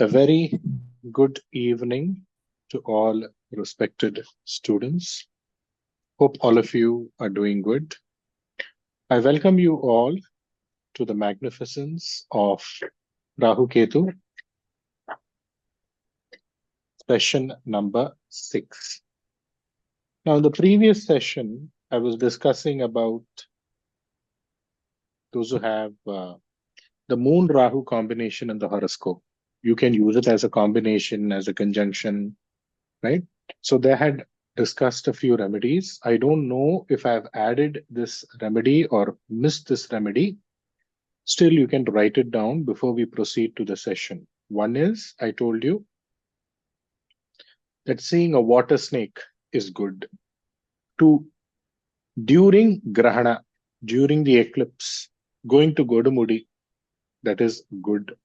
A very good evening to all respected students. Hope all of you are doing good. I welcome you all to the magnificence of Rahu Ketu, session number 6. Now, in the previous session, I was discussing about those who have the Moon Rahu combination in the horoscope. You can use it as a combination, as a conjunction, right? So they had discussed a few remedies. I don't know if I've added this remedy or missed this remedy. Still, you can write it down before we proceed to the session. One is, I told you that seeing a water snake is good. 2, during Grahana, during the eclipse, going to Godamudi, that is good,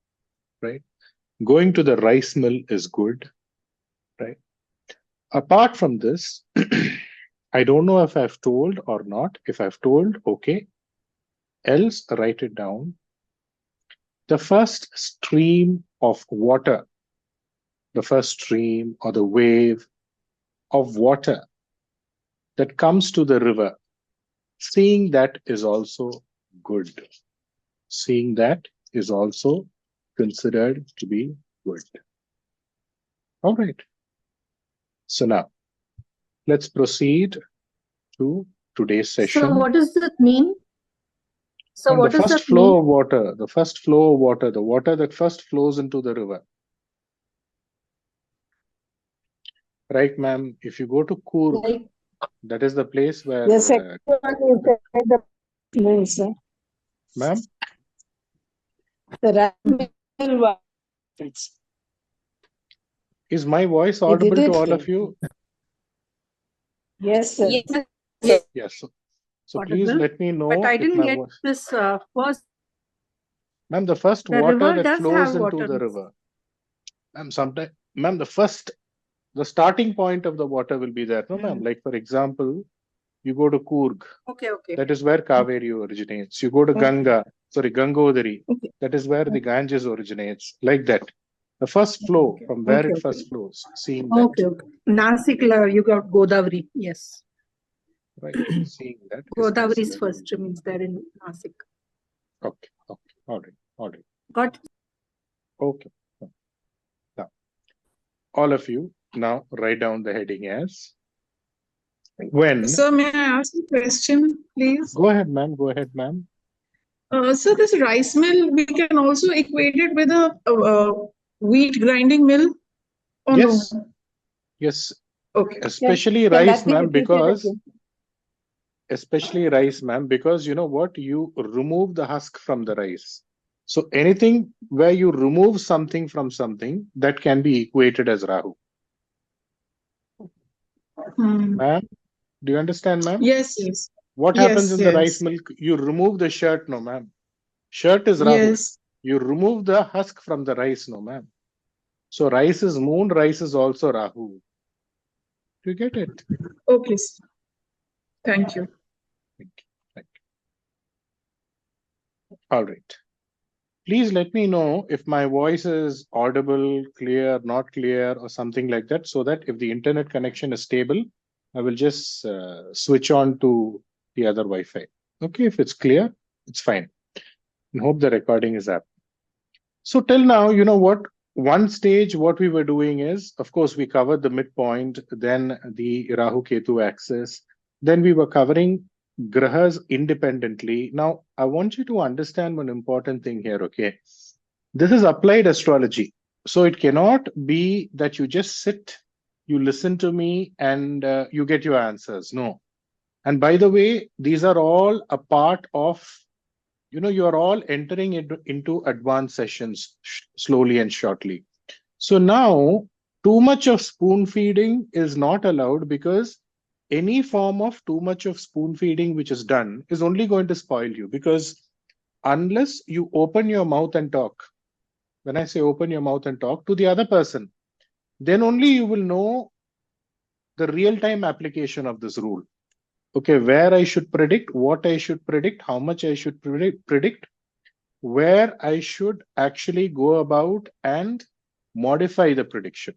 right? Going to the rice mill is good, right? Apart from this, I don't know if I've told or not. If I've told, okay. Else, write it down. The first stream of water, the first stream or the wave of water that comes to the river, seeing that is also good. Seeing that is also considered to be good. All right. So now, let's proceed to today's session. So what does that mean? So And what the does first that flow mean? of water, the first flow of water, the water that first flows into the river. Right, ma'am? If you go to Coorg, Like, that is the place where... The second one is the place, ma'am? the Rahu one. Is my voice We audible did to it. all of you? Yes, sir. yes, Yes. So please let me know. but I if didn't my get voice... this first. Ma'am, the first The water river that does flows have into water. the river. Ma'am, the starting point of the water will be there. No, ma'am. Like, for example, you go to Coorg. Okay, okay. That is where Kaveri originates. You go to Gangodari. Okay. That is where the Ganges originates. Like that. The first flow, from where it first flows. Seeing that. Okay, okay. Nasik, you got Godavari. Yes. Right. Seeing that. Godavari is first, means there in Nasik. Okay. Okay. All right. Got. Okay. Now, all of you now write down the heading as when. Sir, may I ask a question, please? Go ahead, ma'am. Go ahead, ma'am. So this rice mill, we can also equate it with a wheat grinding mill? Or Yes. no? Yes. Okay. Especially rice, ma'am, because you know what? You remove the husk from the rice. So anything where you remove something from something, that can be equated as Rahu. Ma'am, do you understand, ma'am? Yes, yes. What happens in the rice milk? You remove the shirt, no, ma'am. Shirt is Rahu. Yes. You remove the husk from the rice, no, ma'am. So rice is moon, rice is also Rahu. Do you get it? Okay. Thank you. Thank you. All right. Please let me know if my voice is audible, clear, not clear, or something like that, so that if the internet connection is stable, I will just switch on to the other Wi-Fi. Okay, if it's clear, it's fine. And hope the recording is up. So till now, you know what? One stage, what we were doing is, of course, we covered the midpoint, then the Rahu Ketu axis, then we were covering grahas independently. Now, I want you to understand one important thing here, okay? This is applied astrology. So it cannot be that you just sit, you listen to me, and you get your answers. No. And by the way, these are all a part of, you know, you are all entering into advanced sessions slowly and shortly. So now, too much of spoon feeding is not allowed, because any form of too much of spoon feeding which is done is only going to spoil you, because unless you open your mouth and talk, when I say open your mouth and talk to the other person, then only you will know the real-time application of this rule. Okay, where I should predict, what I should predict, how much I should predict, where I should actually go about and modify the prediction.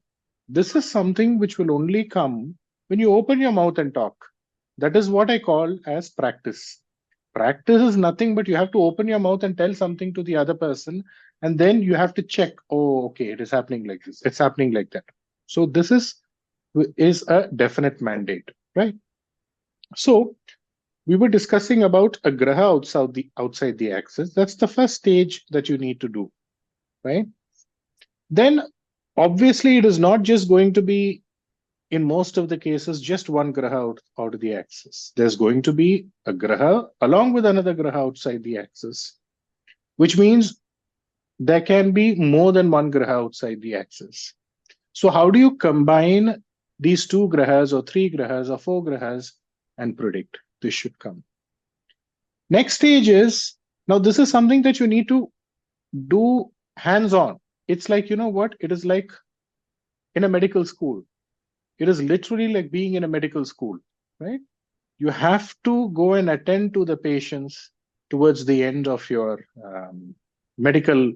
This is something which will only come when you open your mouth and talk. That is what I call as practice. Practice is nothing but you have to open your mouth and tell something to the other person, and then you have to check, oh, okay, it is happening like this, it's happening like that. So this is a definite mandate, right? So we were discussing about a graha outside the axis. That's the first stage that you need to do, right? Then obviously it is not just going to be, in most of the cases, just one graha out of the axis. There's going to be a graha along with another graha outside the axis, which means there can be more than one graha outside the axis. So how do you combine these two grahas or three grahas or four grahas and predict? This should come. Next stage is, now this is something that you need to do hands-on. It's like, you know what? It is like in a medical school. It is literally like being in a medical school, right? You have to go and attend to the patients towards the end of your medical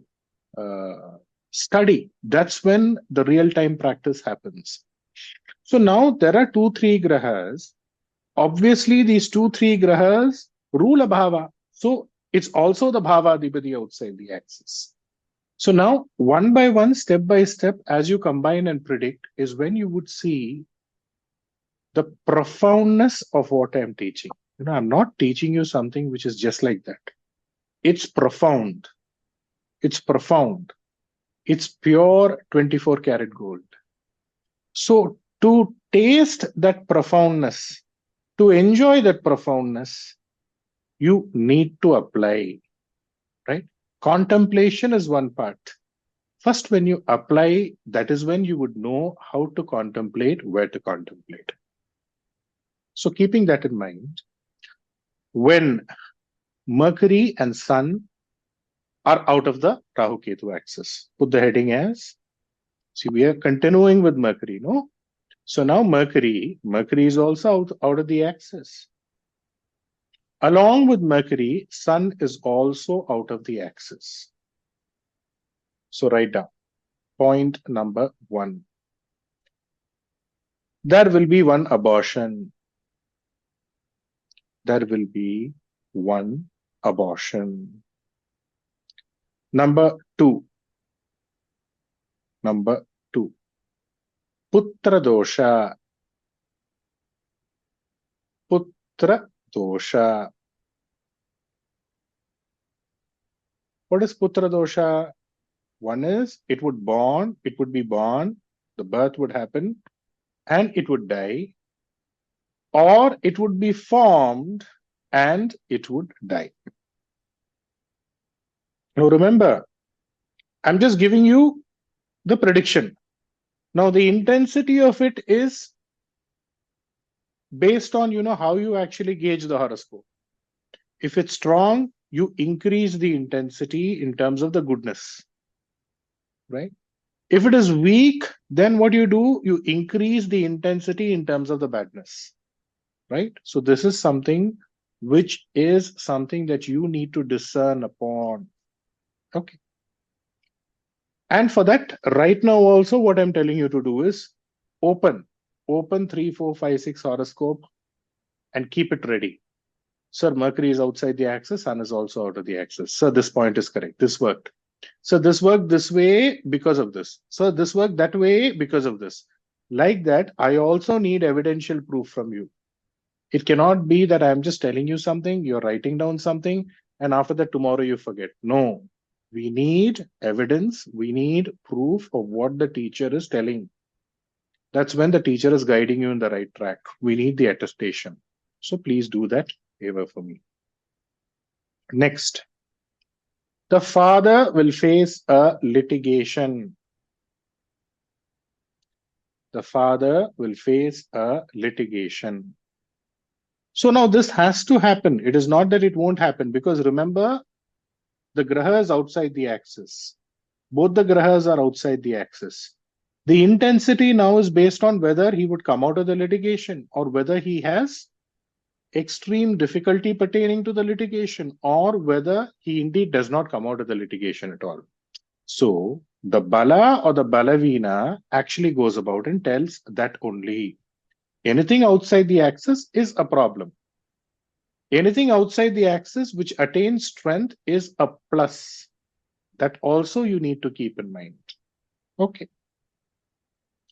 study. That's when the real-time practice happens. So now there are 2-3 grahas. Obviously, these 2-3 grahas rule a bhava. So it's also the bhava adhipati outside the axis. So now, one by one, step by step, as you combine and predict, is when you would see the profoundness of what I'm teaching. You know, I'm not teaching you something which is just like that. It's profound. It's profound. It's pure 24 karat gold. So to taste that profoundness, to enjoy that profoundness, you need to apply, right? Contemplation is one part. First, when you apply, that is when you would know how to contemplate, where to contemplate. So keeping that in mind, when Mercury and Sun are out of the Rahu Ketu axis, put the heading as, see, we are continuing with Mercury, no? So now Mercury is also out of the axis. Along with Mercury, Sun is also out of the axis. So write down point number 1. There will be one abortion. There will be one abortion. Number 2. Putra dosha. Putra dosha. What is putra dosha? One is it would be born, the birth would happen, and it would die, or it would be formed and it would die. Now remember, I'm just giving you the prediction. Now the intensity of it is based on, you know, how you actually gauge the horoscope. If it's strong, you increase the intensity in terms of the goodness, right? If it is weak, then what you do, you increase the intensity in terms of the badness, right? So this is something which is something that you need to discern upon. Okay. And for that, right now also what I'm telling you to do is open 3, 4, 5, 6 horoscope and keep it ready. Sir, Mercury is outside the axis, Sun is also out of the axis. Sir, this point is correct. This worked. So this worked this way because of this. So this worked that way because of this. Like that, I also need evidential proof from you. It cannot be that I'm just telling you something, you're writing down something, and after that tomorrow you forget. No, we need evidence. We need proof of what the teacher is telling. That's when the teacher is guiding you in the right track. We need the attestation. So please do that favor for me. Next. The father will face a litigation. The father will face a litigation. So now this has to happen. It is not that it won't happen, because remember, the graha is outside the axis. Both the grahas are outside the axis. The intensity now is based on whether he would come out of the litigation or whether he has extreme difficulty pertaining to the litigation, or whether he indeed does not come out of the litigation at all. So The Bala or the Balavina actually goes about and tells that only. Anything outside the axis is a problem. Anything outside the axis which attains strength is a plus. That also you need to keep in mind. Okay.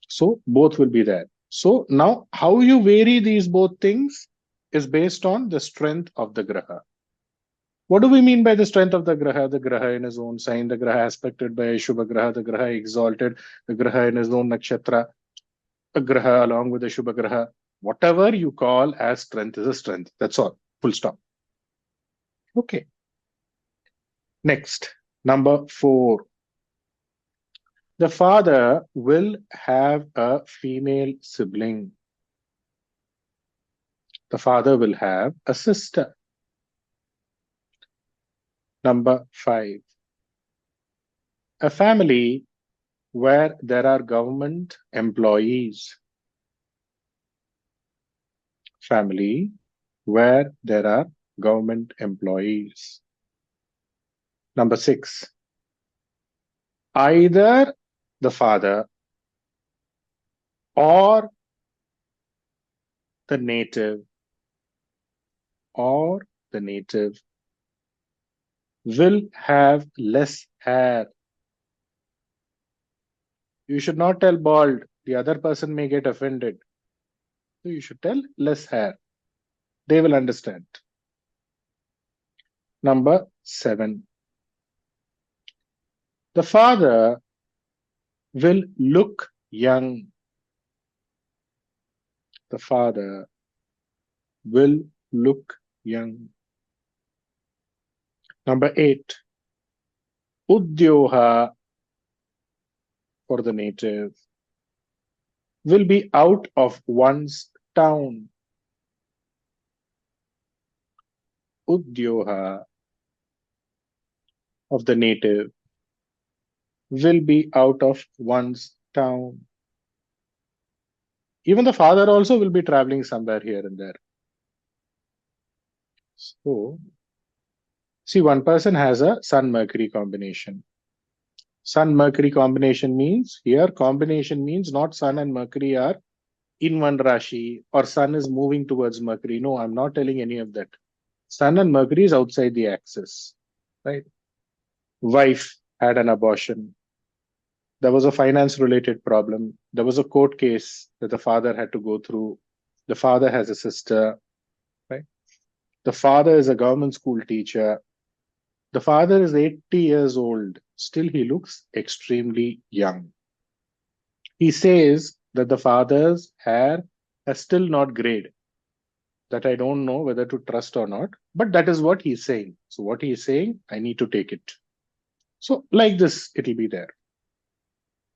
So both will be there. So now how you vary these both things is based on the strength of the graha. What do we mean by the strength of the graha? The graha in his own sign, the graha aspected by a Shubha graha, the graha exalted, the graha in his own nakshatra, a graha along with the Shubha graha. Whatever you call as strength is a strength. That's all. Full stop. Okay. Next, number 4. The father will have a female sibling. The father will have a sister. Number 5. A family where there are government employees. Family where there are government employees. Number 6. Either the father or the native will have less hair. You should not tell bald. The other person may get offended. So you should tell less hair. They will understand. Number 7. The father will look young. The father will look young. Number 8. Udyoha for the native will be out of one's town. Udyoha of the native will be out of one's town. Even the father also will be traveling somewhere here and there. So, see, one person has a Sun-Mercury combination. Sun-Mercury combination means, here combination means not Sun and Mercury are in one Rashi or Sun is moving towards Mercury. No, I'm not telling any of that. Sun and Mercury is outside the axis, right? Wife had an abortion. There was a finance-related problem. There was a court case that the father had to go through. The father has a sister, right? The father is a government school teacher. The father is 80 years old. Still, he looks extremely young. He says that the father's hair has still not grayed. That I don't know whether to trust or not, but that is what he's saying. So what he's saying, I need to take it. So like this, it'll be there.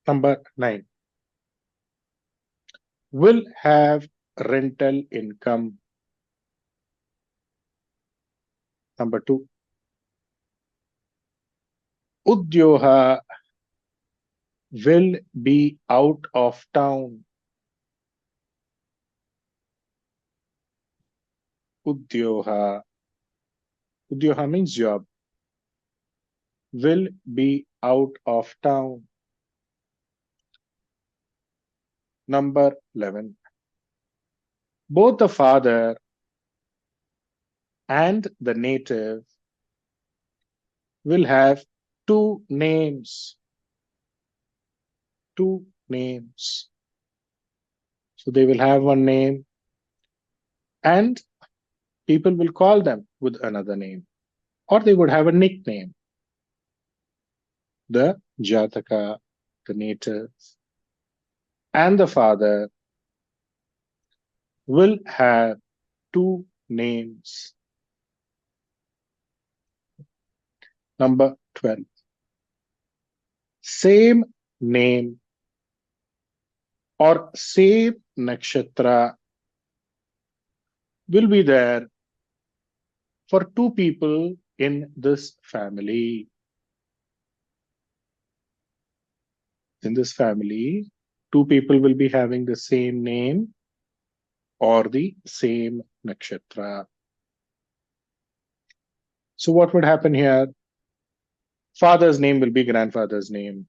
Number 9. Will have rental income. Number 2. Udyoha will be out of town. Udyoha. Udyoha means job. Will be out of town. Number 11. Both the father and the native will have 2 names. 2 names. So they will have one name and people will call them with another name, or they would have a nickname. The Jataka, the native, and the father will have 2 names. Number 12. Same name or same nakshatra will be there for 2 people in this family. In this family, 2 people will be having the same name or the same nakshatra. So what would happen here? Father's name will be grandfather's name.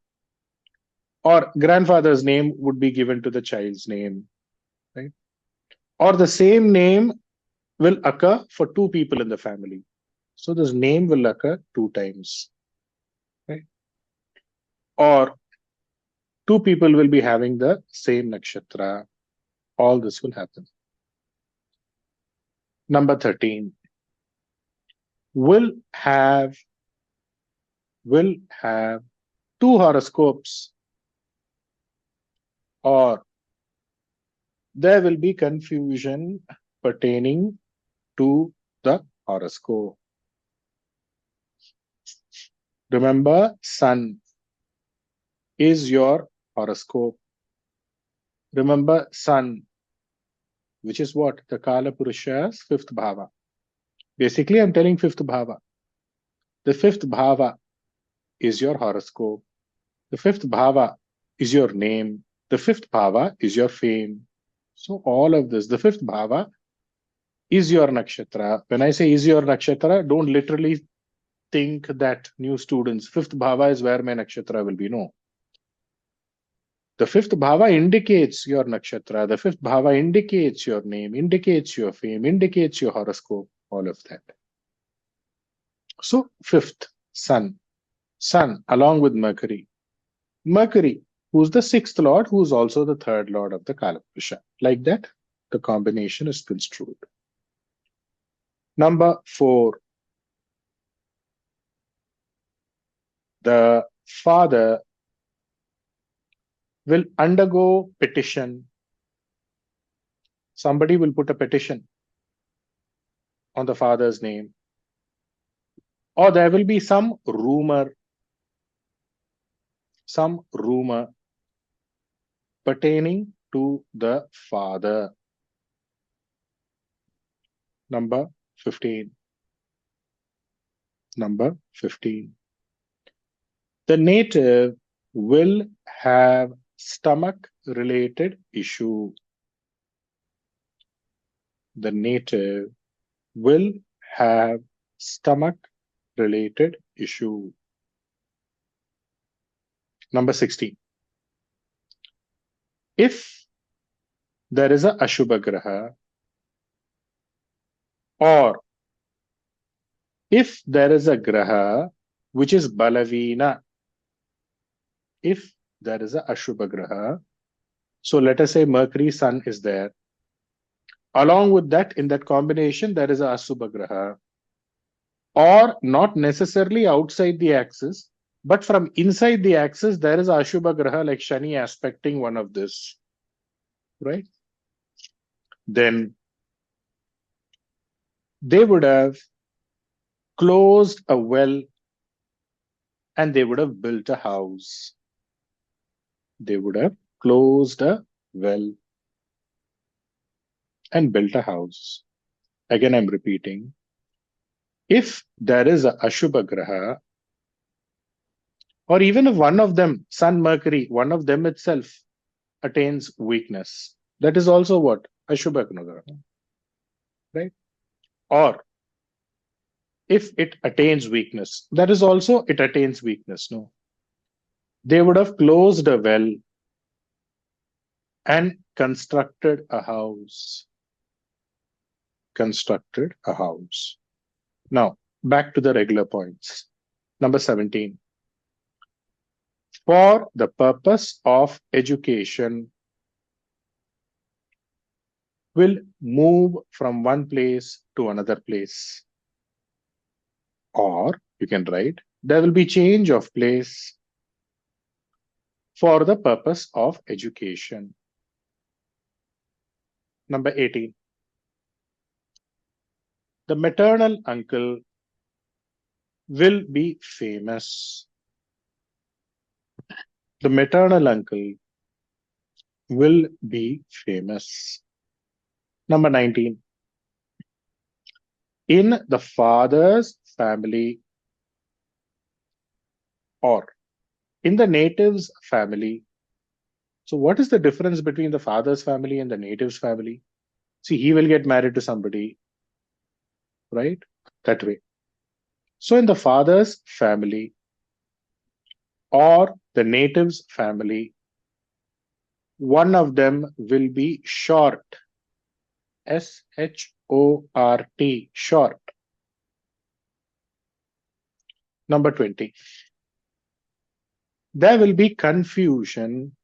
Or grandfather's name would be given to the child's name, right? Or the same name will occur for two people in the family. So this name will occur 2 times, right? Or two people will be having the same nakshatra. All this will happen. Number 13 will have 2 horoscopes, or there will be confusion pertaining to the horoscope. Remember, sun is your horoscope. Remember, sun, which is what? The Kala Purusha's 5th bhava. Basically, I'm telling 5th bhava. The 5th bhava is your horoscope. The 5th bhava is your name. The 5th bhava is your fame. So all of this, the 5th bhava is your nakshatra. When I say is your nakshatra, don't literally think that new students, 5th bhava is where my nakshatra will be. No. The 5th bhava indicates your nakshatra. The 5th bhava indicates your name, indicates your fame, indicates your horoscope, all of that. So 5th, sun. Sun along with Mercury. Mercury, who's the 6th lord, who's also the 3rd lord of the Kalapurusha. Like that, the combination is construed. Number 4. The father will undergo petition. Somebody will put a petition on the father's name. Or there will be some rumor pertaining to the father. Number 15. Number 15. The native will have stomach-related issue. The native will have stomach-related issue. Number 16. If there is a Ashubha Graha, or if there is a Graha which is Balavina, if there is a Ashubha Graha, so let us say Mercury, Sun is there. Along with that, in that combination, there is a Ashubha Graha, or not necessarily outside the axis, but from inside the axis, there is a Ashubha Graha like Shani aspecting one of this, right? Then they would have closed a well and they would have built a house. They would have closed a well and built a house. Again, I'm repeating. If there is a Ashubha Graha, or even if one of them, Sun, Mercury, one of them itself attains weakness, that is also what? Ashubha Graha, right? Or if it attains weakness, that is also it attains weakness, no? They would have closed a well and constructed a house. Constructed a house. Now, back to the regular points. Number 17. For the purpose of education, will move from one place to another place. Or you can write, there will be change of place for the purpose of education. Number 18. The maternal uncle will be famous. The maternal uncle will be famous. Number 19. In the father's family or in the native's family. So what is the difference between the father's family and the native's family? See, he will get married to somebody, right? That way. So in the father's family or the native's family, one of them will be short. S-H-O-R-T, short. Number 20. There will be confusion.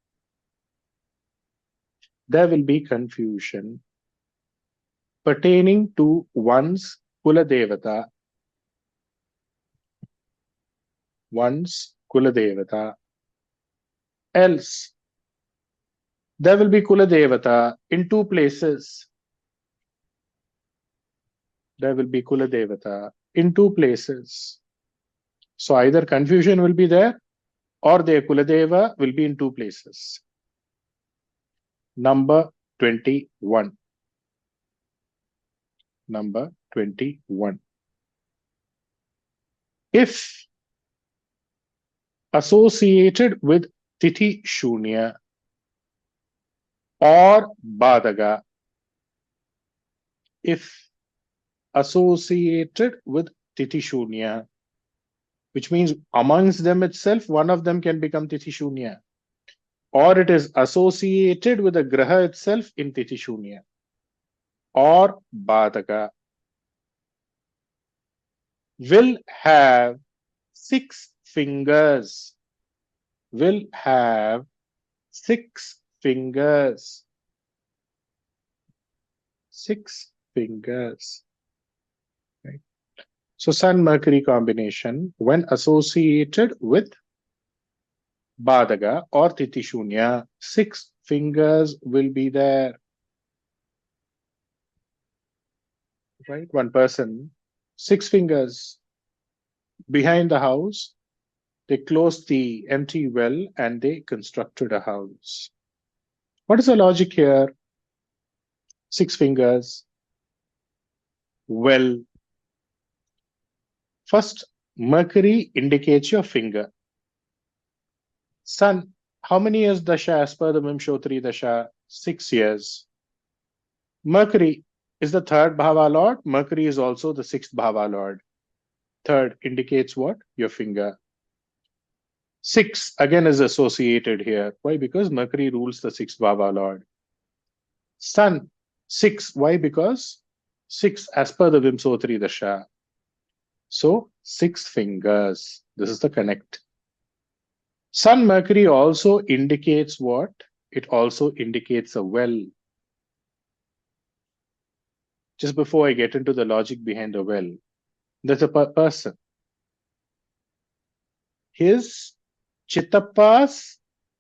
There will be confusion pertaining to one's Kula Devata. One's Kula Devata. Else, there will be Kula Devata in two places. There will be Kula Devata in two places. So either confusion will be there or their Kuladeva will be in two places. Number 21. Number 21. If associated with Tithi Shoonya or BADHAKA, if associated with Tithi Shoonya, which means amongst them itself, one of them can become Tithi Shoonya, or it is associated with the Graha itself in Tithi Shoonya or BADHAKA, will have 6 fingers. Will have 6 fingers. 6 fingers. Right. So Sun-Mercury combination, when associated with BADHAKA or Tithi Shoonya, 6 fingers will be there. Right? One person, 6 fingers. Behind the house, they closed the empty well and they constructed a house. What is the logic here? 6 fingers. Well, first, Mercury indicates your finger. Sun, how many years Dasha as per the Vimshotri Dasha? 6 years. Mercury is the 3rd Bhava Lord. Mercury is also the 6th Bhava Lord. 3rd indicates what? Your finger. 6 again is associated here. Why? Because Mercury rules the 6th Bhava Lord. Sun, 6. Why? Because 6 as per the Vimsotri Dasha. So 6 fingers. This is the connect. Sun Mercury also indicates what? It also indicates a well. Just before I get into the logic behind the well, there's a person. His Chittappa's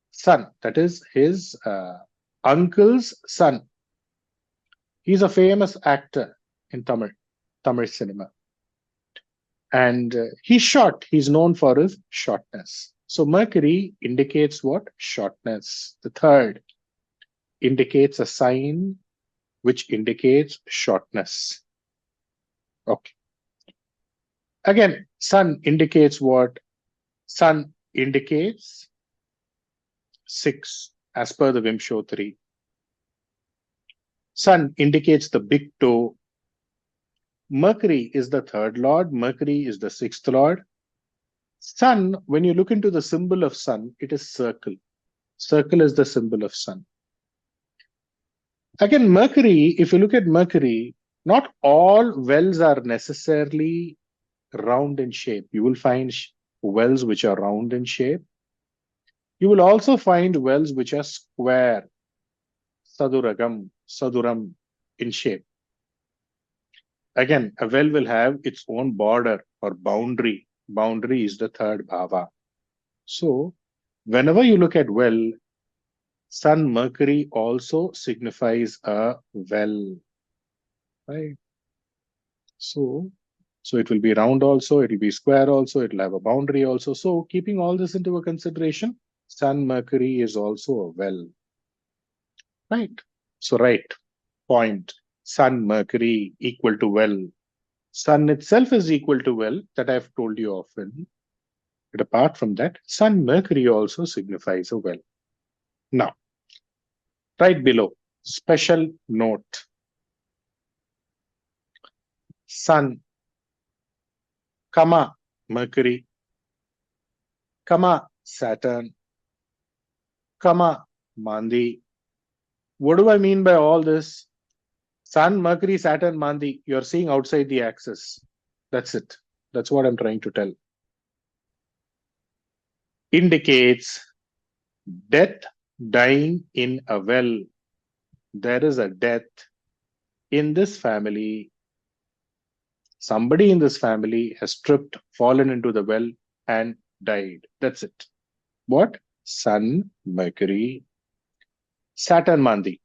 son, that is his uncle's son. He's a famous actor in Tamil cinema. And he's short. He's known for his shortness. So Mercury indicates what? Shortness. The 3rd indicates a sign which indicates shortness. Okay. Again, Sun indicates what? Sun indicates 6 as per the Vimshotri. Sun indicates the big toe. Mercury is the 3rd Lord. Mercury is the 6th Lord. Sun, when you look into the symbol of Sun, it is circle. Circle is the symbol of Sun. Again, Mercury, if you look at Mercury, not all wells are necessarily round in shape. You will find wells which are round in shape. You will also find wells which are square, saduram in shape. Again, a well will have its own border or boundary. Boundary is the 3rd bhava. So, whenever you look at well, Sun Mercury also signifies a well. Right? So it will be round also, it will be square also, it will have a boundary also. So, keeping all this into a consideration, Sun Mercury is also a well. Right? So, right. Point. Sun Mercury equal to well. Sun itself is equal to well, that I've told you often. But apart from that, Sun Mercury also signifies a well. Now, right below, special note. Sun, comma, Mercury, comma, Saturn, comma, MAANDI, What do I mean by all this? Sun, Mercury, Saturn, Mandi, you're seeing outside the axis. That's it. That's what I'm trying to tell. Indicates death, dying in a well. There is a death in this family. Somebody in this family has tripped, fallen into the well, and died. That's it. What? Sun, Mercury, Saturn, Mandi.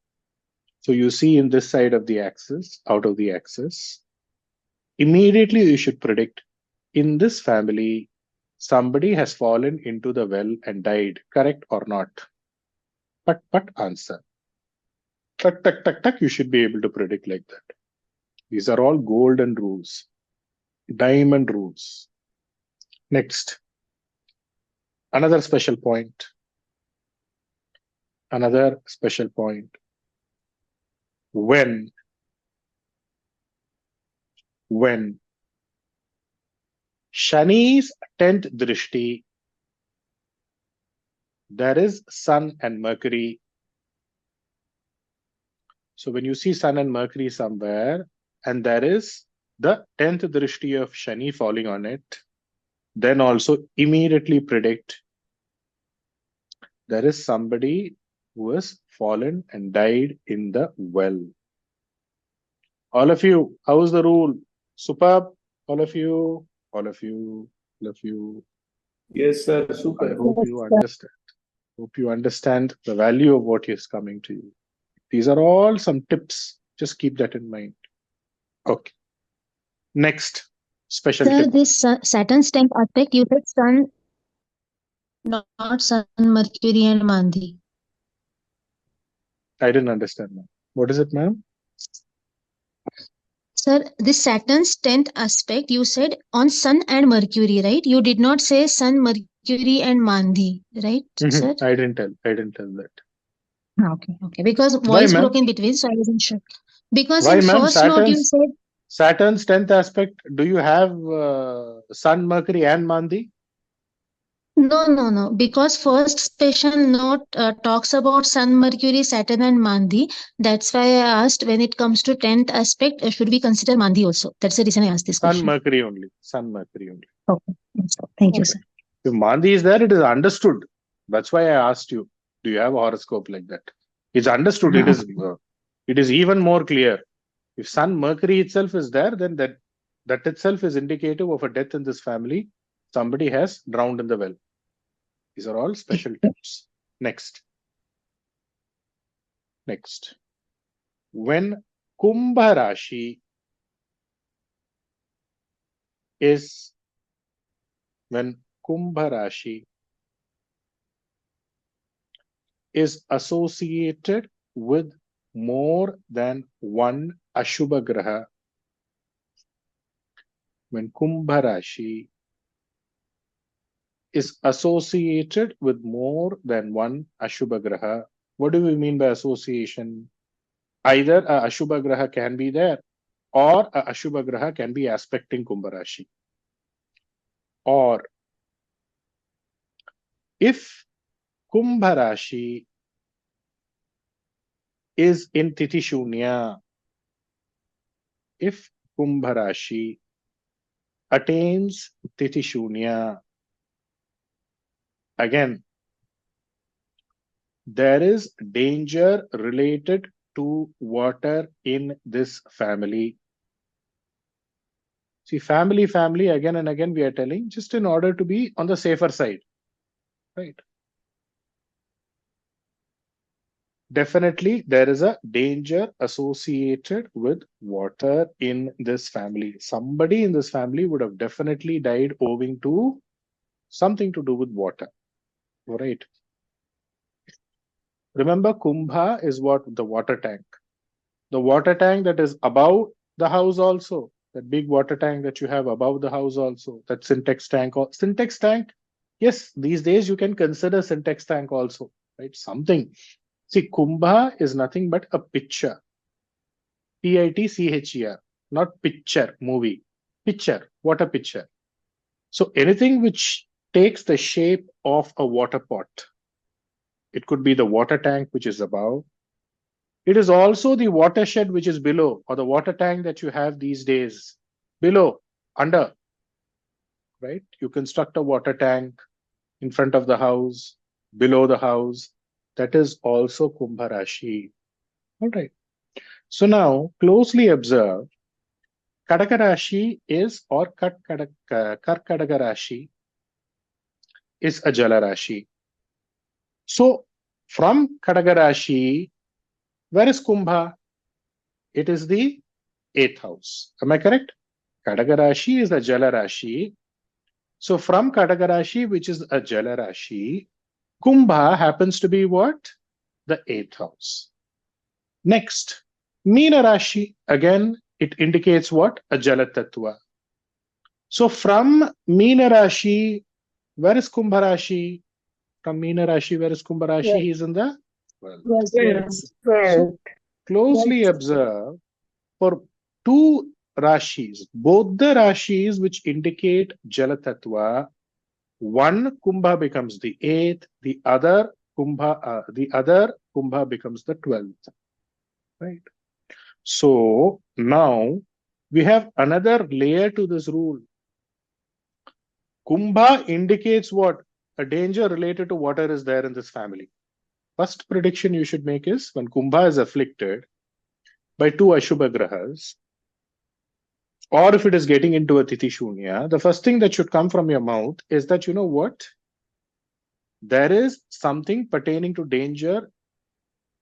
So you see in this side of the axis, out of the axis, immediately you should predict in this family, somebody has fallen into the well and died. Correct or not? But answer. Tuck, tuck, tuck, tuck. You should be able to predict like that. These are all golden rules, diamond rules. Next, another special point. Another special point. When Shani's 10th drishti, there is Sun and Mercury. So when you see Sun and Mercury somewhere, and there is the 10th drishti of Shani falling on it, then also immediately predict there is somebody who has fallen and died in the well. All of you, how's the rule? Superb. All of you, all of you, all of you. Yes, sir. I Super. hope you understand. Hope you understand the value of what is coming to you. These are all some tips. Just keep that in mind. Okay. Next special Sir, tip. this Saturn's 10th aspect, you said Sun, not Sun, Mercury, and Mandi. I didn't understand, ma'am. What is it, ma'am? Sir, this Saturn's 10th aspect, you said on Sun and Mercury, right? You did not say Sun, Mercury, and Mandi, right, sir? I didn't tell that. Okay. Because Why, voice ma'am? broke in between, so I wasn't sure. Because Why, in ma'am? first note you said Saturn's 10th aspect, do you have Sun, Mercury, and Mandi? no. Because first special note talks about Sun, Mercury, Saturn, and Mandi. That's why I asked when it comes to 10th aspect, should we consider Mandi also? That's the reason I asked this Sun, question. Mercury only. Sun, Mercury only. Okay. Thank you, sir. If Mandi is there, it is understood. That's why I asked you, do you have a horoscope like that? It's understood. It is even more clear. If Sun, Mercury itself is there, then that itself is indicative of a death in this family. Somebody has drowned in the well. These are all special tips. Next. When Kumbha Rashi is associated with more than one Ashubha Graha, when Kumbha Rashi is associated with more than one Ashubha Graha, what do we mean by association? Either a Ashubha Graha can be there, or a Ashubha Graha can be aspecting Kumbha Rashi. Or if Kumbha Rashi is in Tithi Shoonya, if Kumbha Rashi attains Tithi Shoonya, again, there is danger related to water in this family. See, family, again and again we are telling, just in order to be on the safer side, right? Definitely, there is a danger associated with water in this family. Somebody in this family would have definitely died owing to something to do with water, right? Remember, Kumbha is what? The water tank. The water tank that is above the house also. That big water tank that you have above the house also. That syntax tank. Or syntax tank, yes, these days you can consider syntax tank also, right? Something. See, Kumbha is nothing but a picture. Pitcher, not picture, movie. Picture, water picture. So anything which takes the shape of a water pot. It could be the water tank which is above. It is also the watershed which is below, or the water tank that you have these days. Below, under, right? You construct a water tank in front of the house, below the house. That is also Kumbha Rashi. All right. So now, closely observe, Kadaka Rashi is, or Karkadaga Rashi is a Jala Rashi. So, from Kadaka Rashi, where is Kumbha? It is the 8th house. Am I correct? Kadaka Rashi is the Jala Rashi. So, from Kadaka Rashi, which is a Jala Rashi, Kumbha happens to be what? The 8th house. Next, Meena Rashi, again, it indicates what? A Jala Tattva. So from Meena Rashi, where is Kumbha Rashi? From Meena Rashi, where is Kumbha Rashi? Yes. He is in the 12th. Yes, Yes. well, Closely observe, for two Rashis, both the Rashis which indicate Jala Tattva, one Kumbha becomes the 8th, the other Kumbha becomes the 12th. Right? So now we have another layer to this rule. Kumbha indicates what? A danger related to water is there in this family. First prediction you should make is when Kumbha is afflicted by two Ashubha Grahas, or if it is getting into a Tithi Shoonya, the first thing that should come from your mouth is that, you know what? There is something pertaining to danger,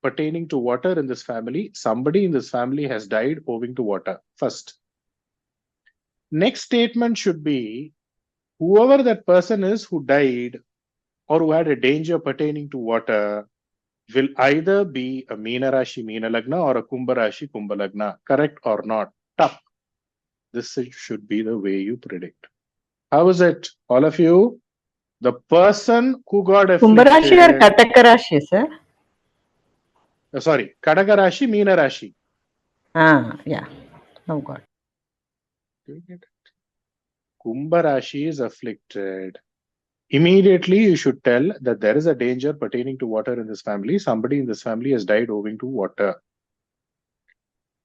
pertaining to water in this family. Somebody in this family has died owing to water. First. Next statement should be, whoever that person is who died or who had a danger pertaining to water will either be a Meena Rashi, Meena Lagna, or a Kumbha Rashi, Kumbha Lagna. Correct or not? Tough. This should be the way you predict. How is it, all of you? The person who got afflicted... Kumbha Rashi or Kataka Rashi, sir? Sorry, Kadaka Rashi, Meena Rashi. Yeah. Oh God. Kumbha Rashi is afflicted. Immediately you should tell that there is a danger pertaining to water in this family. Somebody in this family has died owing to water.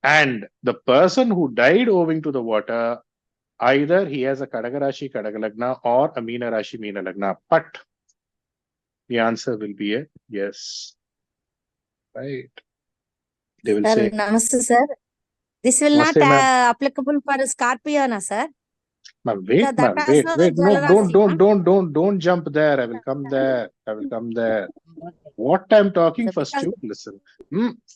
And the person who died owing to the water, either he has a Kadaka Rashi, Kadaka Lagna, or a Meena Rashi, Meena Lagna. But the answer will be a yes. Right. They will say, Namaste, sir. This will Namaste, not ma'am. applicable for Scorpio, na, sir? Ma'am, wait, ma'am, wait. No, don't jump there. I will come there. What I'm talking, So first because- you listen.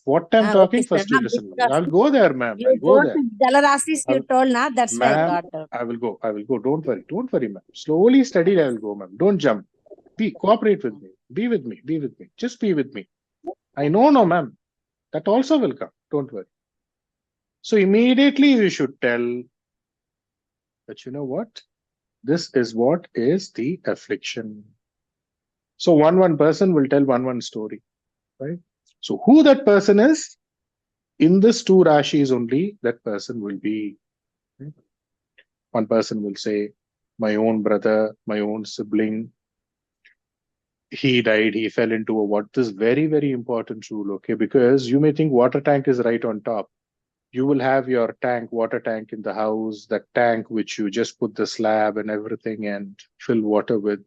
What I'm talking, okay, first sir. you listen. I'll go there, ma'am. You I'll go told there. Jalarasis, you told, na? That's why I Ma'am, got out. I will go. Don't worry, ma'am. Slowly, steady, I will go, ma'am. Don't jump. Cooperate with me. Be with me. Just be with me. I know, no, ma'am. That also will come. Don't worry. So immediately you should tell that, you know what? This is what is the affliction. So one person will tell one story, right? So who that person is, in this two Rashis only, that person will be. Right? One person will say, my own brother, my own sibling, he died, he fell into a water. This is very, very important rule, okay? Because you may think water tank is right on top. You will have your water tank in the house, that tank which you just put the slab and everything and fill water with.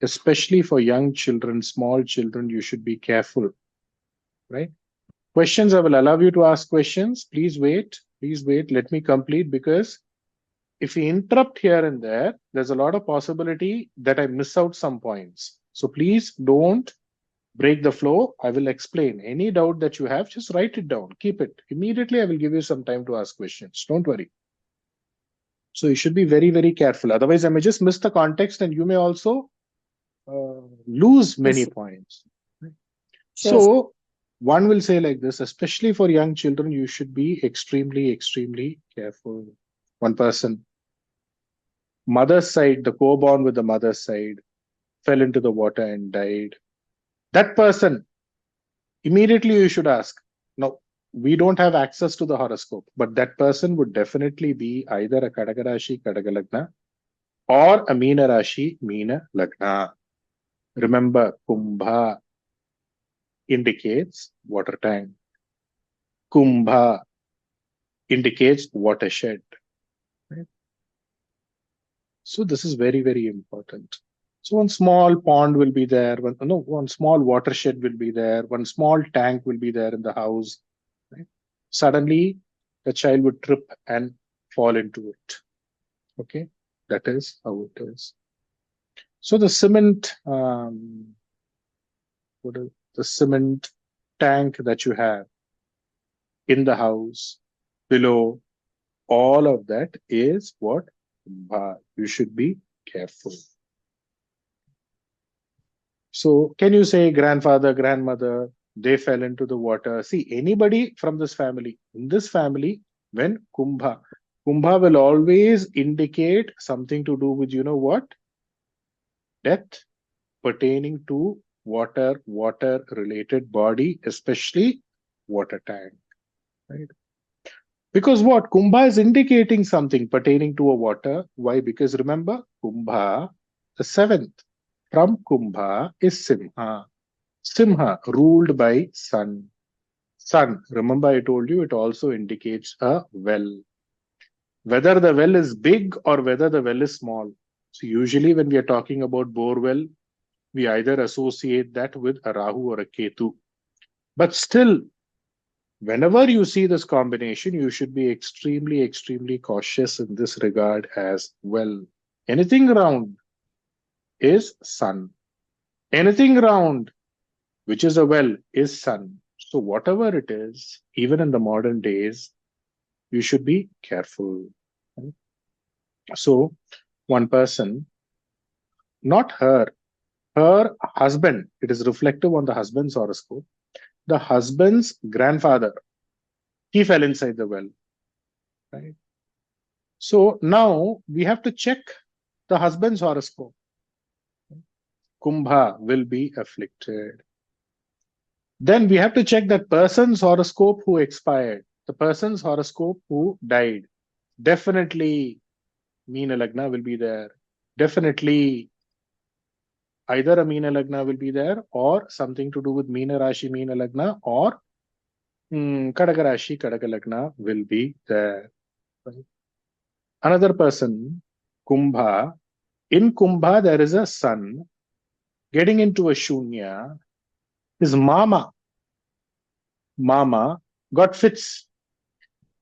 Especially for young children, small children, you should be careful, right? Questions, I will allow you to ask questions. Please wait. Let me complete, because if we interrupt here and there, there's a lot of possibility that I miss out some points. So please don't break the flow. I will explain. Any doubt that you have, just write it down. Keep it. Immediately, I will give you some time to ask questions. Don't worry. So you should be very, very careful. Otherwise, I may just miss the context and you may also lose many points. Right? So one will say like this, especially for young children, you should be extremely, extremely careful. One person, mother's side, the co-born with the mother's side, fell into the water and died. That person, immediately you should ask. Now, we don't have access to the horoscope, but that person would definitely be either a Kadaka Rashi, Kadaka Lagna, or a Meena Rashi, Meena Lagna. Remember, Kumbha indicates water tank. Kumbha indicates watershed. Right? So this is very, very important. So one small pond will be there, one small watershed will be there, one small tank will be there in the house. Right? Suddenly, the child would trip and fall into it. Okay, that is how it is. So the cement, the cement tank that you have in the house, below, all of that is what? Kumbha. You should be careful. So can you say grandfather, grandmother, they fell into the water? See, anybody from this family, in this family, when Kumbha will always indicate something to do with, you know what? Death pertaining to water related body, especially water tank. Right? Because what? Kumbha is indicating something pertaining to a water. Why? Because remember, Kumbha, the seventh from Kumbha is Simha. Simha, ruled by sun. Sun, remember I told you, it also indicates a well. Whether the well is big or whether the well is small. So usually when we are talking about bore well, we either associate that with a Rahu or a Ketu. But still, whenever you see this combination, you should be extremely, extremely cautious in this regard as well. Anything round is sun. Anything round, which is a well, is sun. So whatever it is, even in the modern days, you should be careful. So one person, not her husband, it is reflective on the husband's horoscope. The husband's grandfather, he fell inside the well. Right? So now we have to check the husband's horoscope. Kumbha will be afflicted. Then we have to check that person's horoscope who expired, the person's horoscope who died. Definitely Meena Lagna will be there. Definitely either a Meena Lagna will be there or something to do with Meena Rashi, Meena Lagna, or Kadaka Rashi, Kadaka Lagna will be there. Right? Another person, Kumbha. In Kumbha, there is a sun getting into a Shoonya. His mama got fits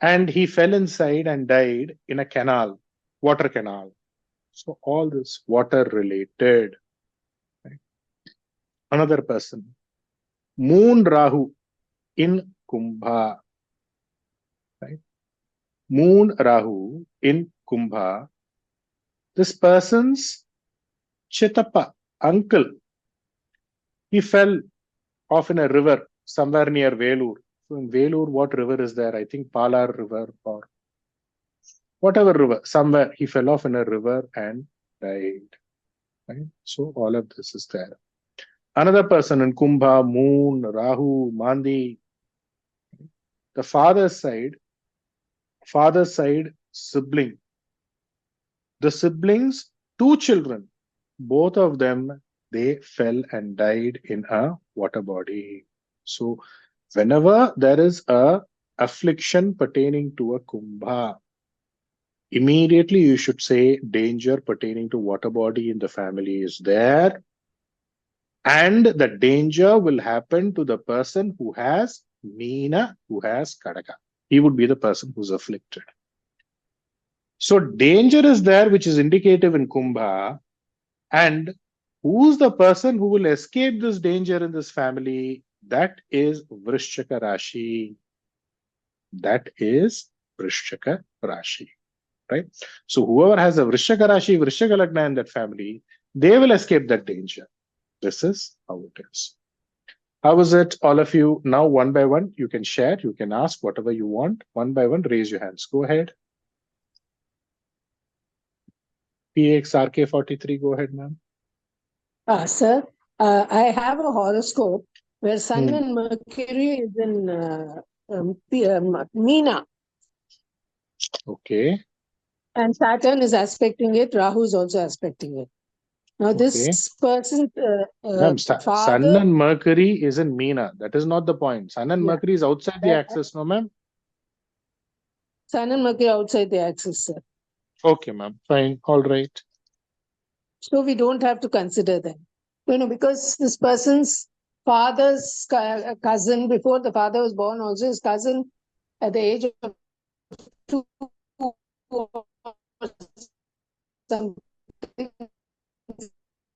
and he fell inside and died in a canal, water canal. So all this water related. Right? Another person, Moon Rahu in Kumbha. Right? Moon Rahu in Kumbha. This person's Chitappa, uncle, he fell off in a river somewhere near Velur. So in Velur, what river is there? I think Palar River or whatever river. Somewhere he fell off in a river and died. Right? So all of this is there. Another person in Kumbha, Moon, Rahu, Mandi. The father's side sibling. The siblings, 2 children, both of them, they fell and died in a water body. So whenever there is a affliction pertaining to a Kumbha, immediately you should say danger pertaining to water body in the family is there. And the danger will happen to the person who has Meena, who has Kadaka. He would be the person who's afflicted. So danger is there, which is indicative in Kumbha. And who's the person who will escape this danger in this family? That is Vrishchaka Rashi. That is Vrishchaka Rashi. Right? So whoever has a Vrishchaka Rashi, Vrishchaka Lagna in that family, they will escape that danger. This is how it is. How is it, all of you? Now, one by one, you can share, you can ask whatever you want. One by one, raise your hands. Go ahead. PXRK43, go ahead, ma'am. Sir, I have a horoscope where Sun and Mercury is in Meena. Okay. And Saturn is aspecting it, Rahu is also aspecting it. Now Okay. this person's Ma'am, Sun father, and Mercury is in Meena. That is not the point. Sun and yeah, Mercury is outside the that- axis, no, ma'am? Sun and Mercury outside the axis, sir. Okay, ma'am. Fine. All right. So we don't have to consider them. Because this person's father's cousin, before the father was born, also his cousin at the age of 2 or something,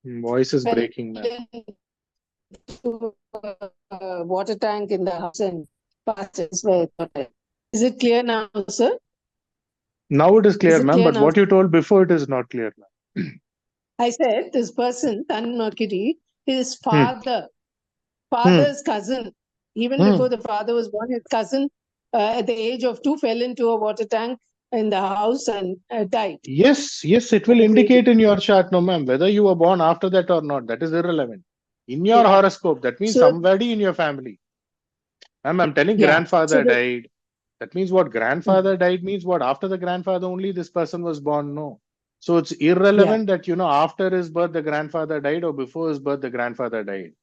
Voice is breaking, ma'am. to a water tank in the house and passes away. Is it clear now, sir? Now it is clear, Is it ma'am. clear But now? what you told before, it is not clear, ma'am. I said this person, Sun Mercury, his father's cousin, even before the father was born, his cousin at the age of 2 fell into a water tank in the house and died. Yes, it will indicate in your chart, no, ma'am, whether you were born after that or not. That is irrelevant. In your Yeah. horoscope, that means So- somebody in your family. Ma'am, I'm telling Yeah. grandfather So the- died. That means what? Grandfather died means what? After the grandfather only this person was born? No. So it's irrelevant that, after his birth, the grandfather died, or before his birth, the grandfather died.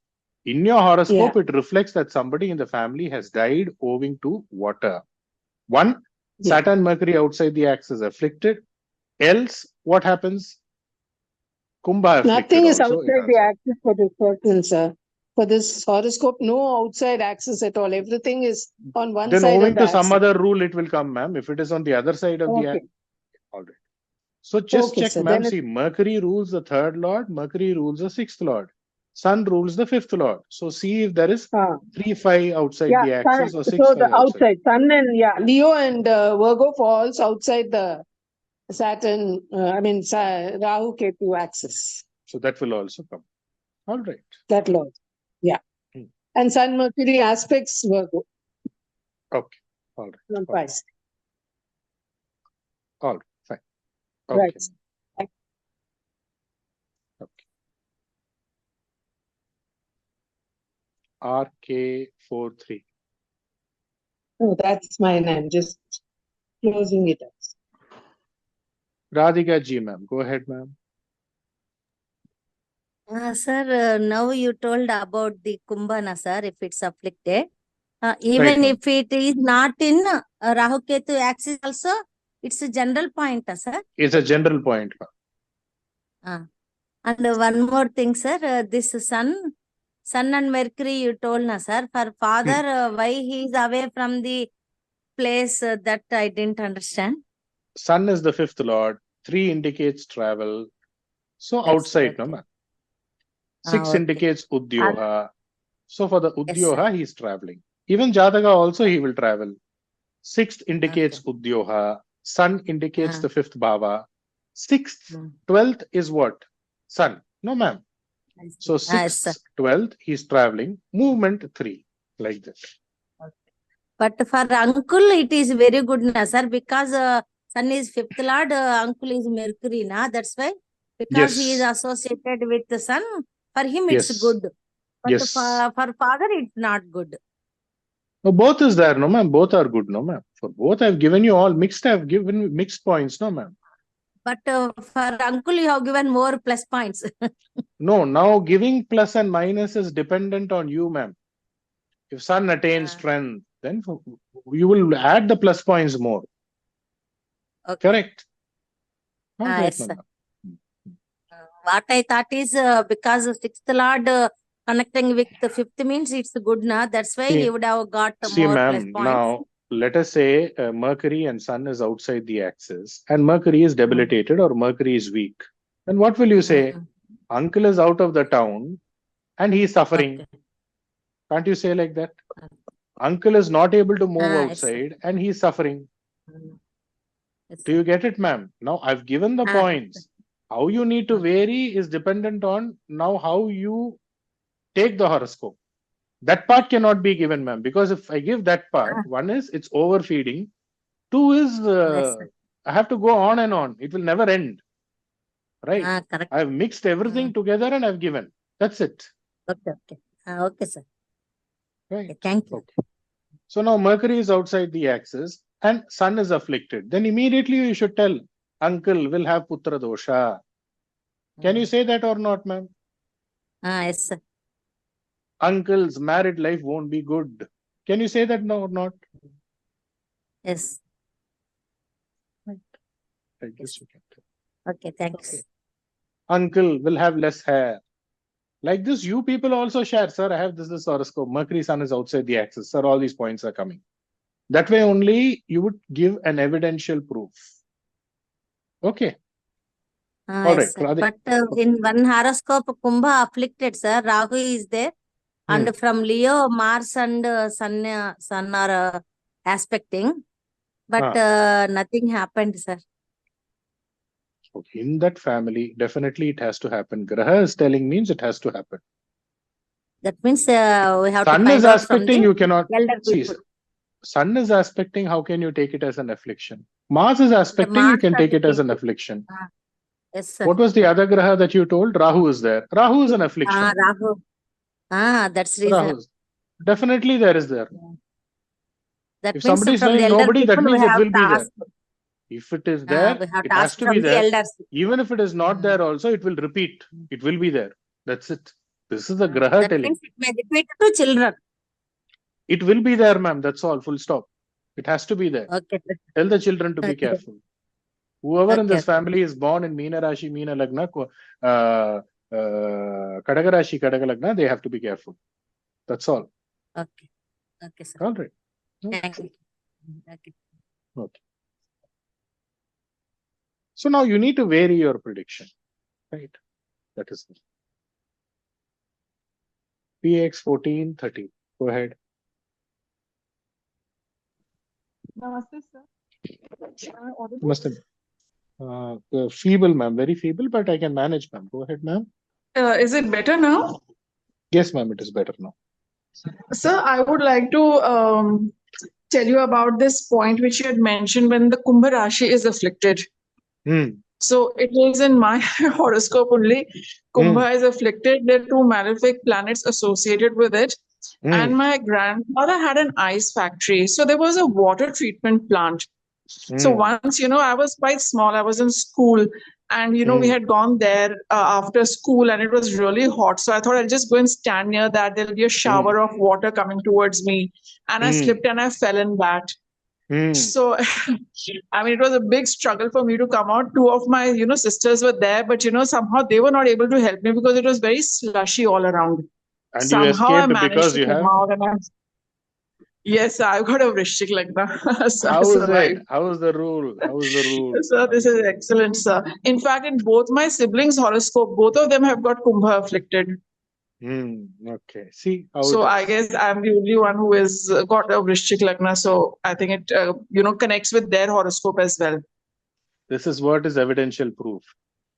In your horoscope, it reflects that somebody in the family has died owing to water. One, Yeah. Saturn, Mercury outside the axis afflicted. Else, what happens? Kumbha afflicted. Nothing is also, outside the axis for this person, sir. For this horoscope, no outside axis at all. Everything is on one Then side owing of the to some axis. other rule, it will come, ma'am. If it is on the other side of the Okay. axis. All right. So just Okay, check, sir. ma'am. Then See, Mercury rules the third lord, Mercury rules the sixth lord. Sun rules the fifth lord. So see if there is 3-5 outside yeah, the axis sun. or So 6-5 the outside. outside, Sun and Leo and Virgo falls outside the Saturn, Rahu Ketu axis. So that will also come. All right. That lord. Yeah. Hmm. And Sun Mercury aspects Virgo. Okay. All right. On All right. Pisces. All right. Fine. Okay. Right. Okay. RK43. Oh, that's mine. I'm just closing it up. Radhika Ji, ma'am. Go ahead, ma'am. Sir, now you told about the Kumbhana, sir, if it's afflicted. Even Right, if it is not in Rahu Ketu axis also, it's a general point, sir. It's a general point, ma'am. And one more thing, sir, this Sun and Mercury you told, na, sir, for father, why he is away from the place that I didn't understand. Sun is the fifth lord. 3 indicates travel. So Yes, outside, no, okay. ma'am. 6 Okay. indicates Udyoha. So for the Yes, sir. Udyoha, he is traveling. Even Jataka also he will travel. 6th indicates Udyoha. Sun indicates the 5th bhava. 6th, 12th is what? Sun. No, ma'am. So 6th, 12th, he is traveling. Movement 3. Like that. But for uncle, it is very good, na, sir, because Sun is 5th lord, uncle is Mercury, na. That's why, because he is Yes. associated with the Sun, for him it's Yes. good. But Yes. for father, it's not good. No, both is there, no, ma'am. Both are good, no, ma'am. For both, I've given you all mixed. I've given mixed points, no, ma'am. But for uncle, you have given more plus points. No, now giving plus and minus is dependent on you, ma'am. If Sun attains strength, then you will add the plus points more. Okay. Correct? All right, Yes, sir. ma'am. What I thought is because of 6th lord connecting with the 5th means it's good, na. That's why he would have got See, more plus ma'am, points. now let us say Mercury and Sun is outside the axis and Mercury is debilitated or Mercury is weak. Then what will you say? Uncle is out of the town and he is suffering. Okay. Can't you say like that? Uncle is not able to move Yes, outside and he is suffering. Yes, Do you get it, ma'am? Now I've given the points. How you need to vary is dependent on now how you take the horoscope. That part cannot be given, ma'am, because if I give that part, one is it's overfeeding. 2 is I have to go on and on. It will never end. Right? correct. I've mixed everything together and I've given. That's it. Okay. Okay, sir. Right. Okay, thank you. Okay. So now Mercury is outside the axis and Sun is afflicted. Then immediately you should tell, uncle will have putra dosha. Can you say that or not, ma'am? Yes, sir. Uncle's married life won't be good. Can you say that no or not? Yes. Right, just a second. Okay, thanks. Okay. Uncle will have less hair. Like this, you people also share, sir, I have this horoscope. Mercury sun is outside the axis. Sir, all these points are coming. That way only you would give an evidential proof. Okay. All Yes, right. sir. But in one horoscope, Kumbha afflicted, sir. Rahu is there. And from Leo, Mars and Sun are aspecting. But nothing happened, sir. Okay. In that family, definitely it has to happen. Graha is telling means it has to happen. That means we have Sun to is find out from aspecting, the you cannot elder see. people. Sun is aspecting, how can you take it as an affliction? Mars is aspecting, you Mars can and take it as an Ketu. affliction. Yes, sir. What was the other graha that you told? Rahu is there. Rahu is an affliction. Rahu. That's reason. Rahu. Definitely there is there. That If means somebody is from the saying elder nobody, people that we means it have will to be there. ask. If it is there, We have it to has ask to from be the there. elders. Even if it is not there also, it will repeat. It will be there. That's it. This is the graha That telling. means it may repeat to children. It will be there, ma'am. That's all. Full stop. It has to be there. Okay. Tell the children to be Okay. careful. Whoever in this Okay. family is born in Meena Rashi, Meena Lagna, Kadaga Rashi, Kadaga Lagna, they have to be careful. That's all. Okay. Okay, sir. All right. Thank you. Okay. Okay. So now you need to vary your prediction, right? That is it. PX 1430. Go ahead. Namaste, sir. Am I audible? Must have feeble, ma'am. Very feeble, but I can manage, ma'am. Go ahead, ma'am. Is it better now? Yes, ma'am. It is better now. Sir, I would like to tell you about this point which you had mentioned when the Kumbha Rashi is afflicted. So it is in my horoscope only. Kumbha is afflicted. There are two malefic planets associated with it. And my grandfather had an ice factory. So there was a water treatment plant. So once, I was quite small. I was in school. And, we had gone there after school and it was really hot. So I thought I'll just go and stand near that. There'll be a shower of water coming towards me. And I slipped and I fell in that. So, I mean, it was a big struggle for me to come out. Two of my, sisters were there, but, somehow they were not able to help me because it was very slushy all around. And Somehow you I escaped managed because to you come have. out and yes, I've got a Vrishchik like that. So How I is survived. it? How is the rule? How is the rule? So this is excellent, sir. In fact, in both my siblings' horoscope, both of them have got Kumbha afflicted. Okay. See how So it I is. guess I'm the only one who has got a Vrishchik Lagna. So I think it, connects with their horoscope as well. This is what is evidential proof.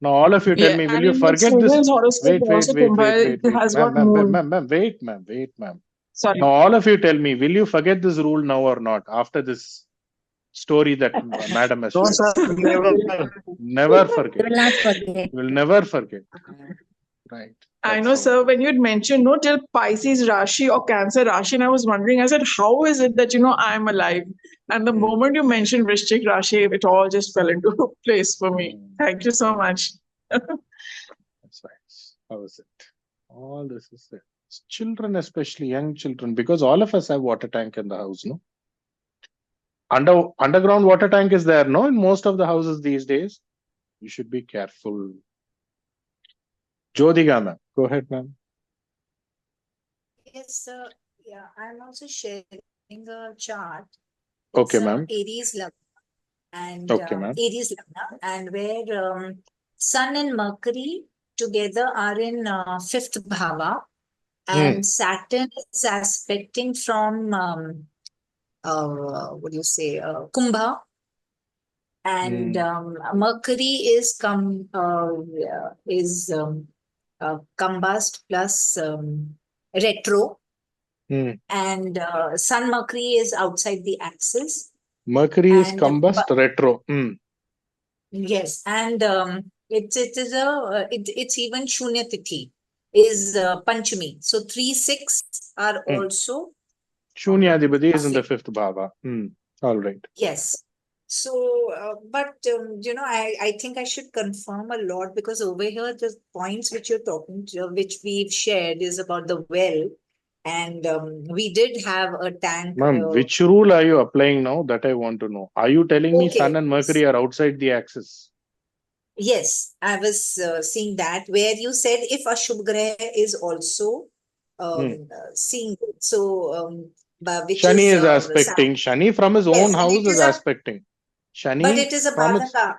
Now, all of you tell Yeah, me, will and you in my forget this? children's horoscope also Kumbha has got moon. Ma'am, wait, ma'am. Sorry. Now, all of you tell me, will you forget this rule now or not after this story that madam has No, shared? sir, never. Never forget. Will not forget. Will never forget. Right. I That's know, how sir, when you'd mentioned no till Pisces Rashi or Cancer Rashi, and I was wondering, I said, how is it that, I'm alive? And the moment you mentioned Vrishchik Rashi, it all just fell into place for me. Thank you so much. That's right. How is it? All this is there. Children, especially young children, because all of us have water tank in the house, no? Underground water tank is there, no? In most of the houses these days. You should be careful. Jyotika, ma'am. Go ahead, ma'am. Yes, sir. Yeah, I'm also sharing a chart. Okay, It's, ma'am. Aries Lagna and Okay, ma'am. Aries Lagna, and where Sun and Mercury together are in fifth bhava, and Saturn is aspecting from what do you say, Kumbha, and Mercury is combust plus retro. And Sun Mercury is outside the axis. Mercury is combust retro. Yes, and it's even Shoonya Tithi is Panchami. So 3, 6 are also Shoonya Adhipati is in the fifth bhava. All right. yes. So, I think I should confirm a lot, because over here, the points which you're talking to, which we've shared, is about the well. And we did have a tank. Ma'am, which rule are you applying now? That I want to know. Are you telling me Sun and Mercury are outside the axis? Yes, I was seeing that, where you said if a Shubh Graha is also seeing it. So, which Shani is Saturn. aspecting. Shani from his own Yes, and house it is is a, aspecting. but Shani it is a from its Badhaka.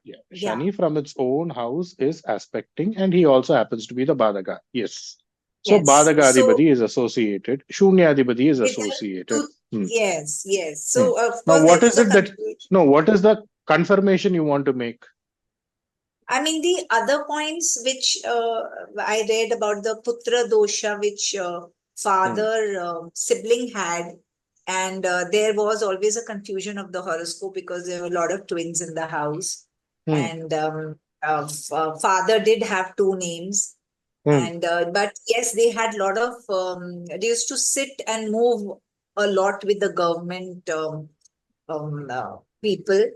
yeah, Yeah. Shani from its own house is aspecting, and he also happens to be the Badhaka. Yes. So Yes. Badhaka So Adhipati is associated. Shunya Adhipati is it has associated. two, yes. So of Now, course what there is is a it that confusion. no? What is the confirmation you want to make? I mean, the other points which I read about the Putra dosha, which father sibling had, and there was always a confusion of the horoscope because there were a lot of twins in the house, and father did have two names. And but yes, they had a lot of they used to sit and move a lot with the government people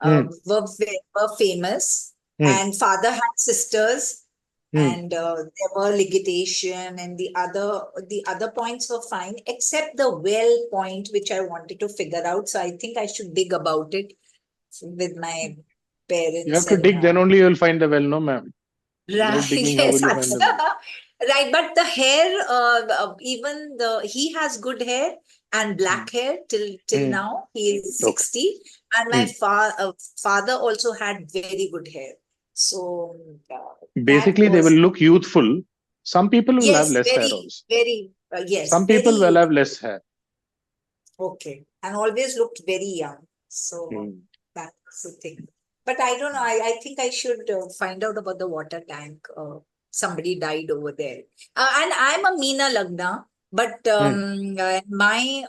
were famous, and father had sisters, and there were litigation, and the other points were fine, except the well point, which I wanted to figure out. So I think I should dig about it with my parents. You have to dig, then only you will find the well, no, ma'am. Without digging, how will you find the well? Right, but the hair, even he has good hair and black hair till now. He is 60, and my father also had very good hair. So basically, they will look youthful. Some people will have less hair also. Yes. Some people will have less hair. Okay, and always looked very young. So that's the thing. But I don't know. I think I should find out about the water tank. Somebody died over there. And I'm a Meena Lagna, but my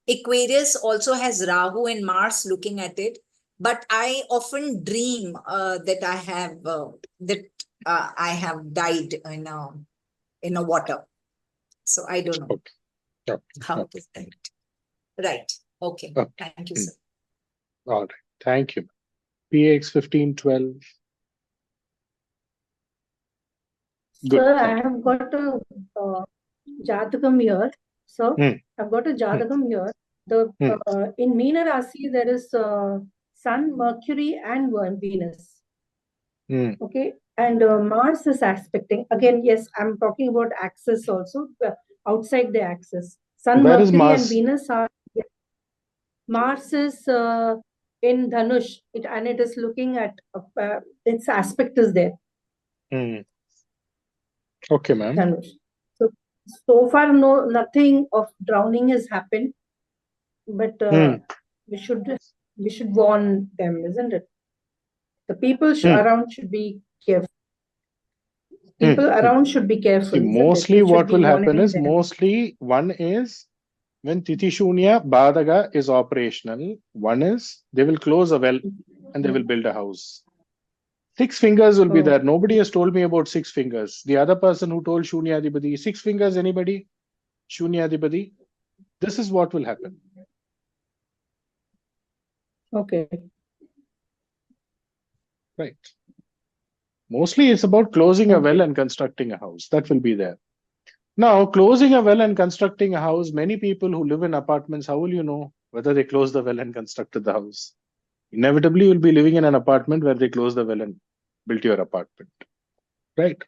Aquarius also has Rahu and Mars looking at it. But I often dream that I have died in a water. So I don't know how it is died. Right. Okay. Thank you, sir. All right. Thank you. PX 1512. Good. Sir, I have got a Jatakam here. So I've got a Jatakam here. In Meena Rasi, there is Sun, Mercury, and Venus. Okay. And Mars is aspecting. Again, yes, I'm talking about axis also, outside the axis. Sun, Where is Mercury, Mars? and Venus are. Mars is in Dhanush, and it is looking at its aspect is there. Okay, ma'am. Dhanush. So far, nothing of drowning has happened, but we should warn them, isn't it? The people around should be careful. People around should be careful. See, mostly what will happen is one is when Tithi Shoonya Badhaka is operational. One is they will close a well and they will build a house. 6 fingers will be there. Nobody has told me about 6 fingers. The other person who told Shoonya Adhipati, 6 fingers, anybody? Shoonya Adhipati. This is what will happen. Okay. Right. Mostly it's about closing a well and constructing a house. That will be there. Now, closing a well and constructing a house, many people who live in apartments, how will you know whether they closed the well and constructed the house? Inevitably, you'll be living in an apartment where they closed the well and built your apartment. Right?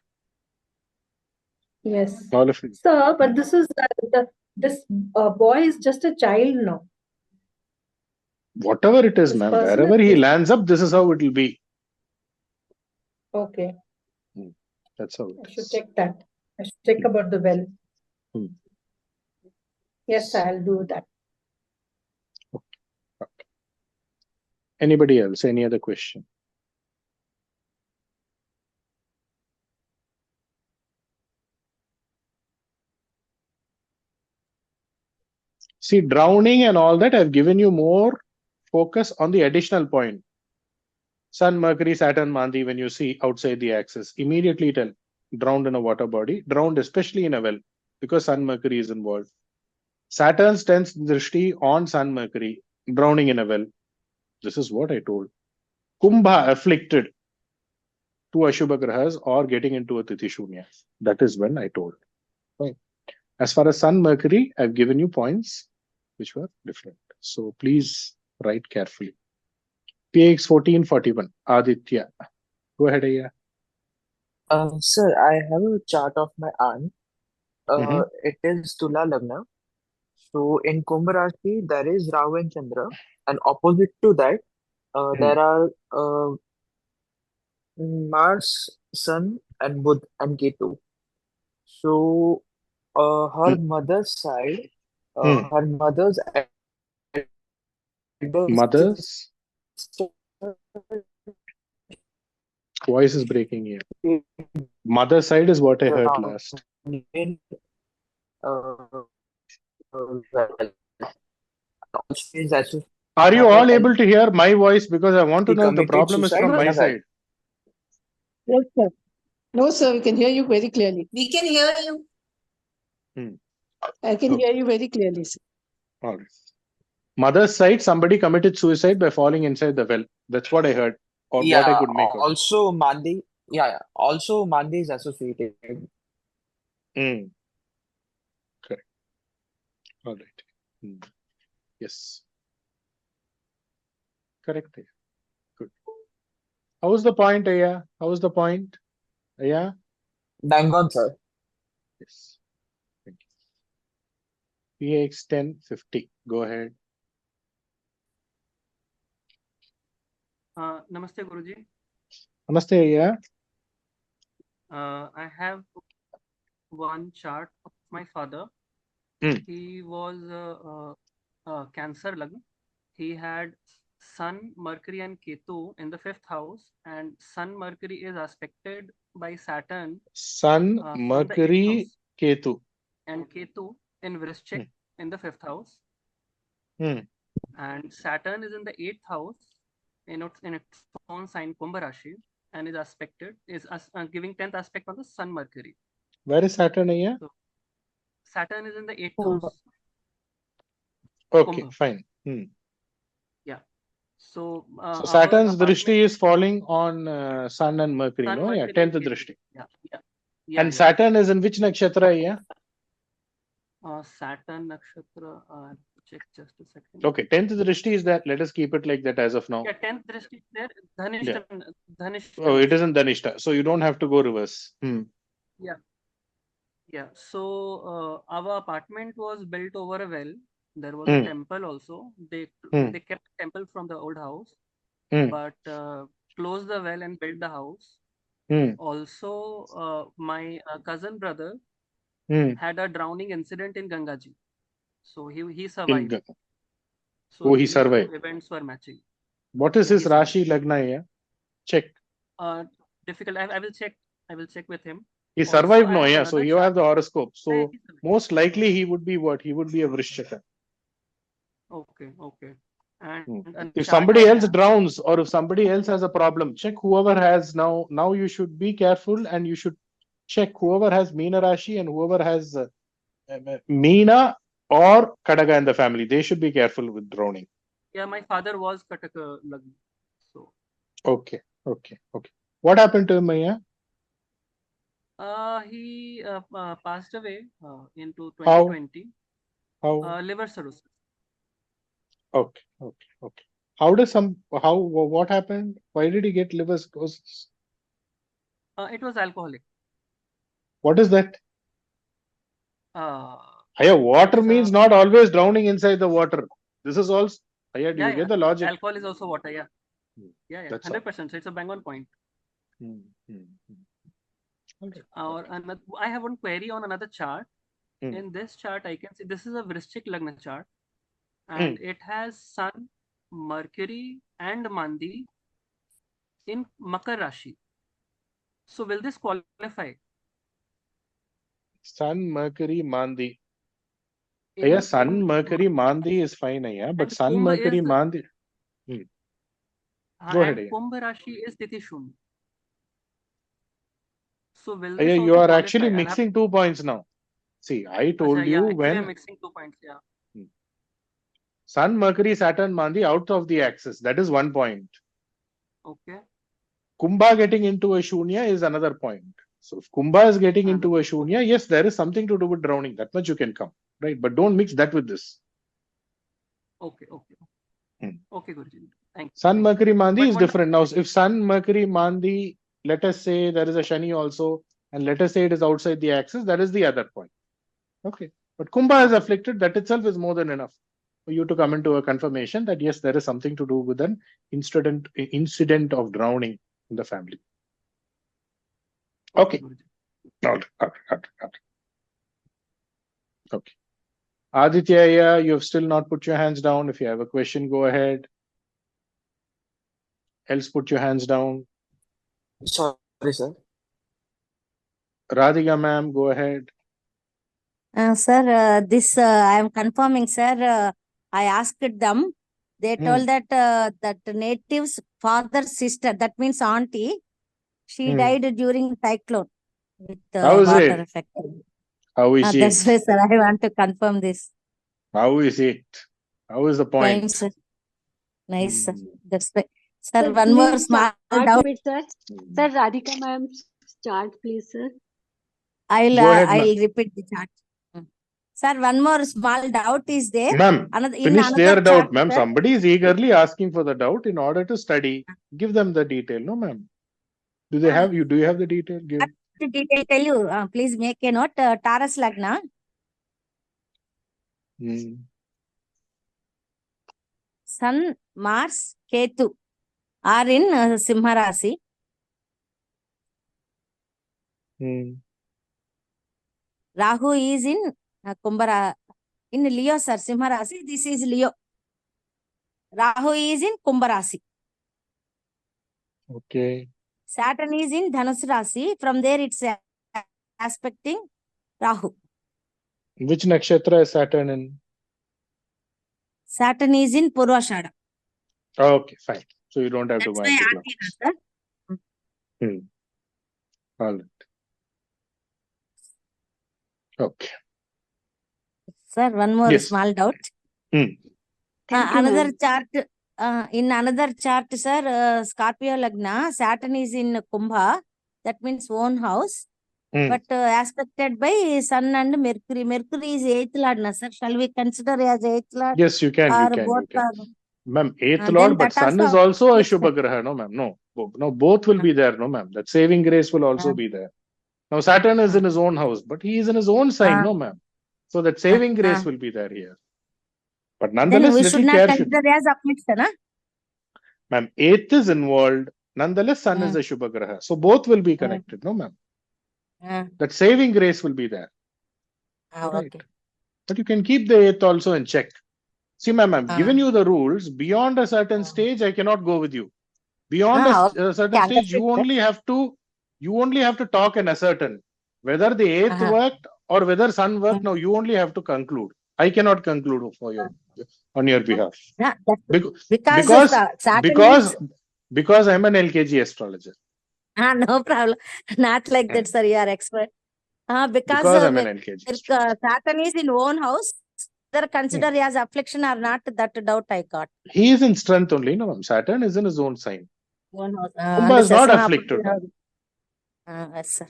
Yes. All of you. Sir, but this is this boy is just a child now. Whatever it is, ma'am, wherever he lands up, this is how it will be. Okay. That's how I should check that. I should check about the well. Yes, I'll do that. Okay. Anybody else? Any other question? See, drowning and all that, I've given you more focus on the additional point. Sun, Mercury, Saturn, Mandi, when you see outside the axis, immediately tell drowned in a water body, drowned especially in a well, because Sun, Mercury is involved. Saturn's 10th drishti on Sun, Mercury, drowning in a well. This is what I told. Kumbha afflicted to Ashubha Grahas or getting into a Tithi Shoonya. That is when I told. Right. As far as Sun Mercury, I've given you points which were different. So please write carefully. PX 1441, Aditya. Go ahead, Aya. Sir, I have a chart of my aunt. It is Tula Lagna. So in Kumbh Rashi, there is Rahu and Chandra, and opposite to that, there are Mars, Sun, and Budh and Ketu. So her mother's side, her mother's Mother's voice is breaking here. Mother side is what I heard last. Are you all able to hear my voice? Because I want to know if the problem is from my side. Yes, sir. No, sir, we can hear you very clearly. We can hear you. I can hear you very clearly, sir. All right. Mother's side, somebody committed suicide by falling inside the well. That's what I heard, or what I could make out. Also Mandi, also Mandi is associated. Correct. All right. Yes. Correct. Good. How was the point, Aya? How was the point, Aya? Bang on, sir. Yes. Thank you. PX 1050. Go ahead. Namaste, Guruji. Namaste, Aya. I have one chart of my father. He was Cancer Lagna. He had Sun, Mercury, and Ketu in the 5th house, and Sun Mercury is aspected by Saturn. Sun, Mercury, Ketu. And Ketu in Vrishchik in the 5th house. And Saturn is in the 8th house in its own sign, Kumbh Rashi, and is aspected, giving 10th aspect on the Sun Mercury. Where is Saturn here? So, Saturn is in the 8th house. Okay, Kumbh. fine. Yeah. So, Saturn's drishti is falling on Sun and Mercury, Sun, no? Mercury, 10th and drishti. Yeah. And Saturn is in which nakshatra, yeah? Saturn nakshatra, check just a second. Okay, 10th drishti is that. Let us keep it like that as of now. Yeah, 10th drishti is there. Dhanishta. Oh, it is in Dhanishta. So you don't have to go reverse. Yeah. Yeah. So our apartment was built over a well. There was a temple also. They kept the temple from the old house, but closed the well and built the house. Also, my cousin brother had a drowning incident in Gangaji. So he survived. So he survived. Events were matching. What is his Rashi Lagna here? Check. Difficult. I will check. I will check with him. He survived, no, yeah. So you have the horoscope. So most likely he would be what? He would be a Vrishchaka. Okay. And if somebody else drowns or if somebody else has a problem, check whoever has now you should be careful and you should check whoever has Meena Rashi and whoever has Meena or Kadaka in the family. They should be careful with drowning. Yeah, my father was Kataka Lagna. So. Okay. What happened to him, Maya? He passed away into 2020. How? Liver cirrhosis. Okay. What happened? Why did he get liver cirrhosis? It was alcoholic. What is that? Water means not always drowning inside the water. This is also. Do you get the logic? Alcohol is also water, yeah. Yeah, 100%. So it's a bang on point. I have one query on another chart. In this chart, I can see this is a Vrishchik Lagna chart. And it has Sun, Mercury, and Mandi in Makar Rashi. So will this qualify? Sun, Mercury, Mandi. Sun, Mercury, Mandi is fine, but Sun, Mercury, Mandi. Go ahead. Kumbh Rashi is Tithi Shoonya. So will this you are actually mixing 2 points now. See, I told you when. I'm mixing 2 points, yeah. Sun, Mercury, Saturn, Mandi out of the axis. That is one point. Okay. Kumbha getting into a Shoonya is another point. So if Kumbha is getting into a Shoonya, yes, there is something to do with drowning. That much you can come, right? But don't mix that with this. Okay. Okay, Guruji. Thank you. Sun, Mercury, Mandi is what- different. Now, if Sun, Mercury, Mandi, let us say there is a Shani also, and let us say it is outside the axis, that is the other point. Okay. But Kumbha is afflicted, that itself is more than enough for you to come into a confirmation that yes, there is something to do with an incident of drowning in the family. Okay. Okay. Aditya, you have still not put your hands down. If you have a question, go ahead. Else put your hands down. Sorry, sir. Radhika ma'am, go ahead. Sir, this I am confirming, sir. I asked them. They told that that native's father's sister, that means auntie, she died during cyclone with How is water it? effect. How is That's it? why, sir, I want to confirm this. How is it? How is the point? Nice, sir. Nice, sir. That's why. Sir, one more Please small start doubt. with sir. Sir, Radhika ma'am's chart, please, sir. Go ahead, I'll repeat the chart. Sir, one more small doubt is there. Ma'am, finish their another doubt, chart, ma'am. sir. Somebody is eagerly asking for the doubt in order to study. Give them the detail. No, ma'am. Do they have you? Do you have the detail? Give. The detail tell you. Please make a note. Taurus Lagna. Sun, Mars, Ketu are in Simha Rasi. Rahu is in Kumbha, in Leo, sir. Simha Rasi. This is Leo. Rahu is in Kumbha Rasi. Okay. Saturn is in Dhanus Rasi. From there, it's aspecting Rahu. Which nakshatra is Saturn in? Saturn is in Purvashada. Okay, fine. So you don't have That's to go why into I clocks. asked you, sir. All right. Okay. Sir, one more Yes. small doubt. Thank you, Another ma'am. chart, in another chart, sir, Scorpio Lagna, Saturn is in Kumbha. That means own house. But aspected by Sun and Mercury. Mercury is 8th Lord, sir. Shall we consider as 8th Lord? Yes, you can. You Or can. both You can. are? Ma'am, 8th Then Lord, but that Sun is also also a afflicts Shubha Graha. No, ma'am. No. No, both will be there. No, ma'am. That saving grace will also be there. Now, Saturn is in his own house, but he is in his own sign. No, ma'am. So that saving grace will be there here. But Then nonetheless, we should little not care should. consider as affliction, huh? Ma'am, 8th is involved. Nonetheless, Sun is a Shubha Graha. So both will be connected. No, ma'am. That saving grace will be there. Right. Okay. But you can keep the 8th also in check. See, ma'am, I've given you the rules. Beyond a certain stage, I cannot go with you. Beyond a certain stage, you only have to talk and ascertain whether the 8th worked or whether Sun worked. Now you only have to conclude. I cannot conclude for you on your behalf. Because I'm an LKG astrologer. No problem. Not like that, sir. You are expert. Because I'm an LKG astrologer. Saturn is in own house. Whether consider as affliction or not, that doubt I got. He is in strength only. No, ma'am. Saturn is in his own sign. Own house. Kumbha is not afflicted. Yes, sir.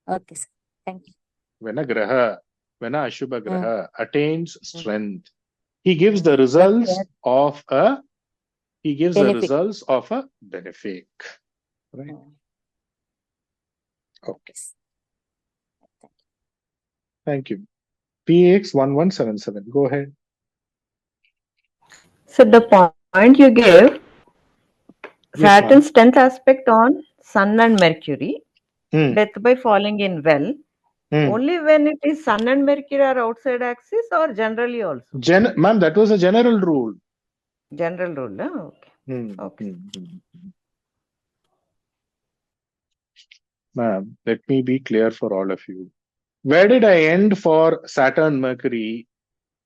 Okay, sir. Thank you. When a Ashubha Graha attains strength, he gives the results of a benefic. Right? Okay. Thank you. PX 1177. Go ahead. So the point you gave, Saturn's 10th aspect on Sun and Mercury, death by falling in well. Only when it is Sun and Mercury are outside axis or generally also? Ma'am, that was a general rule. General rule, okay. Okay. Ma'am, let me be clear for all of you. Where did I end for Saturn, Mercury?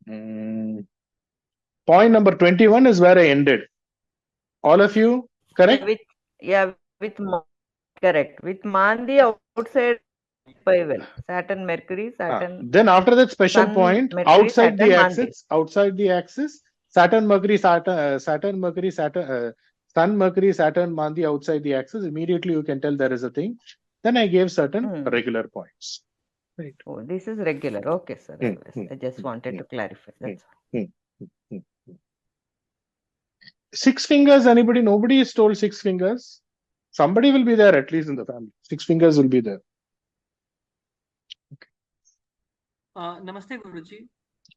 Point number 21 is where I ended. All of you, correct? Correct. With Mandi outside by well. Saturn, Mercury, Saturn. Then after that special Sun, point, Mercury, outside the Saturn, axis, Saturn, Mercury, Saturn, Mercury, Sun, Mercury, Saturn, Mandi outside the axis. Immediately you can tell there is a thing. Then I gave certain regular points. Right. Oh, this is regular. Okay, sir. I just wanted to clarify. That's all. 6 fingers, anybody? Nobody is told 6 fingers. Somebody will be there, at least in the family. 6 fingers will be there. Namaste, Guruji.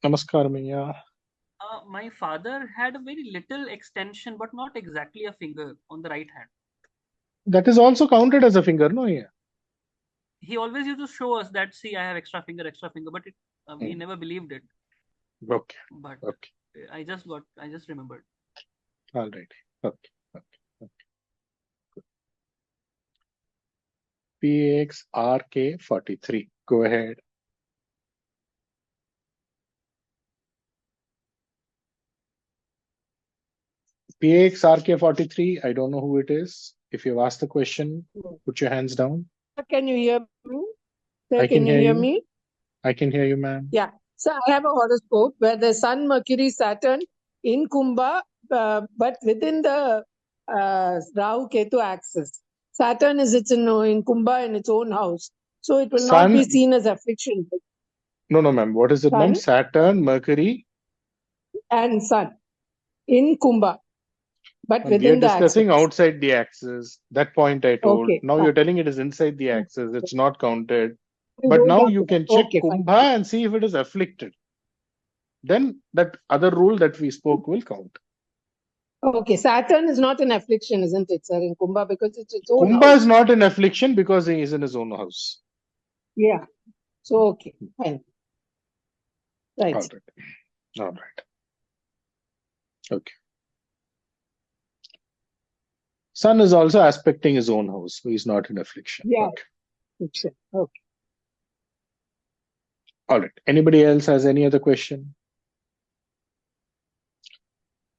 Namaskar, Maya. My father had a very little extension, but not exactly a finger on the right hand. That is also counted as a finger, no? Yeah. He always used to show us that, see, I have extra finger, but it, we never believed it. Okay. But okay. I just remembered. All right. Okay. Good. PXRK43. Go ahead. PXRK43. I don't know who it is. If you've asked the question, put your hands down. Can you hear me? Sir, I can hear you. Me? I can hear you, ma'am. Yeah. So I have a horoscope where the Sun, Mercury, Saturn in Kumbha, but within the Rahu Ketu axis. Saturn is in Kumbha in its own house. So it will not be seen as affliction. No, ma'am. What is it, ma'am? Saturn, Mercury, and Sun in Kumbha. But and within we are discussing axis. outside the axis. That point I told. Okay. Now you're telling it is inside the axis. It's not counted. But now you can check Kumbha and see if it is afflicted. Then that other rule that we spoke will count. Okay, Saturn is not an affliction, isn't it, sir, in Kumbha, because it's its own Kumbha is not an affliction because he is in his own house. Yeah. So, okay, fine. Right. All right. Okay. Sun is also aspecting his own house, so he's not in affliction. Yeah. Okay. Okay. All right. Anybody else has any other question?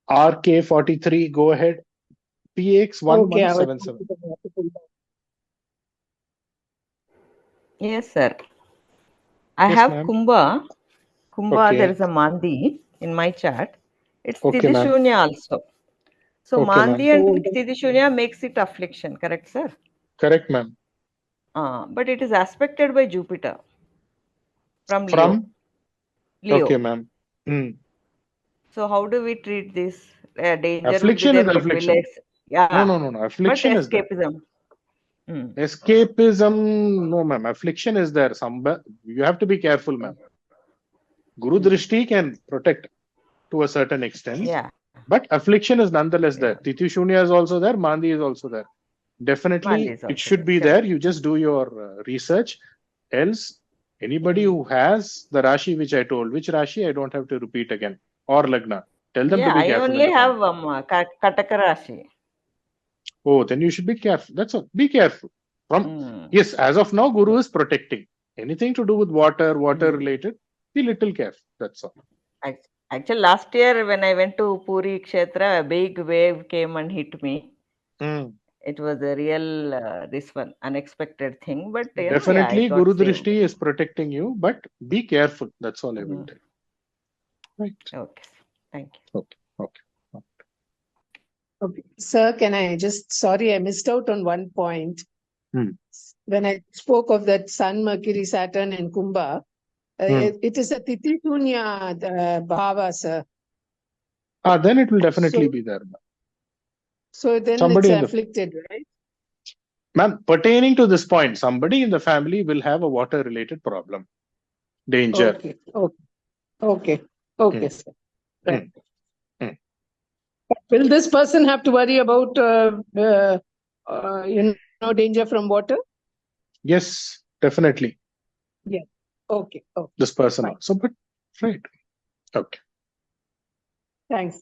RK43, go ahead. PX1177. Yes, sir. I have Kumbha. There is a Mandi in my chart. It's TITHI SHOONYA also. So Mandi and TITHI SHOONYA makes it affliction, correct, sir? Correct, ma'am. But it is aspected by Jupiter from Leo. Okay, ma'am. So how do we treat this? Danger affliction will be there, is affliction. Yeah. No. Affliction but is there. Escapism. Escapism, no, ma'am. Affliction is there. You have to be careful, ma'am. Guru Drishti can protect to a certain extent. Yeah. But affliction is nonetheless there. TITHI SHOONYA is also there. Mandi is also there. Definitely, it should be there. You just do your research. Else, anybody who has the Rashi which I told, which Rashi I don't have to repeat again, or Lagna, tell them to be careful. I only have Kataka Rashi. Oh, then you should be careful. That's all. Be careful. Yes, as of now, Guru is protecting. Anything to do with water related, be little careful. That's all. Actually, last year when I went to Puri Kshetra, a big wave came and hit me. It was a real, unexpected thing. But definitely, Guru Drishti is protecting you, but be careful. That's all I will tell. Right. Okay. Thank you. Okay. Sir, can I sorry, I missed out on one point. When I spoke of that Sun, Mercury, Saturn and Kumbha, it is a TITHI SHOONYA BHAVA, sir. Then it will definitely be there. So then it's afflicted, right? Ma'am, pertaining to this point, somebody in the family will have a water-related problem. Danger. Okay, sir. Right. Will this person have to worry about, danger from water? Yes, definitely. Yeah. Okay. This person also, but right. Okay. Thanks.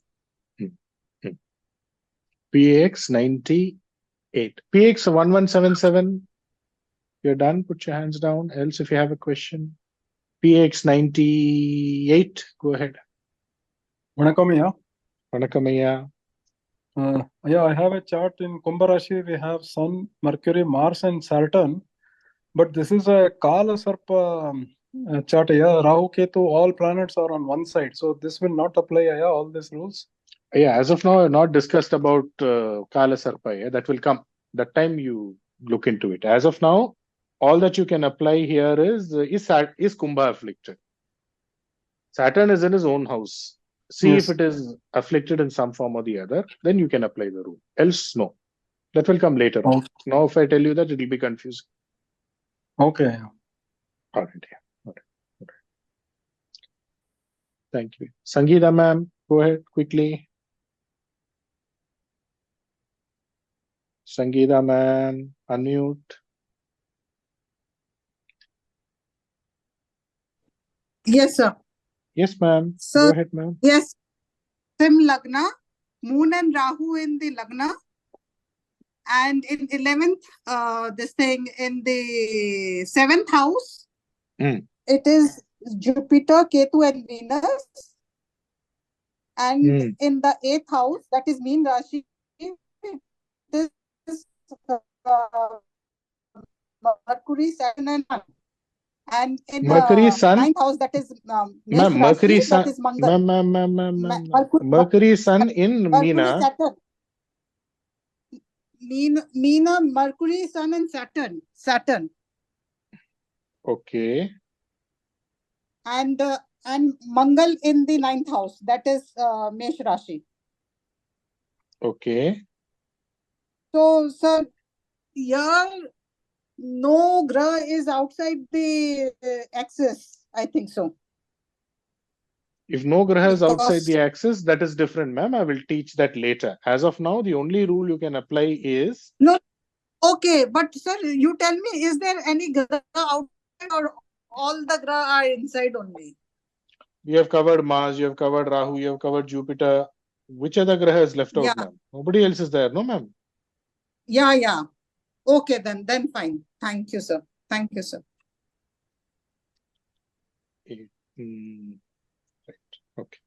PX98. PX1177. You're done. Put your hands down. Else, if you have a question. PX98. Go ahead. Vanakkam. Vanakkam. I have a chart in Kumbha Rashi. We have Sun, Mercury, Mars, and Saturn. But this is a Kala Sarpa chart. Yeah, Rahu Ketu, all planets are on one side. So this will not apply, yeah, all these rules. Yeah, as of now, I've not discussed about Kala Sarpa. Yeah, that will come. That time you look into it. As of now, all that you can apply here is Kumbha afflicted. Saturn is in his own house. See if it is afflicted in some form or the other, then you can apply the rule. Else, no. That will come later on. Now, if I tell you that, it will be confusing. Okay. All right. Yeah. All right. Thank you. Sangeeta ma'am, go ahead quickly. Sangeeta ma'am, unmute. Yes, sir. Yes, ma'am. Sir, go ahead, ma'am. Yes. Sim Lagna, Moon and Rahu in the Lagna. And in 11th, this thing in the 7th house, it is Jupiter, Ketu, and Venus. And in the 8th house, that is Meen Rashi, it is Mercury, Saturn, and Sun. And in Mercury, the Sun. 9th house, that is Ma'am, Mercury, Sun. that is Mangal. Ma'am. Mercury, Sun in Meena. Saturn. Meena, Mercury, Sun, and Saturn. Okay. And Mangal in the 9th house. That is Mesh Rashi. Okay. So, sir, here no Graha is outside the axis. I think so. If no Graha is outside the axis, that is different, ma'am. I will teach that later. As of now, the only rule you can apply is... No. Okay, but sir, you tell me, is there any Graha outside or all the Graha are inside only? We have covered Mars, you have covered Rahu, you have covered Jupiter. Which other Graha is left out, ma'am? Nobody else is there, no, ma'am? Yeah. Okay, then fine. Thank you, sir. Thank you, sir. Right. Okay.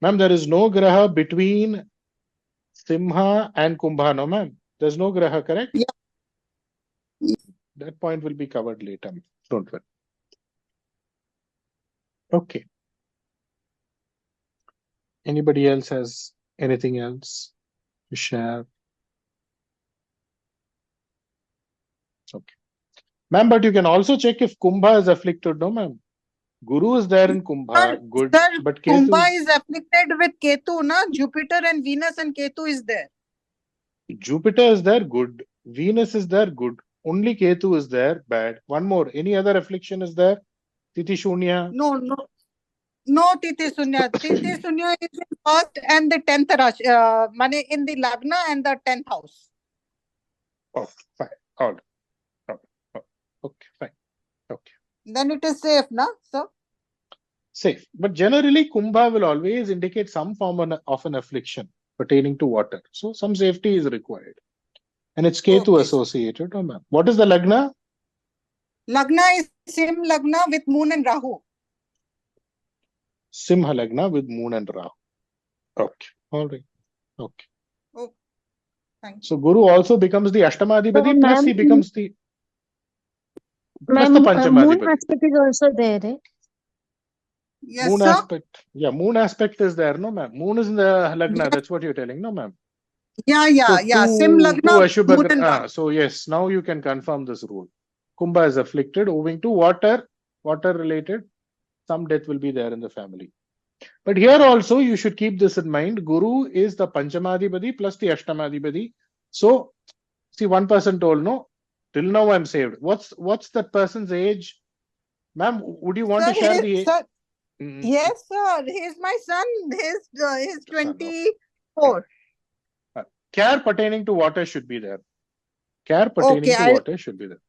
Ma'am, there is no Graha between Simha and Kumbha, no, ma'am? There's no Graha, correct? Yeah. That point will be covered later. Don't worry. Okay. Anybody else has anything else to share? Okay. Ma'am, but you can also check if Kumbha is afflicted, no, ma'am? Guru is there in Kumbha, good. Sir, but Ketu Kumbha is afflicted with Ketu, na? Jupiter and Venus and Ketu is there. Jupiter is there, good. Venus is there, good. Only Ketu is there, bad. One more. Any other affliction is there? Tithi Shoonya? No, Tithi Shoonya. Tithi Shoonya is in 1st and the 10th Rashi, money in the Lagna and the 10th house. Oh, fine. All right. Okay, fine. Okay. Then it is safe, na, sir? Safe. But generally, Kumbha will always indicate some form of an affliction pertaining to water. So, some safety is required. And it's Ketu associated. Oh, ma'am. What is the Lagna? Lagna is Sim Lagna with Moon and Rahu. Simha Lagna with Moon and Rahu. Okay. All right. Okay. Thank you. So, Guru also becomes the Ashtamadhipati, plus he becomes the... Plus the Panchamadhipati. Moon aspect is also there, right? Yes, moon sir. aspect. Yeah, moon aspect is there, no, ma'am? Moon is in the Lagna. That's what you're telling, no, ma'am? Yeah. Sim Lagna, Moon and Rahu. So, yes, now you can confirm this rule. Kumbha is afflicted owing to water related. Some death will be there in the family. But here also, you should keep this in mind. Guru is the Panchamadhipati plus the Ashtamadhipati. So, see, one person told, no, till now I'm saved. What's that person's age? Ma'am, would you want to share the age? Yes, sir. He's my son. He's 24. Care pertaining to water should be there. Care pertaining to water should be there.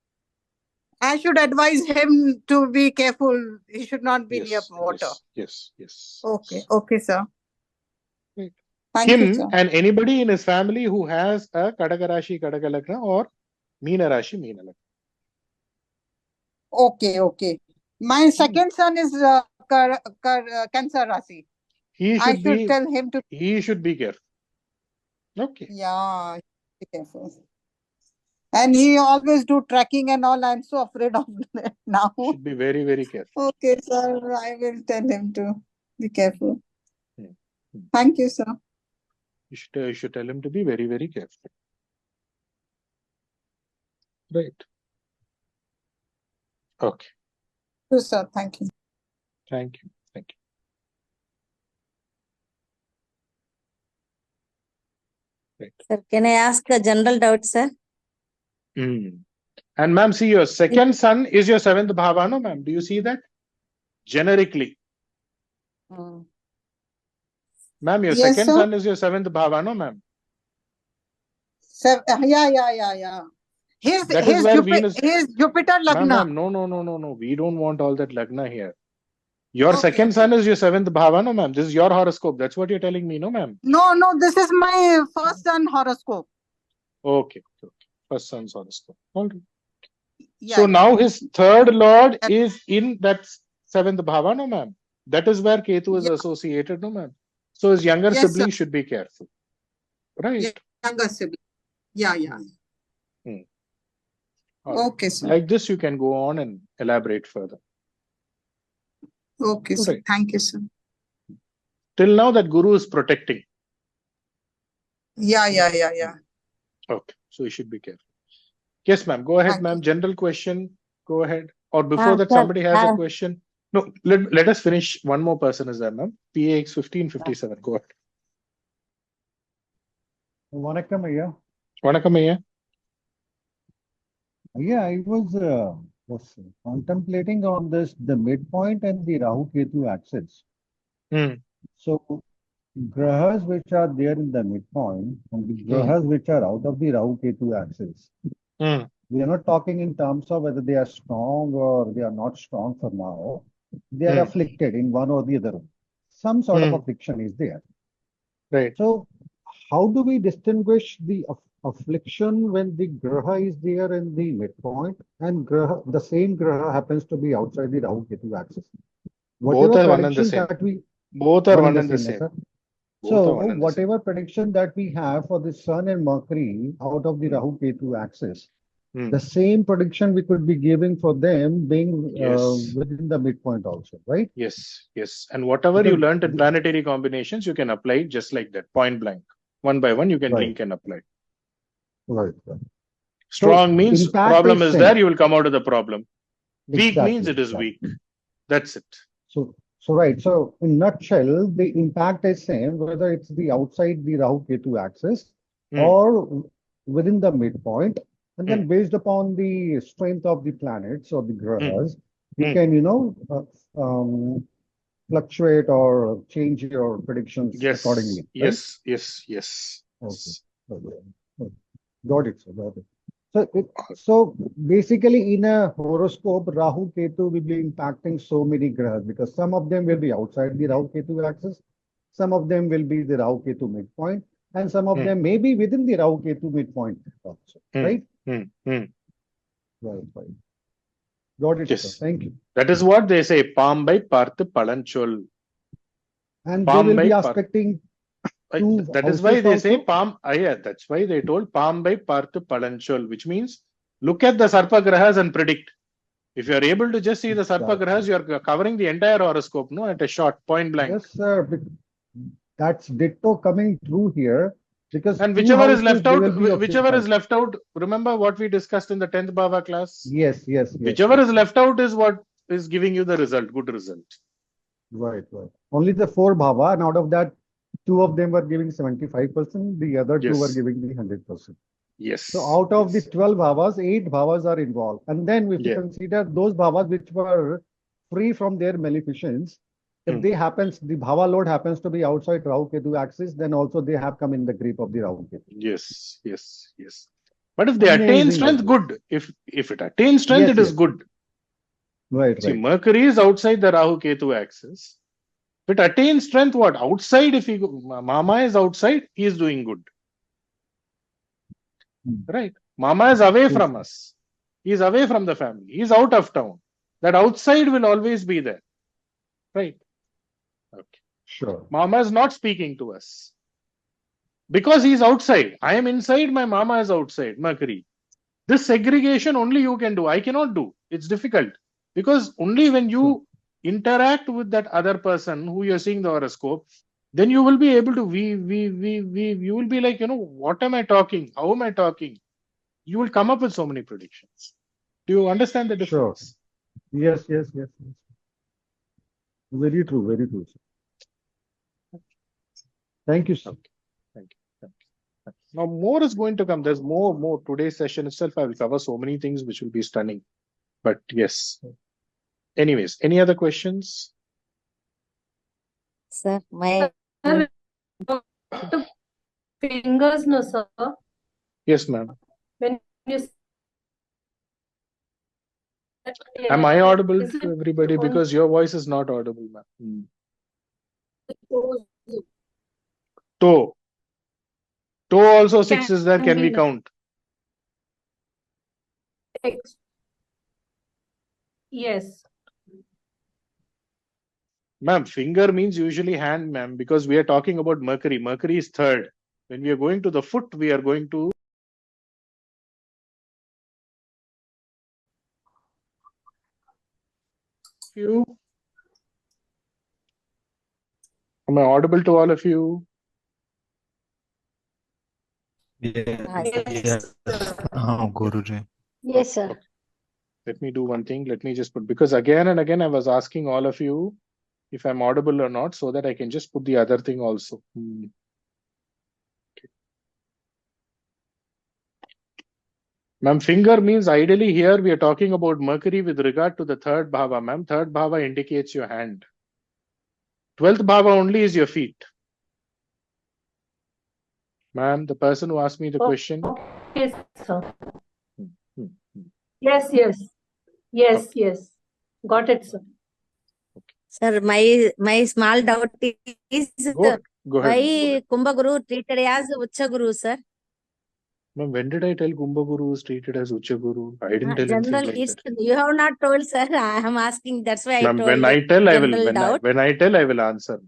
I should advise him to be careful. He should not be near water. Yes. Okay, sir. Right. Thank you, sir. And anybody in his family who has a Kadaka Rashi, Kadaka Lagna or Meena Rashi, Meena Lagna. Okay. My second son is Cancer Rashi. I should tell him to... He should be careful. Okay. Yeah, be careful. And he always do trekking and all. I'm so afraid of that now. Should be very, very careful. Okay, sir. I will tell him to be careful. Hmm. Thank you, sir. You should tell him to be very, very careful. Right. Okay. Thank you, sir. Thank you. Thank you. Thank you. Right. Sir, can I ask a general doubt, sir? And ma'am, see, your second son is your seventh bhava, no, ma'am? Do you see that? Generically. Ma'am, your Yes, second sir. son is your seventh bhava, no, ma'am? Yeah. His Jupiter Lagna. Ma'am, no. We don't want all that Lagna here. Your second son is your seventh bhava, no, ma'am? This is your horoscope. That's what you're telling me, no, ma'am? No, this is my first son horoscope. Okay. First son's horoscope. All right. Yeah, So now his third lord is in that seventh bhava, no, ma'am? That is where Ketu is associated, no, ma'am? So his younger sibling should be careful. Right? Younger sibling. Yeah. Okay, sir. Like this, you can go on and elaborate further. Okay, sir. Thank you, sir. Till now, that Guru is protecting. Yeah. Okay, so you should be careful. Yes, ma'am. Go ahead, ma'am. General question. Go ahead. Or before that, somebody has a question. No, let us finish. One more person is there, ma'am. PAX 1557. Go ahead. Vanakkam, Ayya. Vanakkam, Ayya. Yeah, I was contemplating on the midpoint and the Rahu Ketu axis. So grahas which are there in the midpoint and the grahas which are out of the Rahu Ketu axis. We are not talking in terms of whether they are strong or they are not strong for now. They are afflicted in one or the other. Some sort of affliction is there. Right. So how do we distinguish the affliction when the graha is there in the midpoint and the same graha happens to be outside the Rahu Ketu axis? Both are one and the same. Both are one and the same. So whatever prediction that we have for the Sun and Mercury out of the Rahu Ketu axis, the same prediction we could be giving for them being within the midpoint also, right? Yes. And whatever you learned in planetary combinations, you can apply it just like that, point blank. One by one, you can link and apply. Right. Strong so means problem is there, you will come out of the problem. Weak means it is weak. That's it. So right. So in nutshell, the impact is same whether it's the outside the Rahu Ketu axis or within the midpoint. And then based upon the strength of the planets or the grahas, we can, fluctuate or change your predictions accordingly. Right? Yes. Okay. Got it, sir. So basically in a horoscope, Rahu Ketu will be impacting so many grahas because some of them will be outside the Rahu Ketu axis, some of them will be the Rahu Ketu midpoint, and some of them may be within the Rahu Ketu midpoint also, right? Right. Got it, sir. Thank you. That is what they say, Pambai Parthu Palanchol. And they will be aspecting that is why they say that's why they told Pambai Parthu Palanchol, which means look at the Sarpa Grahas and predict. If you are able to just see the Sarpa Grahas, you are covering the entire horoscope, no, at a shot, point blank. Yes, sir. That's ditto coming through here. And whichever is left out, remember what we discussed in the 10th Bhava class? Yes. Whichever is left out is what is giving you the result, good result. Right. Only the 4 Bhava, and out of that, 2 of them were giving 75%, the other 2 were giving the 100%. Yes. So out of the 12 Bhavas, 8 Bhavas are involved. And then if you consider those Bhavas which were free from their maleficence, if the Bhava load happens to be outside Rahu Ketu axis, then also they have come in the grip of the Rahu Ketu. Yes. But if they attain strength, good. If it attains strength, it is good. Right. See, Mercury is outside the Rahu Ketu axis. If it attains strength, what? Outside, if Mama is outside, he is doing good. Right? Mama is away from us. He is away from the family. He is out of town. That outside will always be there. Right? Okay. Sure. Mama is not speaking to us. Because he is outside. I am inside, my Mama is outside, Mercury. This segregation only you can do. I cannot do. It's difficult because only when you interact with that other person who you're seeing the horoscope, then you will be able to weave. You will be like, what am I talking? How am I talking? You will come up with so many predictions. Do you understand the difference? Sure. Yes. Very true, sir. Thank you, sir. Okay. Thank you. Now more is going to come. There's more. Today's session itself, I will cover so many things which will be stunning. But yes. Anyways, any other questions? Sir, my fingers, no, sir. Yes, ma'am. When you Am I audible to everybody? Because your voice is not audible, ma'am. Toe also 6 is there. Can we count? Yes. Ma'am, finger means usually hand, ma'am, because we are talking about Mercury. Mercury is 3rd. When we are going to the foot, we are going to you. Am I audible to all of you? Yes. Guruji. Yes, sir. Let me do one thing. Let me just put, because again and again I was asking all of you if I'm audible or not, so that I can just put the other thing also. Okay. Ma'am, finger means ideally here we are talking about Mercury with regard to the 3rd bhava. Ma'am, 3rd bhava indicates your hand. 12th bhava only is your feet. Ma'am, the person who asked me the question. Yes, sir. Yes. Got it, sir. Sir, my small doubt is Go ahead. why Kumbha Guru treated as Ucha Guru, sir? Ma'am, when did I tell Kumbha Guru is treated as Ucha Guru? I didn't tell anything General, like that. you have not told, sir. I am asking. That's why I Ma'am, told. when I tell, I will. When I tell, I will answer.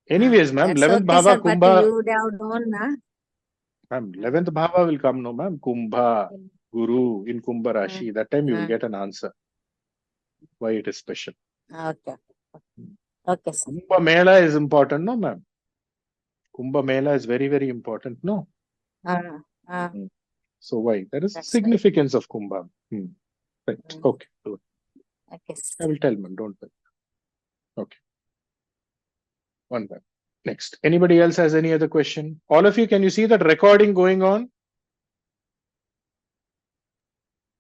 Anyways, ma'am, 11th okay, bhava sir, Kumbha. But you have known, na? Ma'am, 11th bhava will come, no, ma'am. Kumbha, Guru in Kumbha Rashi. That time you will get an answer. Why it is special. Okay, sir. Kumbha Mela is important, no, ma'am? Kumbha Mela is very, very important, no? So why? There is significance of Kumbha. Right. Okay. Good. Okay. I will tell, ma'am. Don't worry. Okay. One back. Next. Anybody else has any other question? All of you, can you see that recording going on?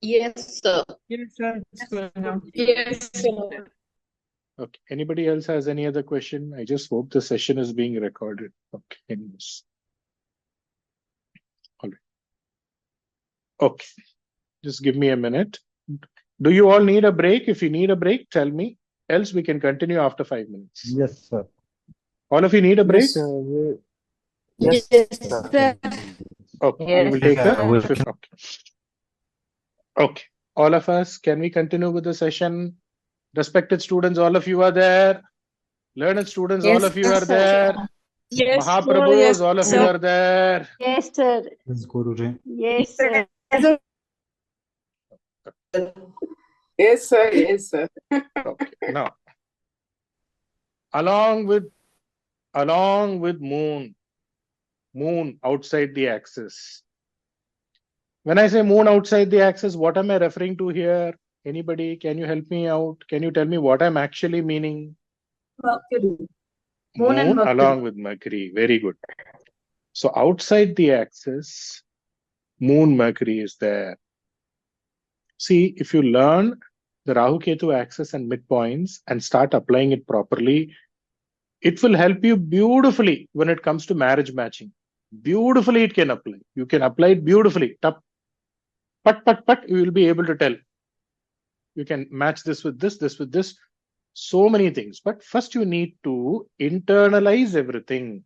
Yes, sir. Yes, sir. Yes, sir. Okay. Anybody else has any other question? I just hope the session is being recorded. Okay. Anyways. All right. Okay. Just give me a minute. Do you all need a break? If you need a break, tell me. Else we can continue after 5 minutes. Yes, sir. All of you need a break? Yes, sir. Yes, sir. Okay. We will take a 5. Okay. All of us, can we continue with the session? Respected students, all of you are there. Learned students, all of you are there. Yes, Mahaprabhus, yes, all of you are there. Yes, sir. Yes, Guruji. Yes, sir. Yes, sir. Yes, sir. Okay. Now, along with moon outside the axis. When I say moon outside the axis, what am I referring to here? Anybody, can you help me out? Can you tell me what I'm actually meaning? Mercury. Moon and Mercury. along with Mercury. Very good. So outside the axis, moon, Mercury is there. See, if you learn the Rahu Ketu axis and midpoints and start applying it properly, it will help you beautifully when it comes to marriage matching. Beautifully it can apply. You can apply it beautifully. Pat, you will be able to tell. You can match this with this with this. So many things. But first you need to internalize everything.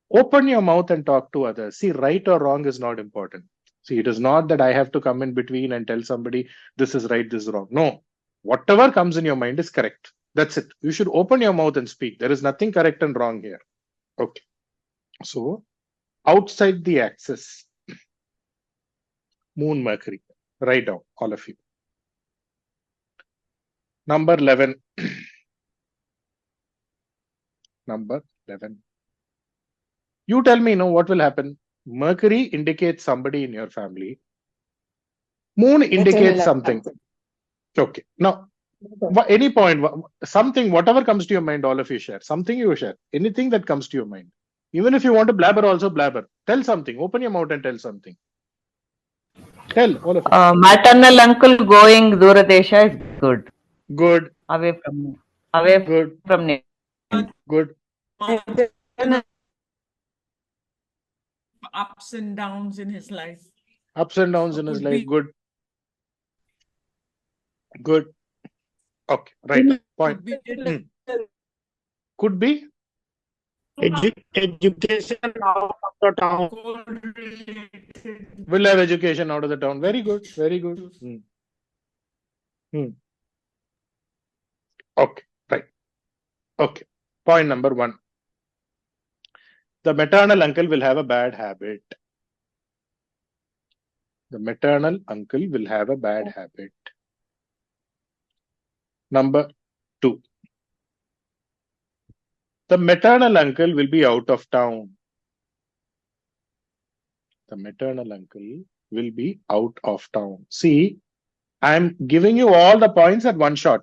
Open your mouth and talk to others. See, right or wrong is not important. See, it is not that I have to come in between and tell somebody this is right, this is wrong. No. Whatever comes in your mind is correct. That's it. You should open your mouth and speak. There is nothing correct and wrong here. Okay. So, outside the axis. Moon, Mercury. Write down, all of you. Number 11. Number 11. You tell me, what will happen? Mercury indicates somebody in your family. Moon indicates something. Okay. Now, any point, something, whatever comes to your mind, all of you share. Something you share. Anything that comes to your mind. Even if you want to blabber, also blabber. Tell something. Open your mouth and tell something. Tell, all of you. Maternal uncle going Duradesha is good. Good. Away from name. Good. Ups and downs in his life. Ups and downs in his life. Good. Good. Okay. Right. Point. Could be. Education out of the town. Will have education out of the town. Very good. Very good. Okay. Right. Okay. Point number 1. The maternal uncle will have a bad habit. The maternal uncle will have a bad habit. Number 2. The maternal uncle will be out of town. The maternal uncle will be out of town. See, I'm giving you all the points at one shot.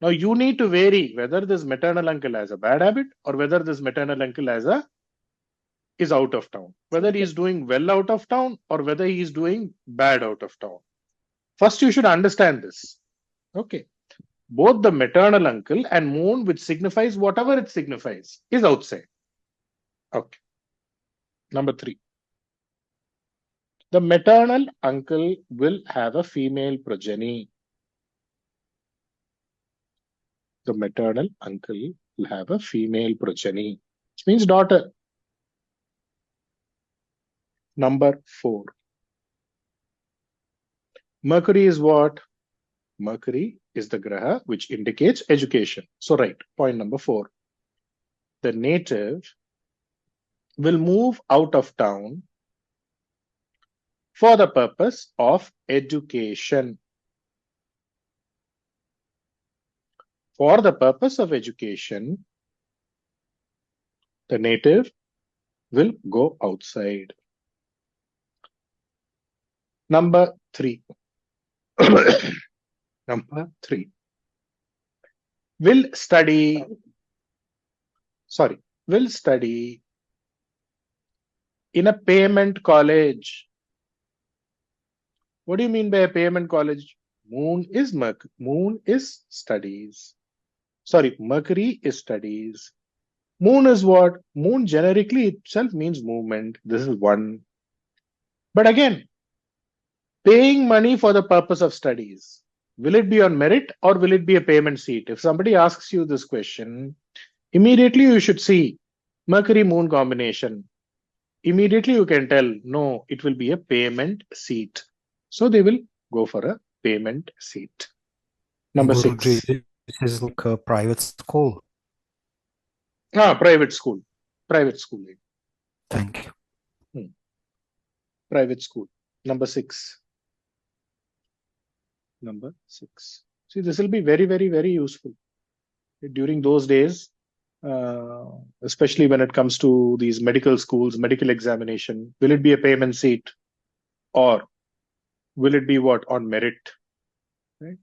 Now you need to vary whether this maternal uncle has a bad habit or whether this maternal uncle is out of town. Whether he is doing well out of town or whether he is doing bad out of town. First, you should understand this. Okay. Both the maternal uncle and moon, which signifies whatever it signifies, is outside. Okay. Number 3. The maternal uncle will have a female progeny. The maternal uncle will have a female progeny, which means daughter. Number 4. Mercury is what? Mercury is the graha which indicates education. So right, point number 4. The native will move out of town for the purpose of education. For the purpose of education, the native will go outside. Number 3. Number 3. Will study in a payment college. What do you mean by a payment college? Moon is studies. Sorry, Mercury is studies. Moon is what? Moon generically itself means movement. This is 1. But again, paying money for the purpose of studies. Will it be on merit or will it be a payment seat? If somebody asks you this question, immediately you should see Mercury Moon combination. Immediately you can tell, no, it will be a payment seat. So they will go for a payment seat. Number Guruji, 6. this is like a private school. Private school. Private school. Thank you. Private school. Number 6. Number 6. See, this will be very, very, very useful during those days, especially when it comes to these medical schools, medical examination. Will it be a payment seat or will it be what? On merit? Right?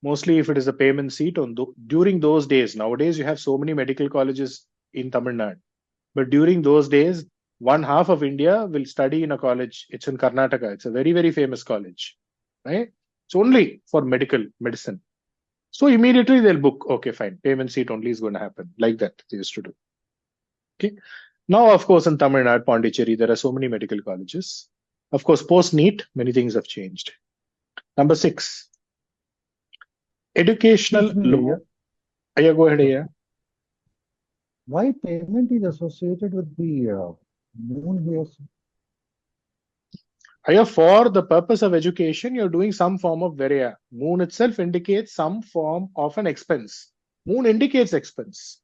Mostly if it is a payment seat during those days. Nowadays, you have so many medical colleges in Tamil Nadu. But during those days, 1/2 of India will study in a college. It's in Karnataka. It's a very, very famous college. Right? It's only for medicine. So immediately they'll book. Okay, fine. Payment seat only is going to happen. Like that they used to do. Okay. Now, of course, in Tamil Nadu, Pondicherry, there are so many medical colleges. Of course, post-NEET, many things have changed. Number 6. Educational law. Yeah, go ahead. Yeah. Why payment is associated with the moon here? For the purpose of education, you're doing some form of virya. Moon itself indicates some form of an expense. Moon indicates expense.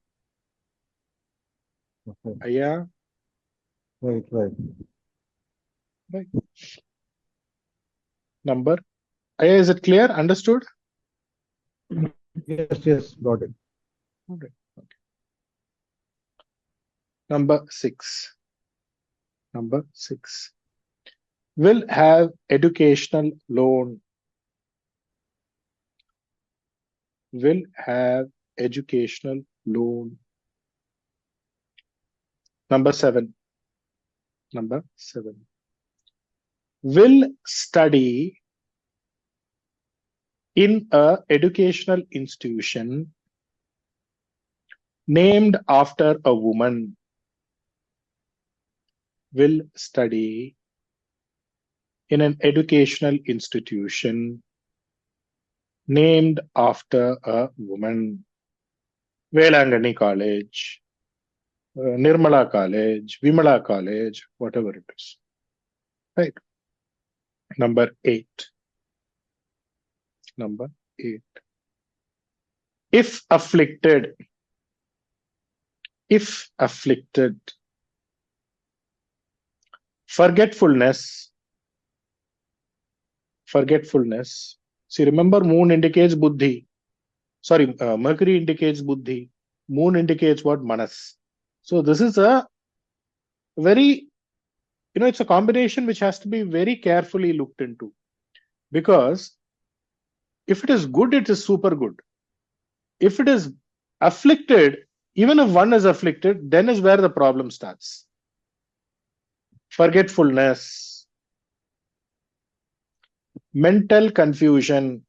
Okay. Yeah. Right. Right. number. Is it clear? Understood? Yes, got it. Okay. Number 6. Number 6. Will have educational loan. Will have educational loan. Number 7. Number 7. Will study in a educational institution named after a woman. Will study in an educational institution named after a woman. Velangani College, Nirmala College, Vimala College, whatever it is. Right. Number 8. Number 8. If afflicted, forgetfulness. See, remember, moon indicates buddhi. Sorry, Mercury indicates buddhi. Moon indicates what? Manas. So this is a very, it's a combination which has to be very carefully looked into. Because if it is good, it is super good. If it is afflicted, even if one is afflicted, then is where the problem starts. Forgetfulness. Mental confusion.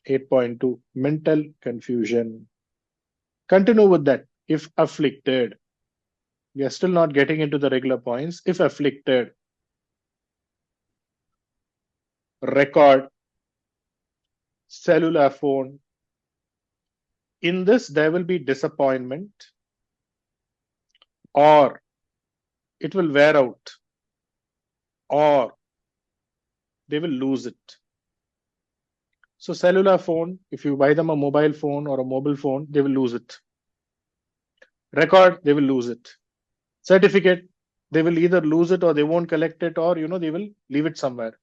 8.2. Mental confusion. Continue with that. If afflicted. We are still not getting into the regular points. If afflicted. Record. Cellular phone. In this, there will be disappointment, or it will wear out, or they will lose it. So cellular phone, if you buy them a mobile phone or a mobile phone, they will lose it. Record, they will lose it. Certificate, they will either lose it or they won't collect it, or they will leave it somewhere.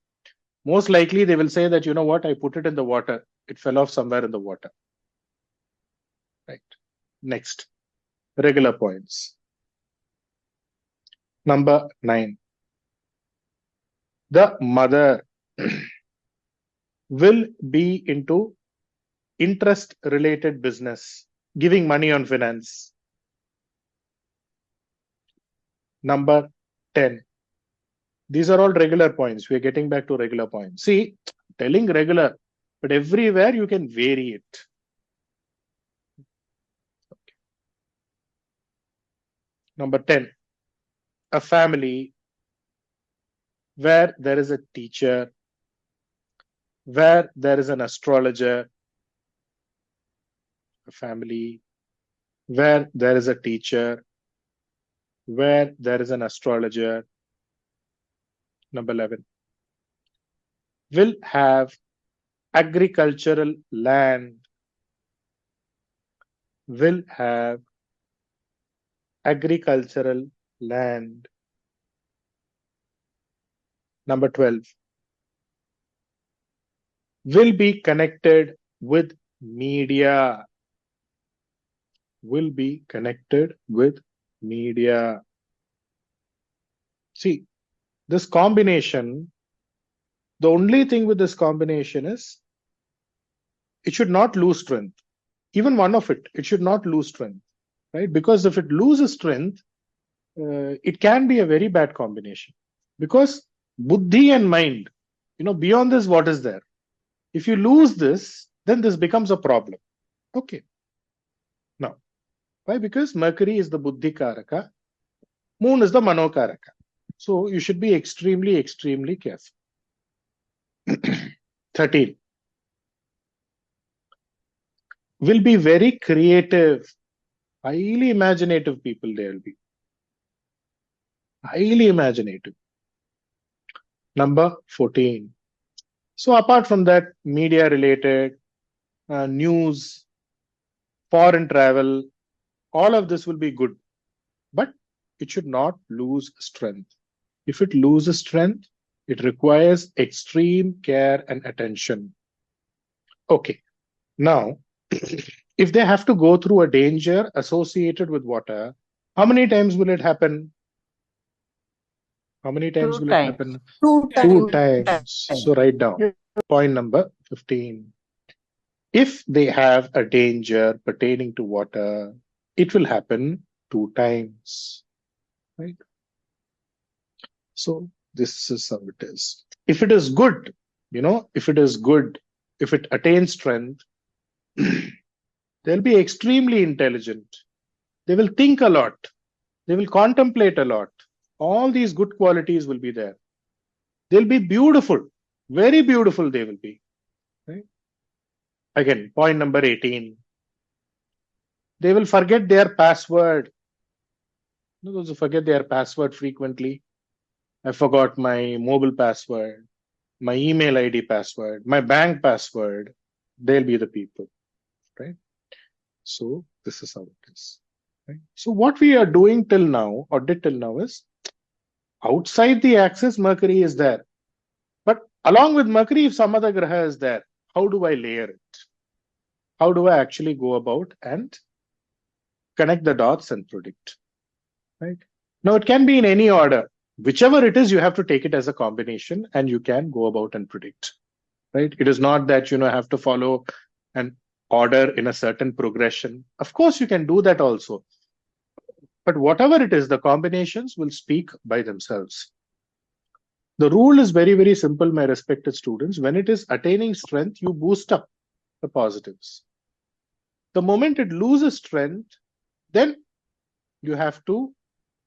Most likely they will say that, what, I put it in the water. It fell off somewhere in the water. Right. Next, regular points. Number 9. The mother will be into interest-related business, giving money on finance. Number 10. These are all regular points. We are getting back to regular points. See, telling regular, but everywhere you can vary it. Okay. Number 10. A family where there is a teacher, where there is an astrologer. A family where there is a teacher, where there is an astrologer. Number 11. Will have agricultural land. Will have agricultural land. Number 12. Will be connected with media. Will be connected with media. See, this combination, the only thing with this combination is it should not lose strength. Even one of it should not lose strength, right? Because if it loses strength, it can be a very bad combination. Because buddhi and mind, beyond this, what is there? If you lose this, then this becomes a problem. Okay. Now, why? Because Mercury is the buddhi karaka, moon is the mano karaka. So you should be extremely, extremely careful. 13. Will be very creative, highly imaginative people. They will be highly imaginative. Number 14. So apart from that, media related, news, foreign travel, all of this will be good, but it should not lose strength. If it loses strength, It requires extreme care and attention. Okay. Now, if they have to go through a danger associated with water, how many times will it happen? How many times will it happen? Two times. So write down. Point number 15. If they have a danger pertaining to water, it will happen 2 times. Right? So this is how it is. If it is good, if it is good, if it attains strength, they'll be extremely intelligent. They will think a lot. They will contemplate a lot. All these good qualities will be there. They'll be beautiful. Very beautiful they will be. Right? Again, point number 18. They will forget their password. Those who forget their password frequently. I forgot my mobile password, my email ID password, my bank password. They'll be the people. Right? So this is how it is. Right? So what we are doing till now, or did till now, is outside the axis, Mercury is there. But along with Mercury, if some other Graha is there, how do I layer it? How do I actually go about and connect the dots and predict? Right? Now, it can be in any order. Whichever it is, you have to take it as a combination and you can go about and predict. Right? It is not that, have to follow an order in a certain progression. Of course, you can do that also. But whatever it is, the combinations will speak by themselves. The rule is very, very simple, my respected students. When it is attaining strength, you boost up the positives. The moment it loses strength, then you have to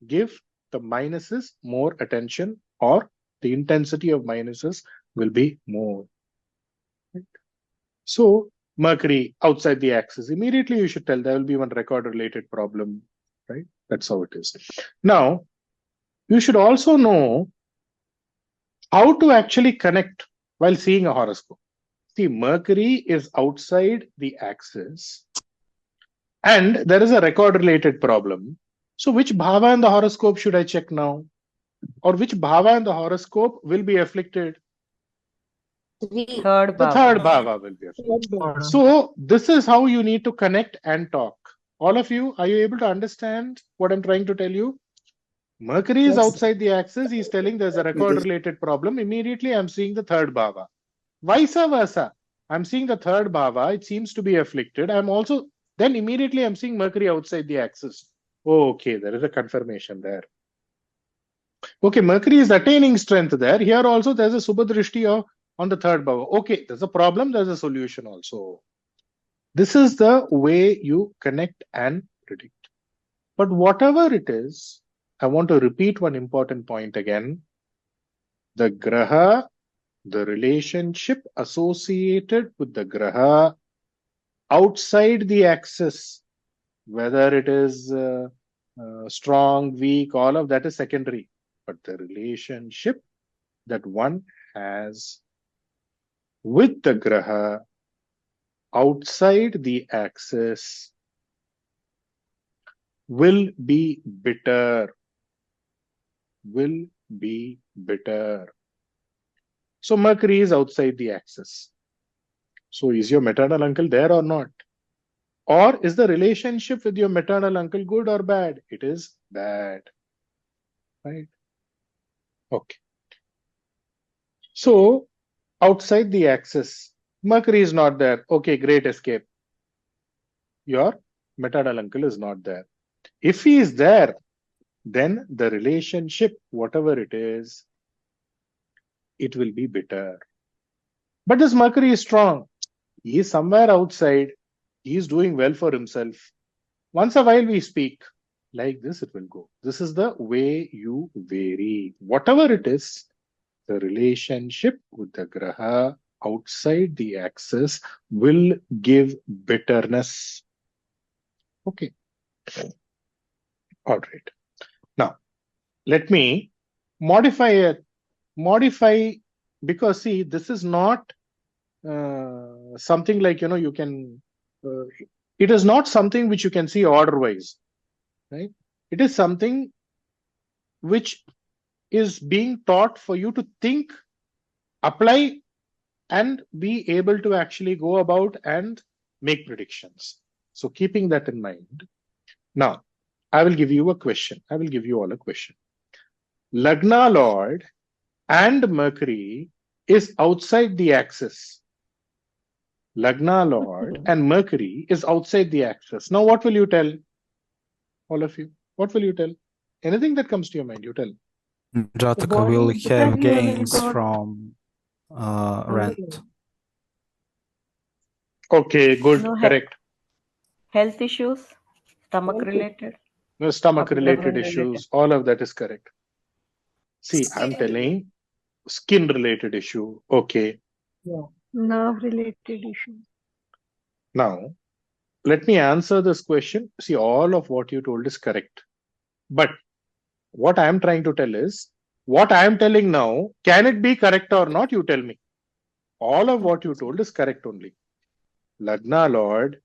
give the minuses more attention, or the intensity of minuses will be more. Right? So, Mercury outside the axis, immediately you should tell there will be one record-related problem. Right? That's how it is. Now, you should also know how to actually connect while seeing a horoscope. See, Mercury is outside the axis and there is a record-related problem. So which bhava in the horoscope should I check now? Or which bhava in the horoscope will be afflicted? The third bhava will be afflicted. So this is how you need to connect and talk. All of you, are you able to understand what I'm trying to tell you? Mercury is outside the axis. He's telling there's a record-related problem. Immediately, I'm seeing the third bhava. Vice versa. I'm seeing the third bhava. It seems to be afflicted. Then immediately I'm seeing Mercury outside the axis. Oh, okay, there is a confirmation there. Okay, Mercury is attaining strength there. Here also there's a Subhadrishti on the third bhava. Okay, there's a problem, there's a solution also. This is the way you connect and predict. But whatever it is, I want to repeat one important point again. The Graha, the relationship associated with the Graha outside the axis, whether it is strong, weak, all of that is secondary. But the relationship that one has with the Graha outside the axis will be bitter. Will be bitter. So Mercury is outside the axis. So is your maternal uncle there or not? Or is the relationship with your maternal uncle good or bad? It is bad. Right? Okay. So outside the axis, Mercury is not there. Okay, great escape. Your maternal uncle is not there. If he is there, then the relationship, whatever it is, it will be bitter. But this Mercury is strong. He is somewhere outside. He is doing well for himself. Once a while we speak. Like this it will go. This is the way you vary. Whatever it is, the relationship with the Graha outside the axis will give bitterness. Okay. All right. Now, let me modify it. Modify, because see, this is not something like, you can, it is not something which you can see order-wise, right? It is something which is being taught for you to think, apply, and be able to actually go about and make predictions. So keeping that in mind, now I will give you a question. I will give you all a question. Lagna Lord and Mercury is outside the axis. Lagna Lord and Mercury is outside the axis. Now what will you tell? All of you. What will you tell? Anything that comes to your mind, you tell. Jataka will have gains from rent. Okay, good, No, correct. health issues, stomach related. No, stomach related Abdomen issues, all of that is correct. See, I'm telling skin related issue. Okay. Yeah. Nerve related issue. Now, let me answer this question. See, all of what you told is correct. But what I am trying to tell is, what I am telling now, can it be correct or not? You tell me. All of what you told is correct only. Lagna Lord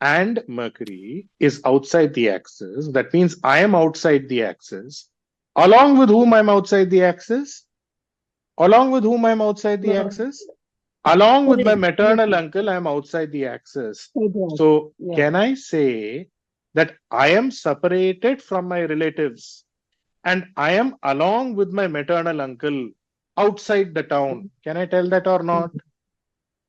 and Mercury is outside the axis. That means I am outside the axis. Along with whom I'm outside the axis? Along with whom I'm outside the axis? Along with my maternal uncle, I'm outside the axis. So can I say that I am separated from my relatives and I am along with my maternal uncle outside the town? Can I tell that or not?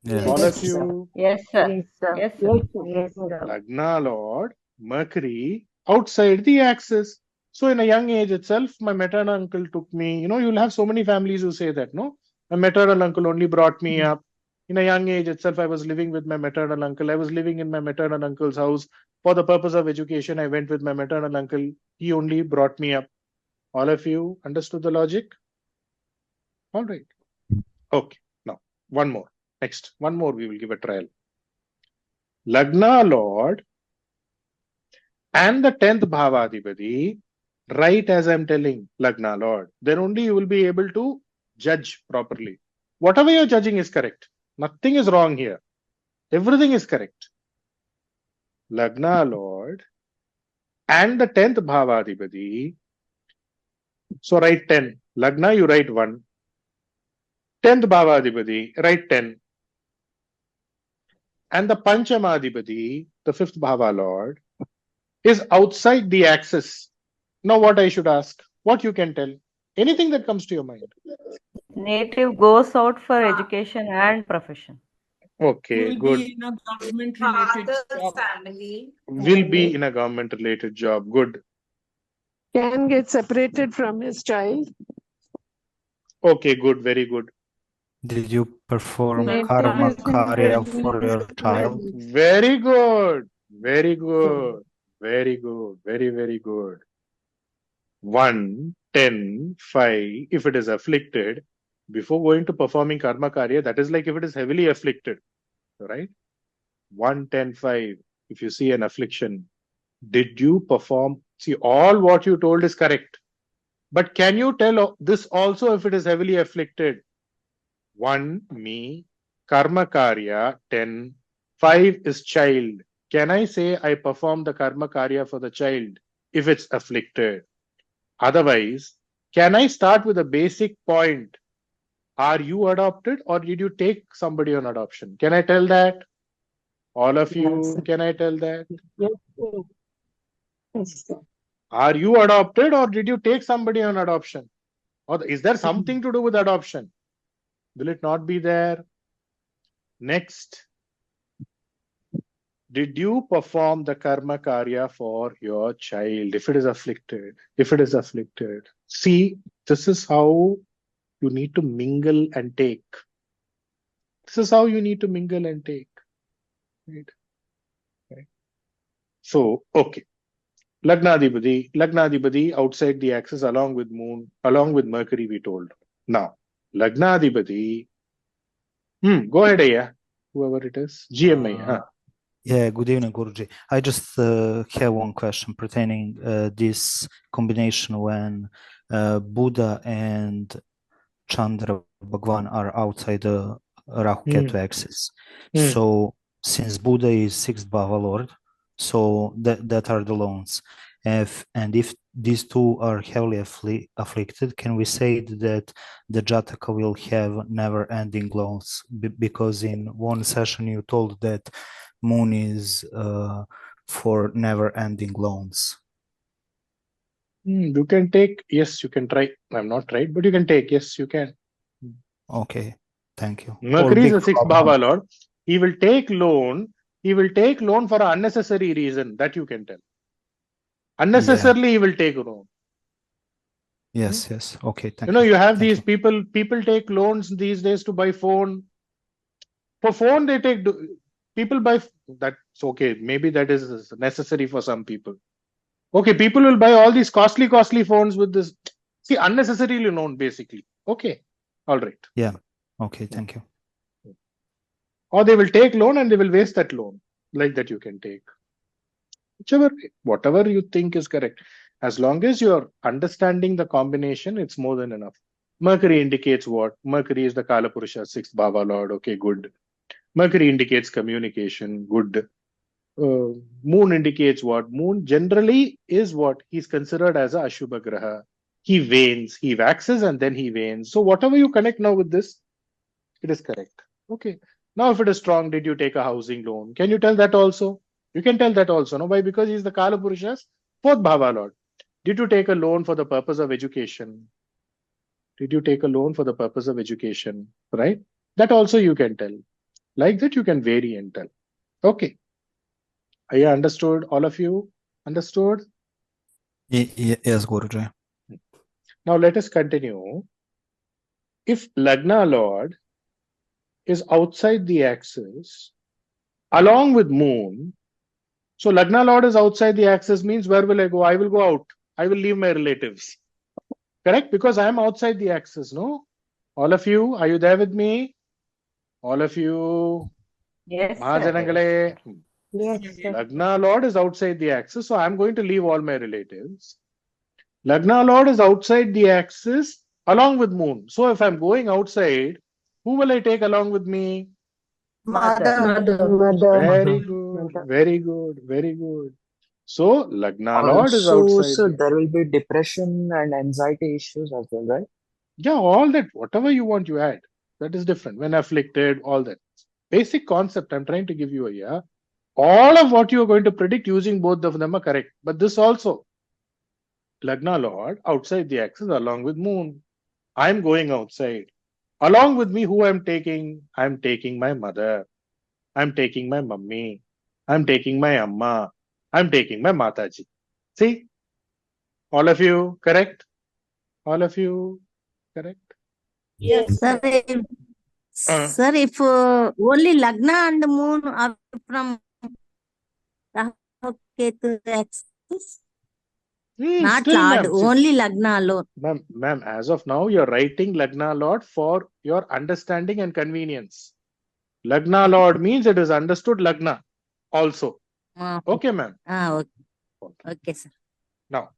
Yes. All of you? Yes, sir. Yes, sir. Yes, sir. Yes, sir. Lagna Lord, Mercury outside the axis. So in a young age itself, my maternal uncle took me. You know, you'll have so many families who say that, no? My maternal uncle only brought me up. In a young age itself, I was living with my maternal uncle. I was living in my maternal uncle's house. For the purpose of education, I went with my maternal uncle. He only brought me up. All of you understood the logic? All right. Okay. Now, one more. Next, one more we will give a trial. Lagna Lord and the 10th Bhavadhipati, right as I'm telling Lagna Lord, then only you will be able to judge properly. Whatever you're judging is correct. Nothing is wrong here. Everything is correct. Lagna Lord and the 10th Bhavadhipati. So write 10. Lagna, you write 1. 10th Bhavadhipati, write 10. And the Panchamadhipati, the 5th Bhava Lord, is outside the axis. Now what I should ask? What you can tell? Anything that comes to your mind. Native goes out for education and profession. Okay, Will good. be in a government related job. Family. Will be in a government related job. Good. Can get separated from his child. Okay, good. Very good. Did you perform Native karma is in karya Delhi. for your child? Very good. Very good. Very good. Very, very good. 1, 10, 5. If it is afflicted, before going to performing karma karya, that is like if it is heavily afflicted, right? 1, 10, 5. If you see an affliction, did you perform? See, all what you told is correct. But can you tell this also if it is heavily afflicted? 1, me, karma karya, 10, 5 is child. Can I say I perform the karma karya for the child if it's afflicted? Otherwise, can I start with a basic point? Are you adopted or did you take somebody on adoption? Can I tell that? All of you, can I tell that? Yes, sir. Are you adopted or did you take somebody on adoption? Or is there something to do with adoption? Will it not be there? Next. Did you perform the karma karya for your child if it is afflicted? If it is afflicted. See, this is how you need to mingle and take. This is how you need to mingle and take. Right? Right. So, okay. Lagnadipati outside the axis along with moon, along with Mercury, we told. Now, Lagnadipati, go ahead, Aya, whoever it is. GMA. Yeah, good evening, Guruji. I just have one question pertaining this combination when Buddha and Chandra Bhagwan are outside the Rahu Ketu axis. So since Buddha is 6th Bhava Lord, so that are the loans. And if these two are heavily afflicted, can we say that the Jataka will have never-ending loans? Because in one session you told that Moon is for never-ending loans. You can take, yes, you can try. I'm not tried, but you can take, yes, you can. Okay, thank you. Mercury is the sixth Bhava Lord. He will take loan. He will take loan for an unnecessary reason. That you can tell. Unnecessarily, he will take loan. Yes, yes. Okay, thank you. You have thank these people take loans these days to buy phone. For phone, they take, people buy, that's okay. Maybe that is necessary for some people. Okay, people will buy all these costly phones with this. See, unnecessarily known, basically. Okay, all right. Yeah, okay, thank you. Or they will take loan and they will waste that loan. Like that you can take. Whatever you think is correct. As long as you're understanding the combination, it's more than enough. Mercury indicates what? Mercury is the Kala Purusha, sixth Bhava Lord. Okay, good. Mercury indicates communication. Good. Moon indicates what? Moon generally is what? He's considered as a Ashubha Graha. He wanes, he waxes and then he wanes. So whatever you connect now with this, it is correct. Okay. Now if it is strong, did you take a housing loan? Can you tell that also? You can tell that also. No? Why? Because he's the Kala Purusha's fourth Bhava Lord. Did you take a loan for the purpose of education? Did you take a loan for the purpose of education? Right? That also you can tell. Like that you can vary and tell. Okay. Are you understood? All of you understood? Yes, Guruji. Now let us continue. If Lagna Lord is outside the axis, along with Moon, so Lagna Lord is outside the axis means where will I go? I will go out. I will leave my relatives. Correct? Because I am outside the axis, no? All of you, are you there with me? All of you? Yes, Mahajanangale. Yes, Lagna Lord is outside the axis, so I am going to leave all my relatives. Lagna Lord is outside the axis along with Moon. So if I'm going outside, who will I take along with me? Mother. Very good, very good, very good. So Lagna Lord is Also, outside. sir, there will be depression and anxiety issues as well, right? Yeah, all that, whatever you want, you add. That is different. When afflicted, all that. Basic concept I'm trying to give you here. All of what you are going to predict using both of them are correct. But this also, Lagna Lord outside the axis along with Moon. I'm going outside. Along with me, who I'm taking? I'm taking my mother. I'm taking my mummy. I'm taking my amma. I'm taking my Mataji. See? All of you correct? All of you correct? Yes. Sir, if only Lagna and Moon are from Rahu Ketu axis, not Still, Lord, ma'am. only Lagna alone. Ma'am, as of now, you're writing Lagna Lord for your understanding and convenience. Lagna Lord means it is understood Lagna also. Okay, ma'am. Okay. Okay, sir. Now,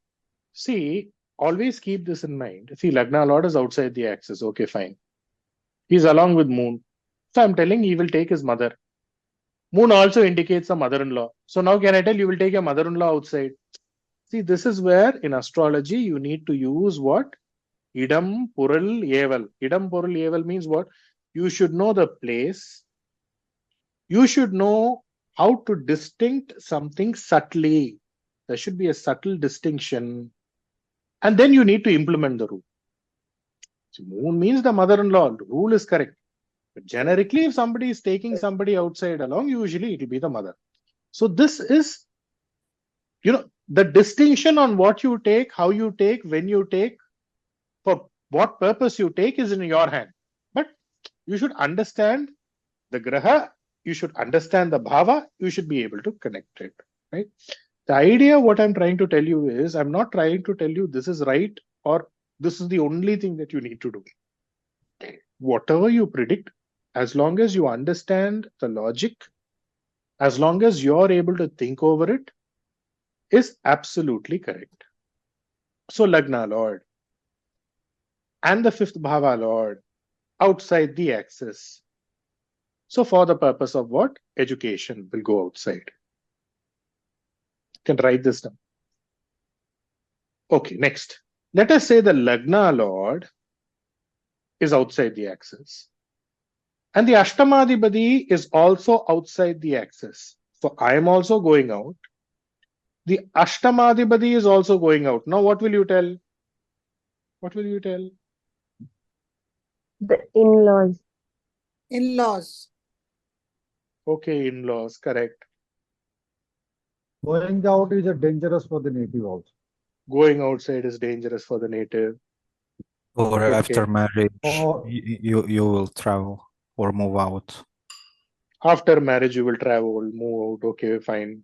see, always keep this in mind. See, Lagna Lord is outside the axis. Okay, fine. He's along with Moon. So I'm telling he will take his mother. Moon also indicates a mother-in-law. So now can I tell you will take your mother-in-law outside? See, this is where in astrology you need to use what? Idam Purul Yeval. Idam Purul Yeval means what? You should know the place. You should know how to distinct something subtly. There should be a subtle distinction. And then you need to implement the rule. So Moon means the mother-in-law. The rule is correct. But generically, if somebody is taking somebody outside along, usually it will be the mother. So this is, the distinction on what you take, how you take, when you take, for what purpose you take is in your hand. But you should understand the graha, you should understand the bhava, you should be able to connect it, right? The idea, what I'm trying to tell you is, I'm not trying to tell you this is right or this is the only thing that you need to do. Whatever you predict, as long as you understand the logic, as long as you're able to think over it, is absolutely correct. So Lagna Lord and the fifth Bhava Lord outside the axis. So for the purpose of what? Education will go outside. You can write this down. Okay, next. Let us say the Lagna Lord is outside the axis. And the Ashtamadhipati is also outside the axis. So I am also going out. The Ashtamadhipati is also going out. Now what will you tell? What will you tell? The in-laws. In-laws. Okay, in-laws, correct. Going out is dangerous for the native also. Going outside is dangerous for the native. Or Okay. after marriage, Or you will travel or move out. After marriage, you will travel, move out. Okay, fine.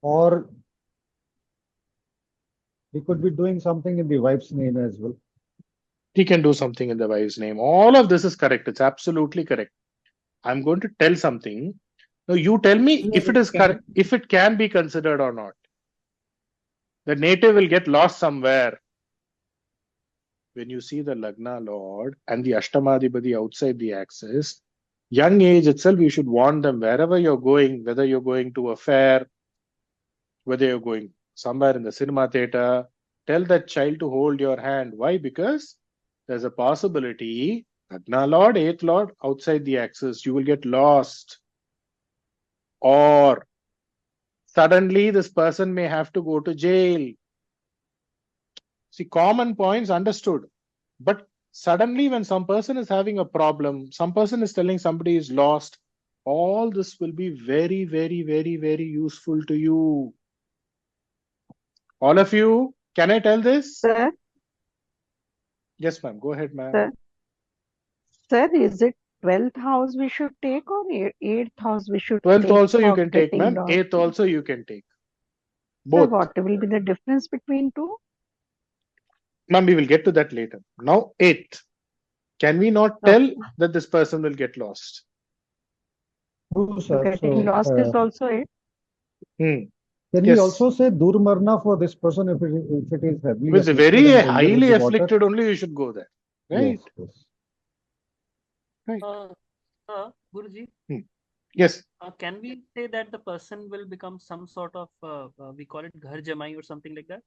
or he could be doing something in the wife's name as well. He can do something in the wife's name. All of this is correct. It's absolutely correct. I'm going to tell something. Now you tell me if it is correct, if it can be considered or not. The native will get lost somewhere. When you see the Lagna Lord and the Ashtamadhipati outside the axis, young age itself, you should warn them wherever you're going, whether you're going to a fair, whether you're going somewhere in the cinema theater, tell that child to hold your hand. Why? Because there's a possibility, Lagna Lord, 8th Lord, outside the axis, you will get lost. Or suddenly this person may have to go to jail. See, common points understood. But suddenly when some person is having a problem, some person is telling somebody is lost, all this will be very, very, very, very useful to you. All of you, can I tell this? Sir? Yes, ma'am. Go ahead, ma'am. Sir? Sir, is it 12th house we should take or 8th house we should 12th take also you for can take, getting ma'am. lost? 8th also you can take. Sir, Both. what will be the difference between two? Ma'am, we will get to that later. Now, 8th. Can we not tell that this person will get lost? True, So sir. getting lost is also it. Can Yes. we also say Durmarna for this person if it is heavily With afflicted very and the year highly is water? afflicted only you should go there. Right? Yes. Right. Guruji, Yes. can we say that the person will become some sort of, we call it Ghar Jamai or something like that?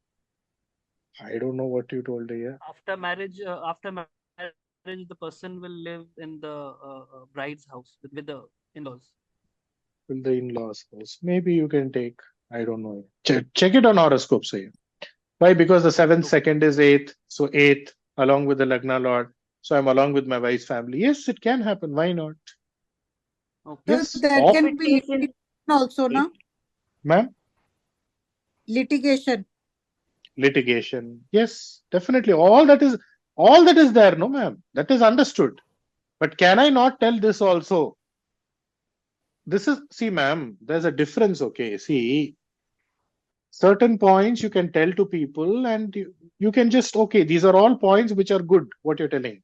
I don't know what you told here. After marriage, the person will live in the bride's house with the in-laws. With the in-laws house. Maybe you can take. I don't know. Check it on horoscope. Say. Why? Because the 7th second is 8th. So 8th along with the Lagna Lord. So I'm along with my wife's family. Yes, it can happen. Why not? Okay. Yes. So there can be litigation also, no? Ma'am? Litigation. Litigation. Yes, definitely. All that is there, no, ma'am. That is understood. But can I not tell this also? This is, see, ma'am, there's a difference, okay? See, certain points you can tell to people and you can just, okay, these are all points which are good, what you're telling.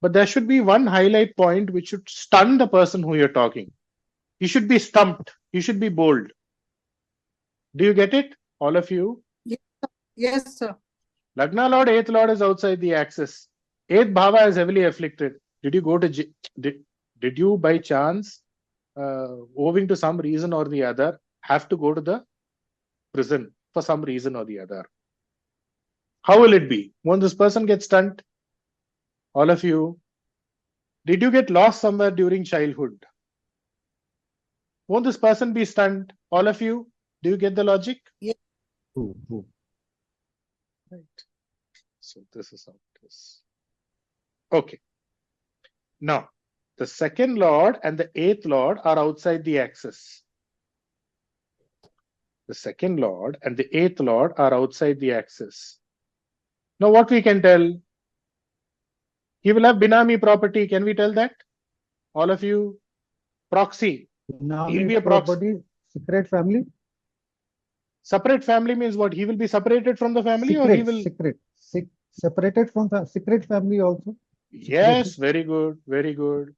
But there should be one highlight point which should stun the person who you're talking. You should be stumped. You should be bold. Do you get it? All of you? Yes, sir. Lagna Lord, 8th Lord is outside the axis. 8th Bhava is heavily afflicted. Did you go to, did you by chance, owing to some reason or the other, have to go to the prison for some reason or the other? How will it be? Won't this person get stunned? All of you. Did you get lost somewhere during childhood? Won't this person be stunned? All of you. Do you get the logic? Yes. True. Right. So this is how it is. Okay. Now, the 2nd Lord and the 8th Lord are outside the axis. The 2nd Lord and the 8th Lord are outside the axis. Now, what we can tell? He will have Binami property. Can we tell that? All of you? Proxy. He'll be a proxy. Secret family? Separate family means what? He will be separated from the family or he will... Separated from the secret family also? Yes, very good. Very good.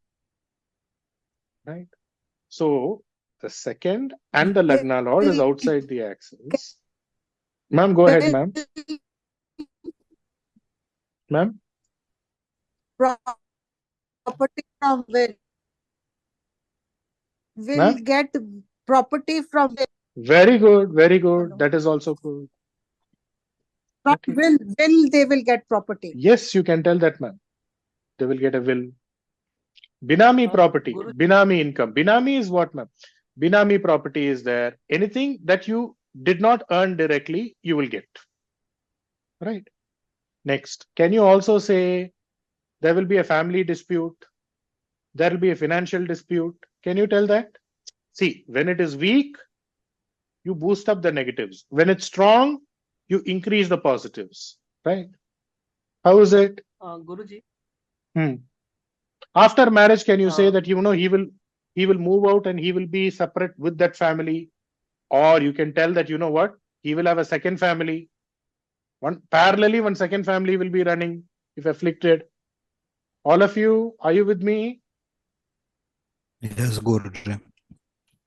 Right. So, the 2nd and the Lagna Lord is outside the axis. Ma'am, go ahead, ma'am. Ma'am? Property from where? Will get property from where? Very good, very good. That is also good. From will they will get property. Yes, you can tell that, ma'am. They will get a will. Binami property, Binami income. Binami is what, ma'am? Binami property is there. Anything that you did not earn directly, you will get. Right. Next, can you also say there will be a family dispute? There will be a financial dispute. Can you tell that? See, when it is weak, you boost up the negatives. When it's strong, you increase the positives. Right? How is it? Guruji. After marriage, can you say that he will move out and he will be separate with that family? Or you can tell that, you know what, he will have a second family. Parallelly, one second family will be running if afflicted. All of you, are you with me? Yes, Guruji.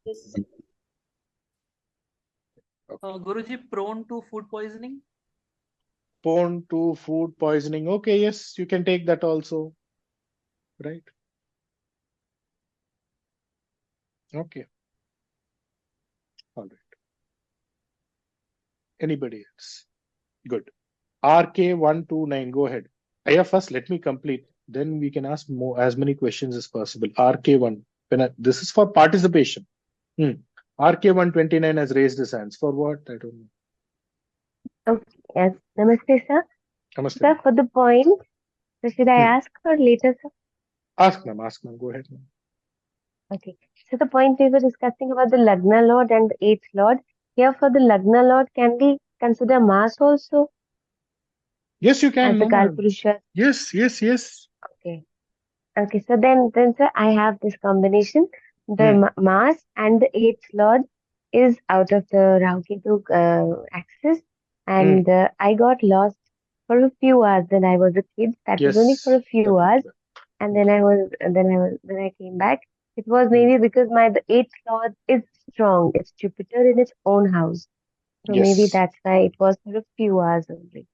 Yes. Guruji, prone to food poisoning? Prone to food poisoning. Okay, yes, you can take that also. Right? Okay. All right. Anybody else? Good. RK129, go ahead. Aya, first let me complete. Then we can ask as many questions as possible. RK1, this is for participation. RK129 has raised his hands. For what? I don't know. Okay, yes. Namaste, sir. Namaste. Sir, for the point, so should I ask or later, sir? Ask ma'am, go ahead, ma'am. Okay. So the point we were discussing about the Lagna Lord and the 8th Lord. Here for the Lagna Lord, can we consider Mars also? Yes, you can. As a Kalpurusha? Yes. Okay. Okay, so then sir, I have this combination. The Mars and the 8th Lord is out of the Rahu Ketu axis, and I got lost for a few hours when I was a kid. That was only for a few hours, and then I came back. It was maybe because the 8th Lord is strong. It's Jupiter in its own house, so maybe that's why it was for a few hours only.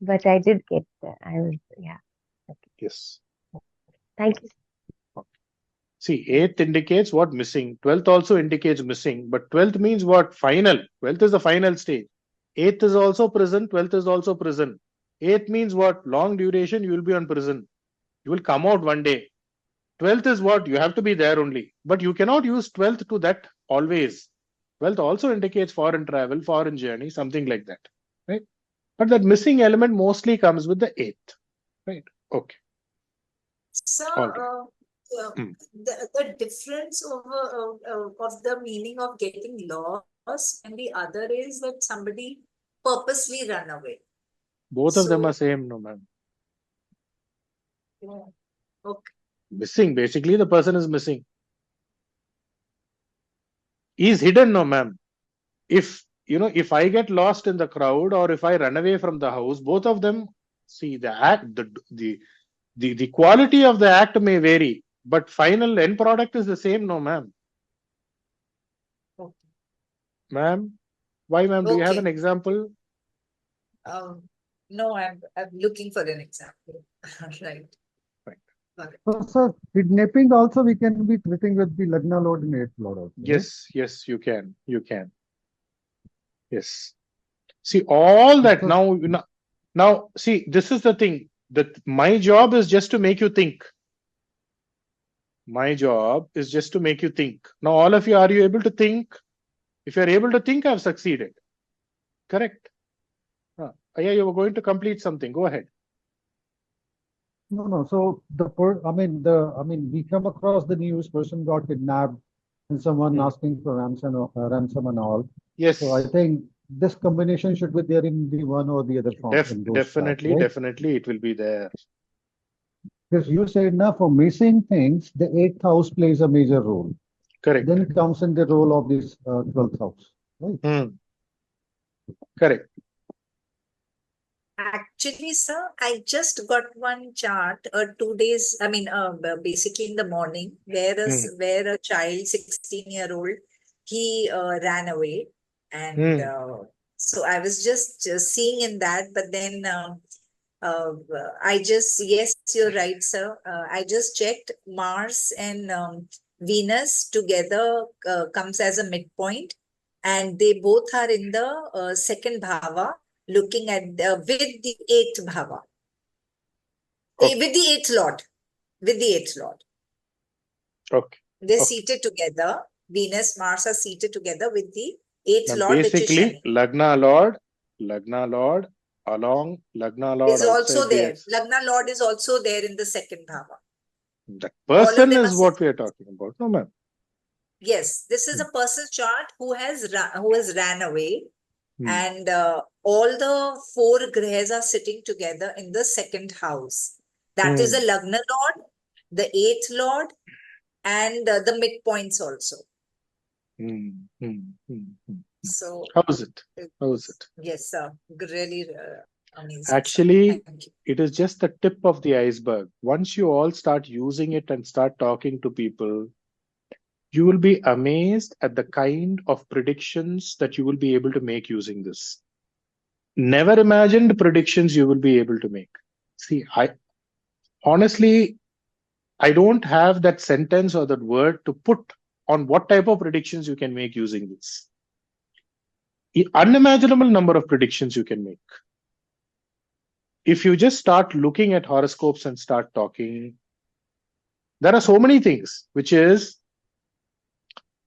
But I did get there. Okay. Yes. Thank you. See, 8th indicates what? Missing. 12th also indicates missing. But 12th means what? Final. 12th is the final stage. 8th is also present. 12th is also present. 8th means what? Long duration, you will be on prison. You will come out one day. 12th is what? You have to be there only. But you cannot use 12th to that always. 12th also indicates foreign travel, foreign journey, something like that. Right? But that missing element mostly comes with the 8th. Right? Okay. So, the difference of the meaning of getting lost and the other is that somebody purposely run away. Both of them are same, no ma'am. Okay. Missing, basically the person is missing. He is hidden, no ma'am. If I get lost in the crowd or if I run away from the house, both of them, see, the act, the quality of the act may vary, but final end product is the same, no ma'am. Okay. Ma'am, why ma'am? Do you have an example? No, I'm looking for an example. Right. So, sir, kidnapping also we can be treating with the Lagna Lord and 8th Lord also. Yes, you can. Yes. See, all that now, see, this is the thing, that my job is just to make you think. My job is just to make you think. Now, all of you, are you able to think? If you are able to think, I've succeeded. Correct? Yeah, you were going to complete something. Go ahead. No. So we come across the news, person got kidnapped and someone asking for ransom and all. Yes. So I think this combination should be there in the one or the other form. Definitely, it will be there. Because you said now for missing things, the 8th house plays a major role. Correct. Then it comes in the role of this 12th house. Right? Correct. Actually, sir, I just got one chart 2 days, basically in the morning, where a child, 16-year-old, he ran away. And so I was just seeing in that, but then yes, you're right, sir. I just checked Mars and Venus together comes as a midpoint. and they both are in the second bhava, looking at with the eighth bhava, with the eighth lord, Okay. They're seated together. Venus, Mars are seated together with the eighth Now, lord, which is basically, Shani. Lagna Lord, along Lagna Lord Is also outside the there. axis. Lagna lord is also there in the second bhava. That All of person them is are what we are talking about. No, ma'am. Yes, this is a person's chart who has ran away, Hmm. and all the four grahas are sitting together in the second house. That is the Lagna lord, the eighth lord, and the midpoints also. So How is it? How is it? yes, sir. Really amazing. Actually, Thank you. it is just the tip of the iceberg. Once you all start using it and start talking to people, you will be amazed at the kind of predictions that you will be able to make using this. Never imagined predictions you will be able to make. See, honestly, I don't have that sentence or that word to put on what type of predictions you can make using this. Unimaginable number of predictions you can make. If you just start looking at horoscopes and start talking, there are so many things, which is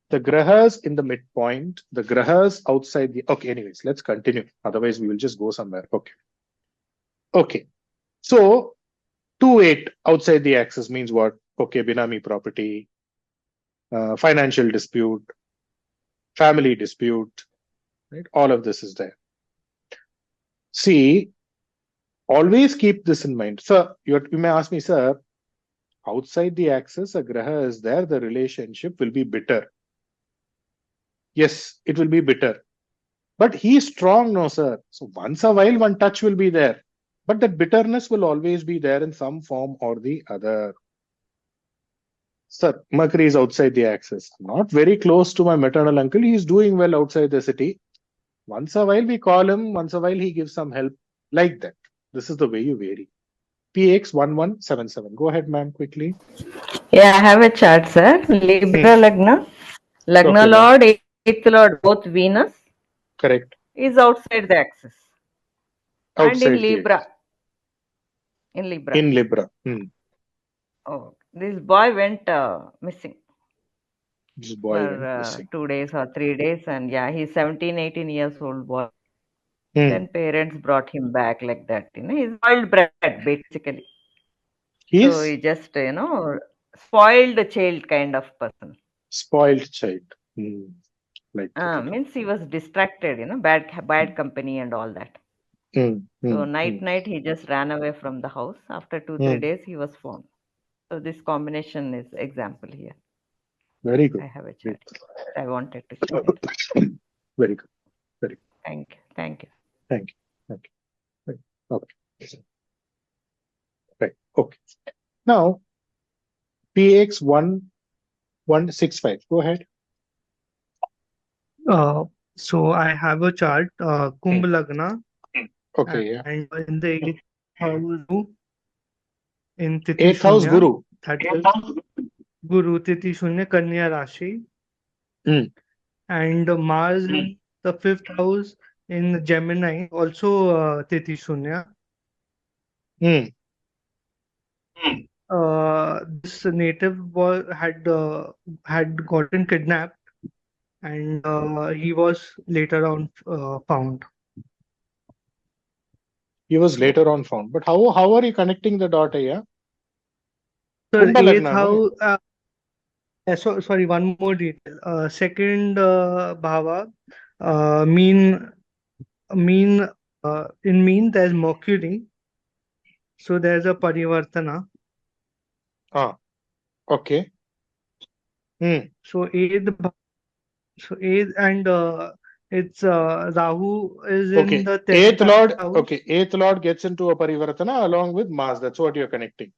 the grahas in the midpoint, the grahas outside the... Okay, anyways, let's continue. Otherwise, we will just go somewhere. Okay. So, 2-8 outside the axis means what? Okay, Binami property, financial dispute, family dispute, right? All of this is there. See, always keep this in mind. Sir, you may ask me, sir, outside the axis, a graha is there, the relationship will be bitter. Yes, it will be bitter. But he is strong, no, sir. So once a while, one touch will be there. But that bitterness will always be there in some form or the other. Sir, Mercury is outside the axis. Not very close to my maternal uncle. He is doing well outside the city. Once a while, we call him. Once a while, he gives some help. Like that. This is the way you vary. PX1177. Go ahead, ma'am, quickly. Yeah, I have a chart, sir. Libra Lagna. Lagna Okay, Lord, 8th Lord, both Venus. Correct. Is outside the axis. Outside and in the Libra. axis. In Libra. In Libra. Oh, this boy went missing. This boy went For missing. 2 days or 3 days, and yeah, he's 17, 18 years old boy. Then parents brought him back like that. He's spoiled brat basically. So he just spoiled child kind of person. Spoiled child. Like means he was distracted. Bad company and all that. So night he just ran away from the house. After 2-3 days he was found. So this combination is example here. Very good. I have a chart. I wanted to share it. Very good. Very good. Thank you. Thank you. Thank you. Thank you. Okay. Right. Okay. Now, PX1165. Go ahead. So I have a chart, Kumbh Lagna. Okay, yeah. And in the 8th house, in Tithi 8th house Shoonya, Guru. that is Guru Tithi Shoonya Kanya Rashi. And Mars in the 5th house in Gemini, also Tithi Shoonya. This native boy had gotten kidnapped, and he was later on found. He was later on found. But how are you connecting the dot here? So 8th house. Sorry, one more detail. Second bhava, in mean there's Mercury, so there's a parivartana. Okay. So 8th, and it's Rahu is in the 10th 8th Lord. house. Okay, 8th Lord gets into a parivartana along with Mars. That's what you're connecting.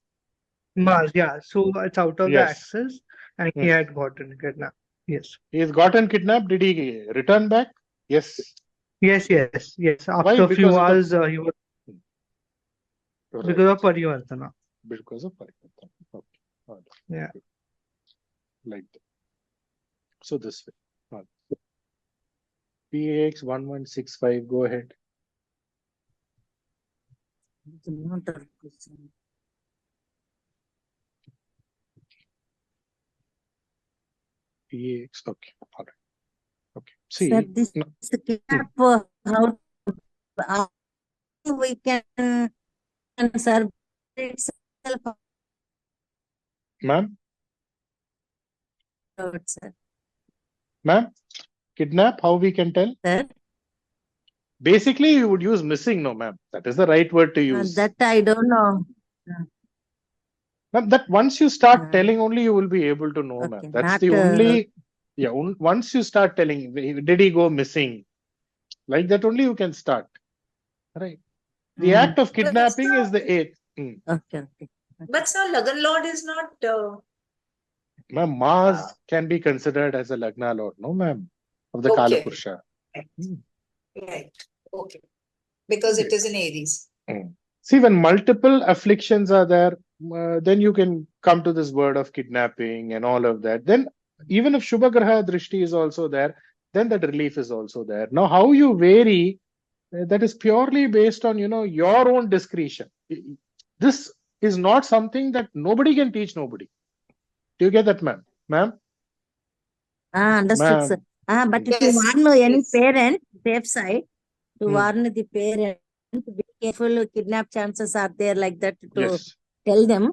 Mars, yeah. So it's out of the axis, and he had gotten kidnapped. Yes. He has gotten kidnapped. Did he return back? Yes. Yes. After a few hours, he was because of parivartana. Because of parivartana. Okay. Yeah. Like that. So this way. PAX 1165, go ahead. PAX, okay, all right. Okay, see, Sir, this no. gap, how we can serve itself. Ma'am? Sir. Ma'am, kidnap, how we can tell? Sir? Basically, you would use missing, no, ma'am. That is the right word to use. That I don't know. Ma'am, that once you start telling only, you will be able to know, ma'am. That's not, the only, yeah, once you start telling, did he go missing? Like that only you can start. Right. The act of kidnapping is the 8th. Okay. But sir, Lagna Lord is not. Ma'am, Mars can be considered as a Lagna Lord, no, ma'am, of the Okay. Kalapurusha. Right. Okay. Because it is in Aries. See, when multiple afflictions are there, then you can come to this word of kidnapping and all of that. Then, even if Shubha Graha Drishti is also there, then that relief is also there. Now, how you vary, that is purely based on, your own discretion. This is not something that nobody can teach nobody. Do you get that, ma'am? Ma'am? Understood, sir. But if you warn any parent, safe side, to warn the parent, be careful, kidnap chances are there, like that, to tell them.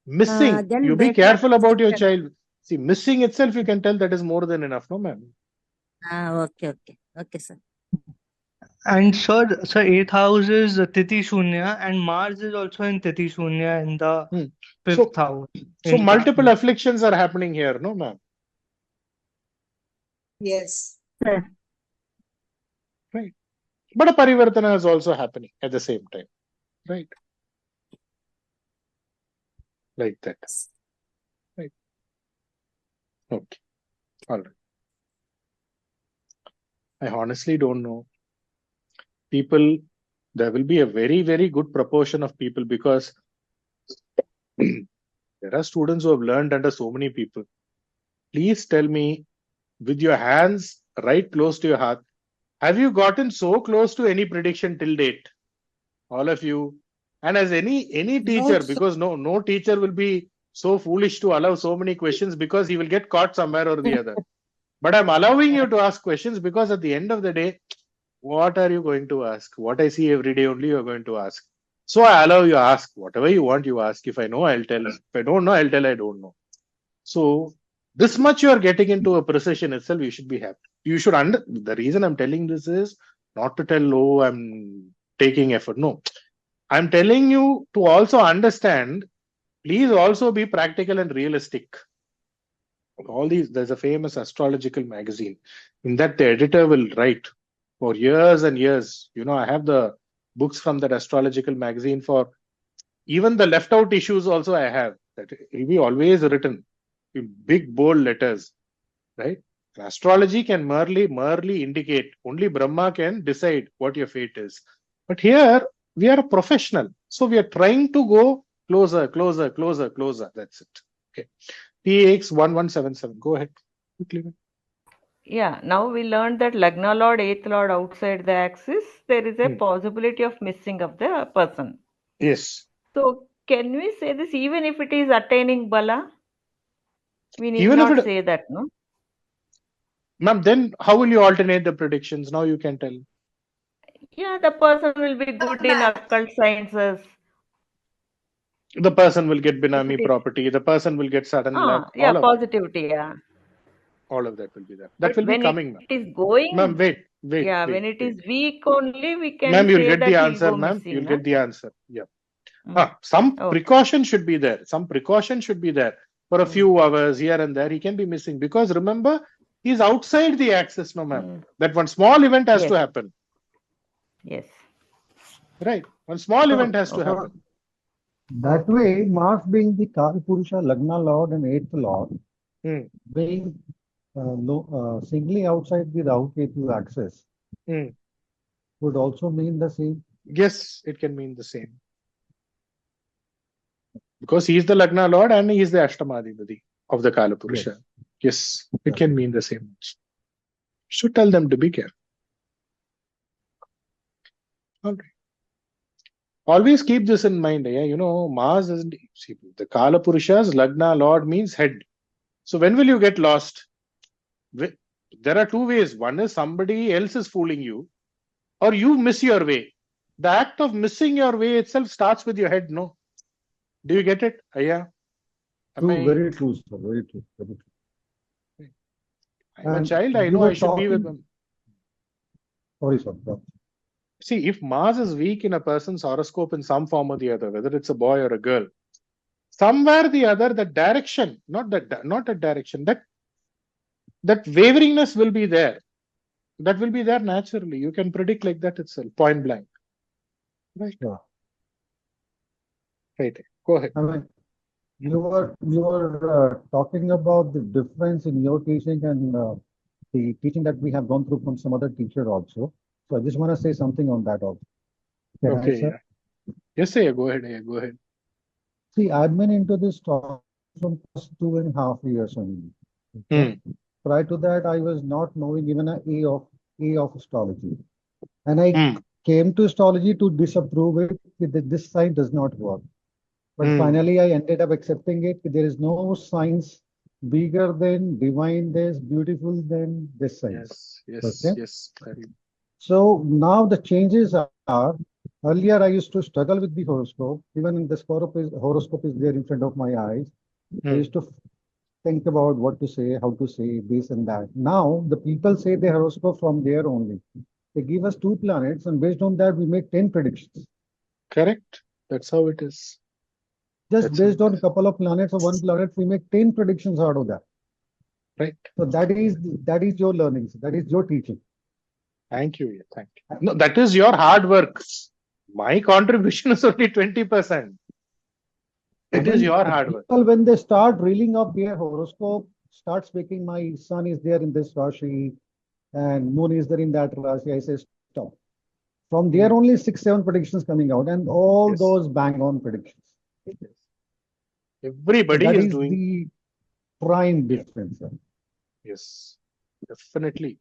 Missing, then you be they careful can about your child. See, missing itself, you can tell that is more than enough, no, ma'am? Okay, sir. And sir, 8th house is Tithi Shoonya, and Mars is also in Tithi Shoonya in the 5th house. So multiple afflictions are happening here, no, ma'am? Yes. Right. But a parivartana is also happening at the same time. Right. Like that. Right. Okay. All right. I honestly don't know. People, there will be a very, very good proportion of people, because there are students who have learned under so many people. Please tell me, with your hands right close to your heart, have you gotten so close to any prediction till date? All of you. And as any teacher, because no teacher will be so foolish to allow so many questions, because he will get caught somewhere or the other. But I'm allowing you to ask questions, because at the end of the day, what are you going to ask? What I see every day only you're going to ask. So I allow you to ask whatever you want, you ask. If I know, I'll tell. If I don't know, I'll tell I don't know. So this much you are getting into a precision itself, you should be happy. You should the reason I'm telling this is not to tell, oh, I'm taking effort. No, I'm telling you to also understand. Please also be practical and realistic. All these, there's a famous astrological magazine. In that, the editor will write for years and years. I have the books from that astrological magazine for even the left out issues also I have. That will be always written in big bold letters, right? Astrology can merely indicate. Only Brahma can decide what your fate is. But here, we are a professional. So we are trying to go closer. That's it. Okay. PX 1177. Go ahead. Quickly. Yeah, now we learned that Lagna Lord, 8th Lord outside the axis, there is a possibility of missing of the person. Yes. So can we say this even if it is attaining Bala? We need not say that, no? Ma'am, then how will you alternate the predictions? Now you can tell. Yeah, the person will be good in occult sciences. The person will get Binami property. The person will get sudden luck. Yeah, positivity, yeah. All of that will be there. That will be coming, ma'am. It is going. Ma'am, wait. Yeah, when it is weak only, we can ma'am, you'll say get that the answer, go ma'am. missing, You'll get the answer. Yeah. Some precaution should be there. Some precaution should be there. For a few hours here and there, he can be missing. Because remember, he's outside the axis, no, ma'am. That one small event has to happen. Yes. Right. One small event has to happen. That way, Mars being the Kalapurusha, Lagna Lord and 8th Lord, being singly outside the Rahu Ketu axis, would also mean the same. Yes, it can mean the same. Because he is the Lagna Lord and he is the Ashtamadhipati of the Kalapurusha. Yes, it can mean the same. So tell them to be careful. All right. Always keep this in mind. Yeah, you know, Mars isn't. See, the Kala Purusha's Lagna Lord means head. So when will you get lost? There are two ways. One is somebody else is fooling you, or you miss your way. The act of missing your way itself starts with your head. No, do you get it? Yeah. True, very true, sir. Very true. Very true. I'm a child. I know I should be with them. Sorry, sir. See, if Mars is weak in a person's horoscope in some form or the other, whether it's a boy or a girl, somewhere or the other, the direction, not that direction, that waveringness will be there. That will be there naturally. You can predict like that itself, point blank. Right. Yeah. Right. Go ahead. I mean, you were talking about the difference in your teaching and the teaching that we have gone through from some other teacher also. So I just want to say something on that also. Can Okay. I, sir? Yeah. Yes, sir. Go ahead. Yeah, go ahead. See, I've been into this talk from past 2.5 years only. Okay? Prior to that, I was not knowing even an A of astrology, and I came to astrology to disapprove it. That this sign does not work. But finally, I ended up accepting it. There is no science bigger than, divine this, beautiful than this science. Yes. Okay? Yes. So now the changes are, earlier I used to struggle with the horoscope. Even in this horoscope is there in front of my eyes. I used to think about what to say, how to say this and that. Now the people say the horoscope from there only. They give us 2 planets, and based on that we make 10 predictions. Correct. That's how it is. Just based on a couple of planets or 1 planet, we make 10 predictions out of that. Right. So that is your learnings. That is your teaching. Thank you. Thank you. No, that is your hard work. My contribution is only 20%. It is your hard work. People, when they start reeling up their horoscope, start speaking, my sun is there in this Rashi and moon is there in that Rashi, I say stop. From there only 6-7 predictions coming out, and all those bang on predictions. Everybody so is doing the prime difference. Sir. Yes, definitely.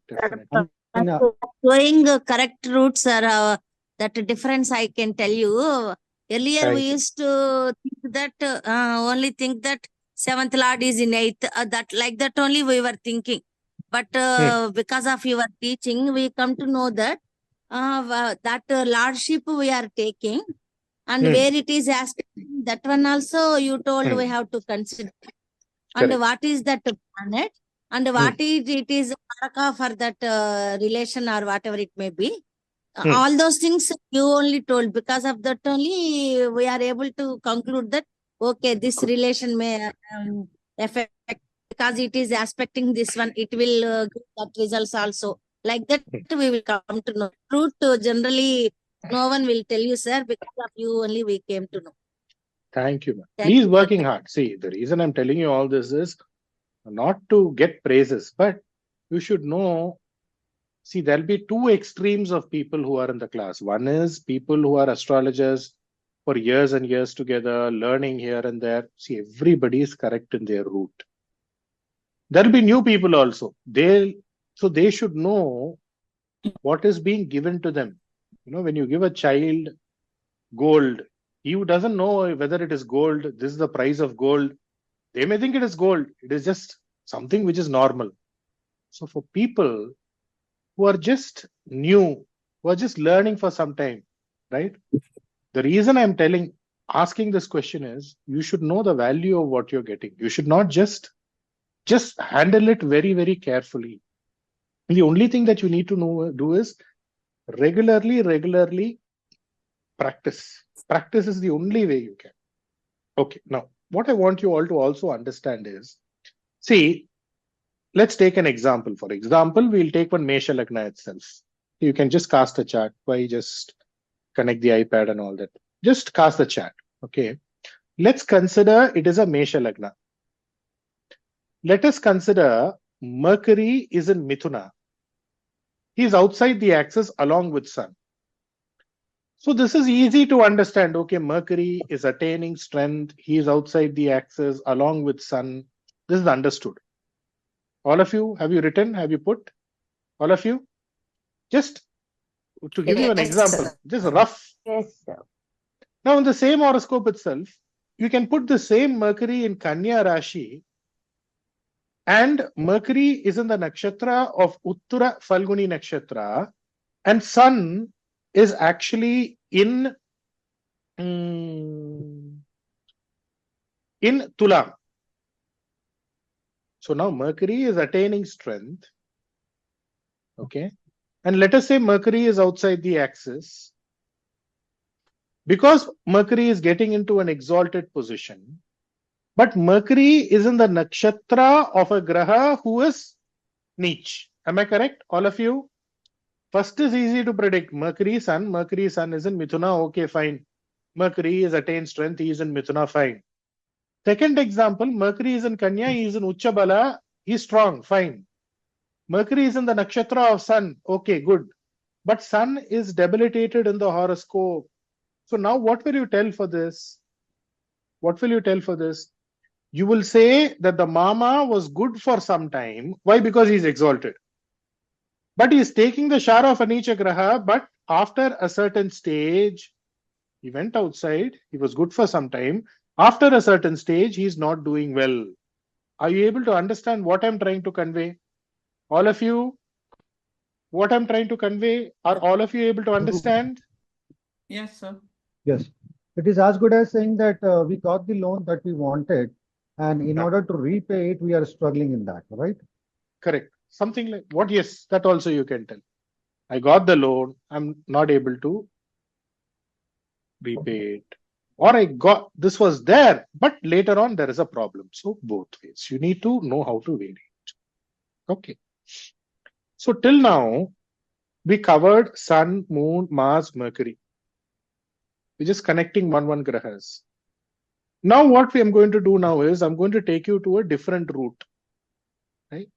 Going correct routes, sir. That difference I can tell you. Earlier we used to think that only think that 7th Lord is in 8th. That like that only we were thinking. But because of your teaching, we come to know that that lordship we are taking, and where it is aspect, that one also you told we have to consider. And what is that planet, and what it is Karaka for that relation or whatever it may be. All those things you only told. Because of that only we are able to conclude that okay, this relation may affect, because it is aspecting this one, it will give that results also. Like that we will come to know. Truth generally no one will tell you, sir. Because of you only we came to know. Thank you. He's working hard. See, the reason I'm telling you all this is not to get praises, but you should know. See, there'll be 2 extremes of people who are in the class. One is people who are astrologers for years and years together, learning here and there. See, everybody is correct in their route. There'll be new people also. So they should know what is being given to them. You know, when you give a child gold, he doesn't know whether it is gold. This is the price of gold. They may think it is gold. It is just something which is normal. So for people who are just new, who are just learning for some time, right? The reason I'm asking this question is, you should know the value of what you're getting. You should not just handle it very, very carefully. And the only thing that you need to do is regularly practice. Practice is the only way you can. Okay, now what I want you all to also understand is, see, let's take an example. For example, we'll take one Mesha Lagna itself. You can just cast a chart. Why just connect the iPad and all that? Just cast the chart. Okay. Let's consider it is a Mesha Lagna. Let us consider Mercury is in Mithuna. He is outside the axis along with Sun. So this is easy to understand. Okay, Mercury is attaining strength. He is outside the axis along with Sun. This is understood. All of you, have you written? Have you put? All of you? Just to give you an example, sir. just rough. Yes, sir. Now, in the same horoscope itself, you can put the same Mercury in Kanya Rashi, and Mercury is in the nakshatra of Uttara Falguni nakshatra, and Sun is actually in Tula. So now Mercury is attaining strength. Okay. And let us say Mercury is outside the axis. Because Mercury is getting into an exalted position, but Mercury is in the nakshatra of a graha who is NEECH. Am I correct, all of you? First is easy to predict. Mercury Sun is in Mithuna. Okay, fine. Mercury is attained strength. He is in Mithuna. Fine. Second example, Mercury is in Kanya. He is in Uchchabala. He is strong. Fine. Mercury is in the nakshatra of Sun. Okay, good. But Sun is debilitated in the horoscope. So now what will you tell for this? What will you tell for this? You will say that the mama was good for some time. Why? Because he is exalted. But he is taking the shara of a Neecha Graha, but after a certain stage, he went outside, he was good for some time. After a certain stage, he is not doing well. Are you able to understand what I'm trying to convey? All of you, what I'm trying to convey, are all of you able to understand? Yes, sir. Yes. It is as good as saying that we got the loan that we wanted, and in order to repay it, we are struggling in that, right? Correct. Something like what? Yes, that also you can tell. I got the loan, I'm not able to repay it. Or I got, this was there, but later on there is a problem. So both ways. You need to know how to vary it. Okay. So till now, we covered Sun, Moon, Mars, Mercury. We're just connecting one grahas. Now what we am going to do now is, I'm going to take you to a different route. Right?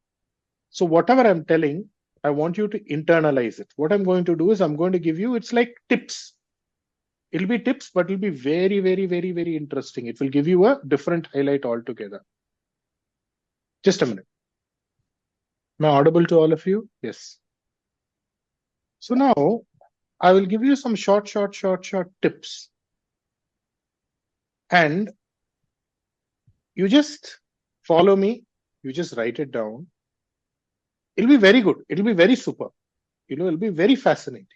So whatever I'm telling, I want you to internalize it. What I'm going to do is, I'm going to give you, it's like tips. It'll be tips, but it'll be very, very, very, very interesting. It will give you a different highlight altogether. Just a minute. Am I audible to all of you? Yes. So now I will give you some short tips. And you just follow me. You just write it down. It'll be very good. It'll be very super. You know, it'll be very fascinating.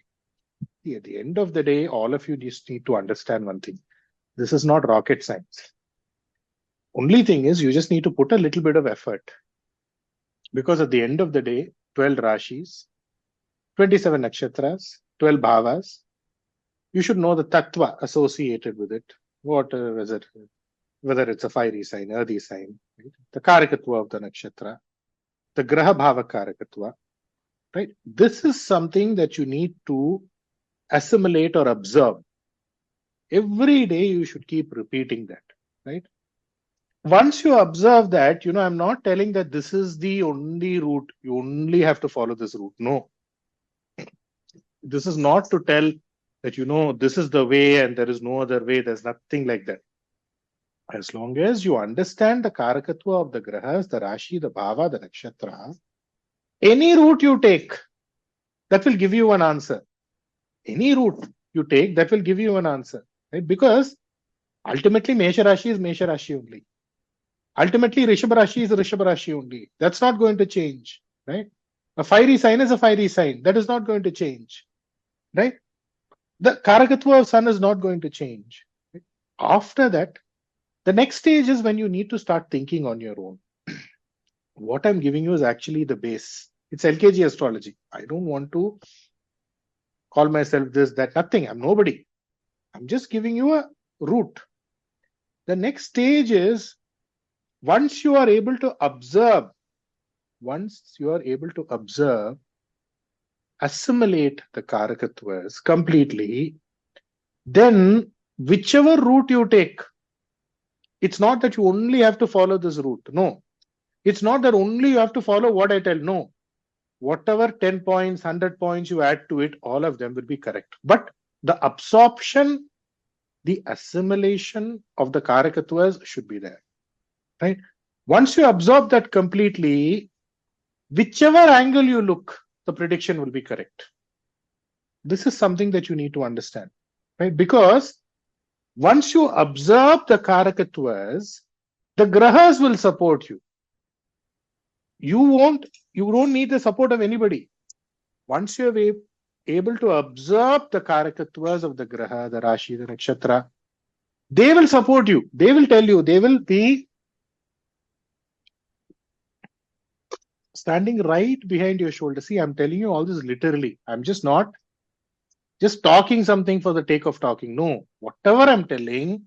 See, at the end of the day, all of you just need to understand one thing. This is not rocket science. Only thing is, you just need to put a little bit of effort. Because at the end of the day, 12 Rashis, 27 Nakshatras, 12 Bhavas, you should know the Tattva associated with it. What is it? Whether it's a fiery sign, earthy sign, right? The Karakatwa of the Nakshatra, the Graha Bhava Karakatwa, right? This is something that you need to assimilate or observe. Every day you should keep repeating that, right? Once you observe that, you know, I'm not telling that this is the only route. You only have to follow this route. No. This is not to tell that, you know, this is the way and there is no other way. There's nothing like that. As long as you understand the Karakatwa of the Grahas, the Rashi, the Bhava, the Nakshatra, any route you take, that will give you an answer. Any route you take, that will give you an answer. Right? Because ultimately, Mesha Rashi is Mesha Rashi only. Ultimately, Rishabha Rashi is Rishabha Rashi only. That's not going to change. Right? A fiery sign is a fiery sign. That is not going to change. Right? The Karakatwa of Sun is not going to change. Right? After that, the next stage is when you need to start thinking on your own. What I'm giving you is actually the base. It's LKG astrology. I don't want to call myself this, that, nothing. I'm nobody. I'm just giving you a route. The next stage is, once you are able to observe, assimilate the Karakatwas completely, then whichever route you take, it's not that you only have to follow this route. No. It's not that only you have to follow what I tell. No. Whatever 10 points, 100 points you add to it, all of them will be correct. But the absorption, the assimilation of the Karakatwas should be there. Right? Once you absorb that completely, whichever angle you look, the prediction will be correct. This is something that you need to understand, right? Because once you observe the Karakatwas, the Grahas will support you. You don't need the support of anybody. Once you are able to observe the Karakatwas of the Graha, the Rashi, the Nakshatra, they will support you. They will tell you. They will be standing right behind your shoulder. See, I'm telling you all this literally. I'm just not just talking something for the take of talking. No, whatever I'm telling,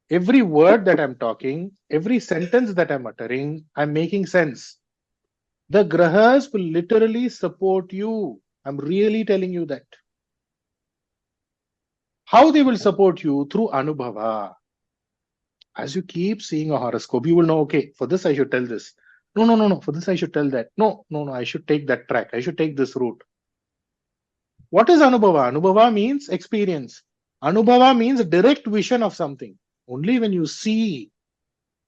every word that I'm talking, every sentence that I'm uttering, I'm making sense. The Grahas will literally support you. I'm really telling you that. How they will support you? Through Anubhava. As you keep seeing a horoscope, you will know, okay, for this I should tell this. No, for this I should tell that. No, I should take that track. I should take this route. What is Anubhava? Anubhava means experience. Anubhava means direct vision of something. Only when you see,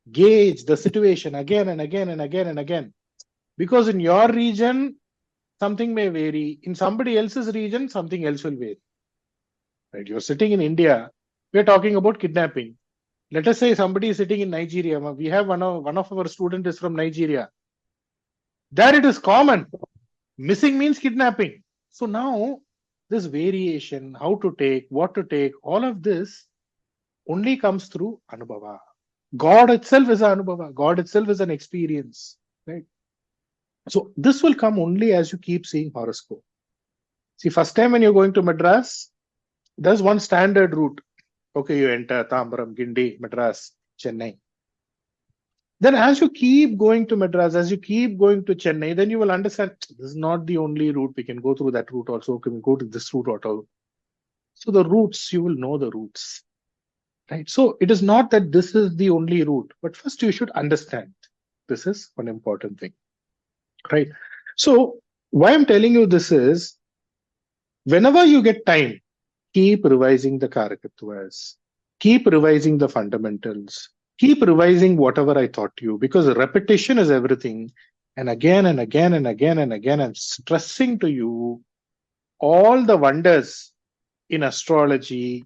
gauge the situation again and again and again and again. Because in your region, something may vary. In somebody else's region, something else will vary. Right? You're sitting in India, we're talking about kidnapping. Let us say somebody is sitting in Nigeria. We have one of our students is from Nigeria. There it is common. Missing means kidnapping. So now this variation, how to take, what to take, all of this only comes through Anubhava. God itself is an Anubhava. God itself is an experience. Right? So this will come only as you keep seeing horoscope. See, first time when you're going to Madras, there's one standard route. Okay, you enter Tambaram, Gindi, Madras, Chennai. Then as you keep going to Madras, as you keep going to Chennai, then you will understand this is not the only route. We can go through that route also. We can go to this route also. So the routes, you will know the routes. Right? So it is not that this is the only route, but first you should understand. This is one important thing. Right? So why I'm telling you this is, whenever you get time, keep revising the Karakatwas, keep revising the fundamentals, keep revising whatever I taught you, because repetition is everything. And again and again and again and again, I'm stressing to you, all the wonders in astrology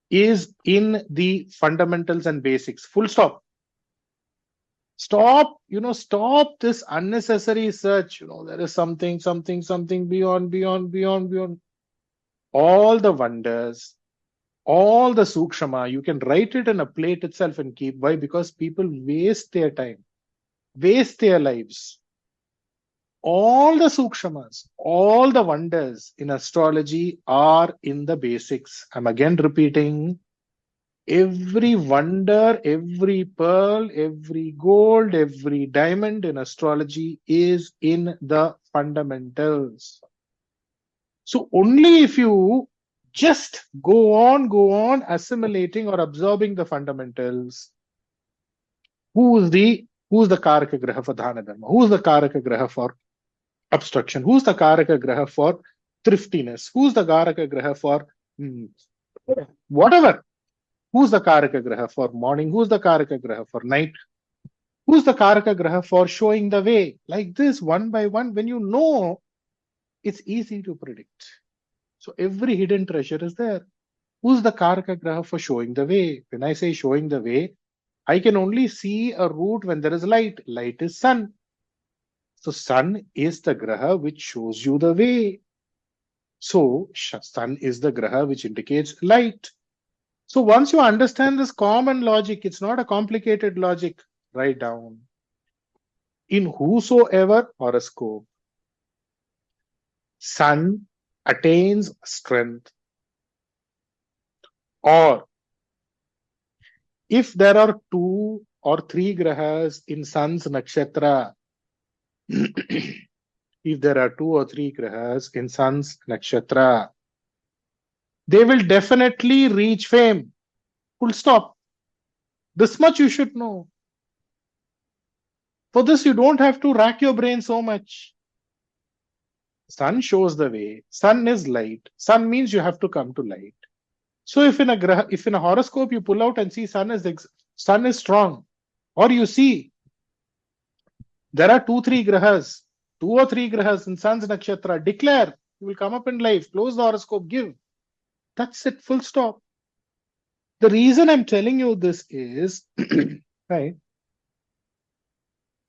is in the fundamentals and basics. Full stop. Stop this unnecessary search. There is something beyond. All the wonders, all the sukshama, you can write it in a plate itself and keep. Why? Because people waste their time, waste their lives. All the sukshamas, all the wonders in astrology are in the basics. I'm again repeating, every wonder, every pearl, every gold, every diamond in astrology is in the fundamentals. So only if you just go on assimilating or absorbing the fundamentals, who's the Karaka Graha for Dhana Dharma? Who's the Karaka Graha for obstruction? Who's the Karaka Graha for thriftiness? Who's the Karaka Graha for whatever? Who's the Karaka Graha for morning? Who's the Karaka Graha for night? Who's the Karaka Graha for showing the way? Like this, one by one, when you know, it's easy to predict. So every hidden treasure is there. Who's the Karaka Graha for showing the way? When I say showing the way, I can only see a route when there is light. Light is sun. So sun is the Graha which shows you the way. So sun is the Graha which indicates light. So once you understand this common logic, it's not a complicated logic. Write down. In whosoever horoscope, sun attains strength, or if there are 2 or 3 grahas in sun's nakshatra, if there are 2 or 3 grahas in sun's nakshatra, they will definitely reach fame. Full stop. This much you should know. For this, you don't have to rack your brain so much. Sun shows the way. Sun is light. Sun means you have to come to light. So if in a horoscope you pull out and see sun is strong, or you see there are 2 or 3 grahas in sun's nakshatra, declare You will come up in life. Close the horoscope, give. That's it, full stop. The reason I'm telling you this is, right,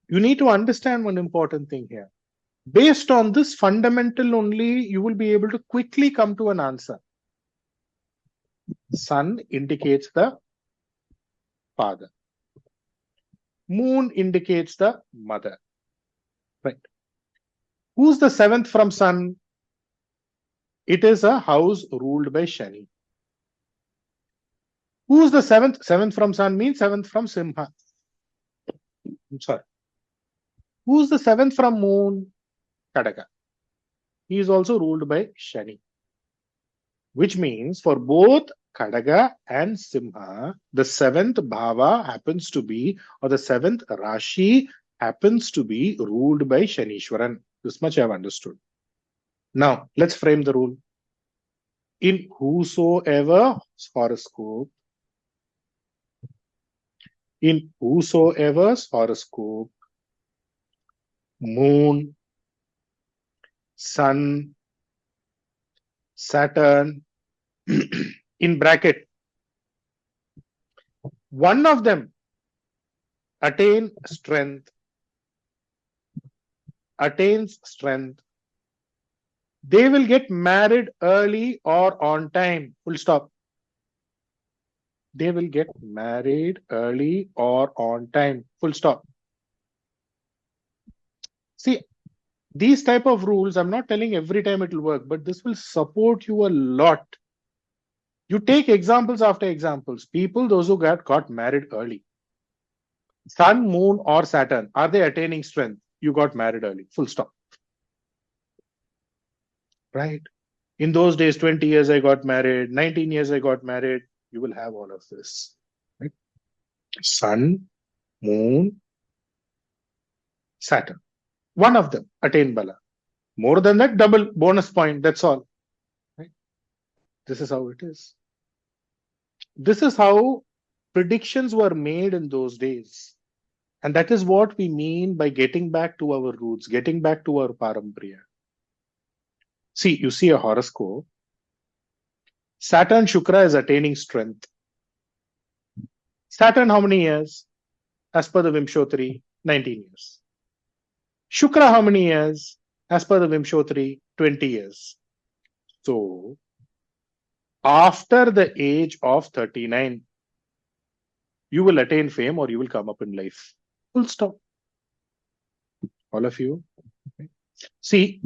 you need to understand one important thing here. Based on this fundamental only, you will be able to quickly come to an answer. Sun indicates the father. Moon indicates the mother. Right. Who's the seventh from Sun? It is a house ruled by Shani. Who's the seventh? Seventh from Sun means seventh from Simha. I'm sorry. Who's the seventh from Moon? Kadaka. He is also ruled by Shani. Which means for both Kadaka and Simha, the seventh bhava happens to be, or the seventh Rashi happens to be ruled by Shanishwaran. This much I have understood. Now, let's frame the rule. In whosoever horoscope, Moon, Sun, Saturn, in bracket, one of them attains strength, they will get married early or on time. Full stop. They will get married early or on time. Full stop. See, these type of rules, I'm not telling every time it will work, but this will support you a lot. You take examples after examples. People, those who got married early. Sun, Moon or Saturn, are they attaining strength? You got married early. Full stop. Right? In those days, 20 years I got married, 19 years I got married. You will have all of this. Right? Sun, Moon, Saturn. One of them attain Bala. More than that, double bonus point. That's all. Right? This is how it is. This is how predictions were made in those days. And that is what we mean by getting back to our roots, getting back to our parampriya. See, you see a horoscope. Saturn Shukra is attaining strength. Saturn, how many years? As per the Vimshottari, 19 years. Shukra, how many years? As per the Vimshottari, 20 years. So, after the age of 39, you will attain fame or you will come up in life. Full stop. All of you. Okay. See,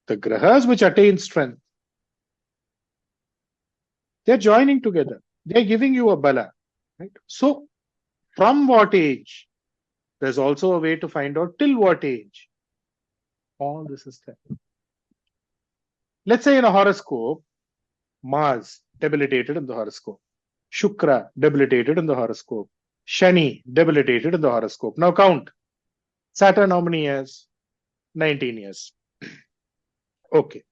the grahas which attain strength, they're joining together. They're giving you a bala. Right? So, from what age? There's also a way to find out till what age. All this is there. Let's say in a horoscope, Mars debilitated in the horoscope. Shukra debilitated in the horoscope. Shani debilitated in the horoscope. Now count. Saturn how many years? 19 years. Okay.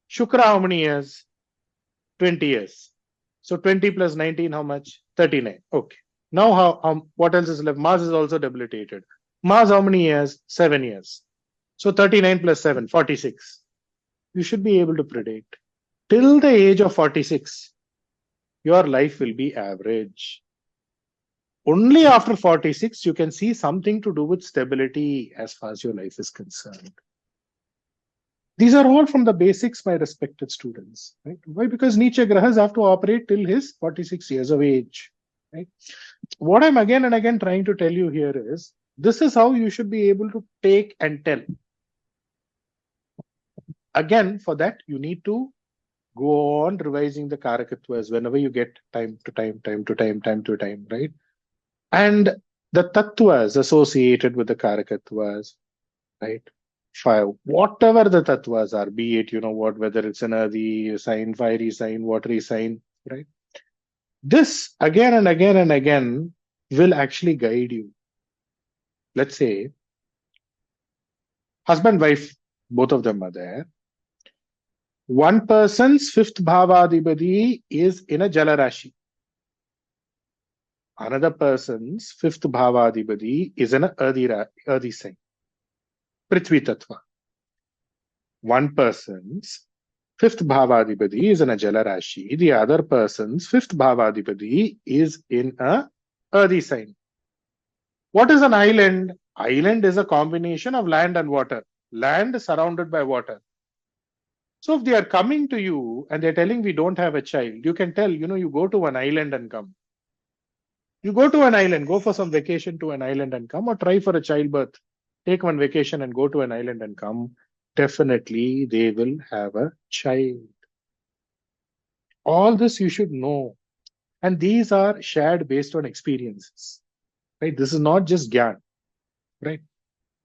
Shukra how many years? 20 years. So 20 plus 19 how much? 39. Okay. Now what else is left? Mars is also debilitated. Mars how many years? 7 years. So 39 plus 7, 46. You should be able to predict. Till the age of 46, your life will be average. Only after 46, you can see something to do with stability as far as your life is concerned. These are all from the basics, my respected students. Right? Why? Because NEECH grahas have to operate till his 46 years of age. Right? What I'm again and again trying to tell you here is, this is how you should be able to take and tell. Again, for that, you need to go on revising the Karakatwas whenever you get time to time, right? And the tattvas associated with the Karakatwas, right? Whatever the tattvas are, be it, whether it's an earthy sign, fiery sign, watery sign, right? This again and again and again will actually guide you. Let's say, husband, wife, both of them are there. One person's fifth bhavadibadi is in a Jala Rashi. Another person's fifth bhavadibadi is in a earthy sign. Prithvi Tattva. One person's fifth Bhavadipati is in a Jala Rashi. The other person's fifth Bhavadipati is in a earthy sign. What is an island? Island is a combination of land and water. Land surrounded by water. So if they are coming to you and they're telling we don't have a child, you can tell, you go to an island and come. You go to an island, go for some vacation to an island and come, or try for a childbirth. Take one vacation and go to an island and come. Definitely they will have a child. All this you should know. And these are shared based on experiences. Right? This is not just Gyan. Right?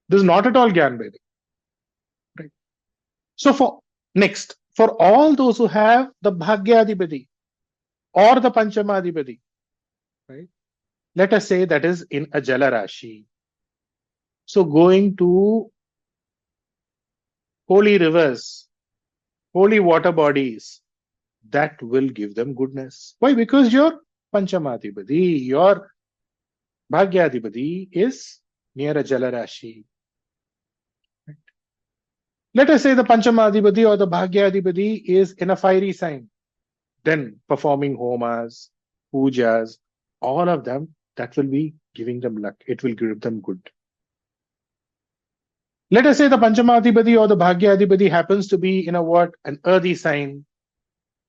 This is not at all Gyan, by the way. Right? So for all those who have the Bhagyadipati or the Panchamadipati, right? Let us say that is in a Jala Rashi. So going to holy rivers, holy water bodies, that will give them goodness. Why? Because your Panchamadipati, your Bhagyadipati is near a Jala Rashi. Right? Let us say the Panchamadipati or the Bhagyadipati is in a fiery sign. Then performing homas, pujas, all of them, that will be giving them luck. It will give them good. Let us say the Panchamadipati or the Bhagyadipati happens to be in an earthy sign.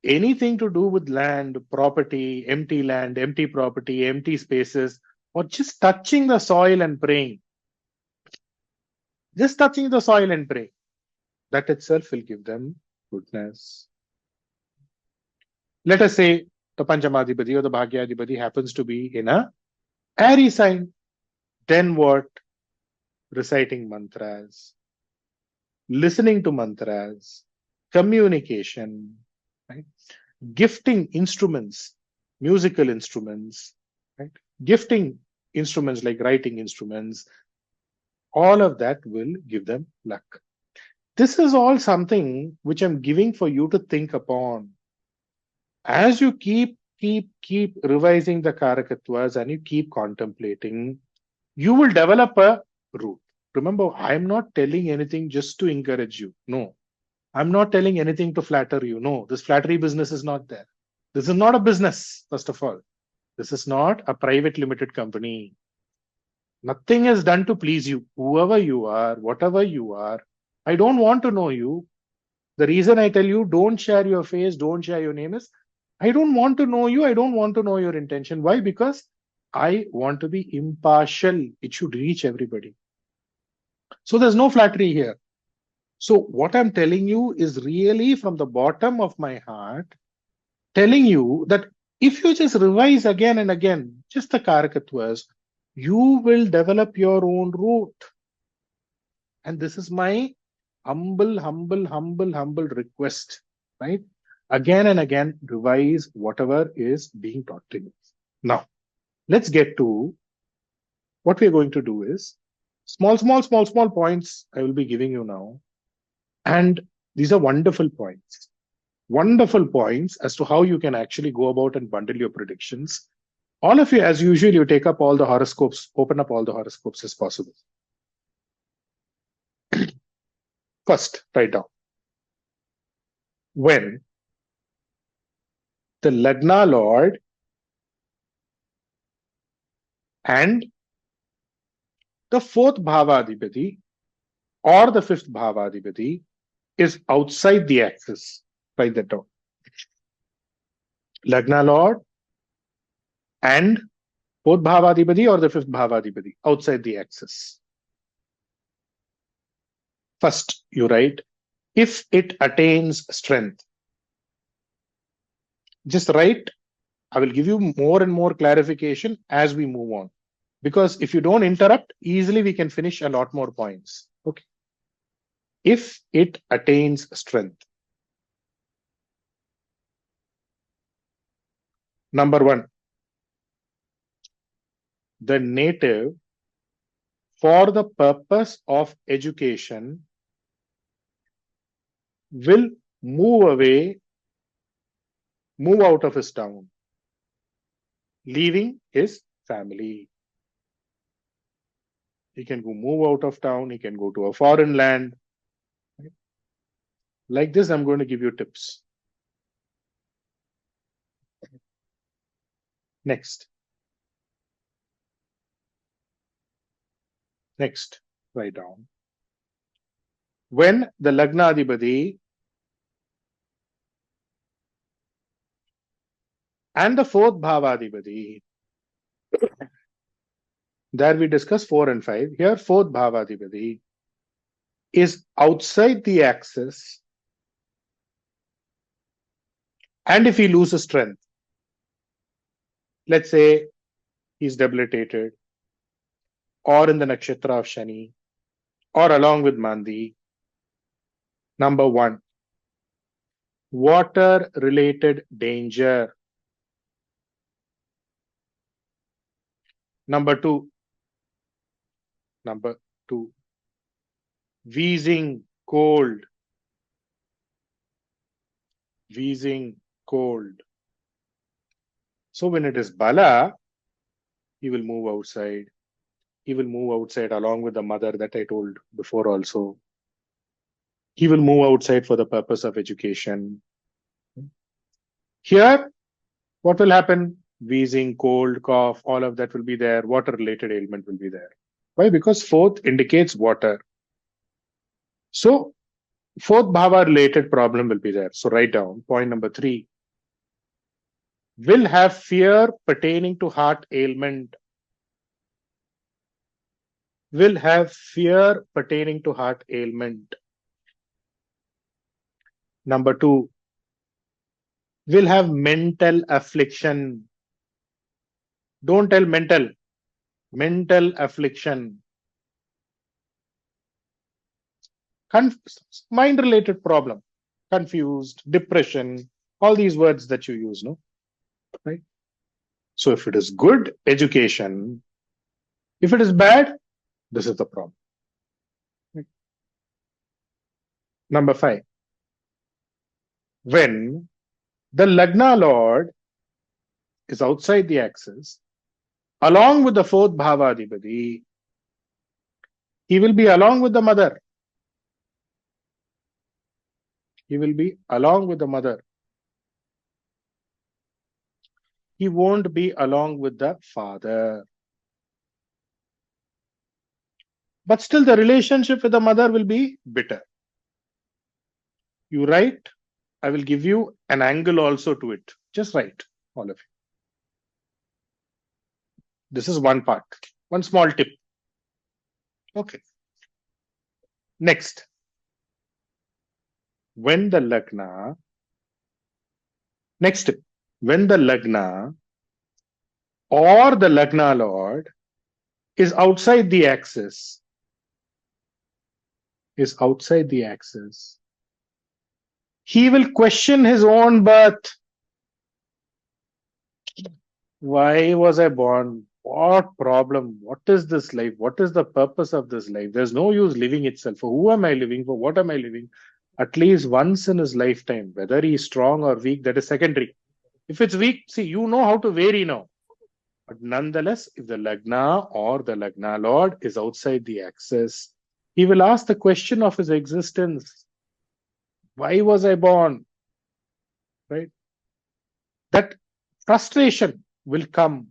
Anything to do with land, property, empty land, empty property, empty spaces, or just touching the soil and praying. Just touching the soil and praying. That itself will give them goodness. Let us say the Panchamadipati or the Bhagyadipati happens to be in a airy sign. Then what? Reciting mantras, listening to mantras, communication, right? Gifting instruments, musical instruments, right? Gifting instruments like writing instruments, all of that will give them luck. This is all something which I'm giving for you to think upon. As you keep revising the Karakatwas and you keep contemplating, you will develop a route. Remember, I'm not telling anything just to encourage you. No. I'm not telling anything to flatter you. No, this flattery business is not there. This is not a business, first of all. This is not a private limited company. Nothing is done to please you. Whoever you are, whatever you are, I don't want to know you. The reason I tell you don't share your face, don't share your name is, I don't want to know you. I don't want to know your intention. Why? Because I want to be impartial. It should reach everybody. So there's no flattery here. So what I'm telling you is really from the bottom of my heart, telling you that if you just revise again and again, just the Karakatwas, you will develop your own route. And this is my humble request, right? Again and again, revise whatever is being taught to you. Now, let's get to what we're going to do is small points I will be giving you now. And these are wonderful points as to how you can actually go about and bundle your predictions. All of you, as usual, you take up all the horoscopes, open up all the horoscopes as possible. First, write down. When the Lagna Lord and the fourth Bhavadipati or the fifth Bhavadipati is outside the axis. Write that down. Lagna Lord and fourth Bhavadipati or the fifth Bhavadipati outside the axis. First, you write, if it attains strength. Just write. I will give you more and more clarification as we move on. Because if you don't interrupt, easily we can finish a lot more points. Okay. If it attains strength. Number one, the native, for the purpose of education, will move out of his town, leaving his family. He can go move out of town, he can go to a foreign land. Like this, I'm going to give you tips. Next. Next, write down. When the Lagna Adhipati and the fourth Bhava Adhipati, there we discuss 4 and 5. Here, fourth Bhava Adhipati is outside the axis, and if he loses strength, let's say he's debilitated, or in the nakshatra of Shani, or along with Mandi. Number 1, water-related danger. Number 2, wheezing, cold. Wheezing, cold. So when it is Bala, he will move outside. He will move outside along with the mother that I told before also. He will move outside for the purpose of education. Here, what will happen? Wheezing, cold, cough, all of that will be there. Water-related ailment will be there. Why? Because fourth indicates water. So, fourth bhava-related problem will be there. So, write down point number 3. Will have fear pertaining to heart ailment. Will have fear pertaining to heart ailment. Number 2, will have mental affliction. Don't tell mental. Mental affliction. Mind-related problem. Confused, depression, all these words that you use, no? Right? So if it is good, education. If it is bad, this is the problem. Right? Number 5. When the Lagna Lord is outside the axis, along with the fourth Bhava Adhipati, he will be along with the mother. He will be along with the mother. He won't be along with the father. But still the relationship with the mother will be bitter. You write, I will give you an angle also to it. Just write, all of you. This is one part, one small tip. Okay. Next. When the Lagna, next tip, when the Lagna or the Lagna Lord is outside the axis, he will question his own birth. Why was I born? What problem? What is this life? What is the purpose of this life? There's no use living itself. For who am I living? For what am I living? At least once in his lifetime, whether he is strong or weak, that is secondary. If it's weak, see, you know how to vary now. But nonetheless, if the Lagna or the Lagna Lord is outside the axis, he will ask the question of his existence. Why was I born? Right? That frustration will come.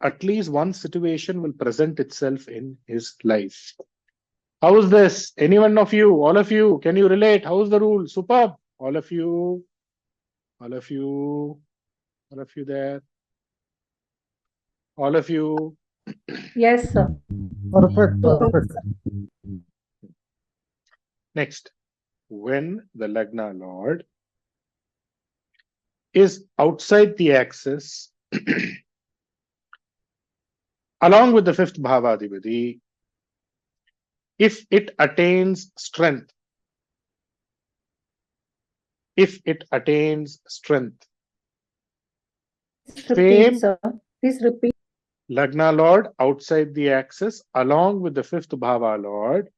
At least one situation will present itself in his life. How is this? Any one of you, all of you, can you relate? How is the rule? Superb. All of you there. All of you. Yes, sir. Perfect. Perfect. Next, when the Lagna Lord is outside the axis, along with the fifth Bhava Adhipati, if it attains strength, Repeat, sir. Please repeat. Lagna Lord outside the axis, along with the fifth Bhava Lord,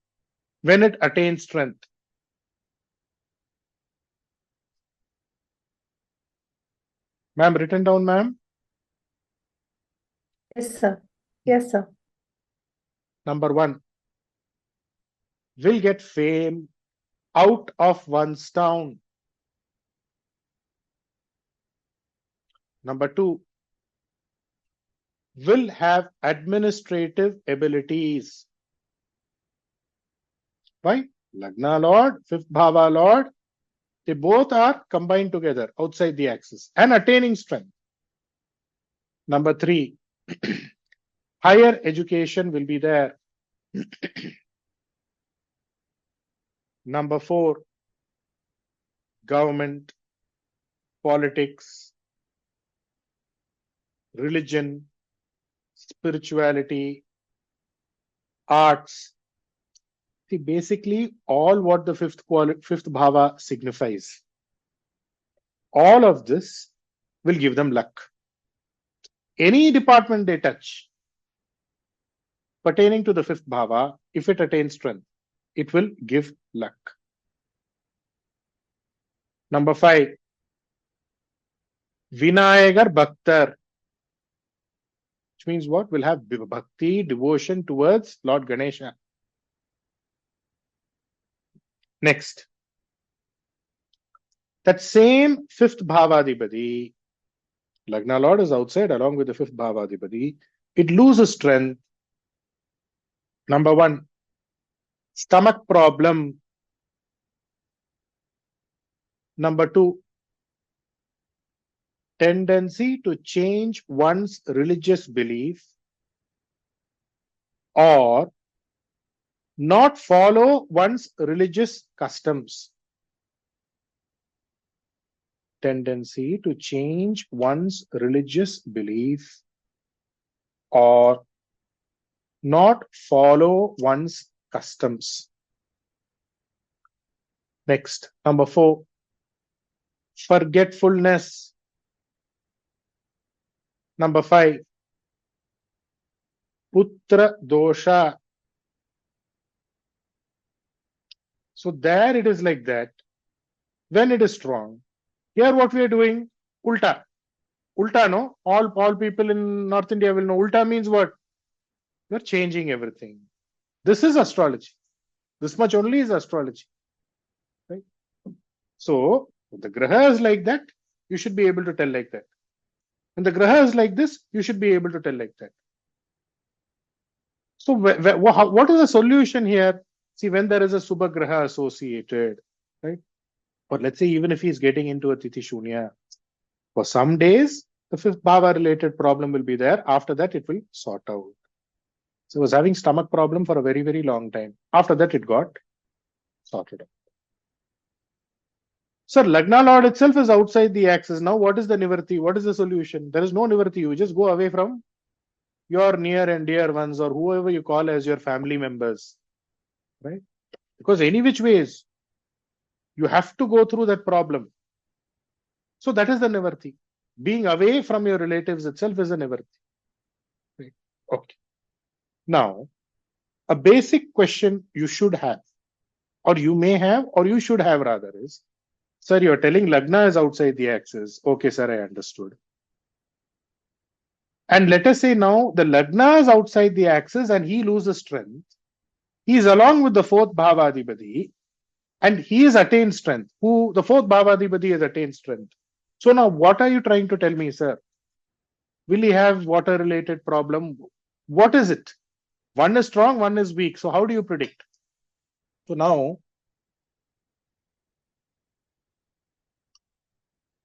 when it attains strength. Ma'am, written down, ma'am? Yes, sir. Yes, sir. Number 1, will get fame out of one's town. Number 2, will have administrative abilities. Why? Lagna Lord, 5th Bhava Lord, they both are combined together outside the axis and attaining strength. Number 3, higher education will be there. Number 4, government, politics, religion, spirituality, arts. See, basically all what the fifth bhava signifies. All of this will give them luck. Any department they touch pertaining to the 5th bhava, if it attains strength, it will give luck. Number 5, Vinayagar Bhaktar, which means what? Will have bhakti, devotion towards Lord Ganesha. Next, that same 5th bhavadhipati, Lagna Lord is outside along with the 5th bhavadhipati, it loses strength. Number 1, stomach problem. Number 2, tendency to change one's religious belief or not follow one's religious customs. Tendency to change one's religious belief or not follow one's customs. Next, number 4, forgetfulness. Number 5, putra dosha. So there it is like that. When it is strong, here what we are doing, ulta. Ulta, no? All people in North India will know. Ulta means what? You're changing everything. This is astrology. This much only is astrology. Right? So, if the graha is like that, you should be able to tell like that. When the graha is like this, you should be able to tell like that. So, what is the solution here? See, when there is a Subha Graha associated, right? Or let's say even if he's getting into a Tithi Shoonya, for some days, the 5th bhava related problem will be there. After that, it will sort out. So he was having stomach problem for a very, very long time. After that, it got sorted out. Sir, Lagna Lord itself is outside the axis. Now, what is the nivarti? What is the solution? There is no nivarti. You just go away from your near and dear ones or whoever you call as your family members. Right? Because any which ways, you have to go through that problem. So that is the nivarti. Being away from your relatives itself is a nivarti. Right? Okay. Now, a basic question you should have, or you may have, or you should have rather is, sir, you're telling Lagna is outside the axis. Okay, sir, I understood. And let us say now the Lagna is outside the axis and he loses strength. He is along with the 4th bhavadhipati and he has attained strength. The 4th bhavadhipati has attained strength. So now what are you trying to tell me, sir? Will he have water related problem? What is it? One is strong, one is weak. So how do you predict? So now,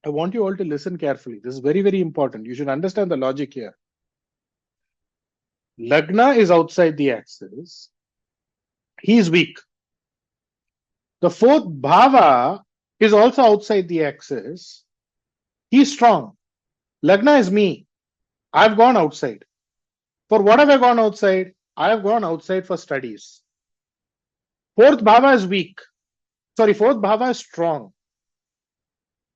I want you all to listen carefully. This is very, very important. You should understand the logic here. Lagna is outside the axis. He is weak. The 4th bhava is also outside the axis. He is strong. Lagna is me. I've gone outside. For what have I gone outside? I have gone outside for studies. 4th bhava is weak. Sorry, 4th bhava is strong.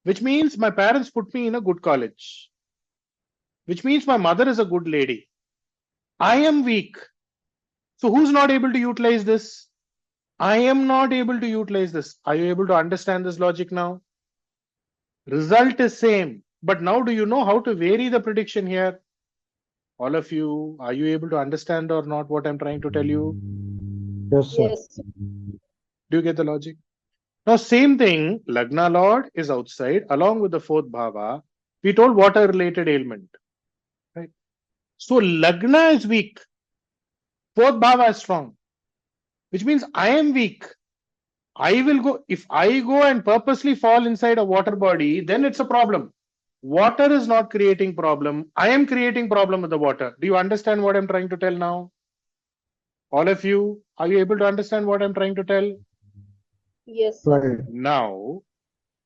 Which means my parents put me in a good college. Which means my mother is a good lady. I am weak. So who's not able to utilize this? I am not able to utilize this. Are you able to understand this logic now? Result is same. But now do you know how to vary the prediction here? All of you, are you able to understand or not what I'm trying to tell you? Yes, sir. Yes. Do you get the logic? Now, same thing, Lagna Lord is outside along with the fourth bhava. We told water related ailment, right? So Lagna is weak, fourth bhava is strong, which means I am weak. I will go, if I go and purposely fall inside a water body, then it's a problem. Water is not creating problem. I am creating problem with the water. Do you understand what I'm trying to tell now? All of you, are you able to understand what I'm trying to tell? Yes, Right. sir. Now,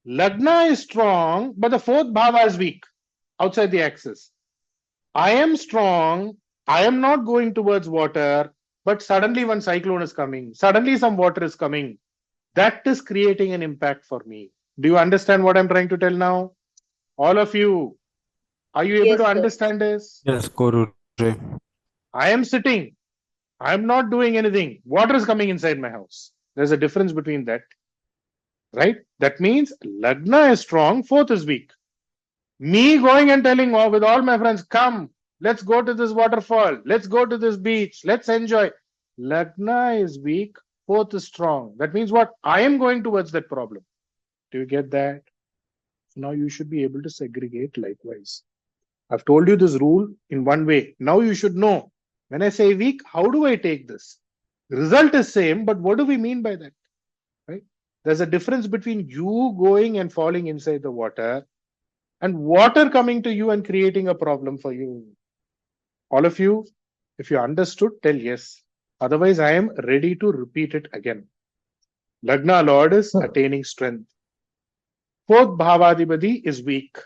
Lagna is strong, but the fourth bhava is weak outside the axis. I am strong. I am not going towards water, but suddenly one cyclone is coming. Suddenly some water is coming. That is creating an impact for me. Do you understand what I'm trying to tell now? All of you, are you able Yes, to sir. understand this? Yes, Guruji. I am sitting. I am not doing anything. Water is coming inside my house. There's a difference between that, right? That means Lagna is strong, fourth is weak. Me going and telling with all my friends, come, let's go to this waterfall, let's go to this beach, let's enjoy. Lagna is weak, fourth is strong. That means what? I am going towards that problem. Do you get that? Now you should be able to segregate likewise. I've told you this rule in one way. Now you should know. When I say weak, how do I take this? The result is same, but what do we mean by that? Right? There's a difference between you going and falling inside the water and water coming to you and creating a problem for you. All of you, if you understood, tell yes. Otherwise, I am ready to repeat it again. Lagna Lord is attaining strength. Fourth Bhavadipati is weak.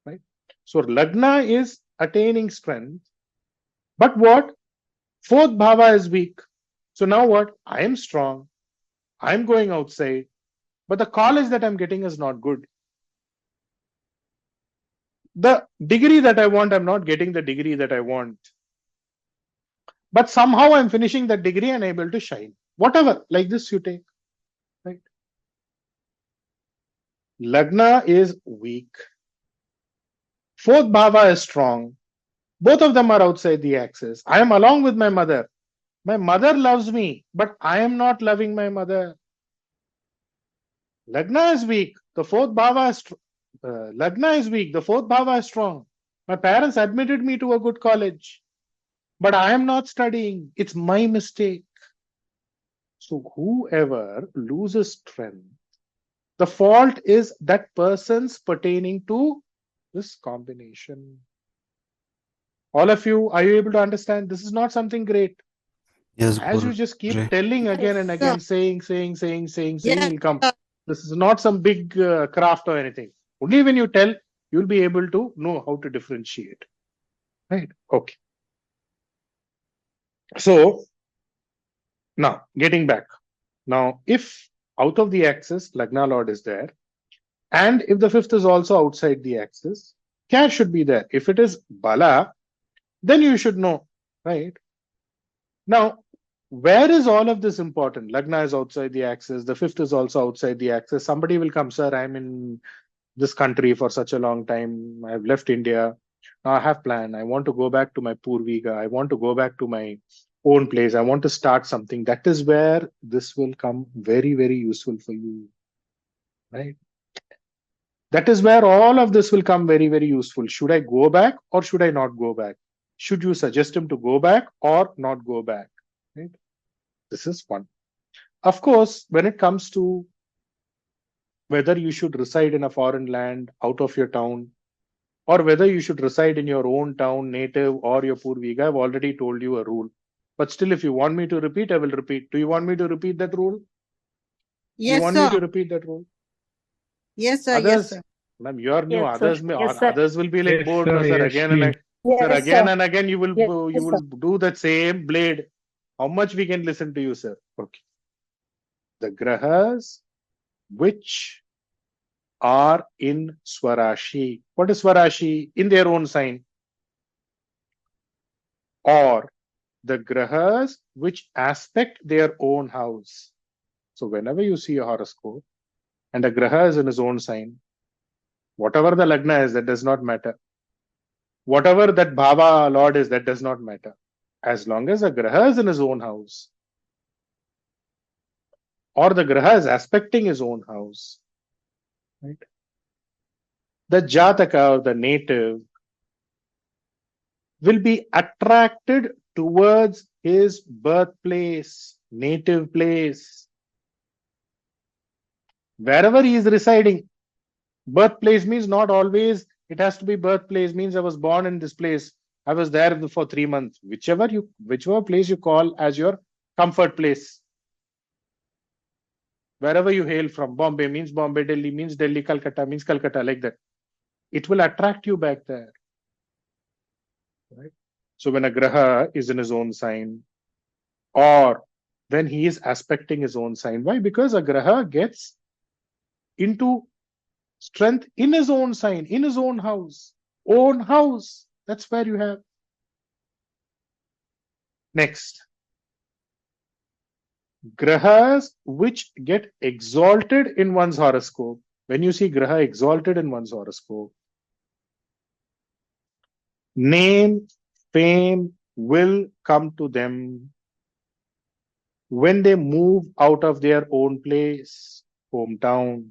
Right? So Lagna is attaining strength. But what? Fourth Bhava is weak. So now what? I am strong. I'm going outside. But the college that I'm getting is not good. The degree that I want, I'm not getting the degree that I want. But somehow I'm finishing that degree and able to shine. Whatever, like this you take. Right? Lagna is weak. Fourth Bhava is strong. Both of them are outside the axis. I am along with my mother. My mother loves me, but I am not loving my mother. Lagna is weak. The fourth bhava is Lagna is weak. The fourth bhava is strong. My parents admitted me to a good college, but I am not studying. It's my mistake. So whoever loses strength, the fault is that person's pertaining to this combination. All of you, are you able to understand? This is not something great. Yes, As you just keep Guruji. telling again and again, saying, Yeah. will come. This is not some big craft or anything. Only when you tell, you'll be able to know how to differentiate. Right? Okay. So, now, getting back. Now, if out of the axis, Lagna Lord is there, and if the fifth is also outside the axis, care should be there. If it is Bala, then you should know, right? Now, where is all of this important? Lagna is outside the axis. The fifth is also outside the axis. Somebody will come, sir, I'm in this country for such a long time. I've left India. Now I have plan. I want to go back to my Purviga. I want to go back to my own place. I want to start something. That is where this will come very, very useful for you. Right? That is where all of this will come very, very useful. Should I go back or should I not go back? Should you suggest him to go back or not go back? Right? This is one. Of course, when it comes to whether you should reside in a foreign land out of your town, or whether you should reside in your own town, native, or your Purviga, I've already told you a rule. But still, if you want me to repeat, I will repeat. Do you want me to repeat that rule? Yes, you want sir. me to repeat that rule? Yes, sir. Others, Yes, sir. ma'am, you are new. Yes, sir. Others, Yes, sir. others will be like Yes, bored, sir. no, sir. Yes, Again and please. sir, Yes, again sir. and again, you will Yes, sir. do that same blade. How much we can listen to you, sir? Okay. The grahas which are in Swarashi. What is Swarashi? In their own sign. Or the grahas which aspect their own house. So whenever you see a horoscope and a graha is in his own sign, whatever the lagna is, that does not matter. Whatever that bhava lord is, that does not matter. As long as a graha is in his own house, or the Graha is aspecting his own house, right? The Jataka or the native will be attracted towards his birthplace, native place, wherever he is residing. Birthplace means not always it has to be birthplace, means I was born in this place, I was there for 3 months, whichever place you call as your comfort place. Wherever you hail from, Bombay means Bombay, Delhi means Delhi, Calcutta means Calcutta, like that. It will attract you back there. Right? So when a Graha is in his own sign, or when he is aspecting his own sign, why? Because a Graha gets into strength in his own sign, in his own house. Own house. That's where you have. Next. Grahas which get exalted in one's horoscope. When you see Graha exalted in one's horoscope, name, fame will come to them when they move out of their own place, hometown.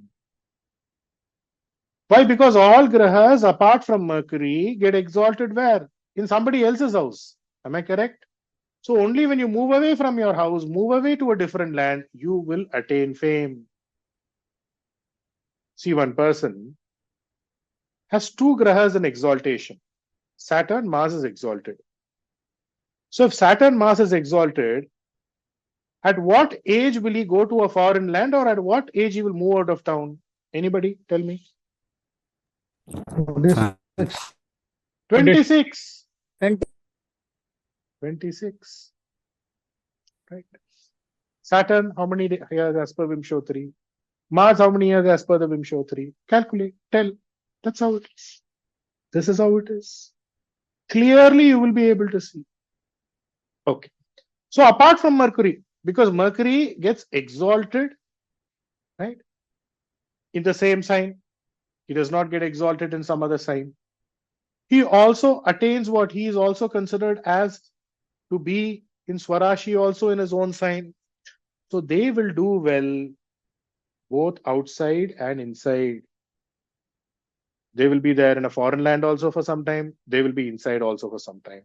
Why? Because all Grahas apart from Mercury get exalted where? In somebody else's house. Am I correct? So only when you move away from your house, move away to a different land, you will attain fame. See, one person has 2 Grahas in exaltation. Saturn, Mars is exalted. So if Saturn, Mars is exalted, at what age will he go to a foreign land, or at what age he will move out of town? Anybody tell me? 26. 26. Right. Saturn, how many years as per Vimshottari? Mars, how many years as per the Vimshottari? Calculate, tell. That's how it is. This is how it is. Clearly, you will be able to see. Okay. So apart from Mercury, because Mercury gets exalted, right, in the same sign, he does not get exalted in some other sign. He also attains what he is also considered as to be in Swarashi, also in his own sign. So they will do well both outside and inside. They will be there in a foreign land also for some time. They will be inside also for some time.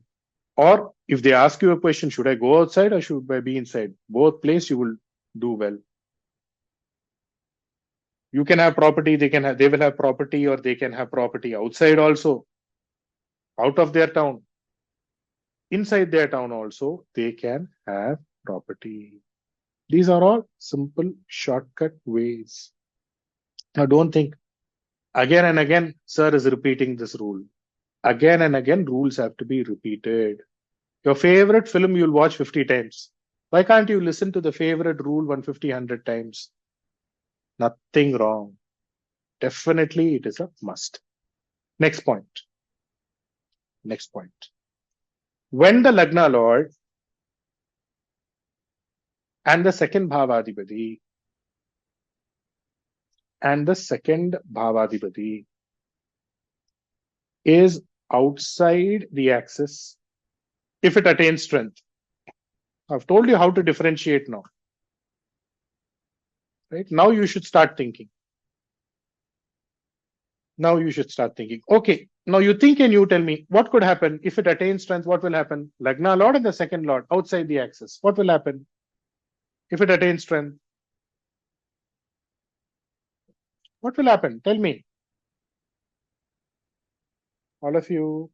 Or if they ask you a question, should I go outside or should I be inside? Both places you will do well. You can have property, they will have property, or they can have property outside also, out of their town. Inside their town also, they can have property. These are all simple shortcut ways. Now don't think again and again, sir is repeating this rule. Again and again, rules have to be repeated. Your favorite film you'll watch 50 times. Why can't you listen to the favorite rule 150, 100 times? Nothing wrong. Definitely it is a must. Next point. Next point. When the Lagna Lord and the second Bhavadipati is outside the axis, if it attains strength. I've told you how to differentiate now. Right? Now you should start thinking. Okay, now you think and you tell me what could happen if it attains strength. What will happen? Lagna Lord and the second Lord outside the axis. What will happen if it attains strength? What will happen? Tell me. All of you.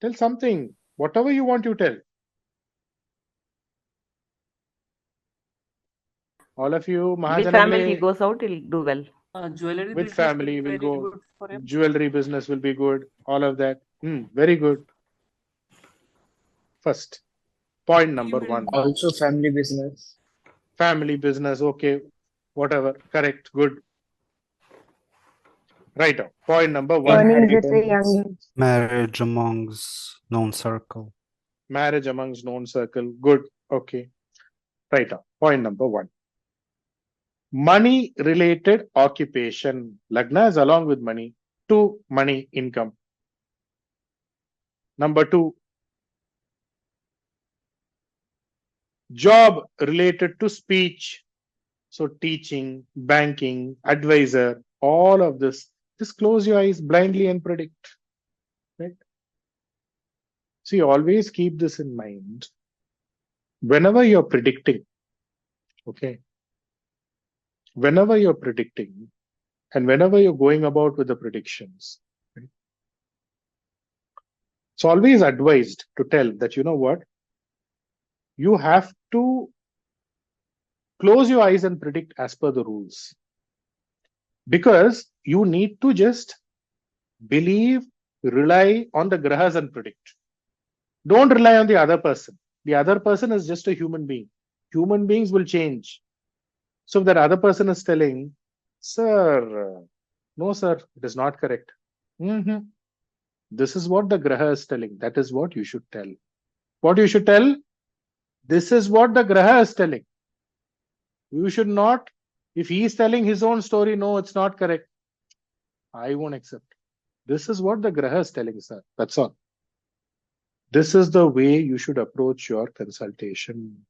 Tell something. Whatever you want, you tell. All of you. With family, he goes out, he'll do well. Jewelry with business family will very go. good for him. Jewelry business will be good. All of that. Very good. First. Point number 1. Also family business. Family business. Okay. Whatever. Correct. Good. Right now. Point number 1. Earnings at a young age. Marriage amongst known circle. Marriage amongst known circle. Good. Okay. Right now. Point number 1. Money related occupation. Lagna is along with money. 2. Money, income. Number 2. Job related to speech. So teaching, banking, advisor, all of this. Just close your eyes blindly and predict. Right? So you always keep this in mind. Whenever you're predicting, okay, whenever you're predicting and whenever you're going about with the predictions, right, it's always advised to tell that, you know what, you have to close your eyes and predict as per the rules. Because you need to just believe, rely on the grahas and predict. Don't rely on the other person. The other person is just a human being. Human beings will change. So if that other person is telling, sir, no, sir, it is not correct. This is what the graha is telling. That is what you should tell. What you should tell? This is what the graha is telling. You should not, if he is telling his own story, no, it's not correct, I won't accept. This is what the graha is telling, sir. That's all. This is the way you should approach your consultation.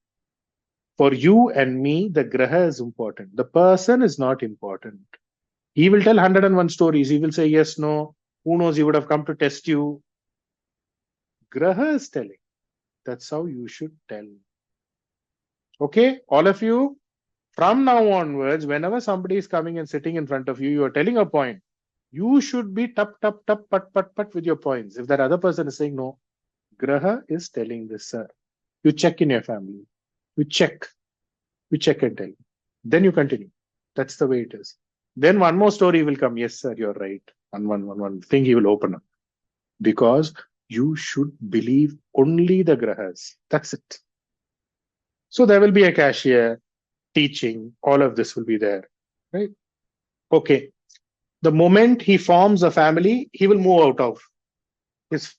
For you and me, the graha is important. The person is not important. He will tell 101 stories. He will say yes, no. Who knows, he would have come to test you. Graha is telling. That's how you should tell. Okay, all of you, from now onwards, whenever somebody is coming and sitting in front of you, you are telling a point. You should be tap, tap, tap, pat, pat, pat with your points. If that other person is saying no, graha is telling this, sir. You check in your family. You check and tell. Then you continue. That's the way it is. Then one more story will come. Yes, sir, you're right. One thing he will open up. Because you should believe only the grahas. That's it. So there will be a cashier, teaching, all of this will be there. Right? Okay. The moment he forms a family, he will move out of his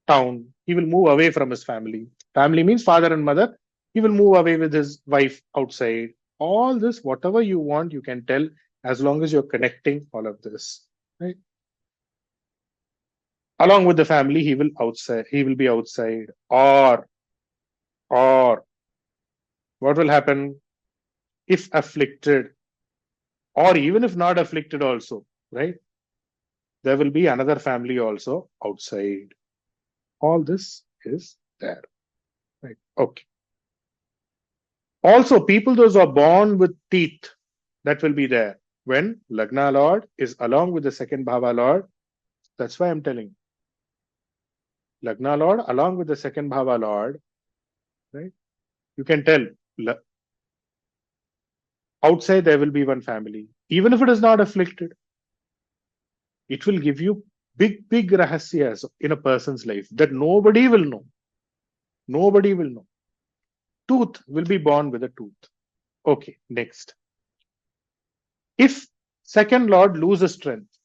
town. He will move away from his family. Family means father and mother. He will move away with his wife outside. All this, whatever you want, you can tell as long as you're connecting all of this. Right? Along with the family, he will be outside. Or what will happen if afflicted, or even if not afflicted also, right? There will be another family also outside. All this is there. Right? Okay. Also, people those who are born with teeth, that will be there. When Lagna Lord is along with the second Bhava Lord, that's why I'm telling. Lagna Lord along with the second Bhava Lord, right? You can tell. Outside there will be one family. Even if it is not afflicted, it will give you big rahasyas in a person's life that nobody will know. Nobody will know. Tooth will be born with a tooth. Okay, next. If second Lord loses strength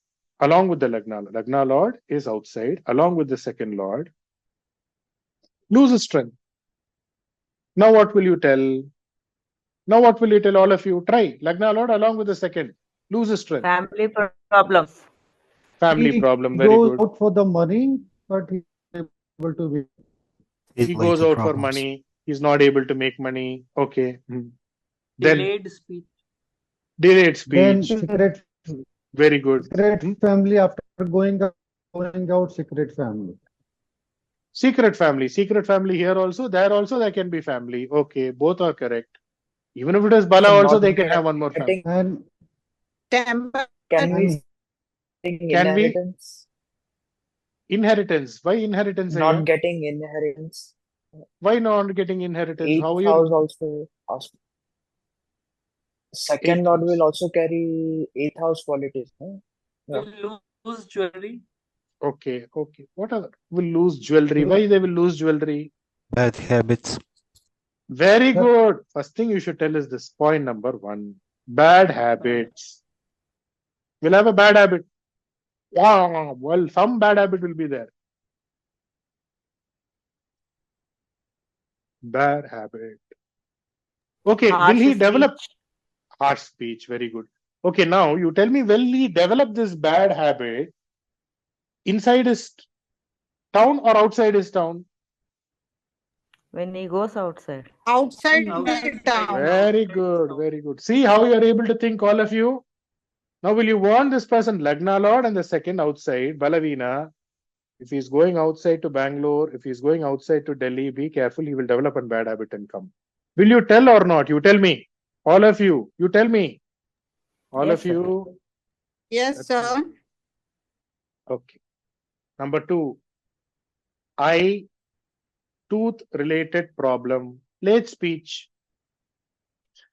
along with the Lagna Lord is outside along with the second Lord, loses strength. Now what will you tell? Now what will you tell all of you? Try. Lagna Lord along with the second. Loses strength. Family problems. Family problem. Very goes good. out for the money, but he's able to be. He goes out for money. He's not able to make money. Okay. Delayed speech. Delayed speech. Then secret. Very good. Secret family after going out, secret family. Secret family here also, there can be family. Okay, both are correct. Even if it is Bala also, they can have one more family. And can we inheritance? Inheritance. Why inheritance? Not getting inheritance. Why not getting inheritance? Eighth How are you? House also. Second Lord will also carry 8th house qualities. Huh? Yeah. Will lose jewelry. Okay. What other? Will lose jewelry. Why they will lose jewelry? Bad habits. Very good. First thing you should tell is this. Point number 1. Bad habits. We'll have a bad habit. Wow. Well, some bad habit will be there. Bad habit. Okay. Will he develop harsh speech? Very good. Okay. Now you tell me, will he develop this bad habit inside his town or outside his town? When he goes outside. Outside Outside the town. Very good, very good. See how you are able to think, all of you. Now, will you want this person Lagna Lord and the second outside, Balavina? If he's going outside to Bangalore, if he's going outside to Delhi, be careful, he will develop a bad habit and come. Will you tell or not? You tell me. All of you, you tell me. All Yes, of you. Yes, sir. Okay. Number 2, eye, tooth related problem, late speech.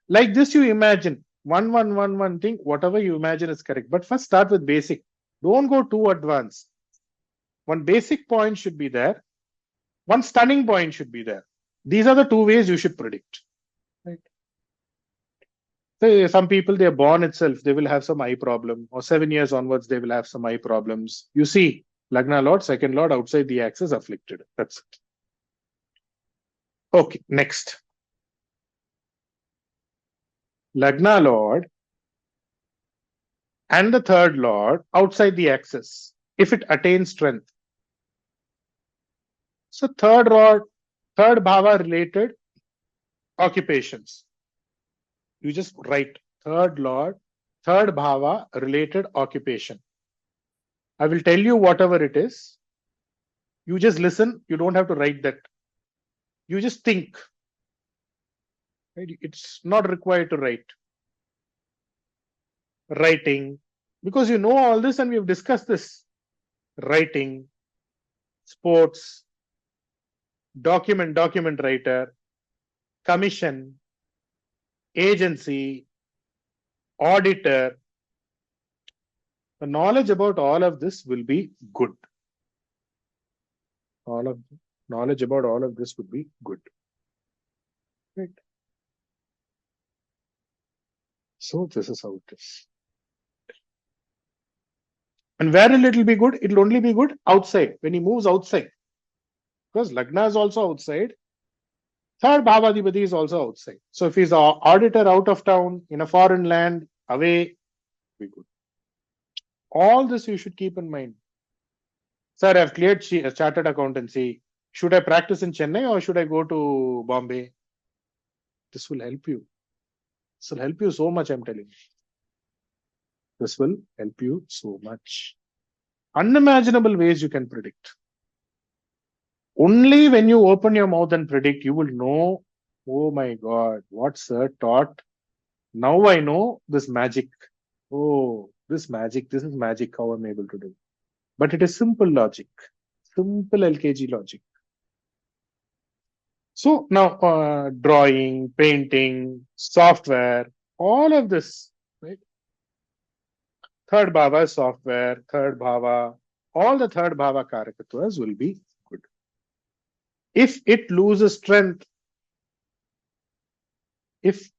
Like this, you imagine one thing, whatever you imagine is correct. But first start with basic. Don't go too advanced. One basic point should be there. One stunning point should be there. These are the 2 ways you should predict. Right? So some people, they are born itself, they will have some eye problem, or 7 years onwards, they will have some eye problems. You see, Lagna Lord, second Lord outside the axis afflicted. That's it. Okay, next. Lagna Lord and the third Lord outside the axis, if it attains strength. So third bhava related occupations. You just write third Lord, third bhava related occupation. I will tell you whatever it is. You just listen. You don't have to write that. You just think. Right? It's not required to write. Writing, because you know all this and we have discussed this. Writing, sports, document writer, commission, agency, auditor. The knowledge about all of this will be good. Knowledge about all of this would be good. Right. So this is how it is. And where will it be good? It will only be good outside, when he moves outside. Because Lagna is also outside. Third Bhavadipati is also outside. So if he's an auditor out of town, in a foreign land, away, be good. All this you should keep in mind. Sir, I've cleared chartered accountancy. Should I practice in Chennai or should I go to Bombay? This will help you. This will help you so much, I'm telling you. This will help you so much. Unimaginable ways you can predict. Only when you open your mouth and predict, you will know, oh my God, what sir taught. Now I know this magic. Oh, this is magic, how I'm able to do. But it is simple logic, simple LKG logic. So now drawing, painting, software, all of this, right? Third bhava is software, third bhava, all the third bhava karakatwas will be good. If it loses strength, if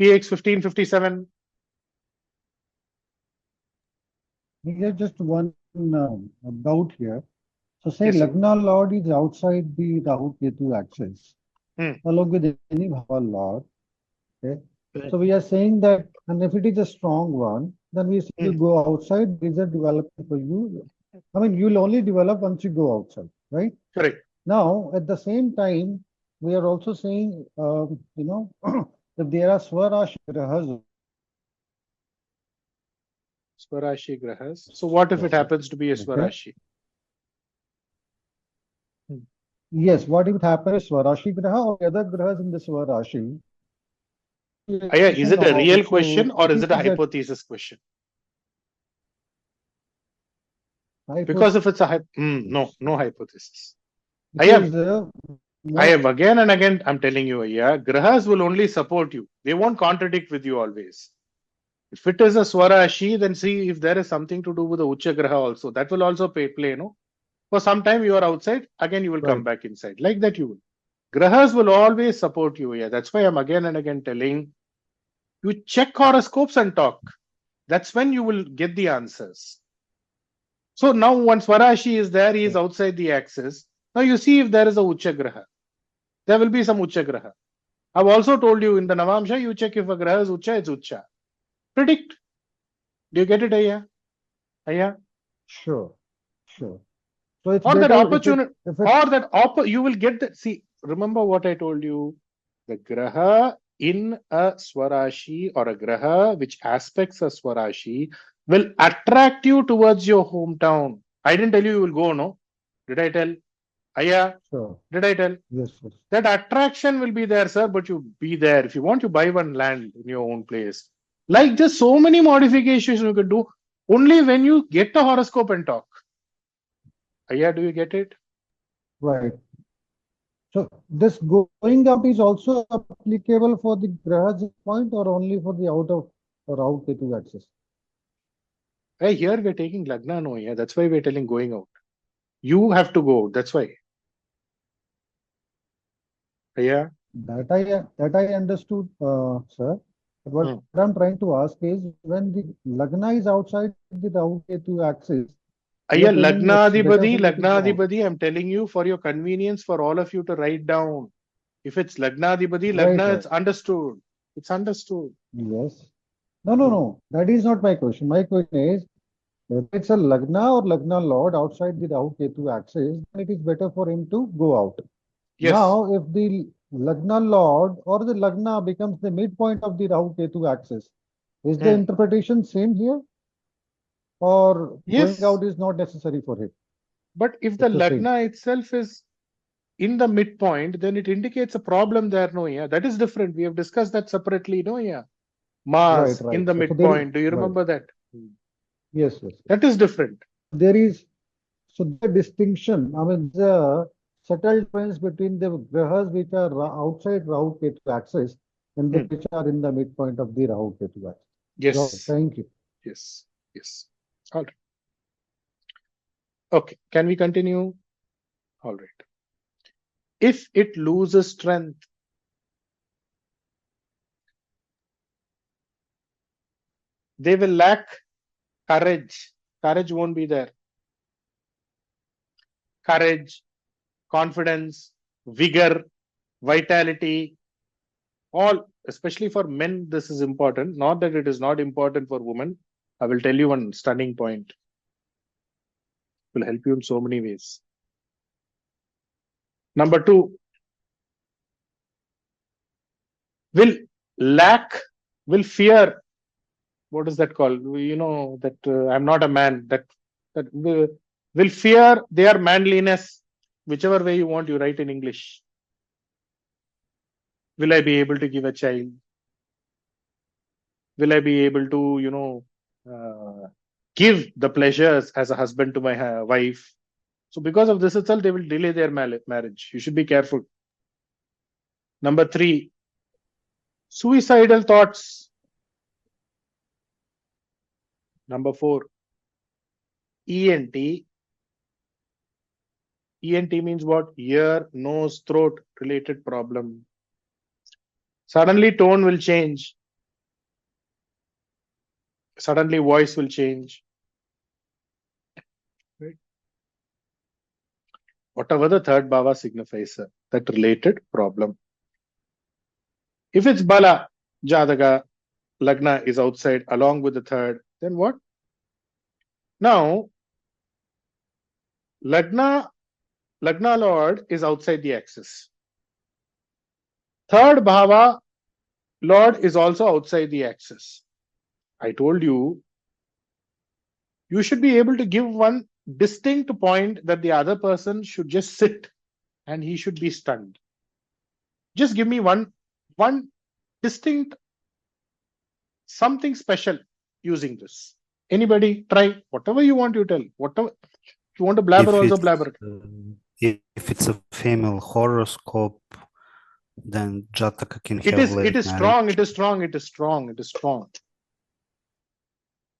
PX 1557. Here's just one doubt here. So say Yes, Lagna Lord is outside the Rahu Ketu axis, along with any Bhava Lord. Okay. So we are saying that, and if it is a strong one, then we still go outside, result development for you. I mean, you'll only develop once you go outside, right? Correct. Now, at the same time, we are also saying, that there are Swarashi Grahas. Swarashi Grahas. So what if it happens to be a Swarashi? Yes, what if it happens Swarashi Graha or other Grahas in the Swarashi? Is it a real question or is it a hypothesis question? Because if it's a no hypothesis. I have again and again, I'm telling you, Grahas will only support you. They won't contradict with you always. If it is a Swarashi, then see if there is something to do with the Ucha Graha also. That will also play, no? For some time you are outside, again you will come back inside. Like that you will. Grahas will always support you. Yeah, that's why I'm again and again telling you, check horoscopes and talk. That's when you will get the answers. So now when Swarashi is there, he is outside the axis. Now you see if there is a Ucha Graha. There will be some Ucha Graha. I've also told you in the Navamsha, you check if a Graha is Ucha, it's Ucha. Predict. Do you get it, Ayya? Ayya? Sure. So it's or that opportunity, you will get that. See, remember what I told you. The Graha in a Swarashi or a Graha which aspects a Swarashi will attract you towards your hometown. I didn't tell you will go, no? Did I tell? Aya, Sure. did I tell? Yes, yes. That attraction will be there, sir, but you be there. If you want, you buy one land in your own place. Like there's so many modifications you can do only when you get the horoscope and talk. Aya, do you get it? Right. So this going out is also applicable for the Graha's point or only for the out of or out Ketu axis? Hey, here we're taking Lagna, no, yeah. That's why we're telling going out. You have to go. That's why. Yeah. That I understood, sir. But what I'm trying to ask is when the Lagna is outside the Rahu Ketu axis. Lagnadhipati, I'm telling you for your convenience for all of you to write down. If it's Lagnadhipati, Lagna, it's understood. It's understood. Yes. No. That is not my question. My question is, if it's a Lagna or Lagna Lord outside the Rahu Ketu axis, then it is better for him to go out. Yes. Now, if the Lagna Lord or the Lagna becomes the midpoint of the Rahu Ketu axis, is the interpretation same here? Or going out is not necessary for him? But if the Lagna itself is in the midpoint, then it indicates a problem there, no, yeah. That is different. We have discussed that separately, no, yeah. Mars in the midpoint. Do you remember that? Yes. That is different. There is, so the distinction, I mean, the subtle difference between the grahas which are outside Rahu Ketu axis and the which are in the midpoint of the Rahu Ketu axis. Yes. Thank you. Yes. All right. Okay. Can we continue? All right. If it loses strength, they will lack courage. Courage won't be there. Courage, confidence, vigor, vitality, all, especially for men, this is important. Not that it is not important for women. I will tell you one stunning point. It will help you in so many ways. Number 2, will fear. What is that called? You know, that I'm not a man. That will fear their manliness, whichever way you want, you write in English. Will I be able to give a child? Will I be able to, give the pleasures as a husband to my wife? So because of this itself, they will delay their marriage. You should be careful. Number 3, suicidal thoughts. Number 4, ENT. ENT means what? Ear, nose, throat related problem. Suddenly tone will change. Suddenly voice will change. Right? Whatever the third bhava signifies, that related problem. If it's Bala, Jataka, Lagna is outside along with the third, then what? Now, Lagna Lord is outside the axis. Third bhava Lord is also outside the axis. I told you, you should be able to give one distinct point that the other person should just sit and he should be stunned. Just give me one distinct something special using this. Anybody try? Whatever you want, you tell. Whatever. If you want to blabber, also blabber. If it's a female horoscope, then Jataka can have it is strong. It is strong.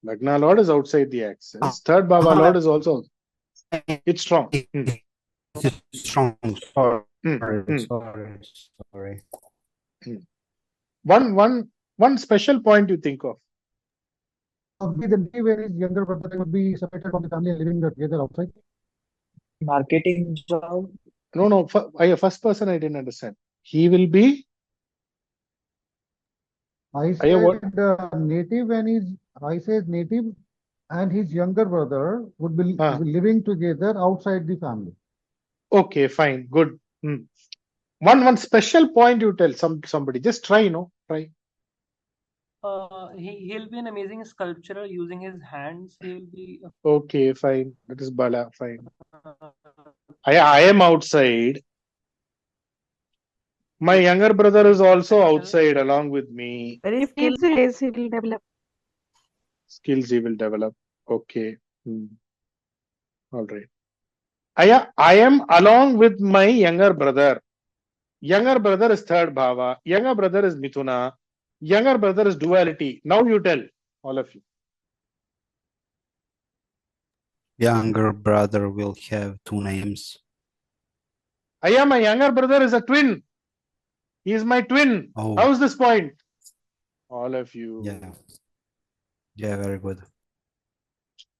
Lagna Lord is outside the axis. Third Bhava Lord is also. It's strong. It's strong. Sorry. One special point you think of. The day where his younger brother would be separated from the family and living together outside. Marketing job. No. First person I didn't understand. He will be. I said native and I said native and his younger brother would be living together outside the family. Okay, fine, good. One special point you tell somebody. Just try, try. He'll be an amazing sculptor using his hands. He'll be. Okay, fine. That is Bala. Fine. I am outside. My younger brother is also outside along with me. If he is, he will develop. Skills he will develop. Okay. All right. I am along with my younger brother. Younger brother is third bhava. Younger brother is Mithuna. Younger brother is duality. Now you tell, all of you. Younger brother will have two names. My younger brother is a twin. He is my twin. Oh. How's this point? All of you. Yeah, very good.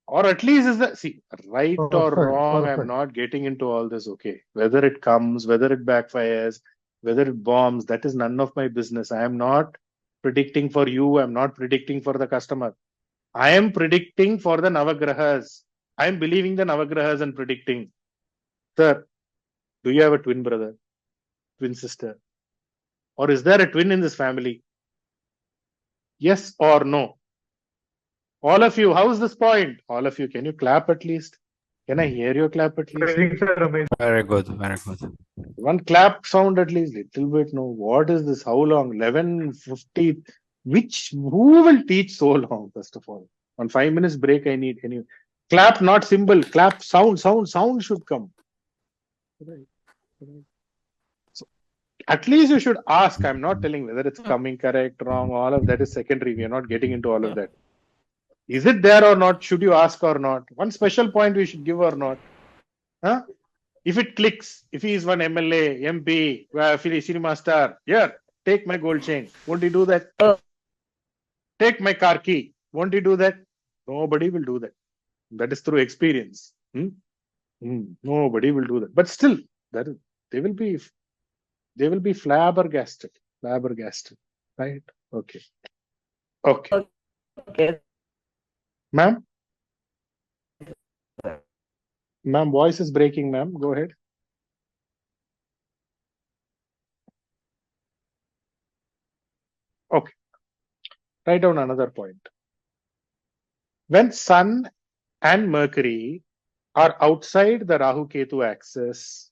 Or at least is the, see, right or Perfect, wrong, I'm perfect. not getting into all this, okay. Whether it comes, whether it backfires, whether it bombs, that is none of my business. I am not predicting for you. I'm not predicting for the customer. I am predicting for the Navagrahas. I am believing the Navagrahas and predicting. Sir, do you have a twin brother, twin sister? Or is there a twin in this family? Yes or no? All of you, how's this point? All of you, can you clap at least? Can I hear your clap at least? Very good, very good. One clap sound at least, little bit. No, what is this? How long? 11:50. Who will teach so long, first of all? On 5 minutes break, I need any clap, not symbol, clap, sound should come. Right. So at least you should ask. I'm not telling whether it's coming correct, wrong, all of that is secondary. We are not getting into all of that. Is it there or not? Should you ask or not? One special point we should give or not? Huh? If it clicks, if he is one MLA, MP, cinema star, here, take my gold chain. Won't he do that? Take my car key. Won't he do that? Nobody will do that. That is through experience. Nobody will do that. But still, they will be flabbergasted. Right? Okay. Ma'am? Ma'am, voice is breaking, ma'am. Go ahead. Okay. Write down another point. When Sun and Mercury are outside the Rahu Ketu axis,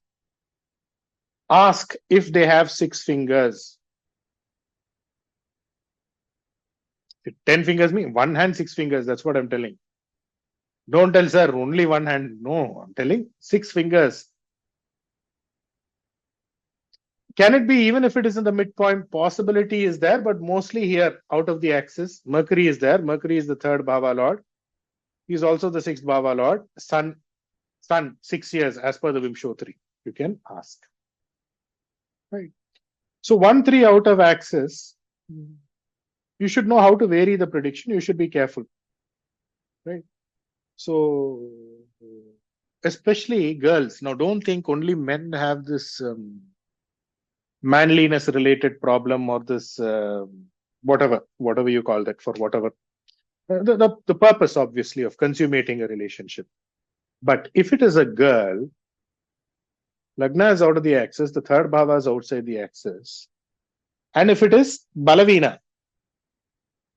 ask if they have 6 fingers. 10 fingers mean one hand, 6 fingers. That's what I'm telling. Don't tell, sir, only one hand. No, I'm telling 6 fingers. Can it be even if it is in the midpoint? Possibility is there, but mostly here out of the axis. Mercury is there. Mercury is the 3rd Bhava Lord. He is also the 6th Bhava Lord. Sun 6 years as per the Vimshotri. You can ask. Right. So 1, 3 out of axis. You should know how to vary the prediction. You should be careful. Right. So, especially girls. Now, don't think only men have this manliness related problem or this whatever you call that, for whatever. The purpose, obviously, of consummating a relationship. But if it is a girl, Lagna is out of the axis, the 3rd Bhava is outside the axis. And if it is Balavina,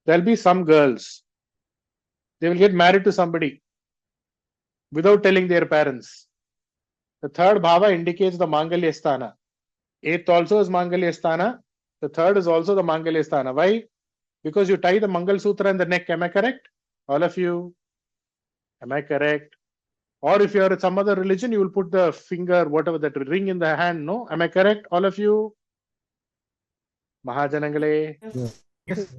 there'll be some girls. They will get married to somebody without telling their parents. The 3rd Bhava indicates the Mangalya Sthana. 8th also is Mangalya Sthana. The 3rd is also the Mangalya Sthana. Why? Because you tie the Mangal Sutra in the neck. Am I correct? All of you? Am I correct? Or if you are some other religion, you will put the finger, whatever, that ring in the hand. No? Am I correct? All of you? Mahajanangale? Yes.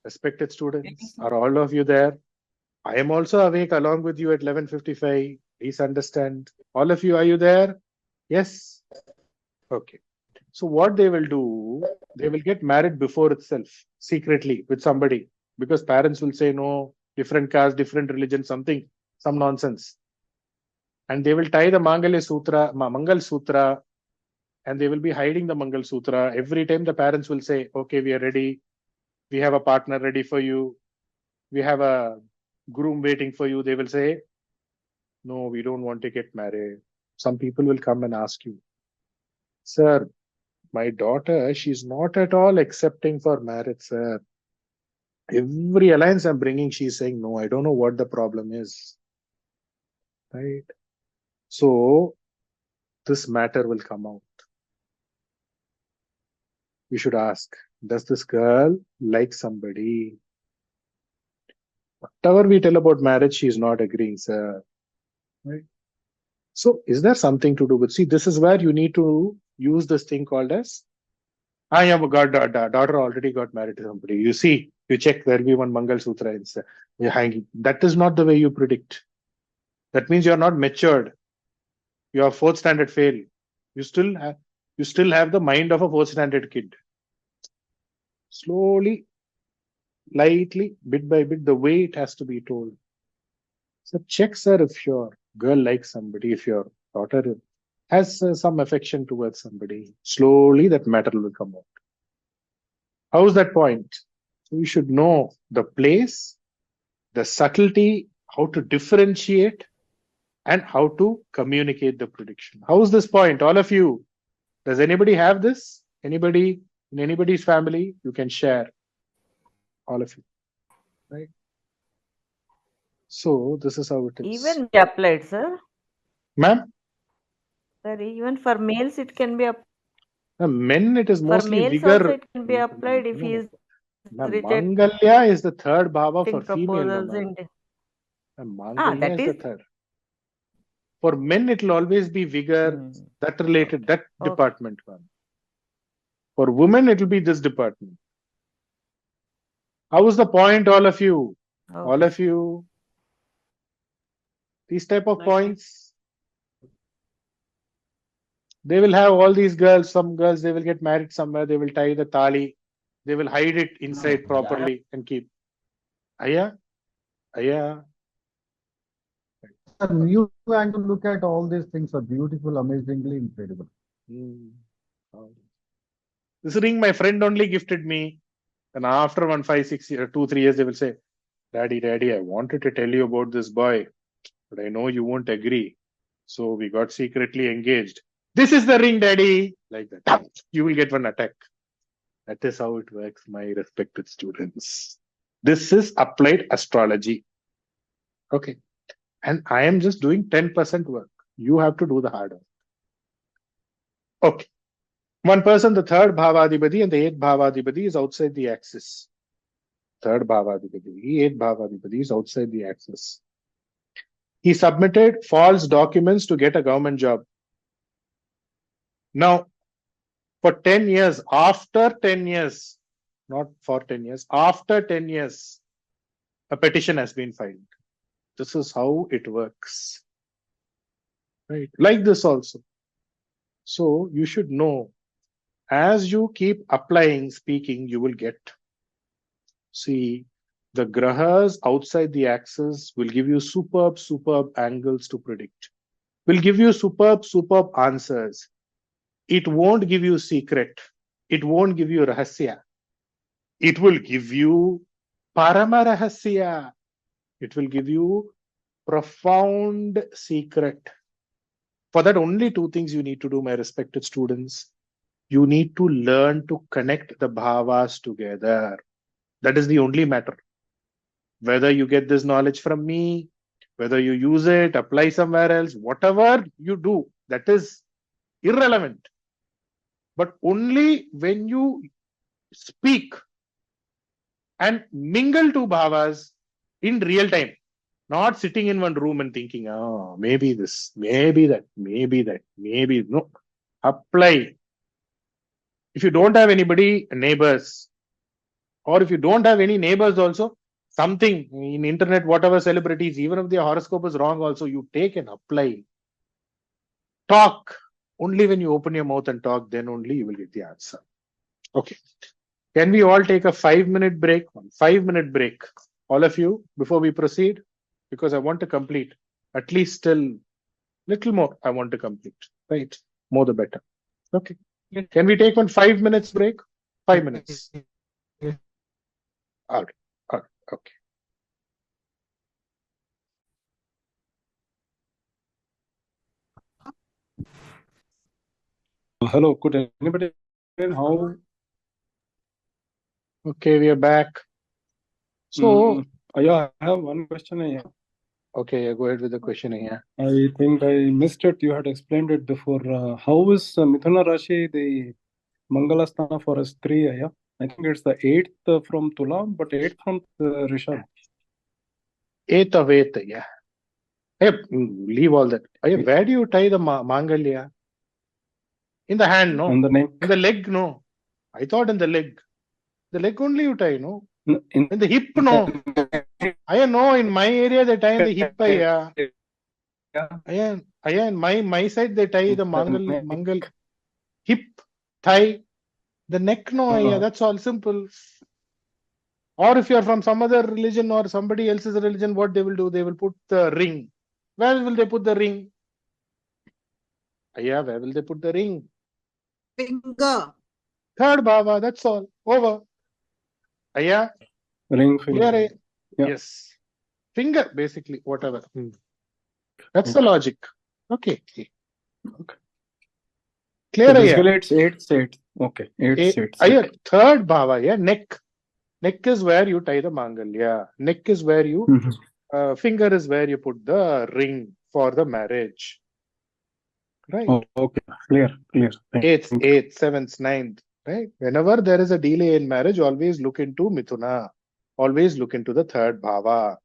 Respected students, are all of you there? I am also awake along with you at 11:55. Please understand. All of you, are you there? Yes? Okay. So what they will do, they will get married before itself, secretly, with somebody. Because parents will say, no, different caste, different religion, something, some nonsense. And they will tie the Mangal Sutra, and they will be hiding the Mangal Sutra. Every time the parents will say, okay, we are ready. We have a partner ready for you. We have a groom waiting for you. They will say, no, we don't want to get married. Some people will come and ask you, sir, My daughter, she's not at all accepting for marriage, sir. Every alliance I'm bringing, she's saying no. I don't know what the problem is. Right? So this matter will come out. You should ask, does this girl like somebody? Whatever we tell about marriage, she's not agreeing, sir. Right? So is there something to do with, see, this is where you need to use this thing called as, I have got daughter already got married to somebody. You see, you check, there will be one Mangal Sutra and you're hanging. That is not the way you predict. That means you're not matured. You are fourth standard fail. You still have the mind of a fourth standard kid. Slowly, lightly, bit by bit, the way it has to be told. So check, sir, if your girl likes somebody, if your daughter has some affection towards somebody, slowly that matter will come out. How is that point? So you should know the place, the subtlety, how to differentiate, and how to communicate the prediction. How is this point? All of you, does anybody have this? Anybody in anybody's family? You can share. All of you, right? So this is how it is. Even applied, sir. Ma'am? Sir, even for males it can be applied. Men, it is mostly for males vigor. Also it can be applied if he is rejecting Mangalya is the third bhava for female. proposals Mangalya is the third. For men, it will always be vigor, that related, that department one. For women, it will be this department. How is the point, all of you? All of you. These type of points. They will have all these girls, some girls, they will get married somewhere, they will tie the tali, they will hide it inside properly and keep. Aya? A new angle look at all these things are beautiful, amazingly incredible. This ring my friend only gifted me. And after 1, 5, 6 years, 2, 3 years, they will say, Daddy, I wanted to tell you about this boy, but I know you won't agree. So we got secretly engaged. This is the ring, Daddy. Like that. You will get one attack. That is how it works, my respected students. This is applied astrology. Okay. And I am just doing 10% work. You have to do the hard work. Okay. One person, the third bhavadhipati and the eighth bhavadhipati is outside the axis. Third bhavadhipati, eighth bhavadhipati is outside the axis. He submitted false documents to get a government job. Now, for 10 years, after 10 years, not for 10 years, after 10 years, a petition has been filed. This is how it works. Right? Like this also. So you should know, as you keep applying, speaking, you will get. See, the grahas outside the axis will give you superb angles to predict. Will give you superb answers. It won't give you secret. It won't give you rahasya. It will give you parama rahasya. It will give you profound secret. For that, only 2 things you need to do, my respected students. You need to learn to connect the bhavas together. That is the only matter. Whether you get this knowledge from me, whether you use it, apply somewhere else, whatever you do, that is irrelevant. But only when you speak and mingle 2 bhavas in real time, not sitting in one room and thinking, oh, maybe this, maybe that, maybe that, maybe no. Apply. If you don't have anybody, neighbors, or if you don't have any neighbors also, something in internet, whatever celebrities, even if their horoscope is wrong also, you take and apply. Talk. Only when you open your mouth and talk, then only you will get the answer. Okay. Can we all take a 5-minute break? 5-minute break. All of you, before we proceed, because I want to complete. At least still little more I want to complete. Right? More the better. Okay. Can we take one 5 minutes break? 5 minutes. All right. Okay. Hello, could anybody how? Okay, we are back. So, yeah, I have one question here. Okay, go ahead with the question here. I think I missed it. You had explained it before. How is Mithuna Rashi the Mangala Sthana for us 3? Yeah, I think it's the 8th from Tula, but 8th from Rishabh. 8th of 8th, yeah. Hey, leave all that. Hey, where do you tie the Mangalya? In the hand, no? On the neck. In the leg, no? I thought in the leg. The leg only you tie, no? In the hip, no? I know in my area they tie in the hip, yeah. In my side they tie the Mangal hip, thigh, the neck, no, yeah, that's all simple. Or if you're from some other religion or somebody else's religion, what they will do? They will put the ring. Where will they put the ring? Yeah, where will they put the ring? Finger. Third bhava, that's all. Over. Yeah. Ring finger. Clear, yeah. Yes. Finger, basically, whatever. That's the logic. Okay. Clear, so basically it's 8th. Okay. 8th. Third bhava, yeah. Neck. Neck is where you tie the mangalya. Neck is where you, finger is where you put the ring for the marriage. Right. Oh, okay. Clear. 8th, 7th, 9th. Right. Whenever there is a delay in marriage, always look into Mithuna. Always look into the third bhava.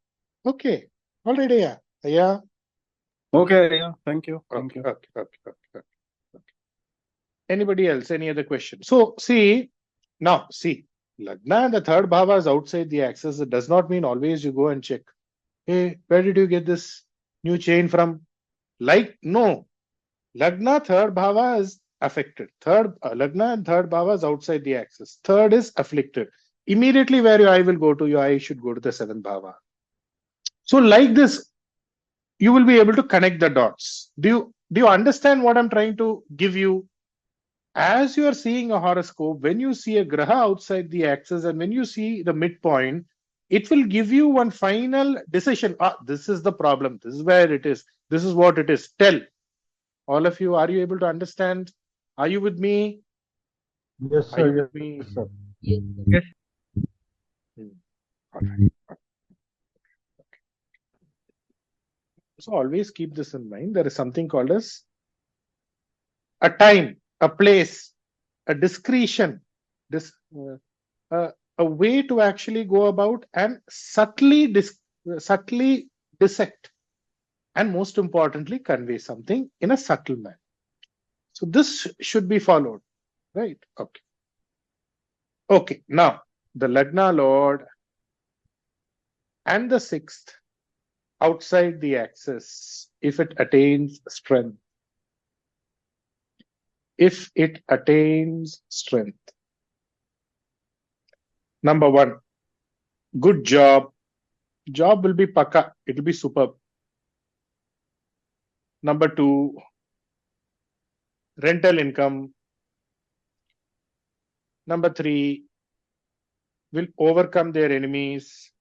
Okay. Already, yeah. Yeah. Okay, yeah. Thank you. Okay. Anybody else? Any other question? So, see, Lagna and the third bhava is outside the axis. It does not mean always you go and check. Hey, where did you get this new chain from? No. Lagna, third bhava is affected. Lagna and third bhava is outside the axis. Third is afflicted. Immediately where your eye will go to, your eye should go to the 7th bhava. So like this, you will be able to connect the dots. Do you understand what I'm trying to give you? As you are seeing a horoscope, when you see a graha outside the axis and when you see the midpoint, it will give you one final decision. This is the problem. This is where it is. This is what it is. Tell. All of you, are you able to understand? Are you with me? Yes, sir. Are you with me? Yes, sir. Yes. All right. So always keep this in mind. There is something called as a time, a place, a discretion, a way to actually go about and subtly dissect, and most importantly, convey something in a subtle manner. So this should be followed, right? Okay. Now the Lagna Lord and the 6th outside the axis, if it attains strength. Number 1, good job. Job will be paka. It will be superb. Number 2, rental income. Number 3, will overcome their enemies.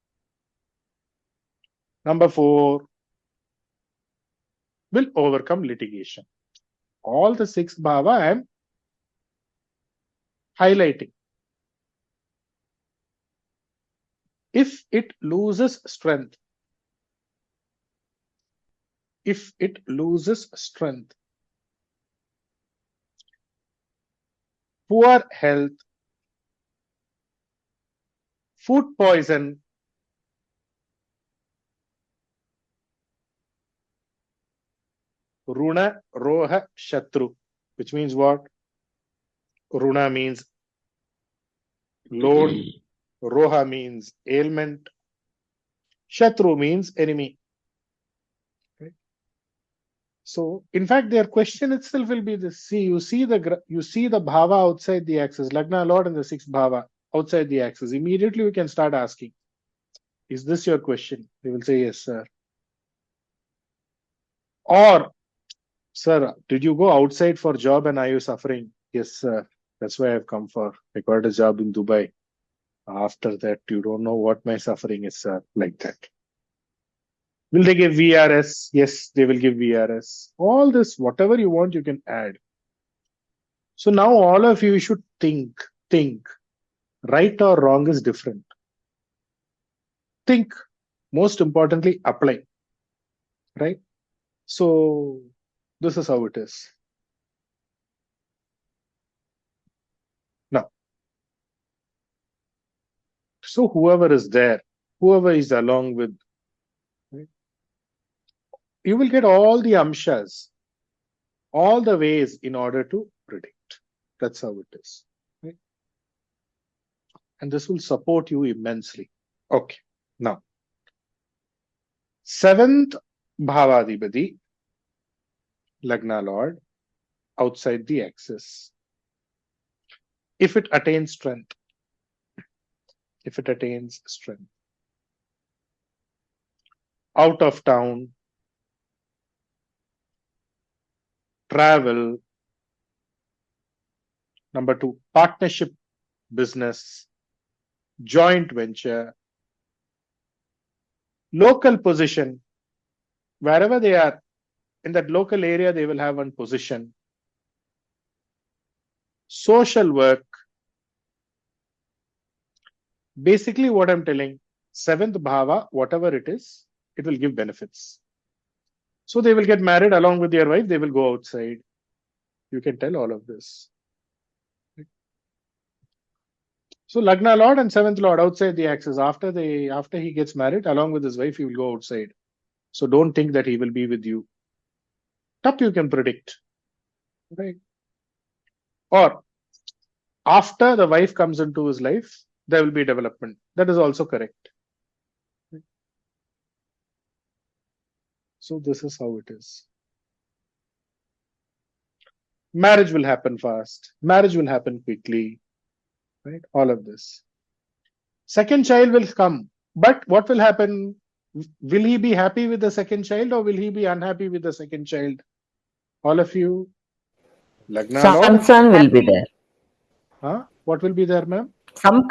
Number 4, will overcome litigation. All the 6 bhava I am highlighting. If it loses strength, poor health, food poison, Runa, Roha, Shatru, which means what? Runa means load, Roha means ailment, Shatru means enemy. Okay. So, in fact, their question itself will be this. See, you see the bhava outside the axis, Lagna Lord and the 6th bhava outside the axis. Immediately we can start asking, is this your question? They will say, yes, sir. Or, sir, did you go outside for job and are you suffering? Yes, sir. That's why I've come for. I got a job in Dubai. After that, you don't know what my suffering is, sir. Like that. Will they give VRS? Yes, they will give VRS. All this, whatever you want, you can add. So now all of you should think. Right or wrong is different. Think. Most importantly, apply. Right? So this is how it is. Now, so whoever is there, whoever is along with, right, you will get all the amshas, all the ways in order to predict. That's how it is. Right? And this will support you immensely. Okay. Now, 7th Bhavadipati, Lagna Lord, outside the axis. If it attains strength. If it attains strength. Out of town, travel. Number 2, partnership, business, joint venture, local position. Wherever they are, in that local area, they will have one position. Social work. Basically, what I'm telling, 7th bhava, whatever it is, it will give benefits. So they will get married along with their wife, they will go outside. You can tell all of this. So Lagna Lord and 7th Lord outside the axis. After he gets married, along with his wife, he will go outside. So don't think that he will be with you. Top you can predict. Right? Or after the wife comes into his life, there will be development. That is also correct. So this is how it is. Marriage will happen fast. Marriage will happen quickly. Right? All of this. Second child will come. But what will happen? Will he be happy with the second child or will he be unhappy with the second child? All of you. Lagna Some Lord. concern will be there. Huh? What will be there, ma'am? Some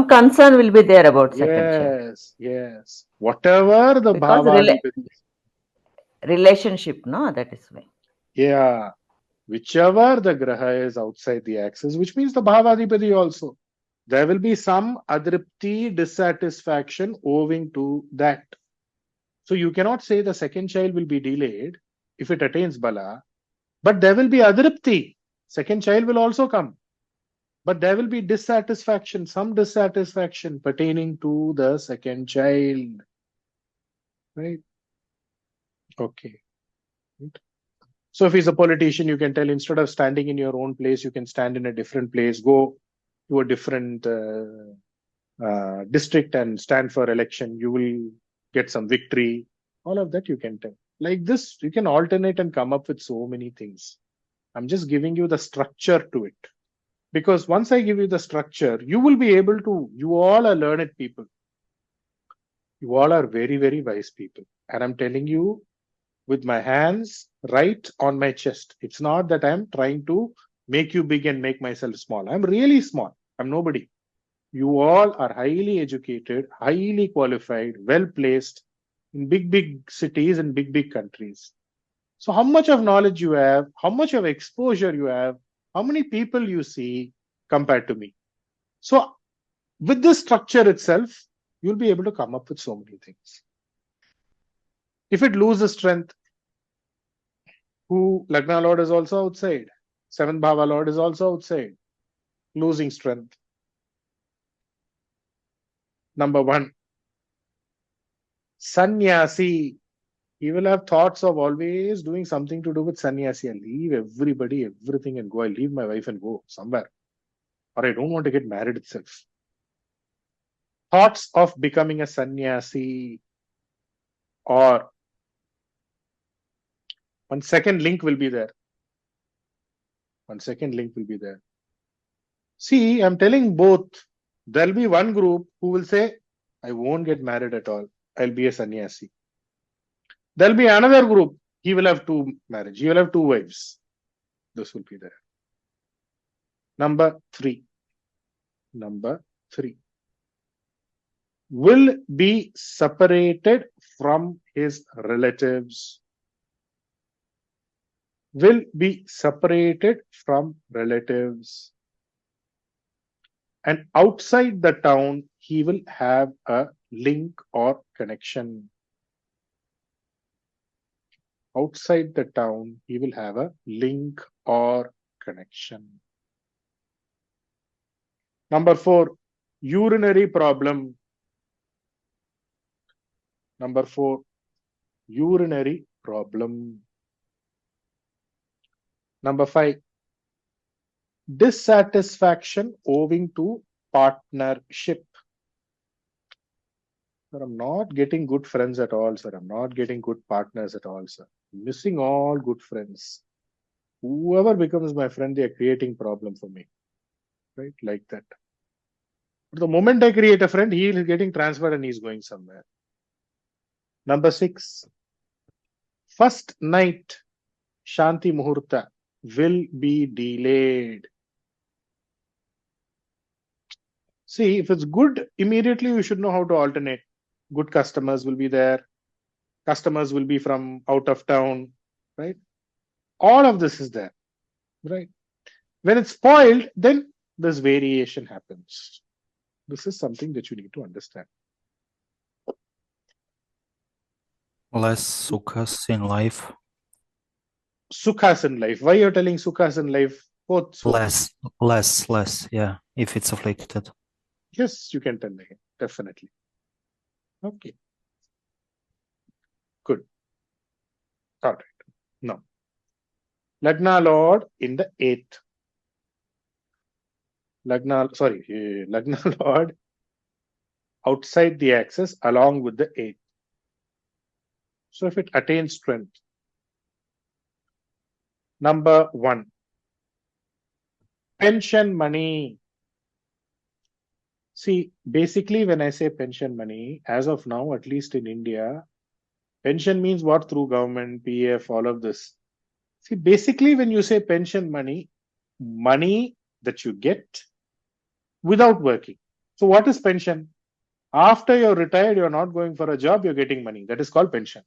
concern will be there about second child. Yes. Whatever the Because bhava relationship, no? That is why. Yeah. Whichever the graha is outside the axis, which means the bhavadipati also. There will be some adripti, dissatisfaction owing to that. So you cannot say the second child will be delayed if it attains bala, but there will be adripti. Second child will also come. But there will be dissatisfaction, some dissatisfaction pertaining to the second child. Right? Okay. Right. So if he's a politician, you can tell instead of standing in your own place, you can stand in a different place, go to a different district and stand for election. You will get some victory. All of that you can tell. Like this, you can alternate and come up with so many things. I'm just giving you the structure to it. Because once I give you the structure, you will be able to, you all are learned people. You all are very, very wise people. And I'm telling you with my hands right on my chest. It's not that I'm trying to make you big and make myself small. I'm really small. I'm nobody. You all are highly educated, highly qualified, well placed in big, big cities and big, big countries. So how much of knowledge you have, how much of exposure you have, how many people you see compared to me. So with this structure itself, you'll be able to come up with so many things. If it loses strength, who Lagna Lord is also outside, 7th Bhava Lord is also outside, losing strength. Number 1, sannyasi. He will have thoughts of always doing something to do with sannyasi. I'll leave everybody, everything and go. I'll leave my wife and go somewhere. Or I don't want to get married itself. Thoughts of becoming a sannyasi. Or one second link will be there. One second link will be there. See, I'm telling both. There'll be one group who will say, I won't get married at all. I'll be a sannyasi. There'll be another group. He will have 2 marriages. He will have 2 wives. This will be there. Number 3. Will be separated from his relatives. will be separated from relatives. And outside the town, he will have a link or connection. Outside the town, he will have a link or connection. Number 4, urinary problem. Number 4, urinary problem. Number 5, dissatisfaction owing to partnership. Sir, I'm not getting good friends at all, sir. I'm not getting good partners at all, sir. Missing all good friends. Whoever becomes my friend, they are creating problem for me. Right? Like that. But the moment I create a friend, he is getting transferred and he's going somewhere. Number 6, first night Shanti Muhurta will be delayed. See, if it's good, immediately you should know how to alternate. Good customers will be there. Customers will be from out of town, right? All of this is there, right? When it's spoiled, then this variation happens. This is something that you need to understand. Less sukhas in life. Sukhas in life. Why you're telling sukhas in life? Both. Less, yeah, if it's afflicted. Yes, you can tell again, definitely. Okay. Good. All right. Now, Lagna Lord in the 8th. Lagna Lord outside the axis along with the 8th. So if it attains strength. Number 1, pension money. See, basically when I say pension money, as of now, at least in India, pension means what? Through government, PF, all of this. See, basically when you say pension money, money that you get without working. So what is pension? After you're retired, you're not going for a job, you're getting money. That is called pension.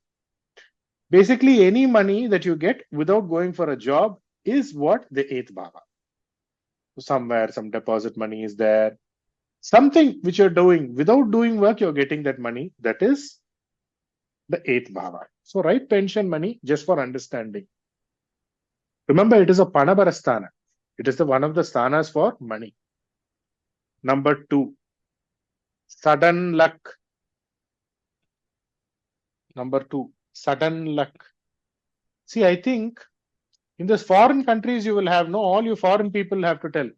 Basically, any money that you get without going for a job is what? The 8th bhava. So somewhere, some deposit money is there. Something which you're doing without doing work, you're getting that money. That is the 8th bhava. So write pension money just for understanding. Remember, it is a Panabarasthana. It is one of the sthanas for money. Number 2, sudden luck. Number 2, sudden luck. See, I think in these foreign countries, you will have, no, all you foreign people have to tell.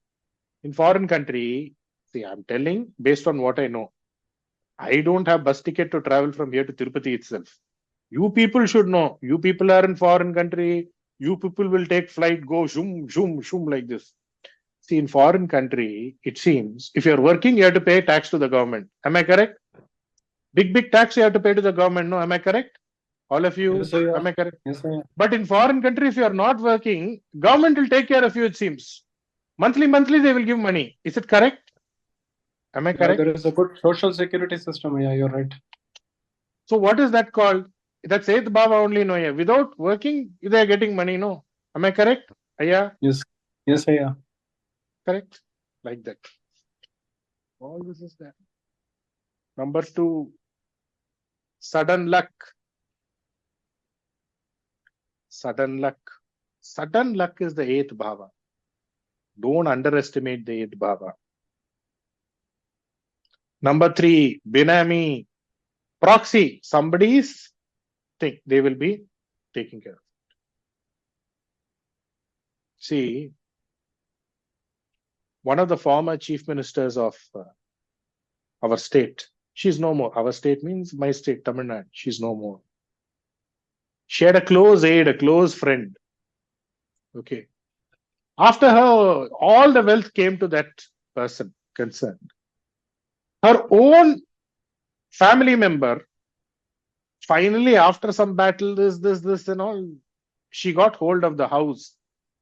In foreign country, see, I'm telling based on what I know. I don't have bus ticket to travel from here to Tirupati itself. You people should know. You people are in foreign country. You people will take flight, go zoom, zoom, zoom like this. See, in foreign country, it seems, if you're working, you have to pay tax to the government. Am I correct? Big tax you have to pay to the government. No, am I correct? All of you, Yes, sir. am I correct? Yes, sir. But in foreign country, if you are not working, government will take care of you, it seems. Monthly, they will give money. Is it correct? Am I correct? There is a good social security system. Yeah, you're right. So what is that called? That's 8th bhava only, no? Yeah. Without working, they are getting money, no? Am I correct? Yeah. Yes. Yes, yeah. Correct. Like that. All this is there. Number 2, sudden luck. Sudden luck. Sudden luck is the 8th bhava. Don't underestimate the 8th bhava. Number 3, Binami. Proxy. Somebody's thing. They will be taking care of it. See, one of the former chief ministers of our state, she's no more. Our state means my state, Tamil Nadu. She's no more. She had a close aide, a close friend. Okay. After her, all the wealth came to that person concerned. Her own family member, finally, after some battle, this and all, she got hold of the house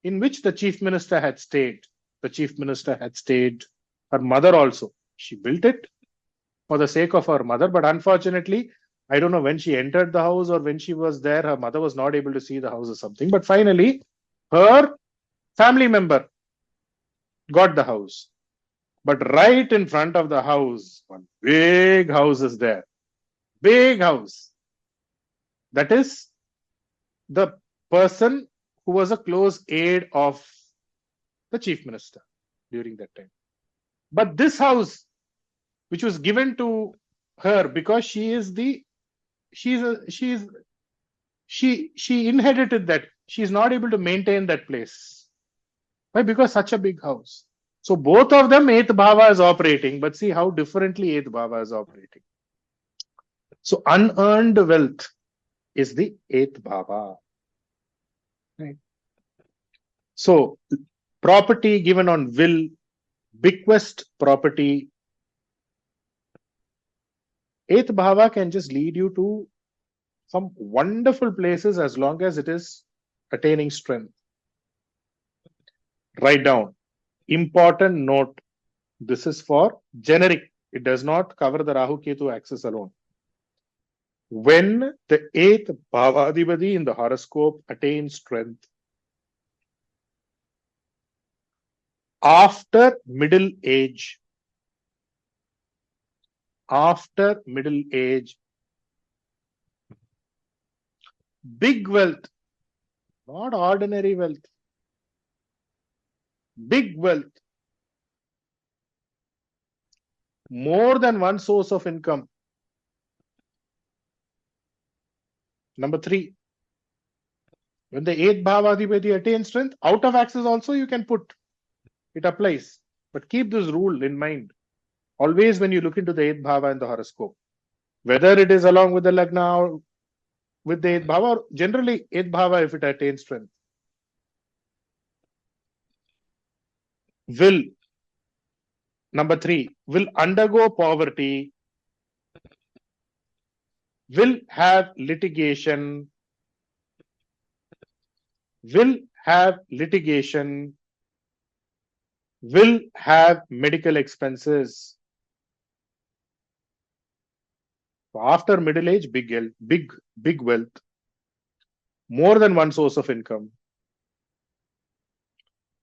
in which the chief minister had stayed. The chief minister had stayed. Her mother also. She built it for the sake of her mother, but unfortunately, I don't know when she entered the house or when she was there, her mother was not able to see the house or something. But finally, Her family member got the house. But right in front of the house, one big house is there. Big house. That is the person who was a close aide of the chief minister during that time. But this house, which was given to her because she inherited that. She is not able to maintain that place. Why? Because such a big house. So both of them, 8th bhava is operating, but see how differently 8th bhava is operating. So unearned wealth is the 8th bhava. Right. So property given on will, bequest property. 8th bhava can just lead you to some wonderful places as long as it is attaining strength. Write down. Important note. This is for generic. It does not cover the Rahu Ketu axis alone. When the 8th bhavadhipati in the horoscope attains strength, after middle age, big wealth, not ordinary wealth, big wealth, more than one source of income. Number 3, when the 8th bhavadhipati attains strength, out of axis also you can put. It applies. But keep this rule in mind. Always when you look into the 8th bhava in the horoscope, whether it is along with the lagna or with the 8th bhava, or generally 8th bhava if it attains strength. Will, number 3, will undergo poverty, will have litigation, will have medical expenses. After middle age, big wealth, more than one source of income,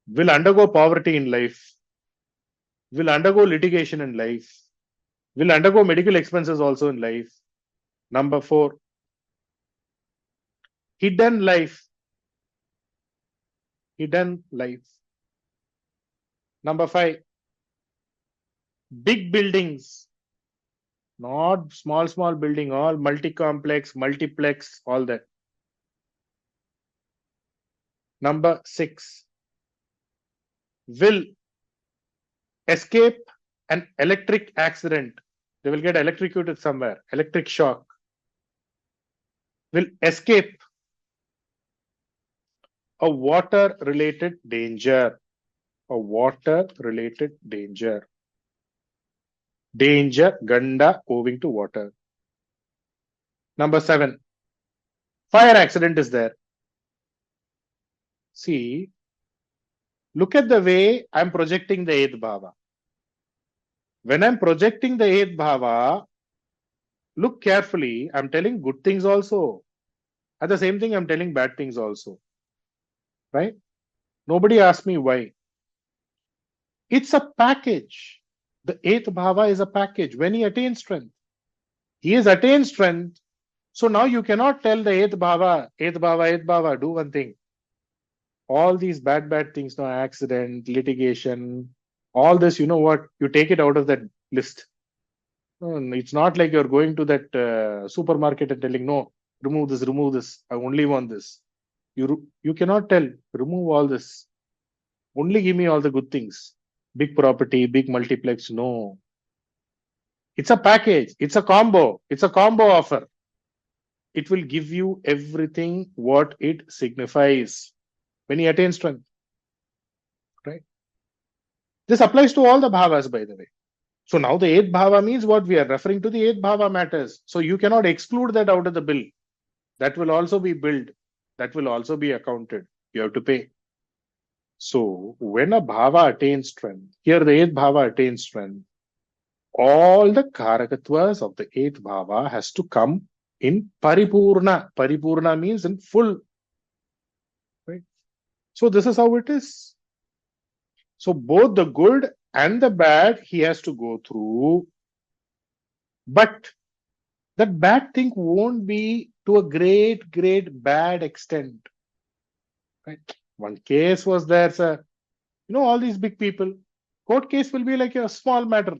will undergo poverty in life, will undergo litigation in life, will undergo medical expenses also in life. Number 4, hidden life. Number 5, big buildings, not small building, all multi-complex, multiplex, all that. Number 6, will escape an electric accident. They will get electrocuted somewhere, electric shock. Will escape a water-related danger. Danger, ganda, owing to water. Number 7, fire accident is there. See, look at the way I'm projecting the 8th bhava. When I'm projecting the 8th bhava, look carefully. I'm telling good things also. At the same thing, I'm telling bad things also. Right? Nobody asked me why. It's a package. The 8th bhava is a package. When he attains strength, he has attained strength. So now you cannot tell the 8th bhava, do one thing. All these bad things, no accident, litigation, all this, you know what? You take it out of that list. It's not like you're going to that supermarket and telling, no, remove this. I only want this. You cannot tell, remove all this. Only give me all the good things. Big property, big multiplex. No. It's a package. It's a combo. It's a combo offer. It will give you everything what it signifies when you attain strength. Right? This applies to all the bhavas, by the way. So now the 8th bhava means what we are referring to, the 8th bhava matters. So you cannot exclude that out of the bill. That will also be billed. That will also be accounted. You have to pay. So when a bhava attains strength, here the 8th bhava attains strength, all the karakatwas of the 8th bhava has to come in paripurna. Paripurna means in full. Right? So this is how it is. So both the good and the bad he has to go through. But that bad thing won't be to a great bad extent. Right? One case was there, sir. All these big people. Court case will be like a small matter.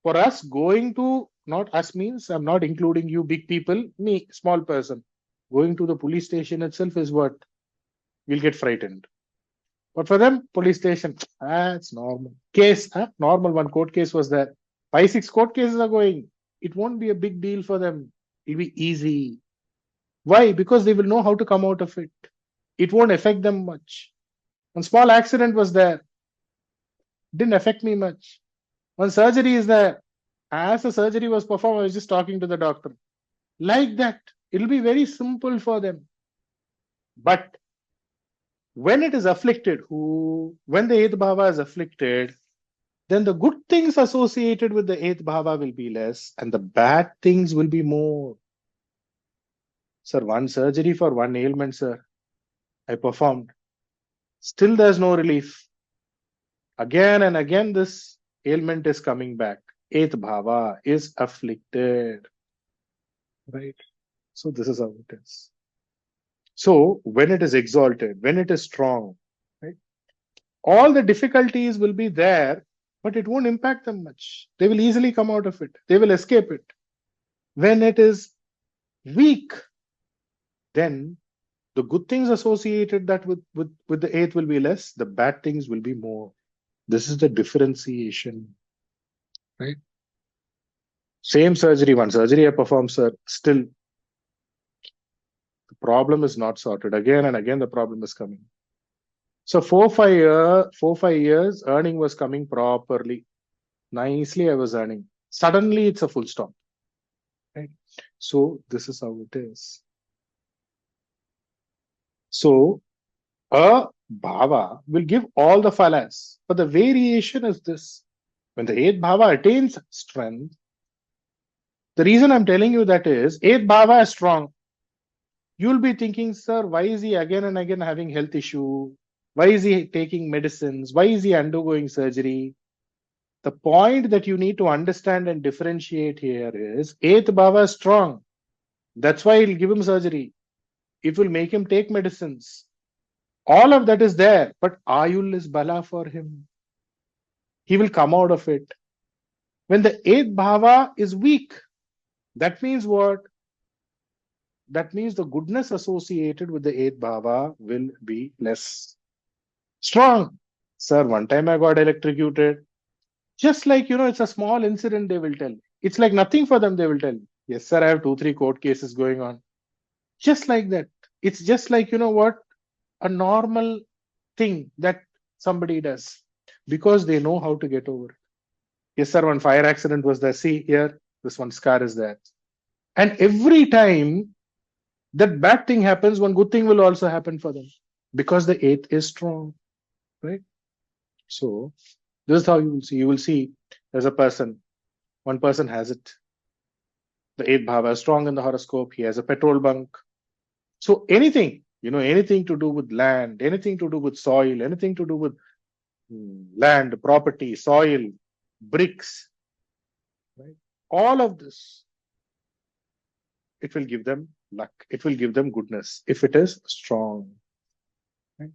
For us, going to, not us means, I'm not including you big people, me, small person. Going to the police station itself is what? We'll get frightened. But for them, police station, it's normal. Case, normal. One court case was there. 5-6 court cases are going. It won't be a big deal for them. It'll be easy. Why? Because they will know how to come out of it. It won't affect them much. One small accident was there. Didn't affect me much. One surgery is there. As the surgery was performed, I was just talking to the doctor. Like that. It'll be very simple for them. But when it is afflicted, when the 8th bhava is afflicted, then the good things associated with the 8th bhava will be less and the bad things will be more. Sir, one surgery for one ailment, sir, I performed. Still there's no relief. Again and again this ailment is coming back. 8th bhava is afflicted. Right? So this is how it is. So when it is exalted, when it is strong, right, all the difficulties will be there, but it won't impact them much. They will easily come out of it. They will escape it. When it is weak, then the good things associated that with the 8th will be less, the bad things will be more. This is the differentiation. Right? Same surgery, one surgery I performed, sir, still the problem is not sorted. Again and again the problem is coming. So 4-5 years, earning was coming properly. Nicely I was earning. Suddenly it's a full stop. Right? So this is how it is. So a bhava will give all the phalas, but the variation is this. When the 8th bhava attains strength, the reason I'm telling you that is 8th bhava is strong. You'll be thinking, sir, why is he again and again having health issue? Why is he taking medicines? Why is he undergoing surgery? The point that you need to understand and differentiate here is 8th bhava is strong. That's why he'll give him surgery. It will make him take medicines. All of that is there, but Ayul is bala for him. He will come out of it. When the 8th bhava is weak, that means what? That means the goodness associated with the 8th bhava will be less. Strong. Sir, one time I got electrocuted. Just like, it's a small incident, they will tell. It's like nothing for them, they will tell. Yes, sir, I have 2-3 court cases going on. Just like that. It's just like, a normal thing that somebody does because they know how to get over it. Yes, sir, one fire accident was there. See here, this one scar is there. And every time that bad thing happens, one good thing will also happen for them because the 8th is strong, right? So this is how you will see. You will see there's a person, one person has it. The 8th bhava is strong in the horoscope. He has a petrol bunk. So anything, anything to do with land, anything to do with soil, anything to do with land, property, soil, bricks, right? All of this, it will give them luck. It will give them goodness if it is strong. Right?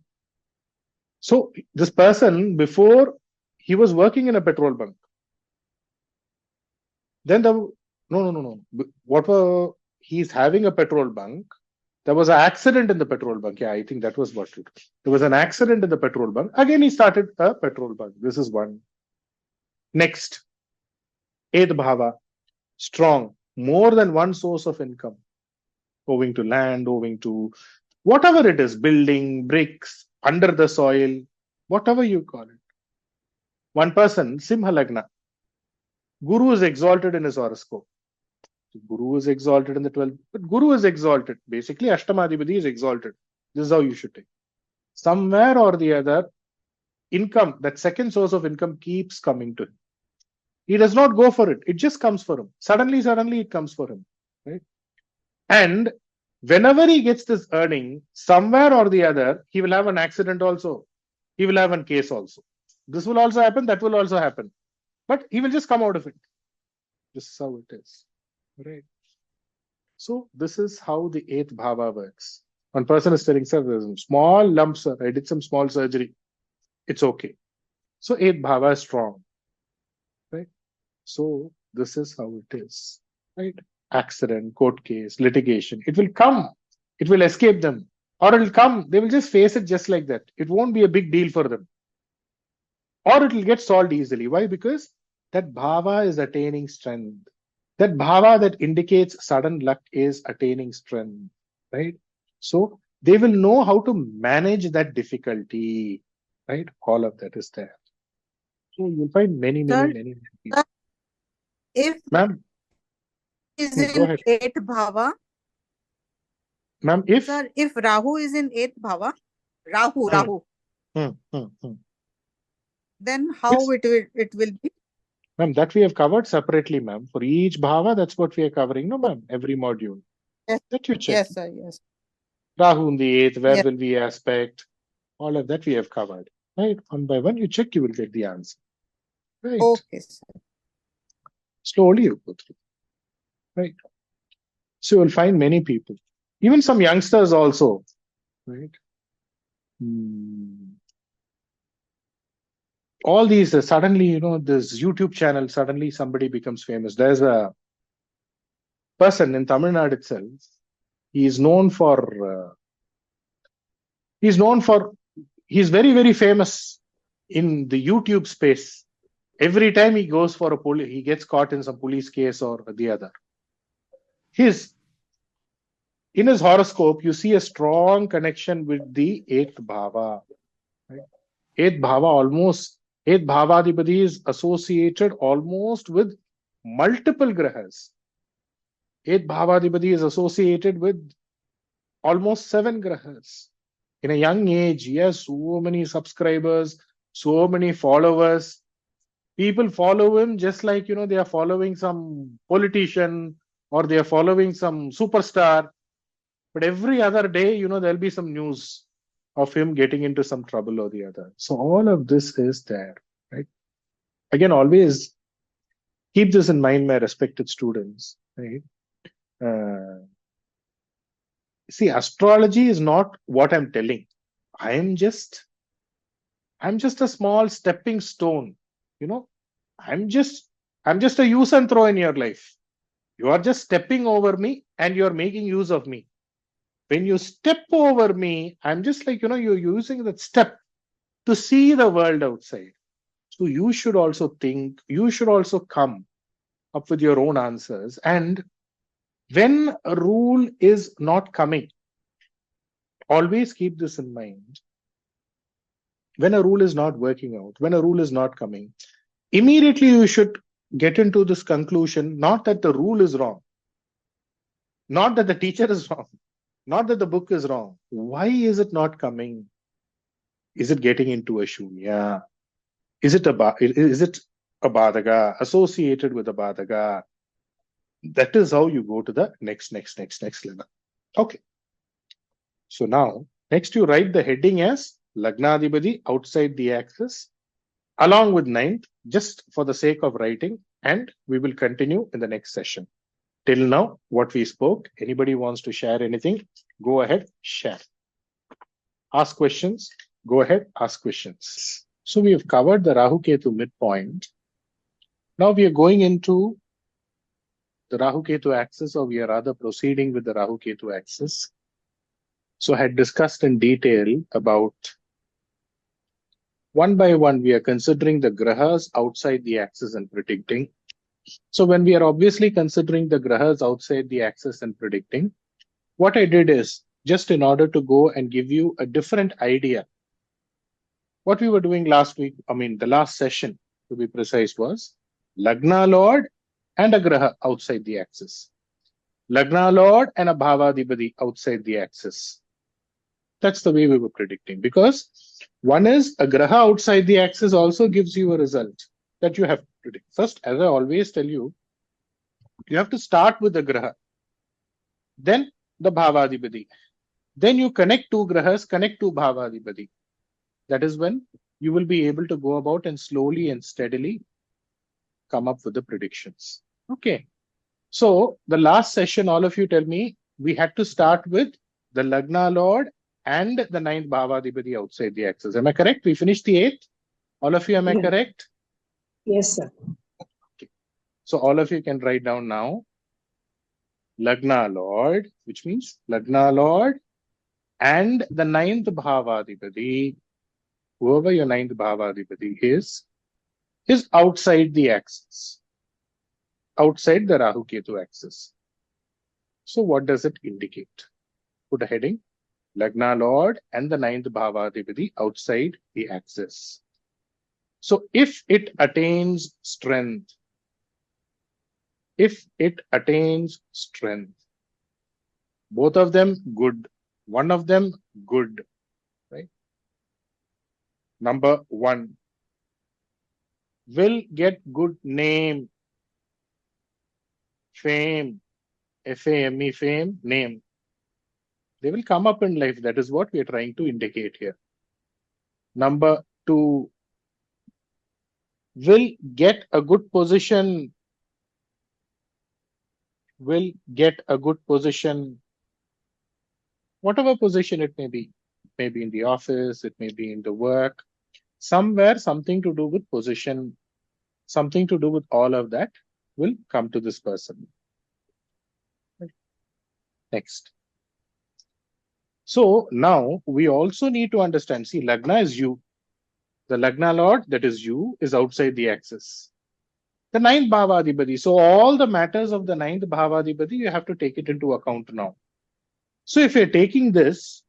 So this person, before he was working in a petrol bunk, then he's having a petrol bunk. There was an accident in the petrol bunk. Yeah, I think that was what it was. There was an accident in the petrol bunk. Again, he started a petrol bunk. This is one. Next, 8th bhava, strong, more than one source of income, owing to land, owing to whatever it is, building, bricks, under the soil, whatever you call it. One person, Simha Lagna, Guru is exalted in his horoscope. Guru is exalted in the 12th, but Guru is exalted. Basically, Ashtamadhipati is exalted. This is how you should take. Somewhere or the other, income, that second source of income keeps coming to him. He does not go for it. It just comes for him. Suddenly it comes for him. Right? And Whenever he gets this earning, somewhere or the other, he will have an accident also. He will have a case also. This will also happen, that will also happen. But he will just come out of it. This is how it is. Right. So this is how the 8th bhava works. One person is telling, sir, there's some small lumps, sir. I did some small surgery. It's okay. So 8th bhava is strong. Right. So this is how it is. Right. Accident, court case, litigation. It will come. It will escape them. Or it will come. They will just face it just like that. It won't be a big deal for them. Or it will get solved easily. Why? Because that bhava is attaining strength. That bhava that indicates sudden luck is attaining strength, right? So they will know how to manage that difficulty, right? All of that is there. So you'll find many people. If Ma'am, is go in ahead. 8th bhava, Ma'am, if sir, if Rahu is in 8th bhava, Rahu, then how it will be? Ma'am, that we have covered separately, ma'am. For each bhava, that's what we are covering, no, ma'am? Every module. Yes. That you check. Yes, sir. Yes. Rahu in the 8th, where Yes. will be aspect? All of that we have covered. Right? One by one, you check, you will get the answer. Right. Okay, sir. Slowly you go through. Right. So you will find many people. Even some youngsters also. Right. All these, suddenly, this YouTube channel, suddenly somebody becomes famous. There's a person in Tamil Nadu itself. He's very, very famous in the YouTube space. Every time he goes for he gets caught in some police case or the other. In his horoscope, you see a strong connection with the 8th bhava. Right? 8th bhavadipati is associated almost with multiple grahas. 8th bhavadipati is associated with almost 7 grahas. In a young age, he has so many subscribers, so many followers. People follow him just like, they are following some politician or they are following some superstar. But every other day, there'll be some news of him getting into some trouble or the other. So all of this is there, right? Again, always keep this in mind, my respected students, right? See, astrology is not what I'm telling. I'm just a small stepping stone. I'm just a use and throw in your life. You are just stepping over me and you're making use of me. When you step over me, I'm just like, you're using that step to see the world outside. So you should also think, you should also come up with your own answers. And when a rule is not coming, always keep this in mind. When a rule is not working out, when a rule is not coming, immediately you should get into this conclusion, not that the rule is wrong, not that the teacher is wrong, not that the book is wrong. Why is it not coming? Is it getting into a shoonya? Is it a BADHAKA associated with a BADHAKA? That is how you go to the next level. Okay. So now, next you write the heading as Lagnadibadi outside the axis, along with 9th, just for the sake of writing, and we will continue in the next session. Till now, what we spoke, anybody wants to share anything, go ahead, share. Ask questions, go ahead, ask questions. So we have covered the Rahu Ketu midpoint. Now we are going into the Rahu Ketu axis, or we are rather proceeding with the Rahu Ketu axis. So I had discussed in detail about one by one, we are considering the grahas outside the axis and predicting. So when we are obviously considering the grahas outside the axis and predicting, what I did is, just in order to go and give you a different idea, what we were doing last week, the last session to be precise, was Lagna Lord and a graha outside the axis. Lagna Lord and a Bhavadipati outside the axis. That's the way we were predicting, because one is a graha outside the axis also gives you a result that you have to predict. First, as I always tell you, you have to start with the graha. Then the Bhavadipati. Then you connect two grahas, connect to Bhavadipati. That is when you will be able to go about and slowly and steadily come up with the predictions. Okay. So the last session, all of you tell me, we had to start with the Lagna Lord and the 9th Bhavadipati outside the axis. Am I correct? We finished the 8th. All of you, am I correct? Yes, sir. Okay. So all of you can write down now Lagna Lord, which means Lagna Lord and the 9th Bhavadipati, whoever your 9th Bhavadipati is outside the axis, outside the Rahu Ketu axis. So what does it indicate? Put a heading, Lagna Lord and the 9th Bhavadipati outside the axis. So if it attains strength, both of them good, one of them good, right? Number 1 will get good name, fame, F-A-M-E, fame, name. They will come up in life. That is what we are trying to indicate here. Number 2 will get a good position, whatever position it may be. It may be in the office, it may be in the work, somewhere something to do with position, something to do with all of that will come to this person. Next. So now we also need to understand, see, Lagna is you. The Lagna Lord, that is you, is outside the axis. The 9th Bhavadipati. So all the matters of the 9th Bhavadipati, you have to take it into account now. So if you're taking this,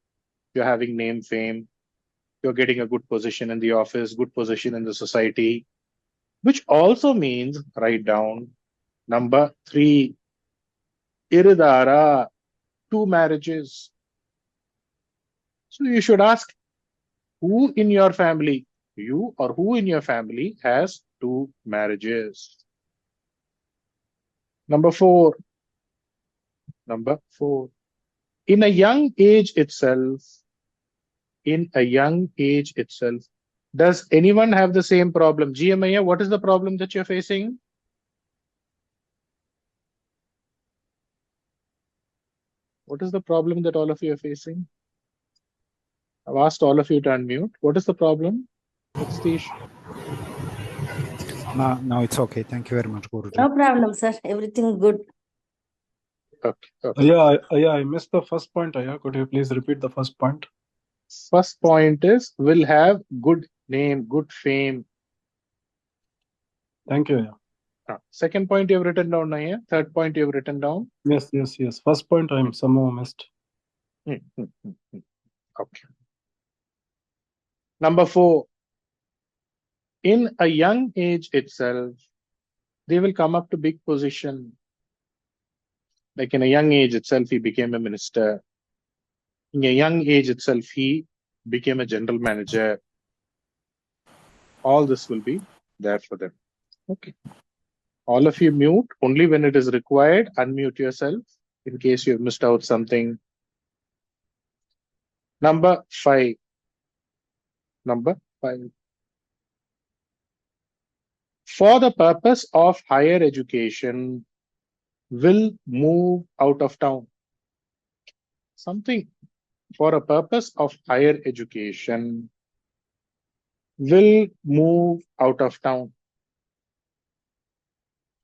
you're having name, fame, you're getting a good position in the office, good position in the society, which also means, write down, number 3, Iridara, 2 marriages. So you should ask, who in your family, you or who in your family has 2 marriages? Number 4. In a young age itself, does anyone have the same problem? GMIA, what is the problem that you're facing? What is the problem that all of you are facing? I've asked all of you to unmute. What is the problem? What's the issue? No, it's okay. Thank you very much, Guruji. No problem, sir. Everything good. Okay. Yeah, I missed the first point. Could you please repeat the first point? First point is, will have good name, good fame. Thank you. Second point you have written down, Naya. Third point you have written down. Yes. First point I somehow missed. Okay. Number 4. In a young age itself, they will come up to big position. Like in a young age itself, he became a minister. In a young age itself, he became a general manager. All this will be there for them. Okay. All of you mute. Only when it is required, unmute yourself in case you have missed out something. Number 5. For the purpose of higher education, will move out of town. Something for a purpose of higher education will move out of town.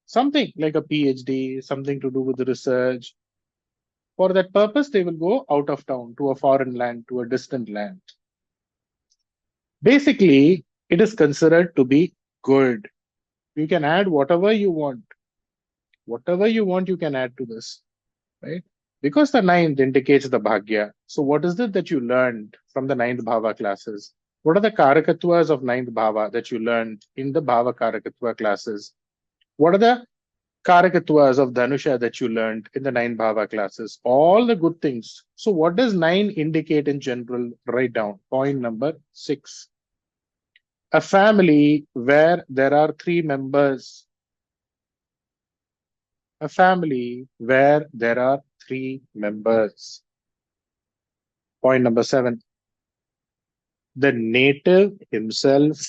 Something like a PhD, something to do with the research. For that purpose, they will go out of town to a foreign land, to a distant land. Basically, it is considered to be good. You can add whatever you want. Whatever you want, you can add to this, right? Because the 9th indicates the Bhagya. So what is it that you learned from the 9th Bhava classes? What are the Karakatwas of 9th Bhava that you learned in the Bhava Karakatwa classes? What are the Karakatwas of Dhanusha that you learned in the 9th Bhava classes? All the good things. So what does 9 indicate in general? Write down. Point number 6. A family where there are 3 members. A family where there are 3 members. Point number 7. The native himself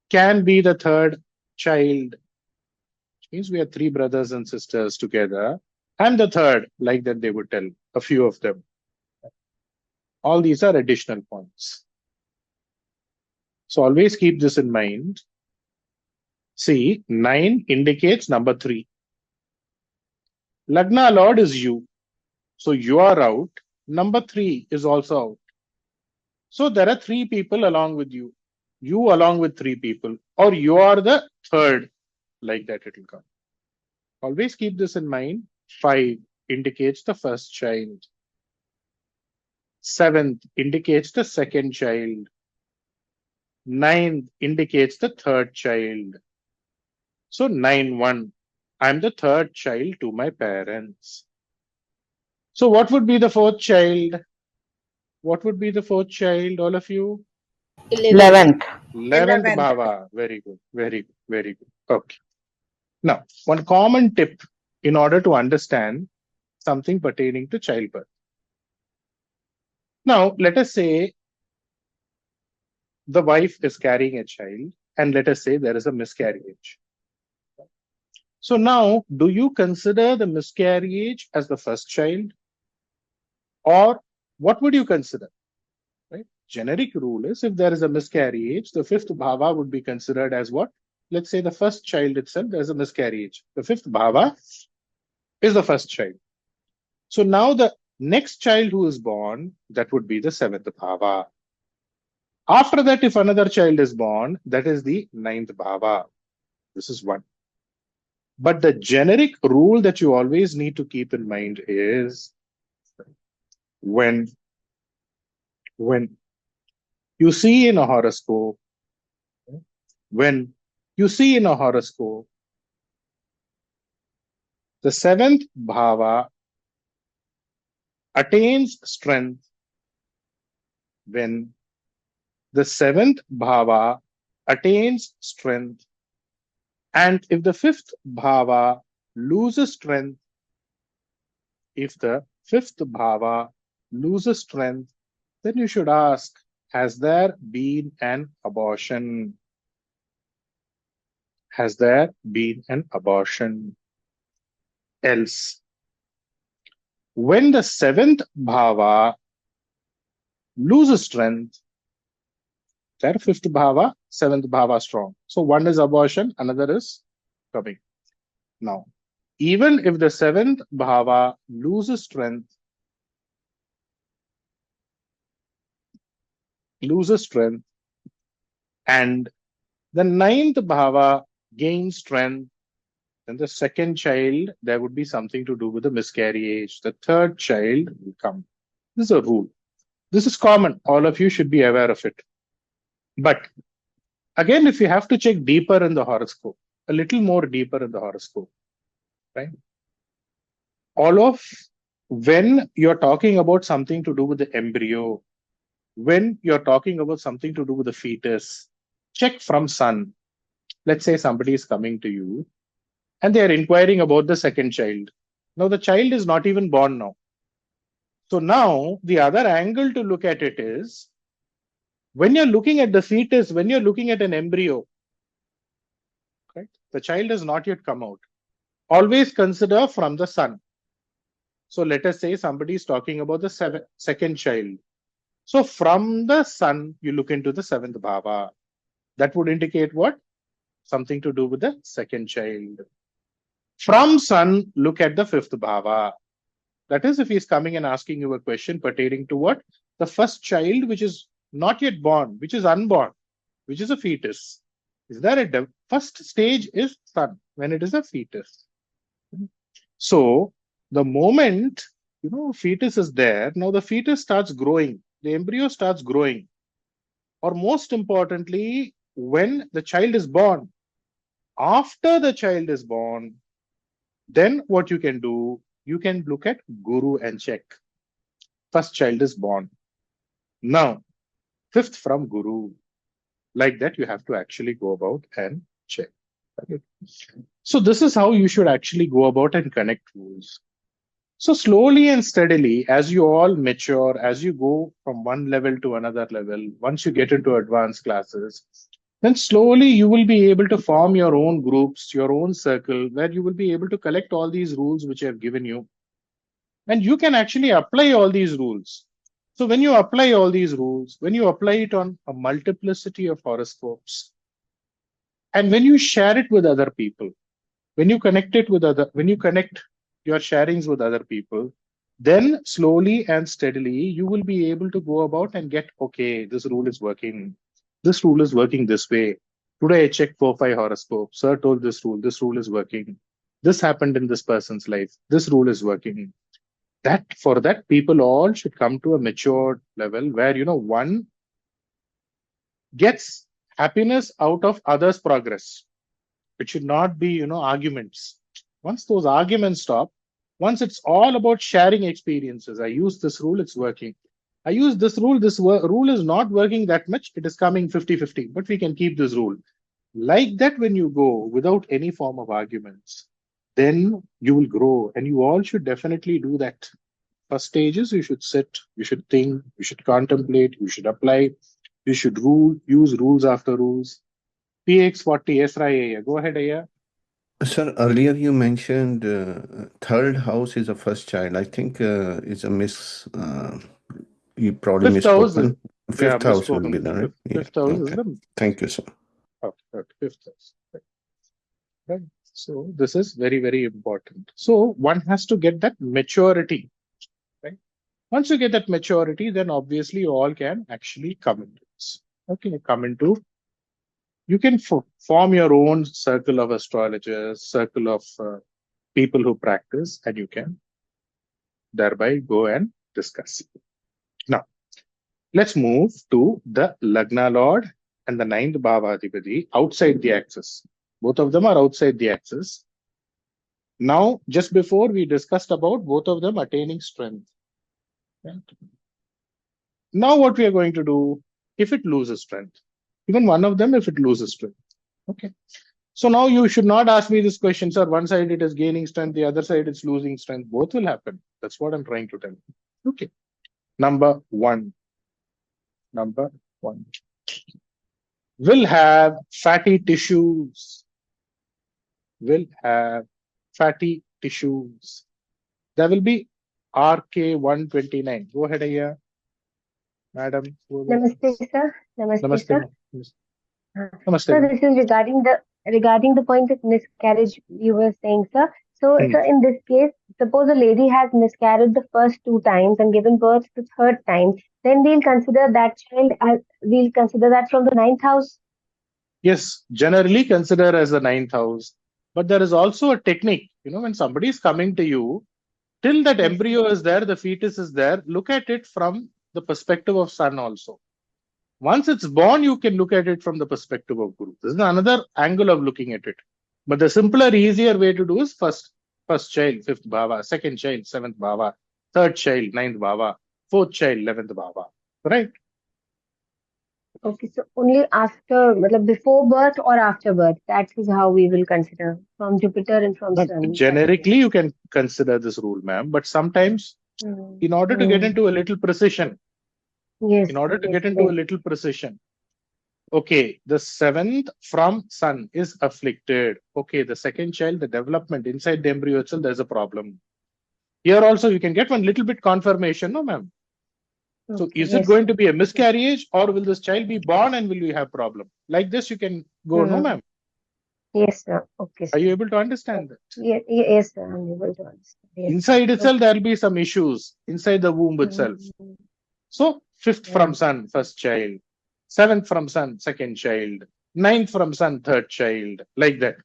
can be the third child. Which means we are 3 brothers and sisters together. I'm the third, like that they would tell a few of them. All these are additional points. So always keep this in mind. See, 9 indicates number 3. Lagna Lord is you. So you are out. Number 3 is also out. So there are 3 people along with you. You along with 3 people. Or you are the third. Like that it will come. Always keep this in mind. 5 indicates the first child. 7th indicates the second child. 9th indicates the third child. So 9-1. I'm the third child to my parents. So what would be the 4th child? What would be the 4th child, all of you? 11th. 11th Bhava. Very good. Very good. Very good. Okay. Now, one common tip in order to understand something pertaining to childbirth. Now, let us say the wife is carrying a child, and let us say there is a miscarriage. So now, do you consider the miscarriage as the first child? Or what would you consider? Right? Generic rule is if there is a miscarriage, the 5th bhava would be considered as what? Let's say the first child itself, there's a miscarriage. The 5th bhava is the first child. So now the next child who is born, that would be the 7th bhava. After that, if another child is born, that is the 9th bhava. This is 1. But the generic rule that you always need to keep in mind is when you see in a horoscope, the 7th bhava attains strength when the 7th bhava attains strength, and if the 5th bhava loses strength, then you should ask, has there been an abortion? Has there been an abortion? Else, when the 7th bhava loses strength, there 5th bhava, 7th bhava strong. So one is abortion, another is coming. Now, even if the 7th bhava loses strength, and the 9th bhava gains strength, then the second child, there would be something to do with the miscarriage. The third child will come. This is a rule. This is common. All of you should be aware of it. But again, if you have to check deeper in the horoscope, a little more deeper in the horoscope, right? When you're talking about something to do with the embryo, when you're talking about something to do with the fetus, check from sun. Let's say somebody is coming to you and they are inquiring about the second child. Now the child is not even born now. So now the other angle to look at it is, when you're looking at the fetus, when you're looking at an embryo, right, the child has not yet come out. Always consider from the sun. So let us say somebody is talking about the second child. So from the sun, you look into the 7th bhava. That would indicate what? Something to do with the second child. From sun, look at the 5th bhava. That is, if he's coming and asking you a question pertaining to what? The first child, which is not yet born, which is unborn, which is a fetus. Is there a first stage is sun, when it is a fetus. So the moment, fetus is there, now the fetus starts growing, the embryo starts growing. Or most importantly, when the child is born, after the child is born, then what you can do, you can look at Guru and check. First child is born. Now, 5th from Guru. Like that, you have to actually go about and check. So this is how you should actually go about and connect rules. So slowly and steadily, as you all mature, as you go from one level to another level, once you get into advanced classes, then slowly you will be able to form your own groups, your own circle, where you will be able to collect all these rules which I have given you. And you can actually apply all these rules. So when you apply all these rules, when you apply it on a multiplicity of horoscopes, and when you share it with other people, when you connect your sharings with other people, then slowly and steadily you will be able to go about and get, okay, this rule is working. This rule is working this way. Today I checked 4-5 horoscopes. Sir told this rule is working. This happened in this person's life. This rule is working. For that, people all should come to a mature level where, one gets happiness out of others' progress. It should not be, arguments. Once those arguments stop, once it's all about sharing experiences, I use this rule, it's working. I use this rule is not working that much, it is coming 50-50, but we can keep this rule. Like that, when you go without any form of arguments, then you will grow, and you all should definitely do that. First stages, you should sit, you should think, you should contemplate, you should apply, you should use rules after rules. PX40, yes, Raya. Go ahead, Aya. Sir, earlier you mentioned third house is a first child. I think it's a you probably misspoken. Fifth house will be there, right? Fifth house is the... Thank you, sir. Okay, fifth house. Right. So this is very, very important. So one has to get that maturity. Right. Once you get that maturity, then obviously you all can actually come into this. Okay, you can form your own circle of astrologers, circle of people who practice, and you can thereby go and discuss. Now, let's move to the Lagna Lord and the 9th Bhavadhipati outside the axis. Both of them are outside the axis. Now, just before we discussed about both of them attaining strength. Right? Now, what we are going to do, if it loses strength, even one of them, if it loses strength. Okay. So now you should not ask me this question, sir. One side it is gaining strength, the other side it's losing strength. Both will happen. That's what I'm trying to tell you. Okay. Number one. Will have fatty tissues. There will be RK129. Go ahead, Aya. Madam. Namaste, sir. Namaste, sir. Namaste. So this is regarding the point of miscarriage you were saying, sir. So, sir, in this case, suppose a lady has miscarried the first 2 times and given birth the 3rd time, then we'll consider that child we'll consider that from the 9th house. Yes, generally consider as the 9th house. But there is also a technique. When somebody is coming to you, till that embryo is there, the fetus is there, look at it from the perspective of sun also. Once it's born, you can look at it from the perspective of Guru. This is another angle of looking at it. But the simpler, easier way to do is first child, 5th bhava, second child, 7th bhava, third child, 9th bhava, fourth child, 11th bhava. Right? Okay, so only after, before birth or after birth, that is how we will consider from Jupiter and from Sun. Generically, you can consider this rule, ma'am. But sometimes, in order to get into a little precision, okay, the 7th from Sun is afflicted. Okay, the second child, the development inside the embryo itself, there's a problem. Here also, you can get one little bit confirmation, no, ma'am? So is it going to be a miscarriage, or will this child be born and will we have problem? Like this, you can go, no, ma'am? Yes, sir. Okay, sir. Are you able to understand that? Yes, sir. I'm able to understand. Yes, inside itself, there will be some issues inside the womb itself. So 5th from Sun, first child. 7th from Sun, second child. 9th from Sun, third child. Like that.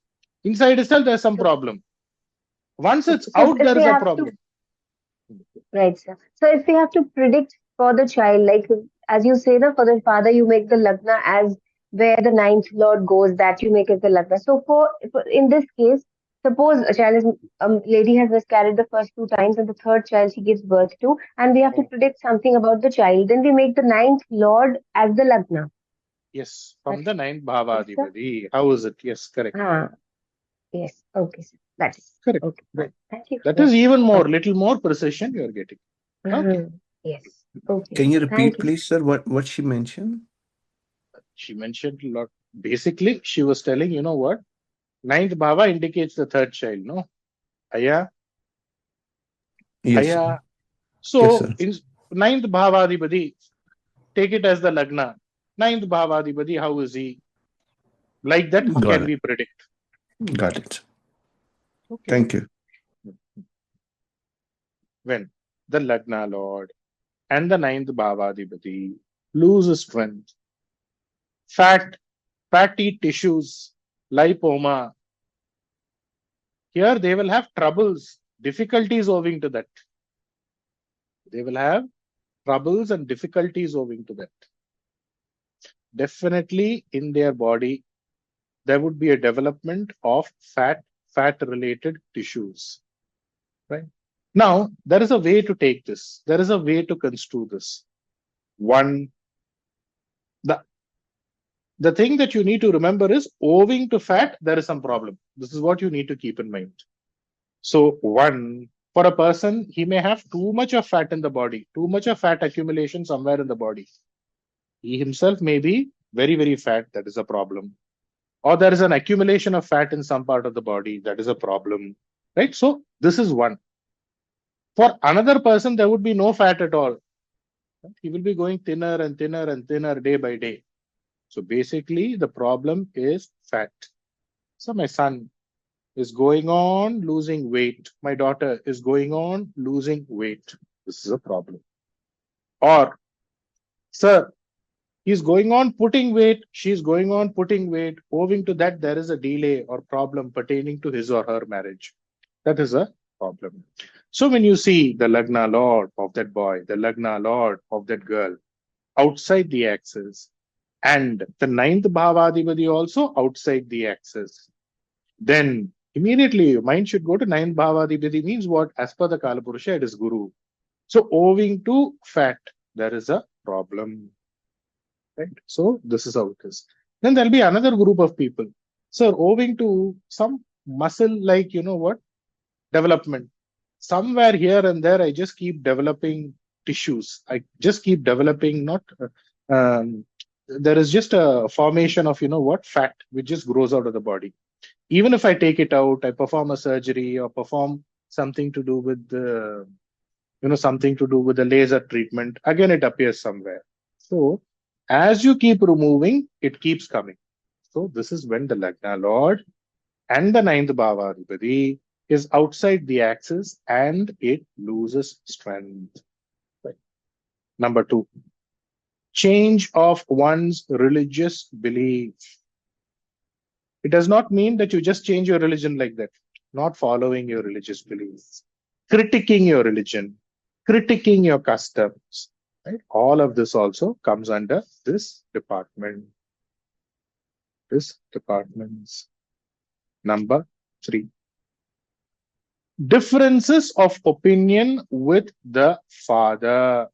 Inside itself, there's some problem. Once it's out, there is a problem. Right, sir. So if we have to predict for the child, like as you say, for the father, you make the Lagna as where the 9th Lord goes, that you make it the Lagna. So in this case, suppose a lady has miscarried the first 2 times and the 3rd child she gives birth to, and we have to predict something about the child, then we make the 9th Lord as the Lagna. Yes, from the 9th Bhavadhipati. How is it? Yes, correct. Yes. Okay, sir. That is Correct. okay. Right. Thank you. That Yeah. is even more, Okay. little more precision you are getting. Okay. Yes. Okay. Can you Thank repeat, you. please, sir, what she mentioned? She mentioned a lot. Basically, she was telling, you know what? Ninth bhava indicates the third child, no? Aya. Yes, sir. Aya. Yes, So, sir. in ninth bhavadipati, take it as the lagna. Ninth bhavadipati, how is he? Like that, Got can it. we predict? Got it. Okay. Thank you. When the lagna lord and the ninth bhavadipati lose strength, fatty tissues, lipoma, here they will have troubles, difficulties owing to that. They will have troubles and difficulties owing to that. Definitely in their body, there would be a development of fat-related tissues. Right? Now, there is a way to take this. There is a way to construe this. One, the thing that you need to remember is owing to fat, there is some problem. This is what you need to keep in mind. So one, for a person, he may have too much of fat in the body, too much of fat accumulation somewhere in the body. He himself may be very, very fat. That is a problem. Or there is an accumulation of fat in some part of the body. That is a problem. Right? So this is one. For another person, there would be no fat at all. He will be going thinner and thinner and thinner day by day. So basically, the problem is fat. So my son is going on losing weight. My daughter is going on losing weight. This is a problem. Or, sir, he's going on putting weight. She's going on putting weight. Owing to that, there is a delay or problem pertaining to his or her marriage. That is a problem. So when you see the Lagna Lord of that boy, the Lagna Lord of that girl outside the axis, and the ninth Bhavadipati also outside the axis, then immediately your mind should go to ninth Bhavadipati means what? As per the Kalapurusha, it is Guru. So owing to fat, there is a problem. Right? So this is how it is. Then there'll be another group of people. So owing to some muscle like, you know what, development. Somewhere here and there, I just keep developing tissues. I just keep developing there is just a formation of, you know what, fat, which just grows out of the body. Even if I take it out, I perform a surgery or perform something to do with the, something to do with the laser treatment, again, it appears somewhere. So as you keep removing, it keeps coming. So this is when the Lagna Lord and the ninth Bhavadipati is outside the axis and it loses strength. Right. Number two, change of one's religious belief. It does not mean that you just change your religion like that, not following your religious beliefs, critiquing your religion, critiquing your customs. Right? All of this also comes under this department. This department's number 3. Differences of opinion with the father.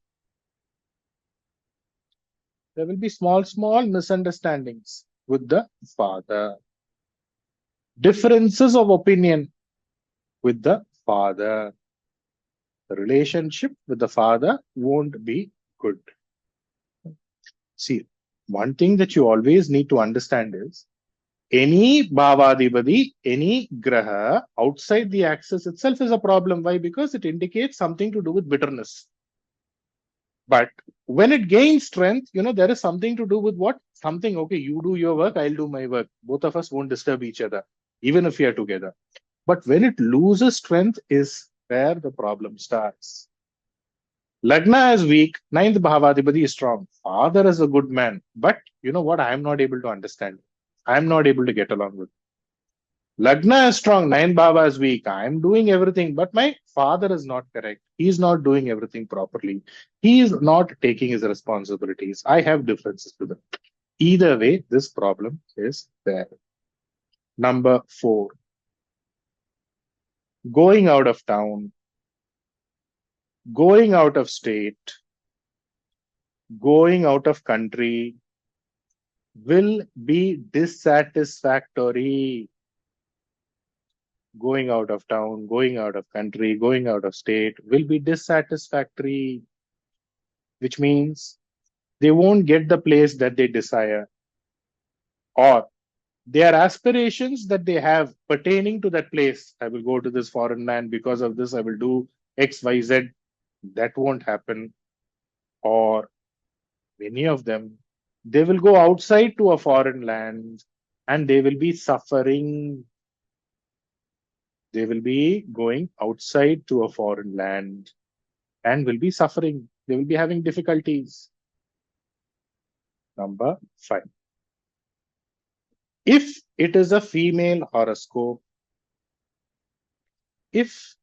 There will be small misunderstandings with the father. Differences of opinion with the father. The relationship with the father won't be good. See, one thing that you always need to understand is any Bhavadipati, any Graha outside the axis itself is a problem. Why? Because it indicates something to do with bitterness. But when it gains strength, there is something to do with what? Something, okay, you do your work, I'll do my work. Both of us won't disturb each other, even if we are together. But when it loses strength is where the problem starts. Lagna is weak, ninth Bhavadipati is strong. Father is a good man. But you know what? I am not able to understand. I am not able to get along with. Lagna is strong, ninth Bhava is weak. I am doing everything, but my father is not correct. He is not doing everything properly. He is not taking his responsibilities. I have differences with him. Either way, this problem is there. Number 4. Going out of town, going out of state, going out of country will be dissatisfactory. going out of town, going out of country, going out of state will be dissatisfactory, which means they won't get the place that they desire, or their aspirations that they have pertaining to that place. I will go to this foreign land because of this, I will do X, Y, Z. That won't happen. Or many of them, they will go outside to a foreign land and they will be suffering. They will be going outside to a foreign land and will be suffering. They will be having difficulties. Number 5. If it is a female horoscope, uterus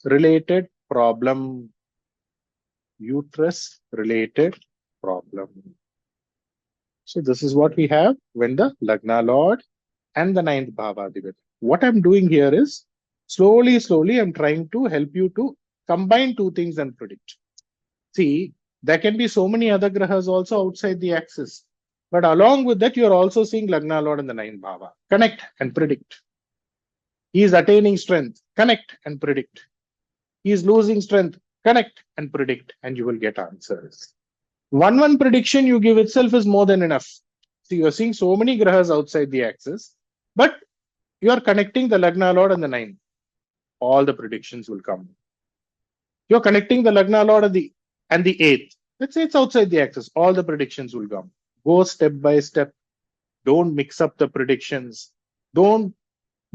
related problem. So this is what we have when the Lagna Lord and the 9th Bhavadipati. What I'm doing here is slowly I'm trying to help you to combine two things and predict. See, there can be so many other grahas also outside the axis. But along with that, you're also seeing Lagna Lord and the 9th Bhava. Connect and predict. He is attaining strength. Connect and predict. He is losing strength. Connect and predict, and you will get answers. One prediction you give itself is more than enough. So you're seeing so many grahas outside the axis, but you are connecting the Lagna Lord and the 9th. All the predictions will come. You're connecting the Lagna Lord and the 8th. Let's say it's outside the axis. All the predictions will come. Go step by step. Don't mix up the predictions. Don't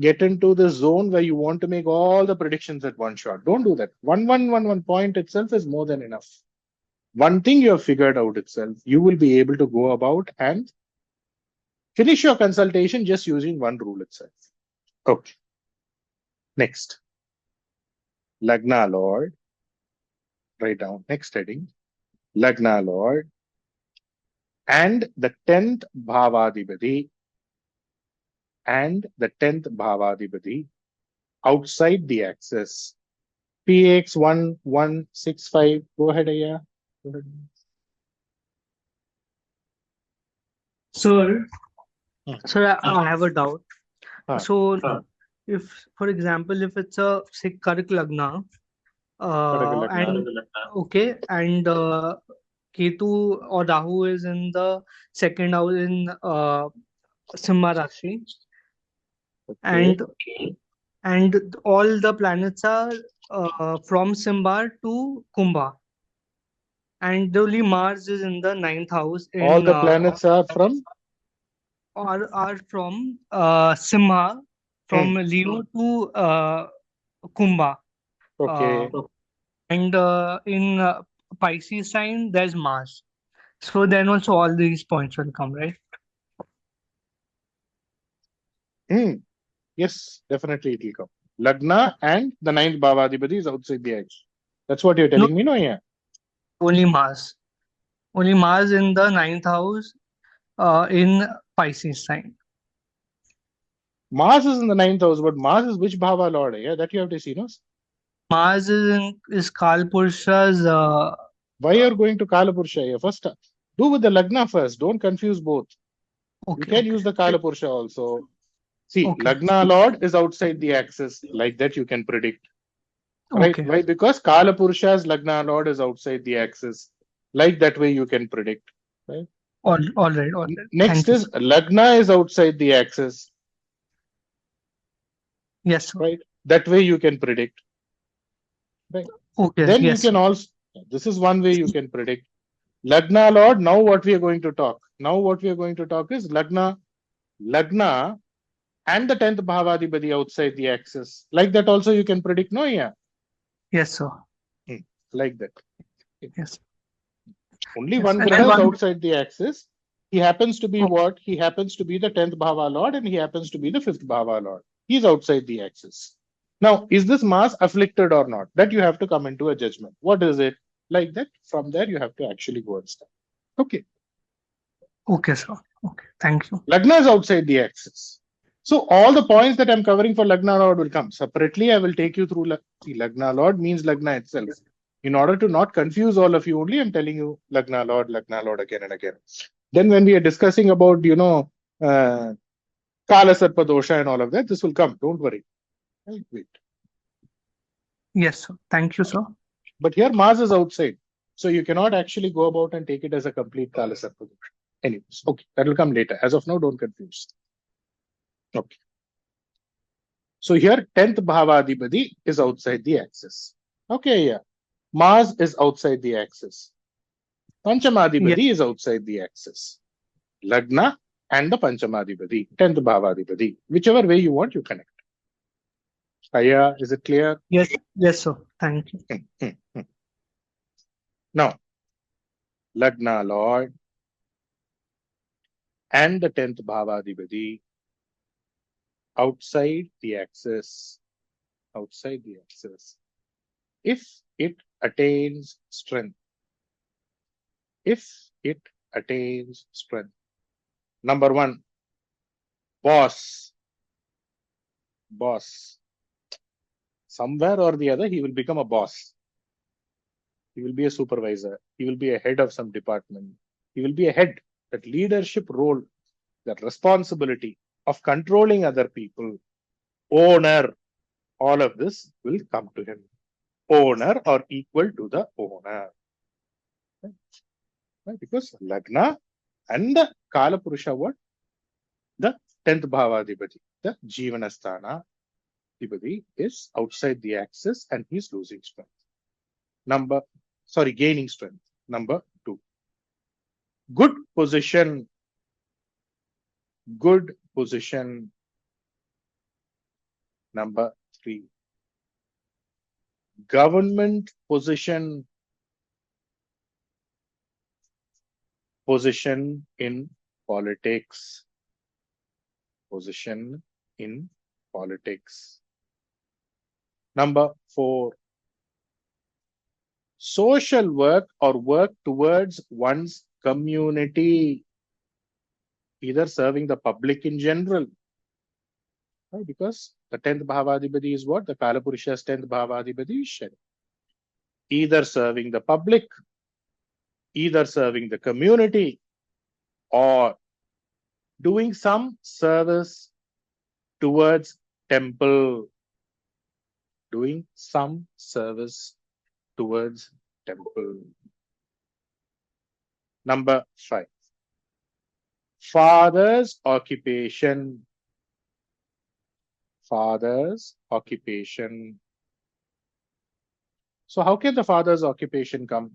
get into the zone where you want to make all the predictions at one shot. Don't do that. One point itself is more than enough. One thing you have figured out itself, you will be able to go about and finish your consultation just using one rule itself. Okay. Next. Lagna Lord. Write down next heading. Lagna Lord and the 10th Bhavadipati outside the axis. PX 1165. Go ahead, Aya. Go ahead. Sir, I have a doubt. So, if, for example, if it's a Karak Lagna, and Ketu or Rahu is in the 2nd house in Simha Rashi, and all the planets are from Simha to Kumbha, and only Mars is in the 9th house. All the planets are from Simha, from Leo to Kumbha. Okay. And in Pisces sign, there's Mars. So then also all these points will come, right? Yes, definitely it will come. Lagna and the 9th Bhavadipati is outside the edge. That's what you're telling me, no? Yeah. Only Mars. Only Mars in the 9th house in Pisces sign. Mars is in the 9th house, but Mars is which Bhava Lord? Yeah, that you have to see, no? Mars is Kalpurusha's. Why you're going to Kalapurusha? Yeah, first, do with the Lagna first. Don't confuse both. You can use the Kalapurusha also. See, Lagna Lord is outside the axis. Like that you can predict. Right? Why? Because Kalapurusha's Lagna Lord is outside the axis. Like that way you can predict. Right? All right. Next is Lagna is outside the axis. Yes. Right? That way you can predict. Right? Okay. Then you can also, this is one way you can predict. Lagna Lord, now what we are going to talk. Now what we are going to talk is Lagna and the 10th Bhavadipati outside the axis. Like that also you can predict, no? Yeah. Yes, sir. Like that. Yes. Only one graha is outside the axis. He happens to be what? He happens to be the 10th Bhava Lord and he happens to be the 5th Bhava Lord. He's outside the axis. Now, is this Mars afflicted or not? That you have to come into a judgment. What is it? Like that. From there, you have to actually go and start. Okay. Okay, sir. Okay. Thank you. Lagna is outside the axis. So all the points that I'm covering for Lagna Lord will come. Separately, I will take you through Lagna Lord means Lagna itself. In order to not confuse all of you only, I'm telling you Lagna Lord again and again. Then when we are discussing about, Kala Sarpa dosha and all of that. This will come. Don't worry. Wait. Yes, sir. Thank you, sir. But here Mars is outside. So you cannot actually go about and take it as a complete Kala Sarpa dosha. Anyways, okay, that will come later. As of now, don't confuse. Okay. So here 10th Bhavadipati is outside the axis. Okay, yeah. Mars is outside the axis. Panchamadipati is outside the axis. Lagna and the Panchamadipati, 10th Bhavadipati. Whichever way you want, you connect. Aya, is it clear? Yes, sir. Thank you. Now, Lagna Lord and the 10th Bhavadipati outside the axis. If it attains strength. Number one, boss. Somewhere or the other, he will become a boss. He will be a supervisor. He will be a head of some department. He will be a head. That leadership role, that responsibility of controlling other people, owner, all of this will come to him. Owner or equal to the owner. Right? Because Lagna and the Kala Purusha, what? The 10th Bhavadipati, the Jivanasthana Dipati is outside the axis and he's losing strength. Gaining strength. Number 2. Good position. Number 3. Government position. Position in politics. Number 4. Social work or work towards one's community, either serving the public in general. Right? Because the 10th Bhavadipati is what? The Kalapurusha's 10th Bhavadipati is Shani. Either serving the public, either serving the community, or doing some service towards temple. Number 5. Father's occupation. So how can the father's occupation come?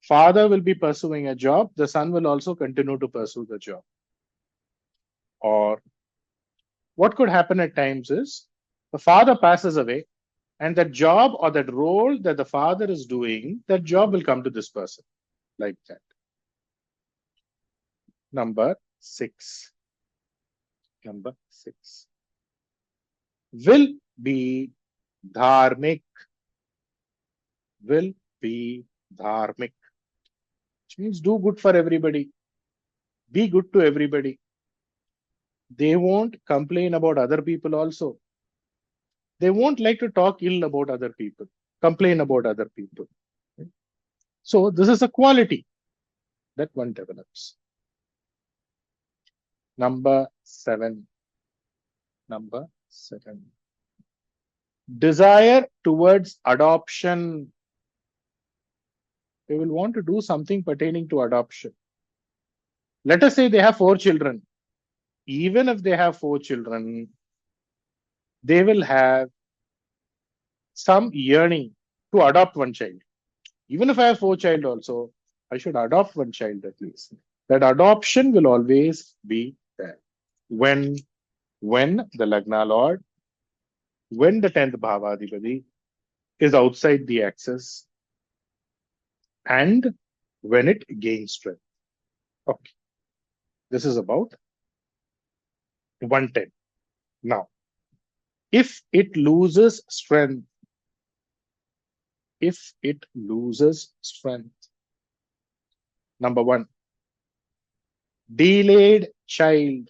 Father will be pursuing a job. The son will also continue to pursue the job. Or what could happen at times is the father passes away and that job or that role that the father is doing, that job will come to this person. Like that. Number 6. Will be dharmic. Which means do good for everybody. Be good to everybody. They won't complain about other people also. They won't like to talk ill about other people, complain about other people. So this is a quality that one develops. Number 7. Desire towards adoption. They will want to do something pertaining to adoption. Let us say they have 4 children. Even if they have 4 children, they will have some yearning to adopt one child. Even if I have 4 children also, I should adopt one child at least. That adoption will always be there. When the Lagna Lord, when the 10th Bhavadipati is outside the axis, and when it gains strength. Okay. This is about 110. Now, if it loses strength, number 1, delayed child.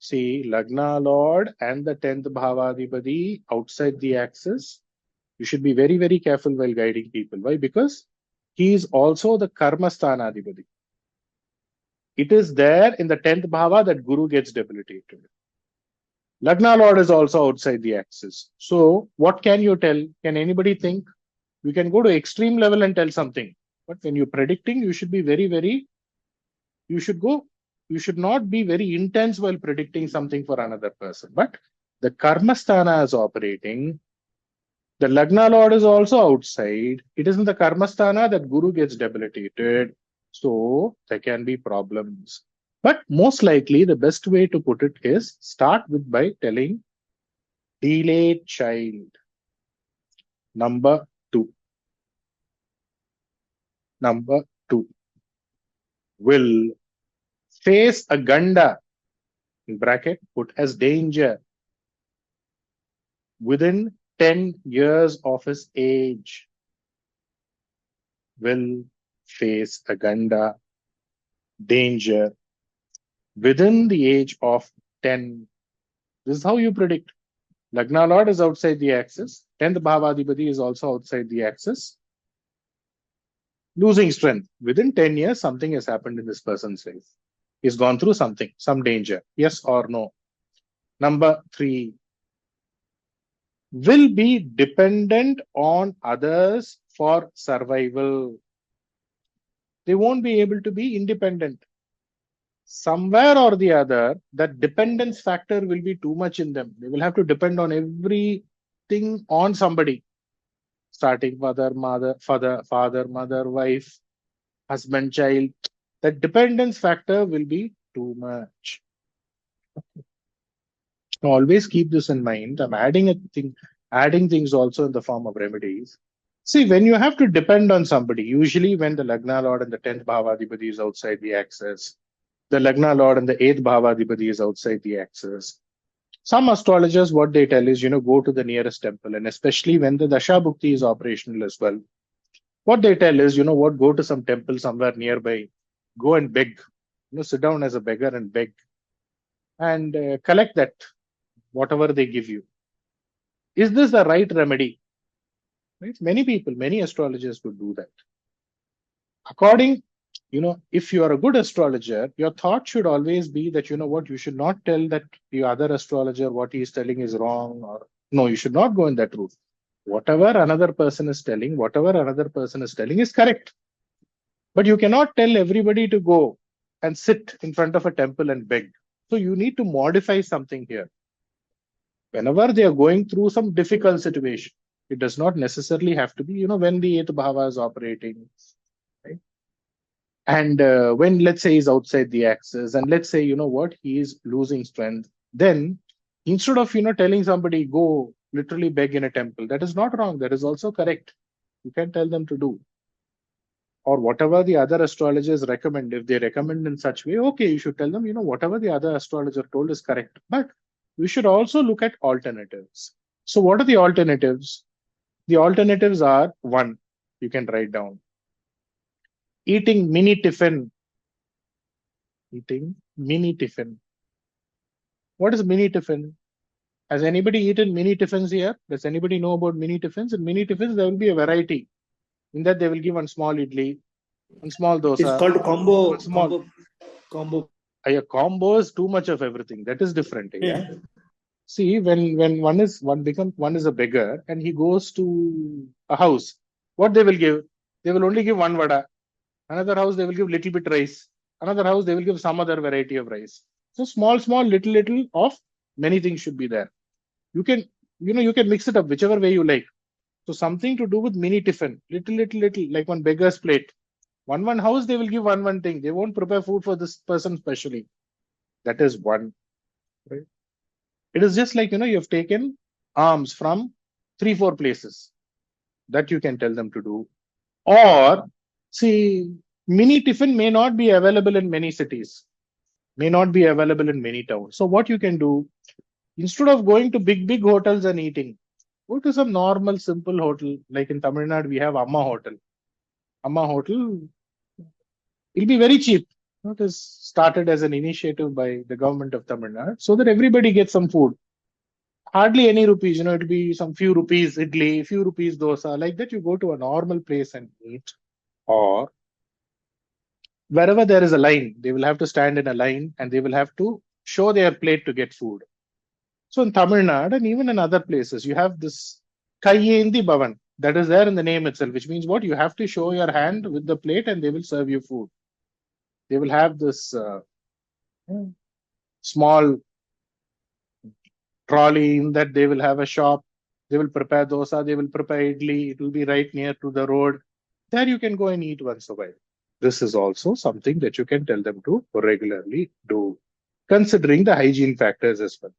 See, Lagna Lord and the 10th Bhavadipati outside the axis. You should be very, very careful while guiding people. Why? Because he is also the Karma Sthana Adhipati. It is there in the 10th bhava that Guru gets debilitated. Lagna Lord is also outside the axis. So what can you tell? Can anybody think? You can go to extreme level and tell something. But when you're predicting, you should be you should not be very intense while predicting something for another person. But the Karma Sthana is operating. The Lagna Lord is also outside. It is in the Karma Sthana that Guru gets debilitated. So there can be problems. But most likely, the best way to put it is start by telling delayed child. Number 2. Number 2 will face a Ganda, in bracket, put as danger, within 10 years of his age. Will face a Ganda, danger, within the age of 10. This is how you predict. Lagna Lord is outside the axis. 10th Bhavadhipati is also outside the axis. Losing strength. Within 10 years, something has happened in this person's life. He's gone through something, some danger. Yes or no? Number 3. Will be dependent on others for survival. They won't be able to be independent. Somewhere or the other, that dependence factor will be too much in them. They will have to depend on everything on somebody. Starting father, mother, wife, husband, child. That dependence factor will be too much. Always keep this in mind. I'm adding things also in the form of remedies. See, when you have to depend on somebody, usually when the Lagna Lord and the 10th Bhavadhipati is outside the axis, the Lagna Lord and the 8th Bhavadhipati is outside the axis. Some astrologers, what they tell is, go to the nearest temple, and especially when the Dasha Bhukti is operational as well. What they tell is, go to some temple somewhere nearby, go and beg, sit down as a beggar and beg, and collect that, whatever they give you. Is this the right remedy? Right? Many astrologers would do that. According, if you are a good astrologer, your thought should always be that, you should not tell that the other astrologer what he is telling is wrong, or no, you should not go in that route. Whatever another person is telling is correct. But you cannot tell everybody to go and sit in front of a temple and beg. So you need to modify something here. Whenever they are going through some difficult situation, it does not necessarily have to be, when the 8th bhava is operating, right? And when, let's say, he's outside the axis, and let's say, he is losing strength, then instead of, telling somebody, go literally beg in a temple, that is not wrong. That is also correct. You can tell them to do. Or whatever the other astrologers recommend, if they recommend in such way, okay, you should tell them, whatever the other astrologer told is correct. But we should also look at alternatives. So what are the alternatives? The alternatives are, 1, you can write down. Eating mini tiffin. Eating mini tiffin. What is mini tiffin? Has anybody eaten mini tiffins here? Does anybody know about mini tiffins? In mini tiffins, there will be a variety. In that, they will give one small idli, one small dosa. It's called combo. A combo is too much of everything. That is different. Yeah. See, when one is a beggar and he goes to a house, what they will give? They will only give one vada. Another house, they will give little bit rice. Another house, they will give some other variety of rice. So small, little of many things should be there. You can, you can mix it up whichever way you like. So something to do with mini tiffin, little, like one beggar's plate. One house, they will give one thing. They won't prepare food for this person specially. That is one. Right? It is just like, you have taken alms from 3-4 places. That you can tell them to do. Or, see, mini tiffin may not be available in many cities. May not be available in many towns. So what you can do, instead of going to big hotels and eating, go to some normal, simple hotel. Like in Tamil Nadu, we have Amma Hotel. Amma Hotel, it'll be very cheap. It is started as an initiative by the government of Tamil Nadu, so that everybody gets some food. Hardly any rupees, it'll be some few rupees idli, few rupees dosa. Like that, you go to a normal place and eat. Or wherever there is a line, they will have to stand in a line and they will have to show their plate to get food. So in Tamil Nadu and even in other places, you have this Kayendi Bhavan that is there in the name itself, which means what? You have to show your hand with the plate and they will serve you food. They will have this small trolley in that they will have a shop. They will prepare dosa, they will prepare idli. It will be right near to the road. There you can go and eat once a while. This is also something that you can tell them to regularly do, considering the hygiene factors as well.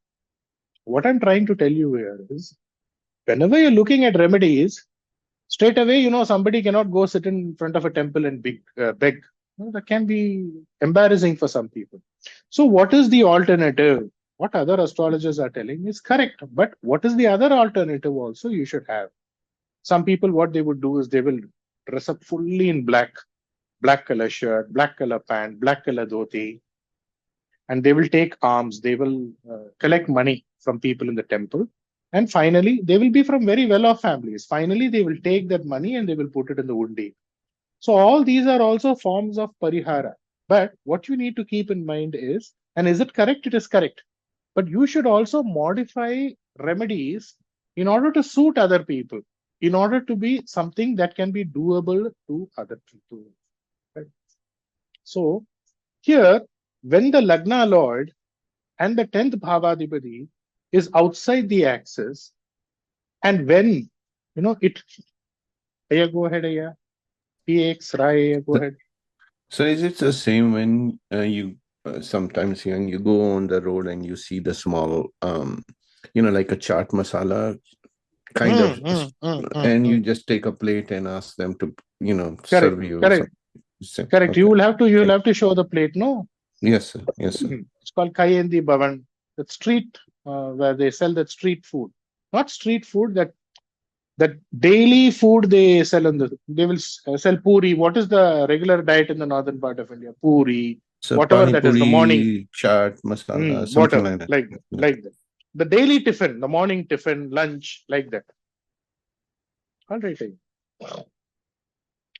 What I'm trying to tell you here is, whenever you're looking at remedies, straight away, somebody cannot go sit in front of a temple and beg. That can be embarrassing for some people. So what is the alternative? What other astrologers are telling is correct. But what is the other alternative also you should have? Some people, what they would do is they will dress up fully in black color shirt, black color pant, black color dhoti, and they will take alms. They will collect money from people in the temple. And finally, they will be from very well-off families. Finally, they will take that money and they will put it in the undi. So all these are also forms of parihara. But what you need to keep in mind is, and is it correct? It is correct. But you should also modify remedies in order to suit other people, in order to be something that can be doable to other people. Right? So here, when the Lagna Lord and the 10th Bhavadipati is outside the axis, and when, it... Aya, go ahead, Aya. PX, Rai, go ahead. So is it the same when you sometimes when you go on the road and you see the small, like a chaat masala kind of, and you just take a plate and ask them to, serve you. Correct. Okay. You will have to show the plate, no? Yes, sir. Yes, sir. It's called Kayendi Bhavan. The street where they sell that street food, not street food, that daily food they sell they will sell puri. What is the regular diet in the northern part of India? Puri, so whatever that is, the morning chaat masala, something whatever, like that. Like that. The daily tiffin, the morning tiffin, lunch, like that. All right.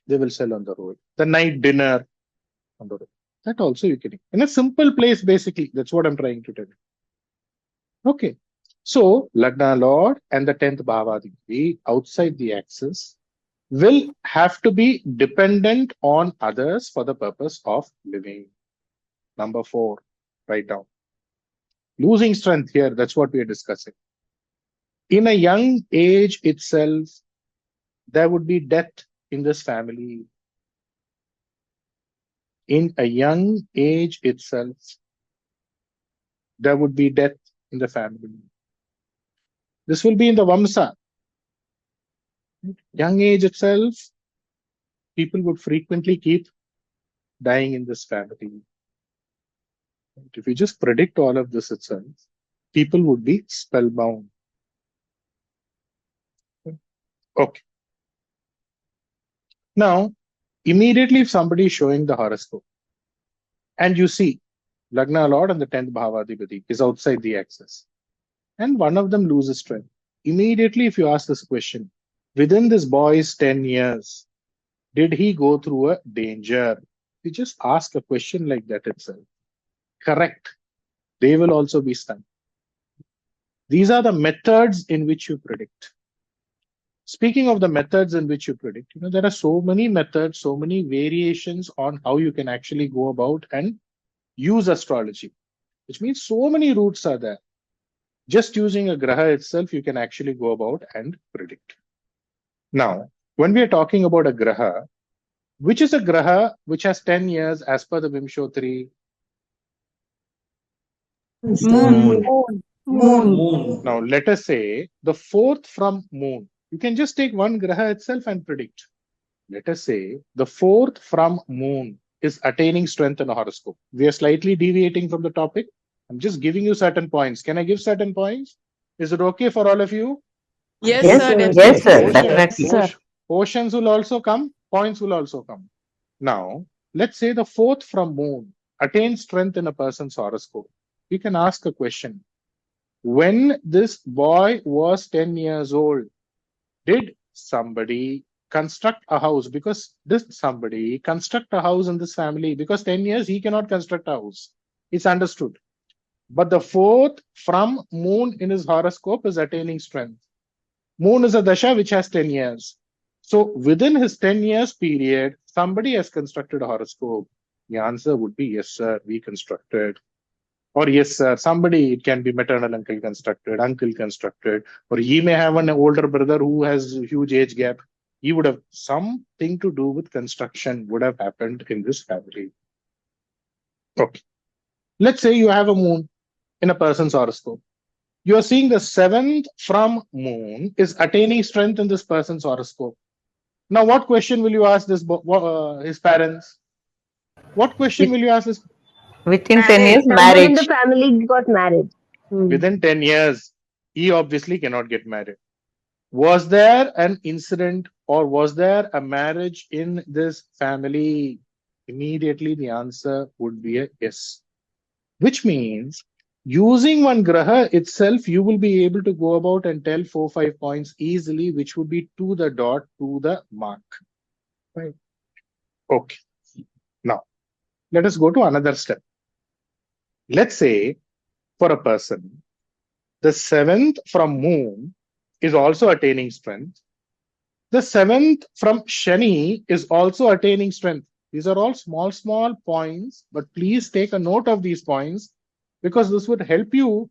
They will sell on the road. The night dinner on the road. That also you can. In a simple place, basically. That's what I'm trying to tell you. Okay. So, Lagna Lord and the 10th Bhavadipati outside the axis will have to be dependent on others for the purpose of living. Number 4, write down. Losing strength here, that's what we are discussing. In a young age itself, there would be death in this family. In a young age itself, there would be death in the family. This will be in the Vamsa. Young age itself, people would frequently keep dying in this family. If you just predict all of this itself, people would be spellbound. Okay. Now, immediately if somebody is showing the horoscope and you see Lagna Lord and the 10th Bhavadipati is outside the axis and one of them loses strength, immediately if you ask this question, within this boy's 10 years, did he go through a danger? You just ask a question like that itself. Correct. They will also be stunned. These are the methods in which you predict. Speaking of the methods in which you predict, there are so many methods, so many variations on how you can actually go about and use astrology, which means so many routes are there. Just using a graha itself, you can actually go about and predict. Now, when we are talking about a graha, which is a graha which has 10 years as per the Vimshotri? Moon. Now, let us say the 4th from moon. You can just take one graha itself and predict. Let us say the 4th from moon is attaining strength in a horoscope. We are slightly deviating from the topic. I'm just giving you certain points. Can I give certain points? Is it okay for all of you? Yes, Yes, sir. yes, sir. Definitely. Portions will also come. Points will also come. Now, let's say the 4th from moon attains strength in a person's horoscope. You can ask a question. When this boy was 10 years old, did somebody construct a house, because this somebody construct a house in this family, because 10 years he cannot construct a house. It's understood. But the fourth from moon in his horoscope is attaining strength. Moon is a dasha which has 10 years. So within his 10 years period, somebody has constructed a horoscope. The answer would be yes, sir, we constructed. Or yes, sir, somebody, it can be maternal uncle constructed, or he may have an older brother who has a huge age gap. He would have something to do with construction would have happened in this family. Okay. Let's say you have a moon in a person's horoscope. You are seeing the 7th from moon is attaining strength in this person's horoscope. Now, what question will you ask this his parents? What question will you ask this? Within 10 years, Somebody in the marriage. family got married. Within 10 years, he obviously cannot get married. Was there an incident or was there a marriage in this family? Immediately, the answer would be a yes. Which means, using one graha itself, you will be able to go about and tell 4-5 points easily, which would be to the dot, to the mark. Right? Okay. Now, let us go to another step. Let's say, for a person, the 7th from moon is also attaining strength. The 7th from Shani is also attaining strength. These are all small points, but please take a note of these points, because this would help you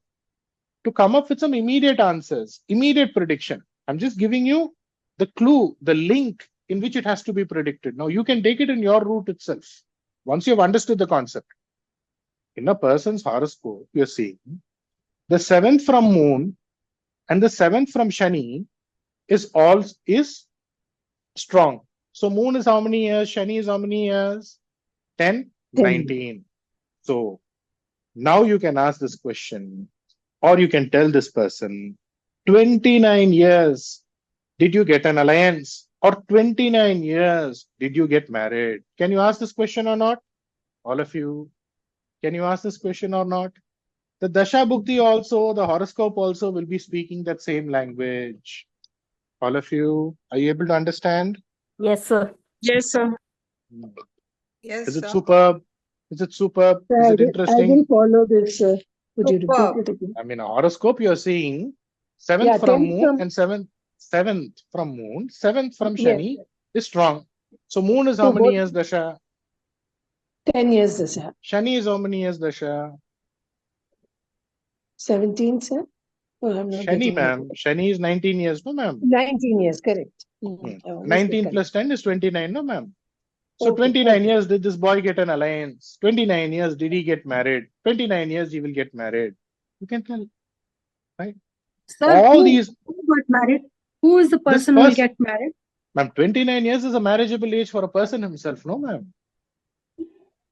to come up with some immediate answers, immediate prediction. I'm just giving you the clue, the link in which it has to be predicted. Now, you can take it in your route itself, once you've understood the concept. In a person's horoscope, you're seeing the 7th from moon and the 7th from Shani is strong. So moon is how many years? Shani is how many years? 10, 19. So now you can ask this question, or you can tell this person, 29 years, did you get an alliance? Or 29 years, did you get married? Can you ask this question or not? All of you, can you ask this question or not? The Dasha Bhukti also, the horoscope also will be speaking that same language. All of you, are you able to understand? Yes, sir. Yes, sir. Yes, Is it sir. superb? Is it superb? Is it I interesting? didn't follow this, sir. Could you repeat Superb. it again? I mean, a horoscope you're seeing 7th Yeah, from 10th moon from- and 7th from moon, 7th from Yes. Shani is strong. So moon is how So many both- years Dasha? 10 years, sir. Shani is how many years Dasha? 17, sir? Oh, I'm not Shani, getting ma'am. it. Shani is 19 years, no, ma'am. 19 years, correct. I always 19 get plus 10 is 29, no, ma'am. So Okay, 29 okay. years did this boy get an alliance? 29 years did he get married? 29 years he will get married. You can tell, right? Sir, All who these. got married? Who is the person who will get married? Ma'am, 29 years is a marriageable age for a person himself, no, ma'am?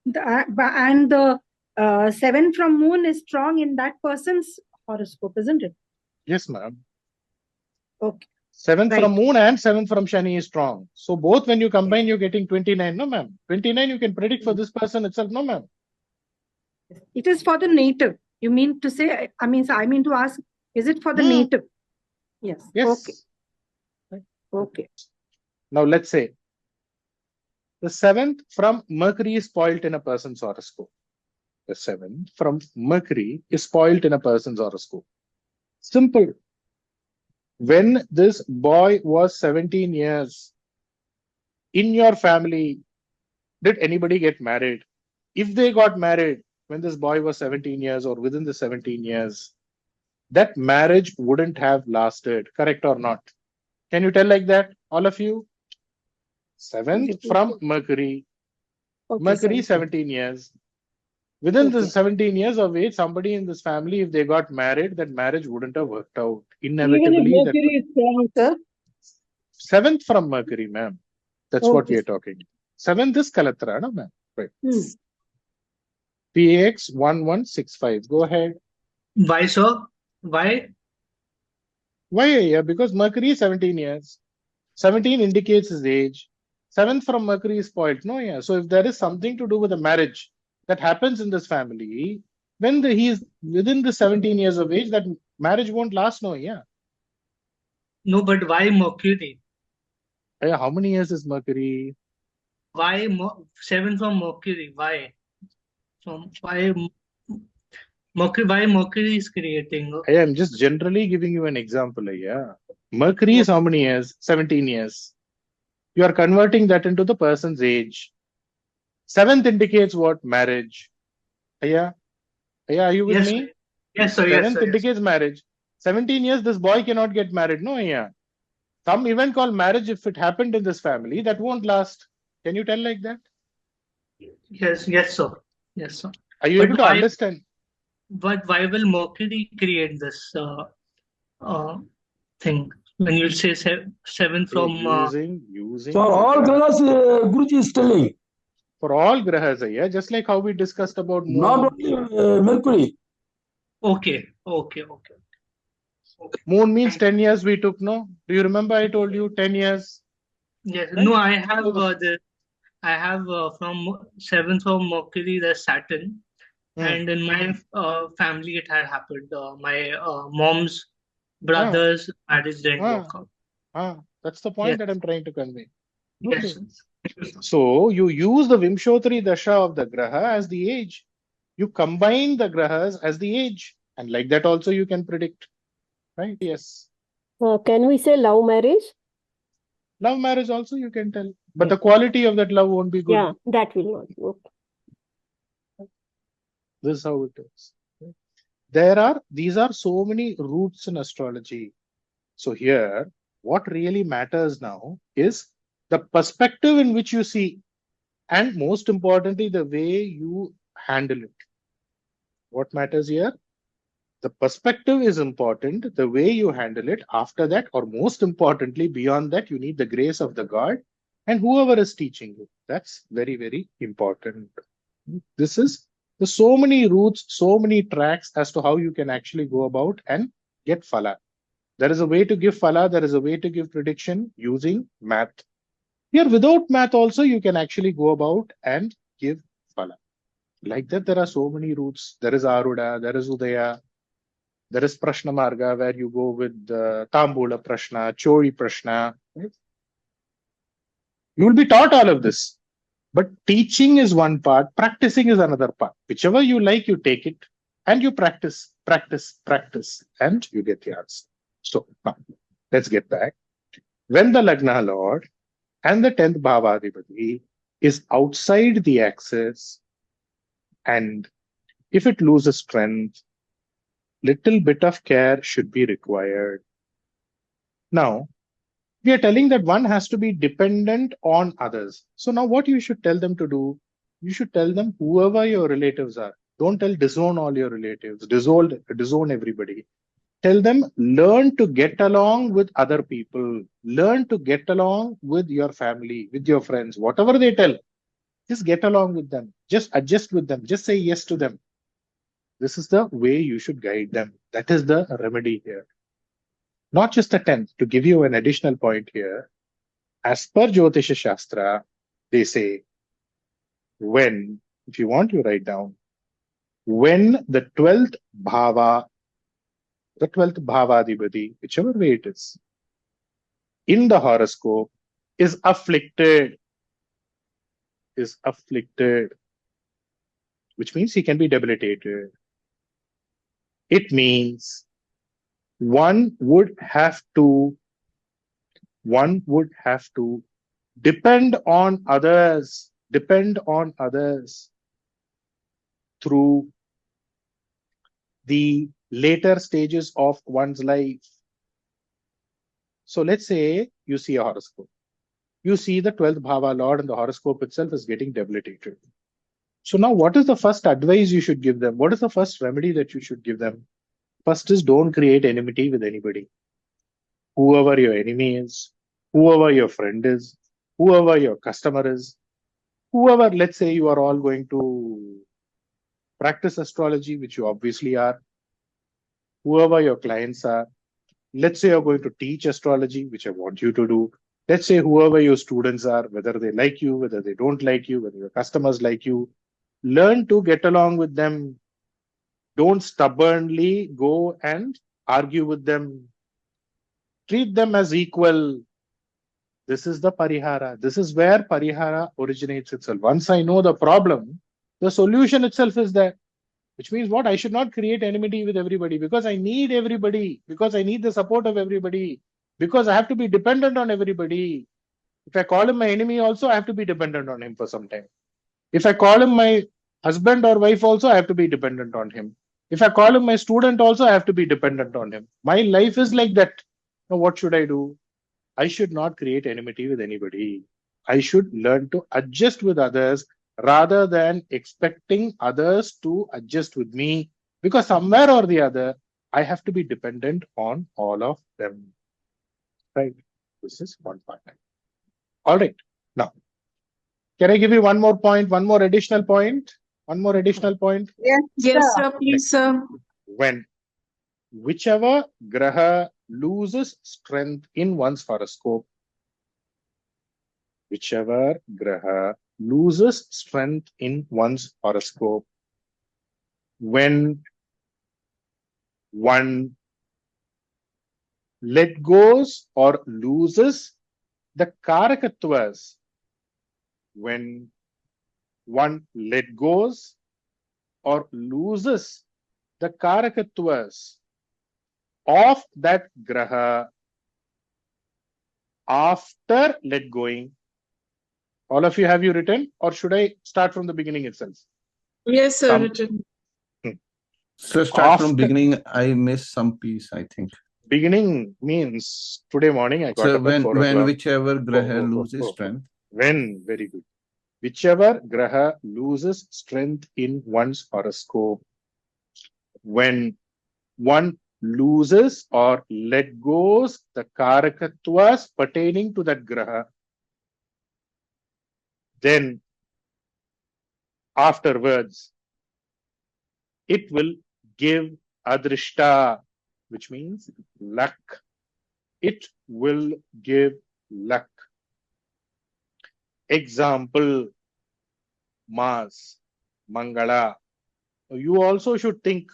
And the 7 from moon is strong in that person's horoscope, isn't it? Yes, ma'am. Okay. 7th Right. from moon and 7th from Shani is strong. So both when you combine, you're getting 29, no, ma'am? 29 you can predict for this person itself, no, ma'am? It is for the native. You mean to say, I mean to ask, is it for the native? Yes. Yes. Okay. Okay. Now let's say the 7th from Mercury is spoilt in a person's horoscope. The 7th from Mercury is spoilt in a person's horoscope. Simple. When this boy was 17 years, in your family, did anybody get married? If they got married when this boy was 17 years or within the 17 years, that marriage wouldn't have lasted, correct or not? Can you tell like that, all of you? 7th from Mercury. Okay, Mercury, 17. 17 years. Within Okay. the 17 years of age, somebody in this family, if they got married, that marriage wouldn't have worked out. Even if Inevitably, that Mercury is strong, sir? 7th from Mercury, ma'am. That's what we are talking. 7th is Kalatra, no, ma'am? Right. PX 1165. Go ahead. Why, sir? Why? Why? Yeah, because Mercury is 17 years. 17 indicates his age. 7th from Mercury is spoiled. No, yeah. So if there is something to do with a marriage that happens in this family, when he is within the 17 years of age, that marriage won't last. No, yeah. No, but why Mercury? How many years is Mercury? Why 7 from Mercury? Why? Why Mercury is creating? I'm just generally giving you an example. Mercury is how many years? 17 years. You are converting that into the person's age. 7th indicates what? Marriage. Are you with Yes, me? yes, sir. 7th indicates marriage. 17 years, this boy cannot get married. No, some event called marriage, if it happened in this family, that won't last. Can you tell like that? Yes, sir. Yes, sir. Are you able to understand? But why will Mercury create this thing? When you say 7 from using for all grahas, Guruji is telling. For all grahas, just like how we discussed about moon. Not only Mercury. Okay. Moon means 10 years we took, no? Do you remember I told you 10 years? Yes. Right? No, I have from 7th of Mercury, the Saturn. And in my family, it had happened. My mom's brother's marriage didn't work out. That's the point that I'm trying to convey. Yes. So you use the Vimshotri Dasha of the Graha as the age. You combine the Grahas as the age. And like that also you can predict. Right? Yes. Can we say love marriage? Love marriage also you can tell. But the quality of that love won't be good. Yeah, that will not work. This is how it is. These are so many roots in astrology. So here, what really matters now is the perspective in which you see, and most importantly, the way you handle it. What matters here? The perspective is important, the way you handle it. After that, or most importantly, beyond that, you need the grace of the God and whoever is teaching you. That's very, very important. There's so many routes, so many tracks as to how you can actually go about and get phala. There is a way to give phala, there is a way to give prediction using math. Here, without math also, you can actually go about and give phala. Like that, there are so many routes. There is Aruda, there is Udaya, there is Prashna Marga, where you go with Tambula Prashna, Chori Prashna. Right? You will be taught all of this. But teaching is one part, practicing is another part. Whichever you like, you take it and you practice, and you get the answer. So now, let's get back. When the Lagna Lord and the 10th Bhavadipati is outside the axis, and if it loses strength, little bit of care should be required. Now, we are telling that one has to be dependent on others. So now what you should tell them to do? You should tell them whoever your relatives are. Don't disown all your relatives, disown everybody. Tell them, learn to get along with other people. Learn to get along with your family, with your friends. Whatever they tell, just get along with them. Just adjust with them. Just say yes to them. This is the way you should guide them. That is the remedy here. Not just a 10th. To give you an additional point here, as per Jyotisha Shastra, they say, when, if you want, you write down, when the 12th Bhava, the 12th Bhavadipati, whichever way it is, in the horoscope is afflicted, which means he can be debilitated. It means one would have to depend on others through the later stages of one's life. So let's say you see a horoscope. You see the 12th Bhava Lord and the horoscope itself is getting debilitated. So now what is the first advice you should give them? What is the first remedy that you should give them? First is, don't create enmity with anybody. Whoever your enemy is, whoever your friend is, whoever your customer is, whoever, let's say you are all going to practice astrology, which you obviously are, whoever your clients are, let's say you're going to teach astrology, which I want you to do. Let's say whoever your students are, whether they like you, whether they don't like you, whether your customers like you, learn to get along with them. Don't stubbornly go and argue with them. Treat them as equal. This is the parihara. This is where parihara originates itself. Once I know the problem, the solution itself is there. Which means what? I should not create enmity with everybody because I need everybody, because I need the support of everybody, because I have to be dependent on everybody. If I call him my enemy also, I have to be dependent on him for some time. If I call him my husband or wife also, I have to be dependent on him. If I call him my student also, I have to be dependent on him. My life is like that. Now what should I do? I should not create enmity with anybody. I should learn to adjust with others rather than expecting others to adjust with me, because somewhere or the other, I have to be dependent on all of them. Right? This is one part. All right. Now, can I give you one more point, one more additional point? One more additional point? Yes, sir, please, sir. When whichever graha loses strength in one's horoscope, whichever graha loses strength in one's horoscope, when one let goes or loses the karakatwas, when one let goes or loses the karakatwas of that graha after let going. All of you, have you written, or should I start from the beginning itself? Yes, sir, written. So start from beginning. I missed some piece, I think. Beginning means today morning I got So up at 4 o'clock. when whichever graha loses strength. When, very good. Whichever graha loses strength in one's horoscope, when one loses or let goes the karakatwas pertaining to that graha, then afterwards it will give adrishta, which means luck. It will give luck. Example, Mars, Mangala. You also should think,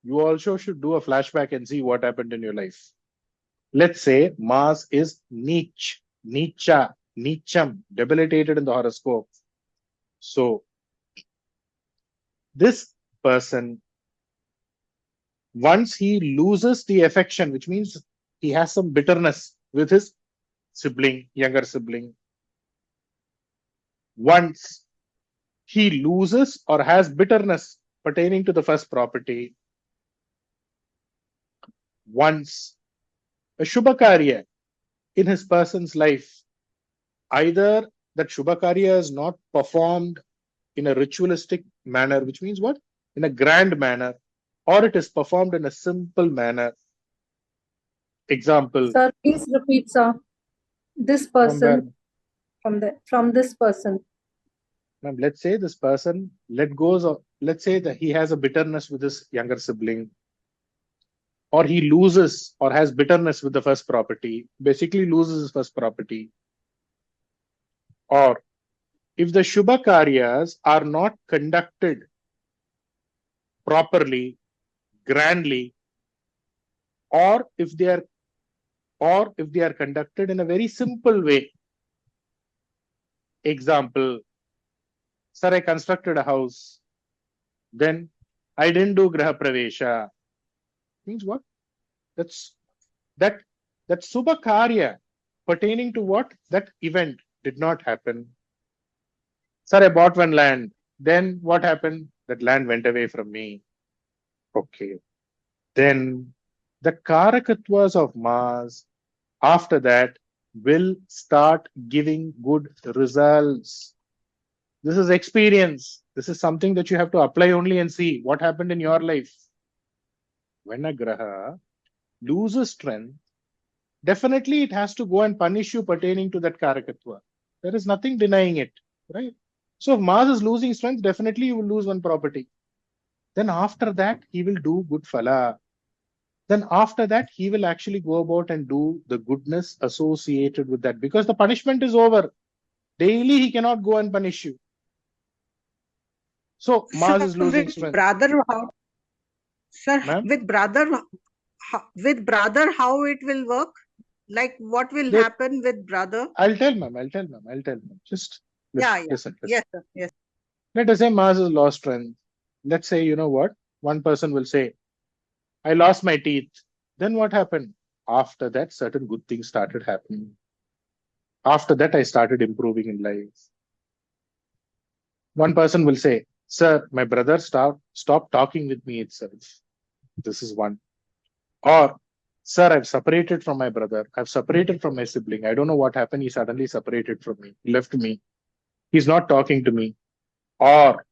you also should do a flashback and see what happened in your life. Let's say Mars is NEECH, Neecha, Neecham, debilitated in the horoscope. So, this person, once he loses the affection, which means he has some bitterness with his sibling, younger sibling. Once he loses or has bitterness pertaining to the first property, once a Shubhakarya in his person's life, either that Shubhakarya is not performed in a ritualistic manner, which means what? In a grand manner, or it is performed in a simple manner. Example. Sir, please repeat, sir. This person, from this person. Ma'am, let's say this person let goes of, let's say that he has a bitterness with his younger sibling, or he loses or has bitterness with the first property, basically loses his first property. Or if the Shubha Karyas are not conducted properly, grandly, or if they are conducted in a very simple way. Example, sir, I constructed a house, then I didn't do Graha Pravesha. Means what? That's that Subha Karya pertaining to what? That event did not happen. Sir, I bought one land. Then what happened? That land went away from me. Okay. Then the Karakatwas of Mars after that will start giving good results. This is experience. This is something that you have to apply only and see what happened in your life. When a graha loses strength, definitely it has to go and punish you pertaining to that Karakatva. There is nothing denying it, right? So if Mars is losing strength, definitely you will lose one property. Then after that, he will do good phala. Then after that, he will actually go about and do the goodness associated with that, because the punishment is over. Daily he cannot go and punish you. So Mars is losing strength. Brother, how, sir, with brother, how it will work? Like what will Look, happen with brother? I'll tell ma'am. Just listen, Yeah. listen. Yes, sir. Yes. Let us say Mars has lost strength. Let's say, you know what? One person will say, I lost my teeth. Then what happened? After that, certain good things started happening. After that, I started improving in life. One person will say, sir, my brother stopped talking with me itself. This is one. Or, sir, I've separated from my brother. I've separated from my sibling. I don't know what happened. He suddenly separated from me. He left me. He's not talking to me. Or,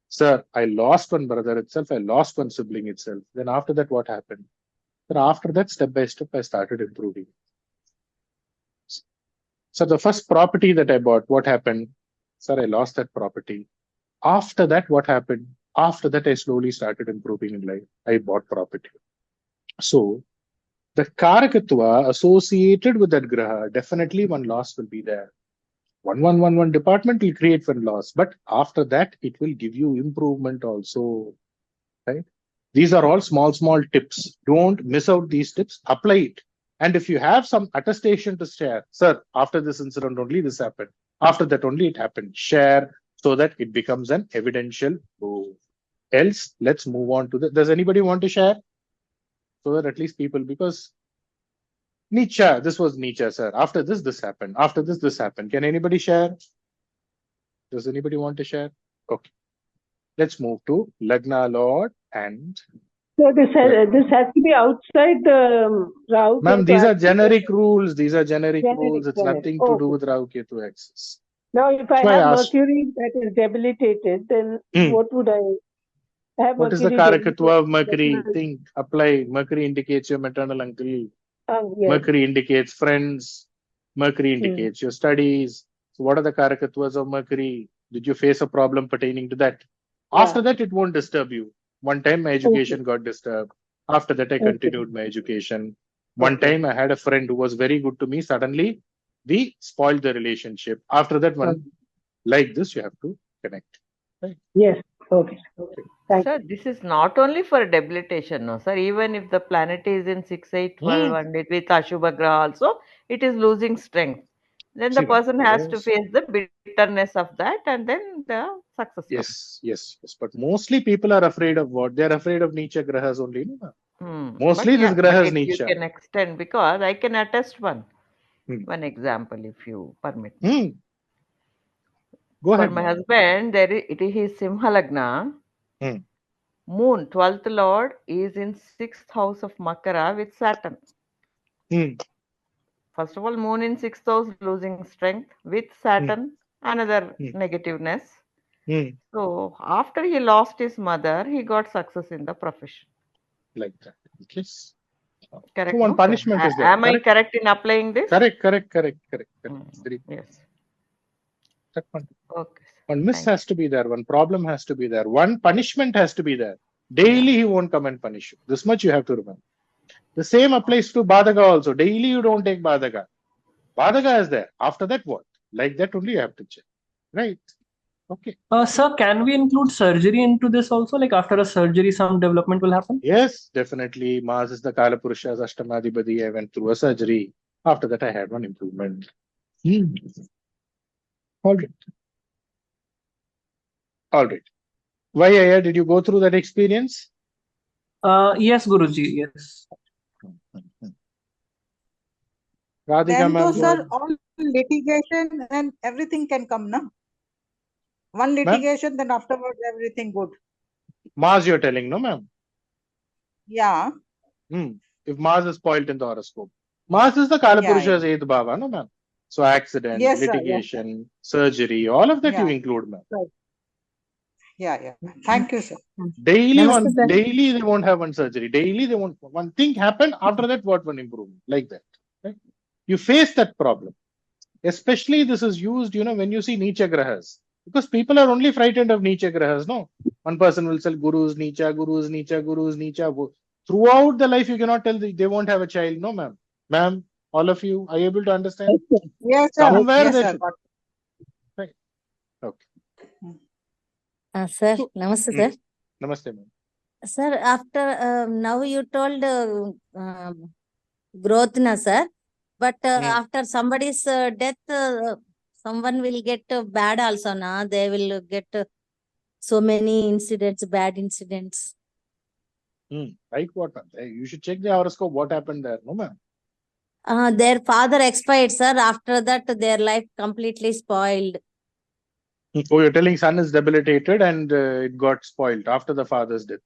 sir, I lost one brother itself. I lost one sibling itself. Then after that, what happened? Then after that, step by step, I started improving. So the first property that I bought, what happened? Sir, I lost that property. After that, what happened? After that, I slowly started improving in life. I bought property. So the Karakatwa associated with that Graha, definitely one loss will be there. 1111 department will create one loss, but after that, it will give you improvement also. Right? These are all small tips. Don't miss out these tips. Apply it. And if you have some attestation to share, sir, after this incident only this happened. After that only it happened. Share so that it becomes an evidential proof. Else, let's move on to the. Does anybody want to share? So that at least people, because Nietzsche, this was Nietzsche, sir. After this happened. After this happened. Can anybody share? Does anybody want to share? Okay. Let's move to Lagna Lord and. So this has to be outside the Rahu. Ma'am, these are generic rules. These are generic rules. It's nothing to do with Rahu Ketu axis. Now, if I have Mercury that is debilitated, then what would I have? What is the Karakatwa of Mercury? Think, apply. Mercury indicates your maternal uncle. Yes. Mercury indicates friends. Mercury indicates your studies. So what are the Karakatwas of Mercury? Did you face a problem pertaining to that? After that, it won't disturb you. One time my education got disturbed. After that, I continued my education. One time I had a friend who was very good to me. Suddenly, we spoiled the relationship. After that one, like this, you have to connect. Right? Yes. Okay. Sir, this is not only for debilitation, no, sir. Even if the planet is in 6, 8, 12 and it with Ashubha Graha also, it is losing strength. Then the person has to face the bitterness of that and then the success. Yes. But mostly people are afraid of what? They are afraid of Nietzsche Grahas only. No? Mostly this Grahas Nietzsche. You can extend because I can attest one example if you permit me. Go ahead. For my husband, it is his Simha Lagna. Moon, 12th Lord, is in 6th house of Makara with Saturn. First of all, Moon in 6th house losing strength with Saturn, another negativeness. So after he lost his mother, he got success in the profession. Like that. Yes. Correct. So one punishment is there. Am I correct in applying this? Correct. Yes. That one. Okay. One miss has to be there. One problem has to be there. One punishment has to be there. Daily he won't come and punish you. This much you have to remember. The same applies to Badhaka also. Daily you don't take Badhaka. Badhaka is there. After that what? Like that only you have to check. Right? Okay. Sir, can we include surgery into this also? Like after a surgery, some development will happen? Yes, definitely. Mars is the Kala Purusha's Ashtamadhipati. I went through a surgery. After that, I had one improvement. All right. Why, Aya, did you go through that experience? Yes, Guruji. Yes. Then to sir, all litigation and everything can come, na? One litigation, then afterwards everything good. Mars, you're telling, no, ma'am? Yeah. If Mars is spoiled in the horoscope. Mars is the Kalapurusha's 8th bhava, no, ma'am? So accident, litigation, surgery, all of that you include, ma'am. Right. Yeah. Thank you, sir. Daily they won't have one surgery. Daily they won't. One thing happen. After that, what one improvement? Like that. Right? You face that problem. Especially this is used, when you see Nietzsche Grahas. Because people are only frightened of Nietzsche Grahas, no? One person will say Guru's Nietzsche. Throughout the life, you cannot tell they won't have a child, no, ma'am. Ma'am, all of you, are you able to understand? Yes, sir. Somewhere yes, they sir. should. Right. Okay. Sir, namaste, sir. Namaste, ma'am. Sir, after now you told growth, na, sir. But after somebody's death, someone will get bad also, na? They will get so many incidents, bad incidents. Like what? You should check the horoscope. What happened there, no ma'am? Their father expired, sir. After that, their life completely spoiled. Oh, you're telling son is debilitated and it got spoiled after the father's death.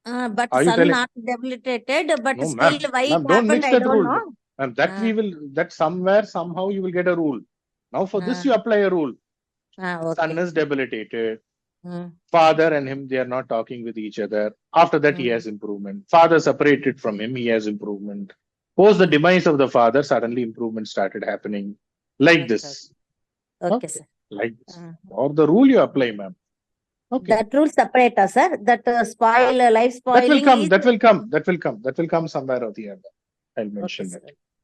But Are you son telling? not debilitated, but No, still ma'am. why it Ma'am, don't happened, mix I that don't rule. know. Ma'am, that somewhere, somehow you will get a rule. Now for this, you apply a rule. Okay. Son is debilitated. Father and him, they are not talking with each other. After that, he has improvement. Father separated from him, he has improvement. Post the demise of the father, suddenly improvement started happening. Like this. Okay, sir. Like this. Or the rule you apply, ma'am. Okay. That rule separate, sir. That life spoiling. That will come. That will come. That will come. That will come somewhere or the other. I'll mention that.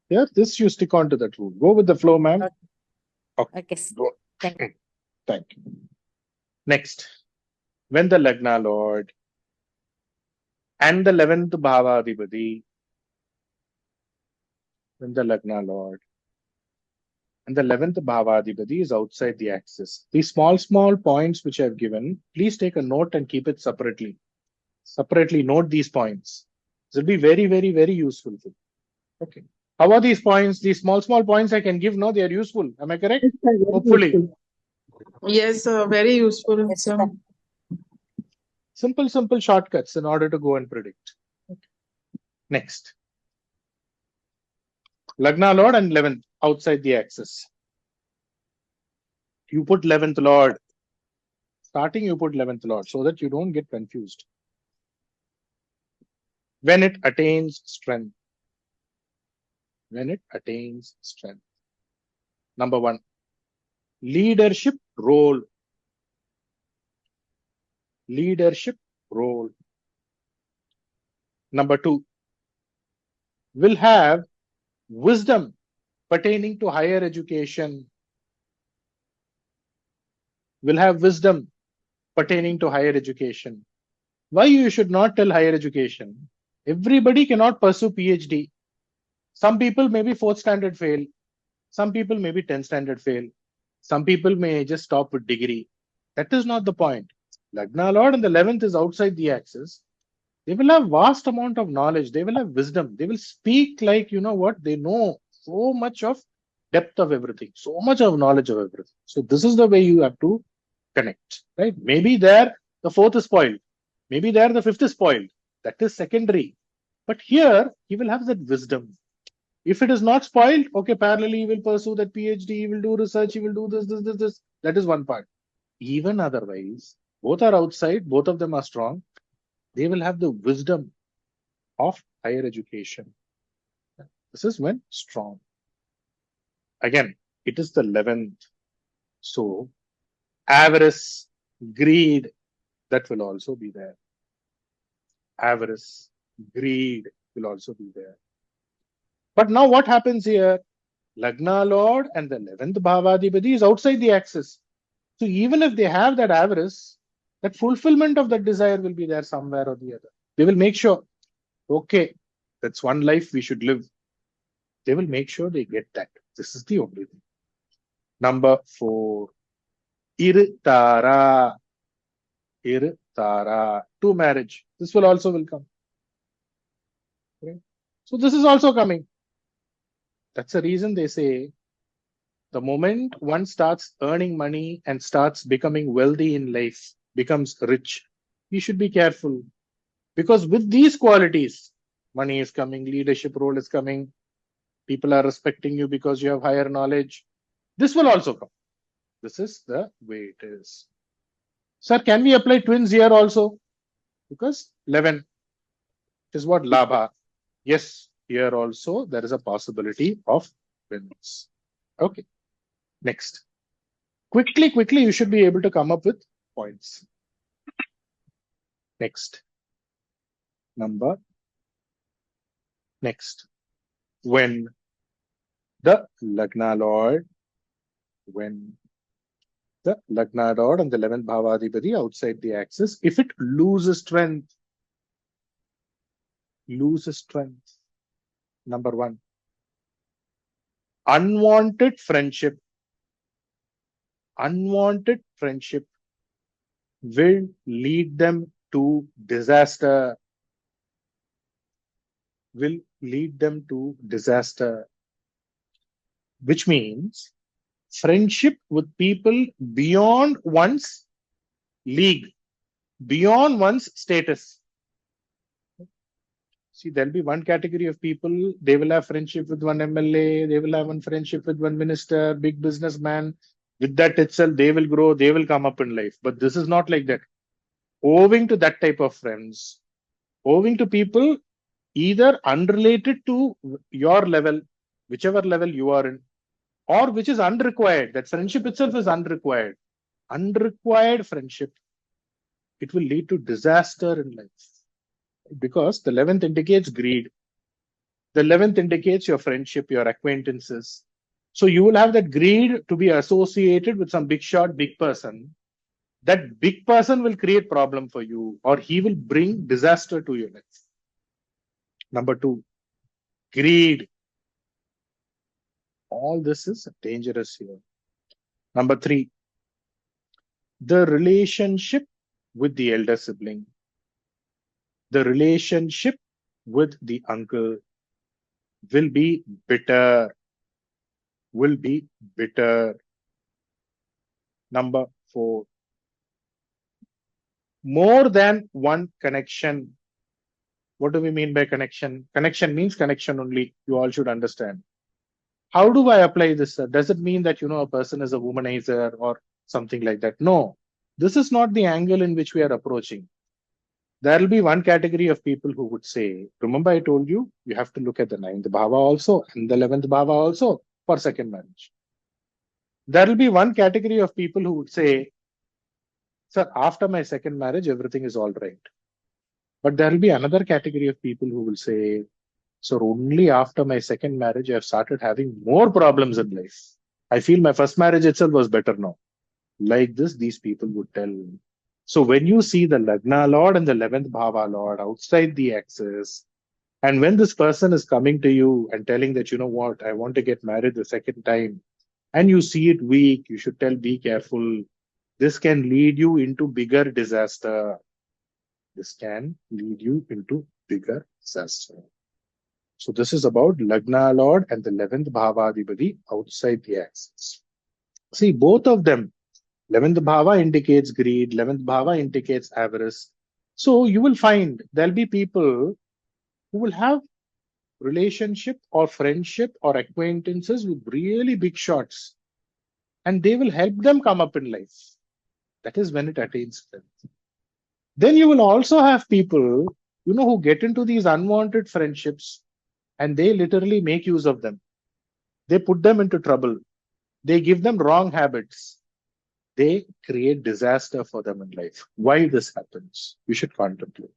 Yeah, this you stick on to that rule. Go with the flow, ma'am. Okay. Go. Thank you. Thank you. Next, when the Lagna Lord and the 11th Bhava Adhipati, when the Lagna Lord and the 11th Bhava Adhipati is outside the axis. These small points which I have given, please take a note and keep it separately. Separately note these points. This will be very, very, very useful for you. Okay. How are these points? These small points I can give, no? They are useful. Am I correct? Hopefully. Yes, very useful. Sir. Simple shortcuts in order to go and predict. Okay. Next. Lagna Lord and 11th outside the axis. You put 11th Lord. Starting, you put 11th Lord so that you don't get confused. When it attains strength. When it attains strength. Number 1. Leadership role. Leadership role. Number 2. Will have wisdom pertaining to higher education. Will have wisdom pertaining to higher education. Why you should not tell higher education? Everybody cannot pursue PhD. Some people may be 4th standard fail. Some people may be 10th standard fail. Some people may just stop with degree. That is not the point. Lagna Lord and the 11th is outside the axis. They will have vast amount of knowledge. They will have wisdom. They will speak like, you know what, they know so much of depth of everything, so much of knowledge of everything. So this is the way you have to connect, right? Maybe there the 4th is spoiled. Maybe there the 5th is spoiled. That is secondary. But here he will have that wisdom. If it is not spoiled, okay, parallelly he will pursue that PhD, he will do research, he will do this. That is one part. Even otherwise, both are outside, both of them are strong. They will have the wisdom of higher education. This is when strong. Again, it is the 11th. So, avarice, greed, that will also be there. Avarice, greed will also be there. But now what happens here? Lagna Lord and the 11th Bhavadhipati is outside the axis. So even if they have that avarice, that fulfillment of that desire will be there somewhere or the other. They will make sure, okay, that's one life we should live. They will make sure they get that. This is the only thing. Number 4, Irtara. Irtara. To marriage. This will also come. Okay. So this is also coming. That's the reason they say the moment one starts earning money and starts becoming wealthy in life, becomes rich, you should be careful. Because with these qualities, money is coming, leadership role is coming, people are respecting you because you have higher knowledge. This will also come. This is the way it is. Sir, can we apply twins here also? Because 11 is what? Labha. Yes, here also there is a possibility of twins. Okay. Next. Quickly, you should be able to come up with points. Next. Next. When the Lagna Lord and the 11th Bhavadhipati outside the axis, if it loses strength, Number 1. unwanted friendship will lead them to disaster. Which means friendship with people beyond one's league, beyond one's status. See, there'll be one category of people, they will have friendship with one MLA, they will have one friendship with one minister, big businessman. With that itself, they will grow, they will come up in life. But this is not like that. Owing to that type of friends, owing to people either unrelated to your level, whichever level you are in, or which is unrequired. That friendship itself is unrequired. Unrequired friendship, it will lead to disaster in life. Because the 11th indicates greed. The 11th indicates your friendship, your acquaintances. So you will have that greed to be associated with some big shot, big person. That big person will create problem for you, or he will bring disaster to your life. Number 2, greed. All this is dangerous here. Number 3, the relationship with the elder sibling. The relationship with the uncle will be bitter. Number 4, more than one connection. What do we mean by connection? Connection means connection only. You all should understand. How do I apply this, sir? Does it mean that, a person is a womanizer or something like that? No, this is not the angle in which we are approaching. There will be one category of people who would say, remember I told you, you have to look at the 9th bhava also and the 11th bhava also for second marriage. There will be one category of people who would say, sir, after my second marriage, everything is all right. But there will be another category of people who will say, so only after my second marriage, I have started having more problems in life. I feel my first marriage itself was better now. Like this, these people would tell. So when you see the Lagna Lord and the 11th Bhava Lord outside the axis, and when this person is coming to you and telling that, what, I want to get married the second time, and you see it weak, you should tell, be careful. This can lead you into bigger disaster. So this is about Lagna Lord and the 11th Bhavadhipati outside the axis. See, both of them, 11th Bhava indicates greed, 11th Bhava indicates avarice. So you will find there'll be people who will have relationship or friendship or acquaintances with really big shots, and they will help them come up in life. That is when it attains strength. Then you will also have people, who get into these unwanted friendships and they literally make use of them. They put them into trouble. They give them wrong habits. They create disaster for them in life. Why this happens? You should contemplate.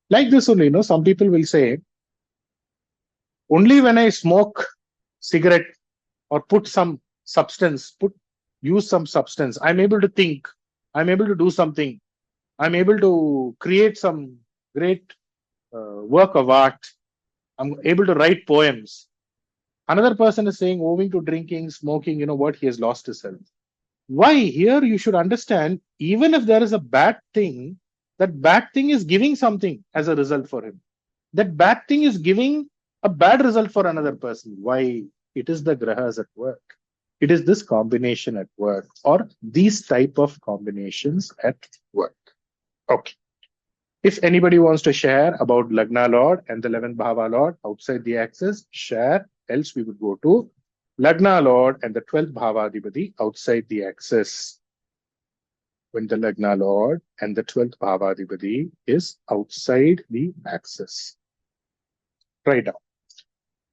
Like this only, some people will say, only when I smoke cigarette or put some substance, use some substance, I'm able to think, I'm able to do something, I'm able to create some great work of art, I'm able to write poems. Another person is saying, owing to drinking, smoking, he has lost his health. Why? Here you should understand, even if there is a bad thing, that bad thing is giving something as a result for him. That bad thing is giving a bad result for another person. Why? It is the grahas at work. It is this combination at work, or these type of combinations at work. Okay. If anybody wants to share about Lagna Lord and the 11th Bhava Lord outside the axis, share. Else we would go to Lagna Lord and the 12th Bhavadhipati outside the axis. When the Lagna Lord and the 12th Bhavadhipati is outside the axis. Right now.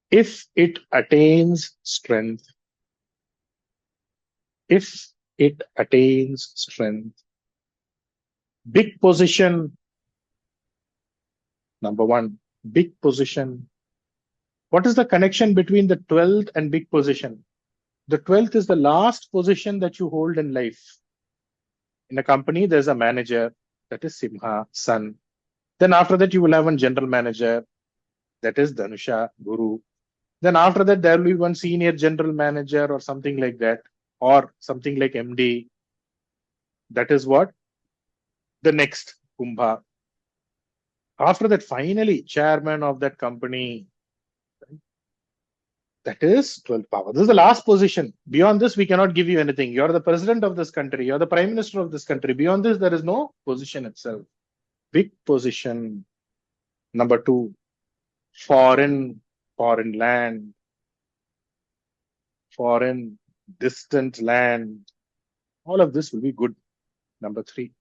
If it attains strength, big position, number 1, big position. What is the connection between the 12th and big position? The 12th is the last position that you hold in life. In a company, there's a manager, that is Simha, Sun. Then after that, you will have one general manager, that is Dhanusha, Guru. Then after that, there will be one senior general manager or something like that, or something like MD. That is what? The next Kumbha. After that, finally, chairman of that company. That is 12th power. This is the last position. Beyond this, we cannot give you anything. You're the president of this country. You're the prime minister of this country. Beyond this, there is no position itself. Big position. Number 2, foreign land, foreign distant land. All of this will be good. Number 3,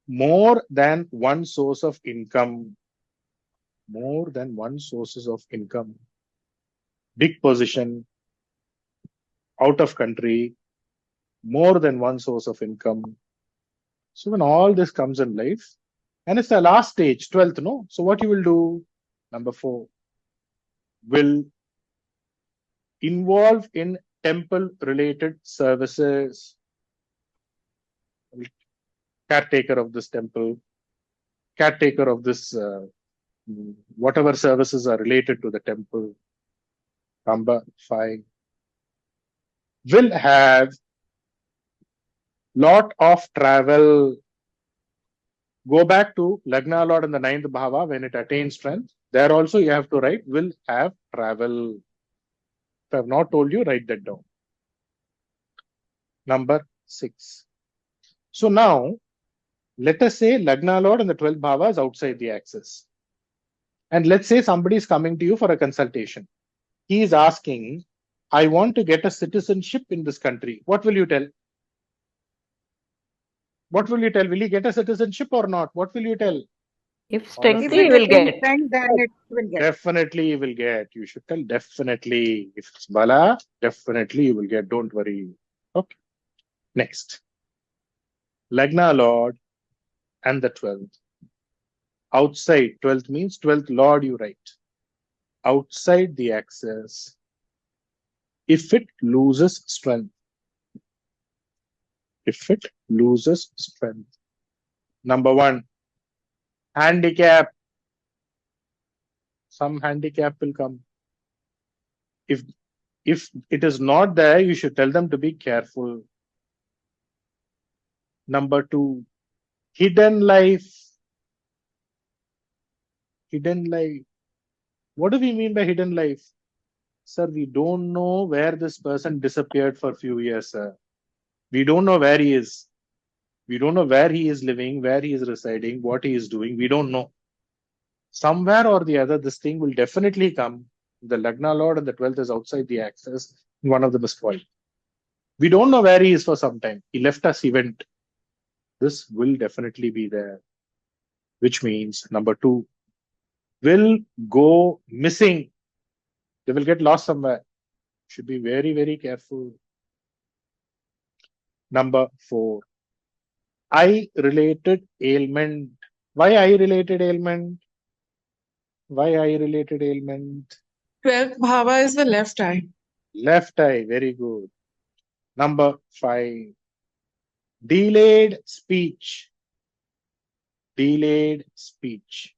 more than one source of income. More than one sources of income. Big position, out of country, more than one source of income. So when all this comes in life, and it's the last stage, 12th, no? So what you will do? Number 4, will involve in temple related services. Caretaker of this temple, caretaker of this, whatever services are related to the temple. Number 5, will have lot of travel. Go back to Lagna Lord in the 9th Bhava when it attains strength. There also you have to write will have travel. If I have not told you, write that down. Number 6. So now, let us say Lagna Lord in the 12th Bhava is outside the axis. And let's say somebody is coming to you for a consultation. He is asking, I want to get a citizenship in this country. What will you tell? What will you tell? Will he get a citizenship or not? What will you tell? If strength, he will get. Strength, then it will get. Definitely he will get. You should tell definitely. If it's Bala, definitely you will get. Don't worry. Okay. Next. Lagna Lord and the 12th. Outside, 12th means 12th Lord you write. Outside the axis, if it loses strength. If it loses strength. Number 1, handicap. Some handicap will come. If it is not there, you should tell them to be careful. Number 2, hidden life. Hidden life. What do we mean by hidden life? Sir, we don't know where this person disappeared for a few years, sir. We don't know where he is. We don't know where he is living, where he is residing, what he is doing. We don't know. Somewhere or the other, this thing will definitely come. The Lagna Lord and the 12th is outside the axis. One of them is spoiled. We don't know where he is for some time. He left us, he went. This will definitely be there. Which means, number 2, will go missing. They will get lost somewhere. Should be very, very careful. Number 4, eye-related ailment. Why eye-related ailment? Why eye-related ailment? 12th bhava is the left eye. Left eye, very good. Number 5, delayed speech. Delayed speech.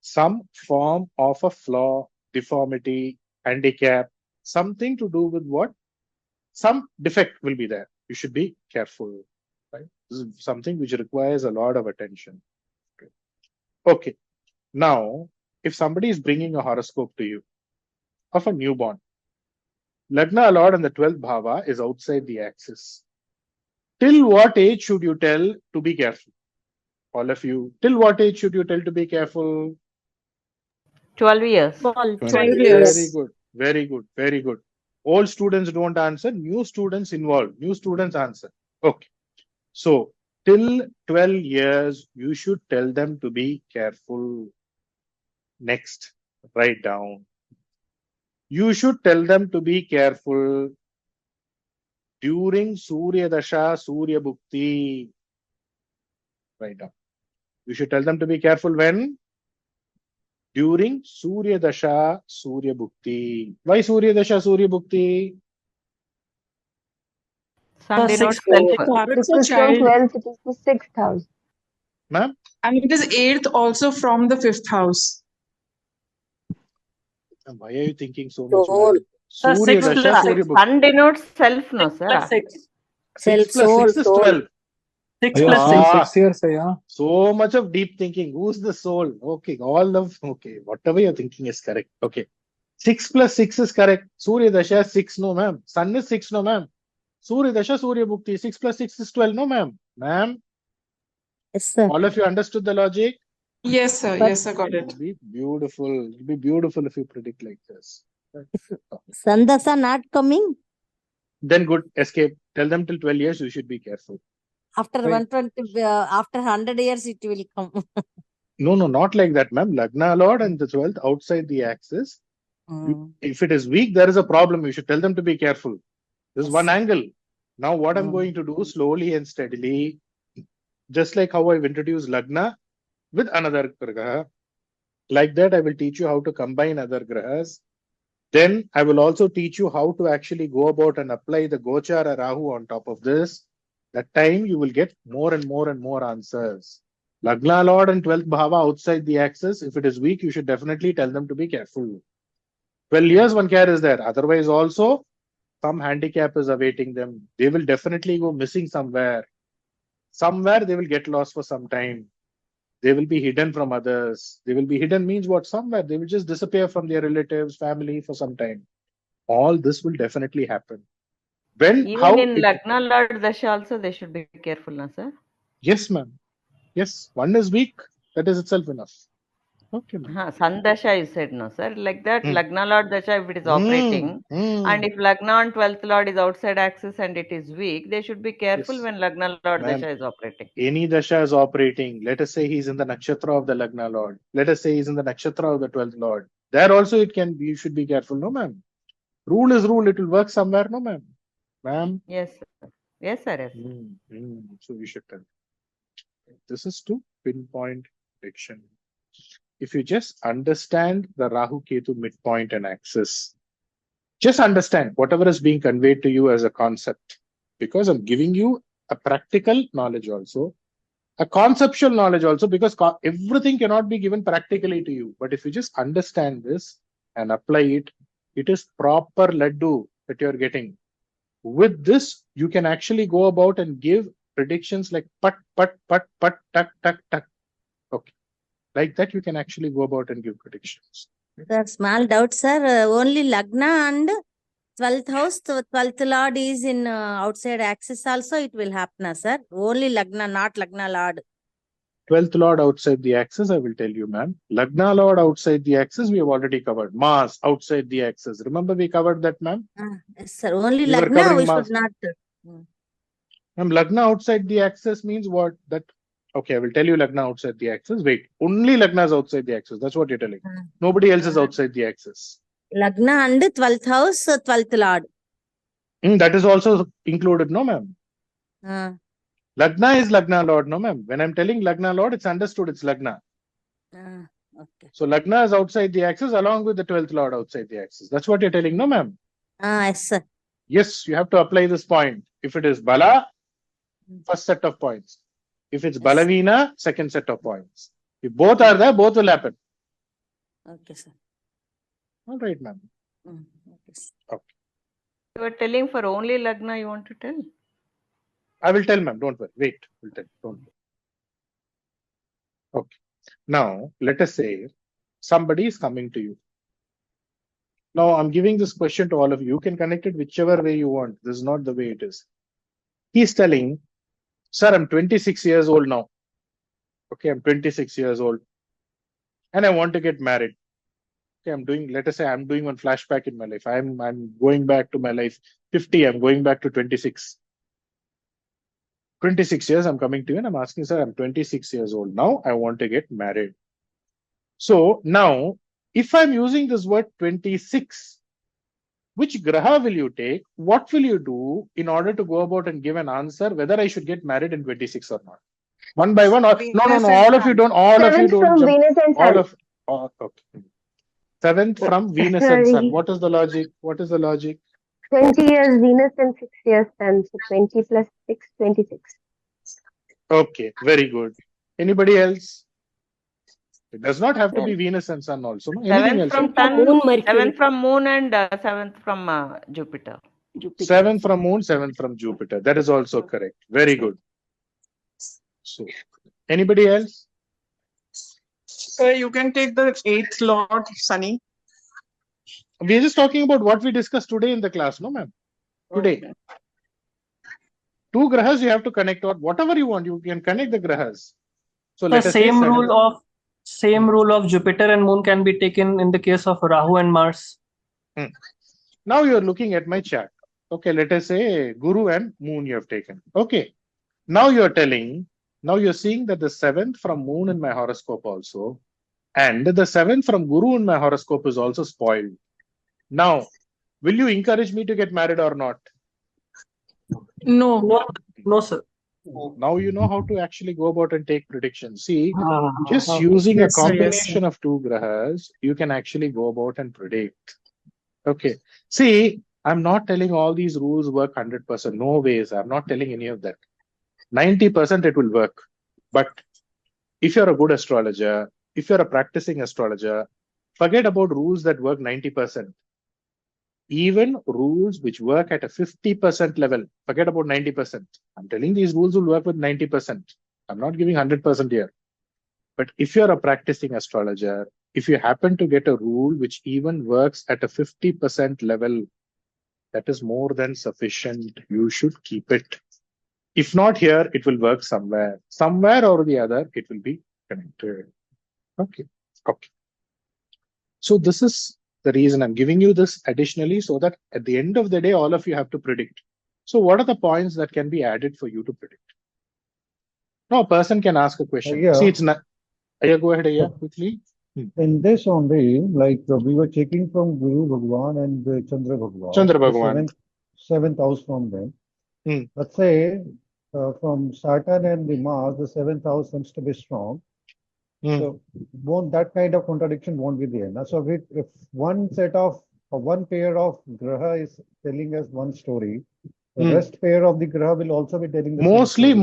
Some form of a flaw, deformity, handicap, something to do with what? Some defect will be there. You should be careful. Right? This is something which requires a lot of attention. Okay. Now, if somebody is bringing a horoscope to you of a newborn, Lagna Lord and the 12th Bhava is outside the axis. Till what age should you tell to be careful? All of you. Till what age should you tell to be careful? 12 years. 12 years. Very good. Very good. Very good. Old students don't answer. New students involved. New students answer. Okay. So, till 12 years, you should tell them to be careful. Next, write down. You should tell them to be careful during Surya Dasha, Surya Bhukti. Write down. You should tell them to be careful when? During Surya Dasha, Surya Bhukti. Why Surya Dasha, Surya Bhukti? Sun denotes self. Because from 12th, it is the 6th house. Ma'am? And it is 8th also from the 5th house. Why are you thinking so much, Soul. man? Sir, Surya 6 Dasha, plus Surya 6. Bhukti. Sun denotes self, no, 6 sir? plus 6. 6 plus 6 is 12. 6 plus 6. Ah, 6 years, yeah. so much of deep thinking. Who's the soul? Okay, okay, whatever you're thinking is correct. Okay. 6 plus 6 is correct. Surya Dasha 6, no ma'am. Sun is 6, no ma'am. Surya Dasha, Surya Bhukti. 6 plus 6 is 12, no ma'am. Ma'am, Yes, sir. all of you understood the logic? Yes, sir. Yes, I got it. It'll be beautiful. It'll be beautiful if you predict like this. Sandasa not coming Then good, escape. Tell them till 12 years you should be careful. after Right. 120, after 100 years it will come. No, not like that, ma'am. Lagna Lord and the 12th outside the axis. If it is weak, there is a problem. You should tell them to be careful. This is one angle. Now, what I'm going to do slowly and steadily, just like how I've introduced Lagna with another Graha, like that, I will teach you how to combine other Grahas. Then I will also teach you how to actually go about and apply the Gochara Rahu on top of this. That time you will get more and more and more answers. Lagna Lord and 12th Bhava outside the axis. If it is weak, you should definitely tell them to be careful. 12 years one care is there. Otherwise also, some handicap is awaiting them. They will definitely go missing somewhere. Somewhere they will get lost for some time. They will be hidden from others. They will be hidden means what? Somewhere. They will just disappear from their relatives, family for some time. All this will definitely happen. When, Even in Lagna Lord Dasha also they should be careful, na, sir? Yes, ma'am. Yes, one is weak. That is itself enough. Okay, ma'am. Sun Dasha you said, no, sir? Like that, Lagna Lord Dasha, if it is operating, and if Lagna and 12th Lord is outside axis and it is weak, they should be careful when Lagna Lord Dasha is operating. Any Dasha is operating. Let us say he's in the nakshatra of the Lagna Lord. Let us say he's in the nakshatra of the 12th Lord. There also it can be, you should be careful. No, ma'am. Rule is rule. It will work somewhere. No, ma'am. Ma'am. Yes, sir. Yes, sir. Yes. So we should tell. This is to pinpoint prediction. If you just understand the Rahu Ketu midpoint and axis, just understand whatever is being conveyed to you as a concept, because I'm giving you a practical knowledge also, a conceptual knowledge also, because everything cannot be given practically to you. But if you just understand this and apply it, it is proper laddu that you're getting. With this, you can actually go about and give predictions like pat, tuck, tuck. Okay. Like that, you can actually go about and give predictions. Sir, small doubt, sir. Only Lagna and 12th house, 12th Lord is in outside axis also, it will happen, sir. Only Lagna, not Lagna Lord. 12th Lord outside the axis, I will tell you, ma'am. Lagna Lord outside the axis, we have already covered. Mars outside the axis. Remember we covered that, ma'am? Yes, sir. Only We were Lagna, covering we Mars. should not. Ma'am, Lagna outside the axis means what? That okay, I will tell you Lagna outside the axis. Wait, only Lagna is outside the axis. That's what you're telling. Nobody else is outside the axis. Lagna and 12th house, 12th Lord. That is also included, no, ma'am? Lagna is Lagna Lord, no, ma'am? When I'm telling Lagna Lord, it's understood it's Lagna. Okay. So Lagna is outside the axis along with the 12th Lord outside the axis. That's what you're telling, no, ma'am? Yes, sir. Yes, you have to apply this point. If it is Bala, first set of points. If it's Balavina, second set of points. If both are there, both will happen. Okay, sir. All right, ma'am. Okay. You are telling for only Lagna you want to tell? I will tell, ma'am. Don't worry. Wait. We'll tell. Don't worry. Okay. Now, let us say somebody is coming to you. Now, I'm giving this question to all of you. You can connect it whichever way you want. This is not the way it is. He's telling, sir, I'm 26 years old now. Okay, I'm 26 years old. And I want to get married. Okay, let us say I'm doing one flashback in my life. I'm going back to my life. 50, I'm going back to 26. 26 years, I'm coming to you and I'm asking, sir, I'm 26 years old now. I want to get married. So now, if I'm using this word 26, which graha will you take? What will you do in order to go about and give an answer whether I should get married in 26 or not? One by one, or no, all of you don't. All of you don't jump. Venus and all Sun. of okay. 7th from Venus and Sun. What is the logic? What is the logic? 20 years Venus and 6 years Sun. So 20 plus 6, 26. Okay, very good. Anybody else? It does not have to be Venus and Sun also. No? Anything else. Seventh from Sun, seventh from Moon, and seventh from Jupiter. Seventh from Moon, seventh from Jupiter. That is also correct. Very good. So, anybody else? So you can take the 8th Lord, Sunny. We are just talking about what we discussed today in the class, no, ma'am? Today. Okay. 2 grahas you have to connect, or whatever you want, you can connect the grahas. So the same rule of Jupiter and Moon can be taken in the case of Rahu and Mars. Now you are looking at my chart. Okay, let us say Guru and Moon you have taken. Okay. Now you are telling, now you are seeing that the 7th from Moon in my horoscope also, and the 7th from Guru in my horoscope is also spoiled. Now, will you encourage me to get married or not? No. No, sir. Now you know how to actually go about and take predictions. See, just using a combination of 2 grahas, you can actually go about and predict. Okay. See, I'm not telling all these rules work 100%. No ways. I'm not telling any of that. 90% it will work. But if you're a good astrologer, if you're a practicing astrologer, forget about rules that work 90%. Even rules which work at a 50% level, forget about 90%. I'm telling these rules will work with 90%. I'm not giving 100% here. But if you're a practicing astrologer, if you happen to get a rule which even works at a 50% level, that is more than sufficient. You should keep it. If not here, it will work somewhere. Somewhere or the other, it will be connected. Okay. Okay. So this is the reason I'm giving you this additionally, so that at the end of the day, all of you have to predict. So what are the points that can be added for you to predict? Now a person can ask a question. See, it's not. Go ahead, quickly. In this only, like we were checking from Guru Bhagwan and Chandra Bhagwan. Chandra Bhagwan. Seventh house from them. Let's say from Saturn and the Mars, the 7th house seems to be strong. So that kind of contradiction won't be there. Now, so if one set of one pair of graha is telling us one story, the rest pair of the graha will also be telling the mostly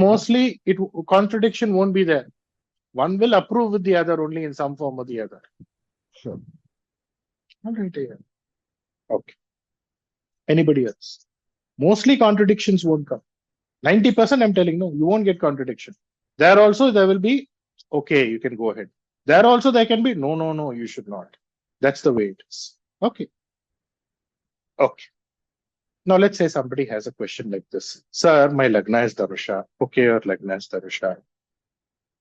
contradiction won't be there. One will approve with the other only in some form or the other. Sure. All right. Yeah. Okay. Anybody else? Mostly contradictions won't come. 90% I'm telling, no, you won't get contradiction. There also there will be, okay, you can go ahead. There also there can be, no, you should not. That's the way it is. Okay. Okay. Now let's say somebody has a question like this. Sir, my Lagna is Darusha. Okay, your Lagna is Darusha.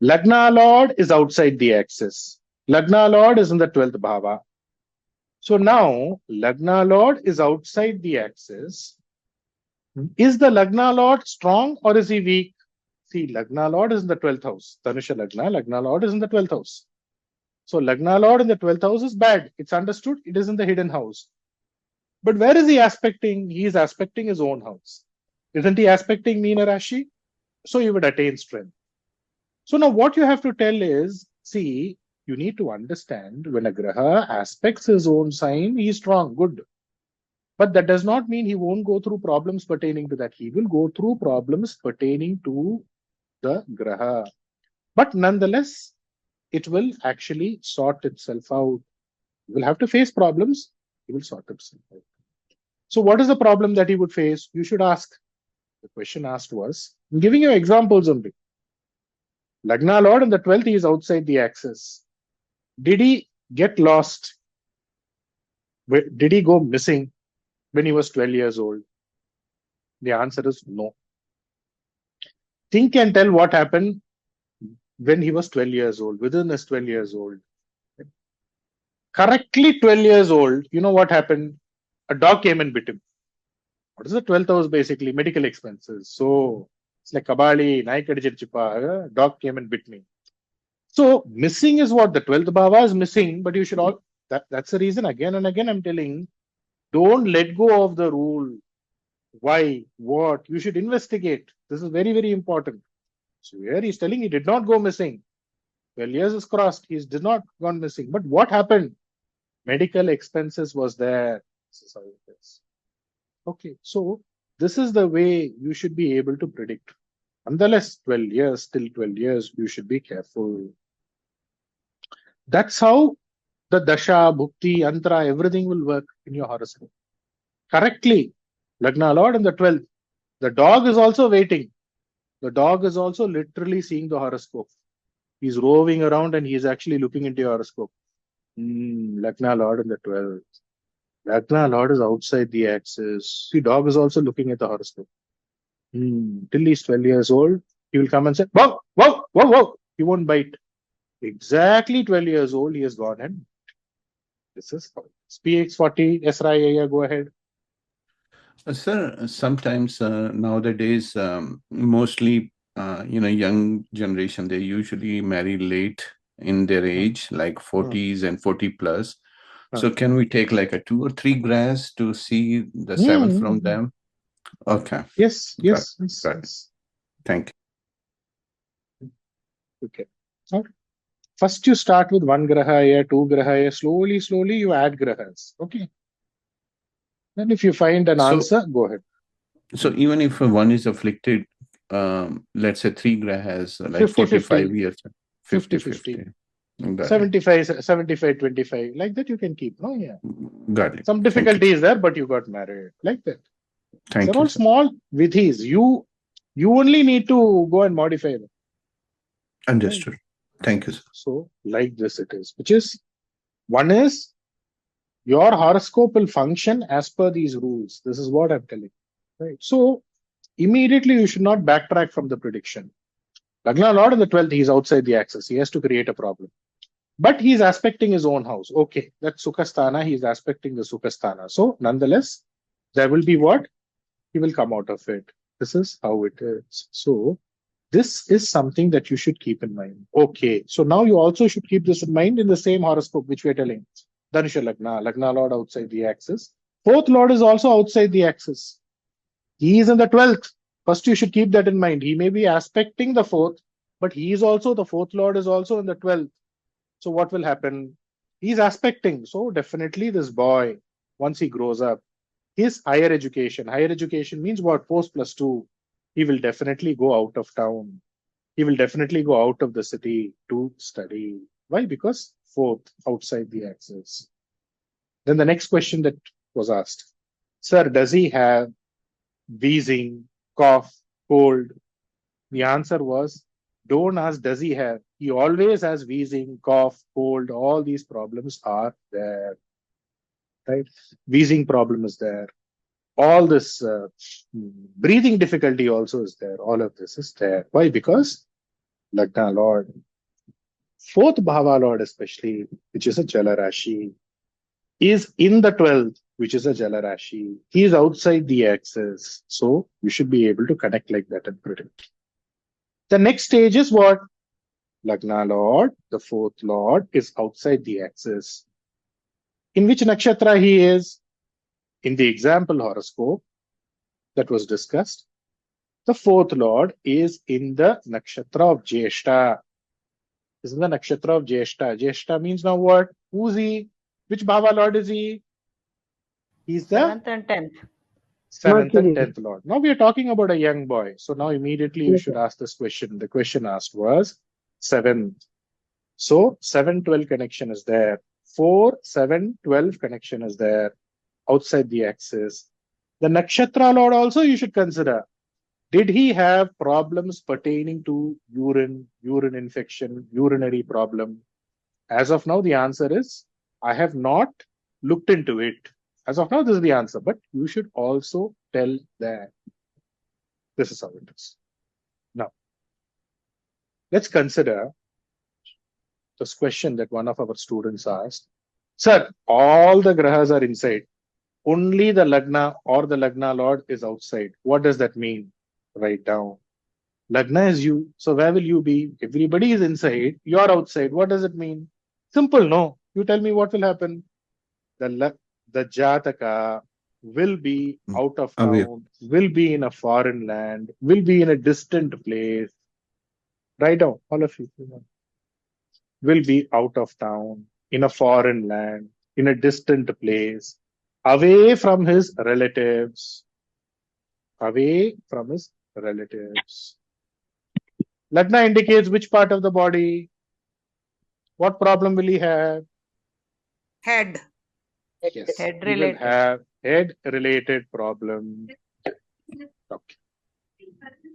Lagna Lord is outside the axis. Lagna Lord is in the 12th bhava. So now Lagna Lord is outside the axis. Is the Lagna Lord strong or is he weak? See, Lagna Lord is in the 12th house. Dhanusha Lagna Lord is in the 12th house. So Lagna Lord in the 12th house is bad. It's understood. It is in the hidden house. But where is he aspecting? He is aspecting his own house. Isn't he aspecting Meena Rashi? So he would attain strength. So now what you have to tell is, see, you need to understand when a Graha aspects his own sign, he is strong, good. But that does not mean he won't go through problems pertaining to that. He will go through problems pertaining to the Graha. But nonetheless, it will actually sort itself out. He will have to face problems. He will sort himself out. So what is the problem that he would face? You should ask. The question asked was, I'm giving you examples only. Lagna Lord in the 12th, he is outside the axis. Did he get lost? Did he go missing when he was 12 years old? The answer is no. Think and tell what happened when he was 12 years old, within his 12 years old. Correctly 12 years old, you know what happened? A dog came and bit him. What is the 12th house basically? Medical expenses. So it's like Kabali, Naikadichipa, dog came and bit me. So missing is what? The 12th bhava is missing, but you should all, that's the reason again and again I'm telling, don't let go of the rule. Why? What? You should investigate. This is very, very important. So here he's telling he did not go missing. 12 years is crossed. He did not gone missing. But what happened? Medical expenses was there. This is how it is. Okay. So this is the way you should be able to predict. Nonetheless, 12 years, still 12 years, you should be careful. That's how the dasha, bhukti, antra, everything will work in your horoscope. Correctly. Lagna Lord in the 12th. The dog is also waiting. The dog is also literally seeing the horoscope. He's roving around and he's actually looking into your horoscope. Lagna Lord in the 12th. Lagna Lord is outside the axis. See, dog is also looking at the horoscope. Till he's 12 years old, he will come and say, whoa, whoa, whoa, whoa. He won't bite. Exactly 12 years old, he has gone and this is PX40, Esra, go ahead. Sir, sometimes nowadays, mostly, young generation, they usually marry late in their age, like 40s and 40 plus. So can we take like a 2 or 3 grahas to see the 7 from them? Okay. Yes. Thank you. Okay. First you start with 1 graha, 2 graha, slowly you add grahas. Okay. Then if you find an answer, go ahead. So even if one is afflicted, let's say 3 grahas, like 45 years, 50-50. 75-25, like that you can keep. No, yeah. Got it. Some difficulty is there, but you got married. Like that. Thank They're you, all sir. small vidhis. You only need to go and modify them. Understood. Thank you, sir. So like this it is, which is, one is your horoscope will function as per these rules. This is what I'm telling you. Right. So immediately you should not backtrack from the prediction. Lagna Lord in the 12th, he's outside the axis. He has to create a problem. But he's aspecting his own house. Okay, that's Sukhasthana. He's aspecting the Sukhasthana. So nonetheless, there will be what? He will come out of it. This is how it is. So this is something that you should keep in mind. Okay, so now you also should keep this in mind in the same horoscope which we are telling. Dhanusha Lagna, Lagna Lord outside the axis. 4th Lord is also outside the axis. He is in the 12th. First, you should keep that in mind. He may be aspecting the 4th, but he is also, the 4th Lord is also in the 12th. So what will happen? He's aspecting. So definitely this boy, once he grows up, his higher education means what? Post +2. He will definitely go out of town. He will definitely go out of the city to study. Why? Because 4th, outside the axis. Then the next question that was asked, sir, does he have wheezing, cough, cold? The answer was, don't ask does he have. He always has wheezing, cough, cold. All these problems are there. Right? Wheezing problem is there. All this breathing difficulty also is there. All of this is there. Why? Because Lagna Lord, 4th Bhava Lord especially, which is a Jala Rashi, is in the 12th, which is a Jala Rashi. He is outside the axis. So you should be able to connect like that and predict. The next stage is what? Lagna Lord, the 4th Lord, is outside the axis. In which nakshatra he is? In the example horoscope that was discussed, the 4th Lord is in the nakshatra of Jyeshta. Is in the nakshatra of Jyeshta. Jyeshta means now what? Who's he? Which Bhava Lord is he? He's the 7th and 10th. 7th and 10th Lord. Now we are talking about a young boy. So now immediately you should ask this question. The question asked was 7th. So 7-12 connection is there. 4-7-12 connection is there. Outside the axis. The nakshatra Lord also you should consider. Did he have problems pertaining to urine infection, urinary problem? As of now, the answer is, I have not looked into it. As of now, this is the answer, but you should also tell that. This is how it is. Now, let's consider this question that one of our students asked. Sir, all the grahas are inside. Only the Lagna or the Lagna Lord is outside. What does that mean? Write down. Lagna is you. So where will you be? Everybody is inside. You're outside. What does it mean? Simple, no. You tell me what will happen. The Jataka will be out of town, will be in a foreign land, will be in a distant place. Write down, all of you. Will be out of town, in a foreign land, in a distant place, away from his relatives. Away from his relatives. Lagna indicates which part of the body? What problem will he have? Head. Yes, Head he will related. have head-related problem. Okay.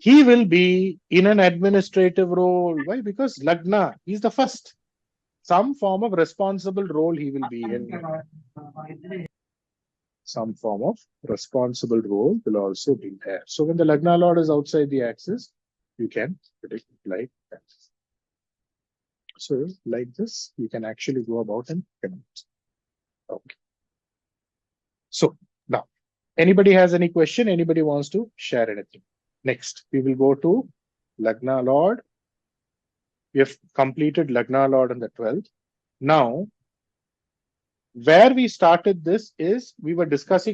He will be in an administrative role. Why? Because Lagna, he's the first. Some form of responsible role he will be in. Some form of responsible role will also be there. So when the Lagna Lord is outside the axis, you can predict like that. So like this, you can actually go about and connect. Okay. So now, anybody has any question? Anybody wants to share anything? Next, we will go to Lagna Lord. We have completed Lagna Lord on the 12th. Now, where we started this is we were discussing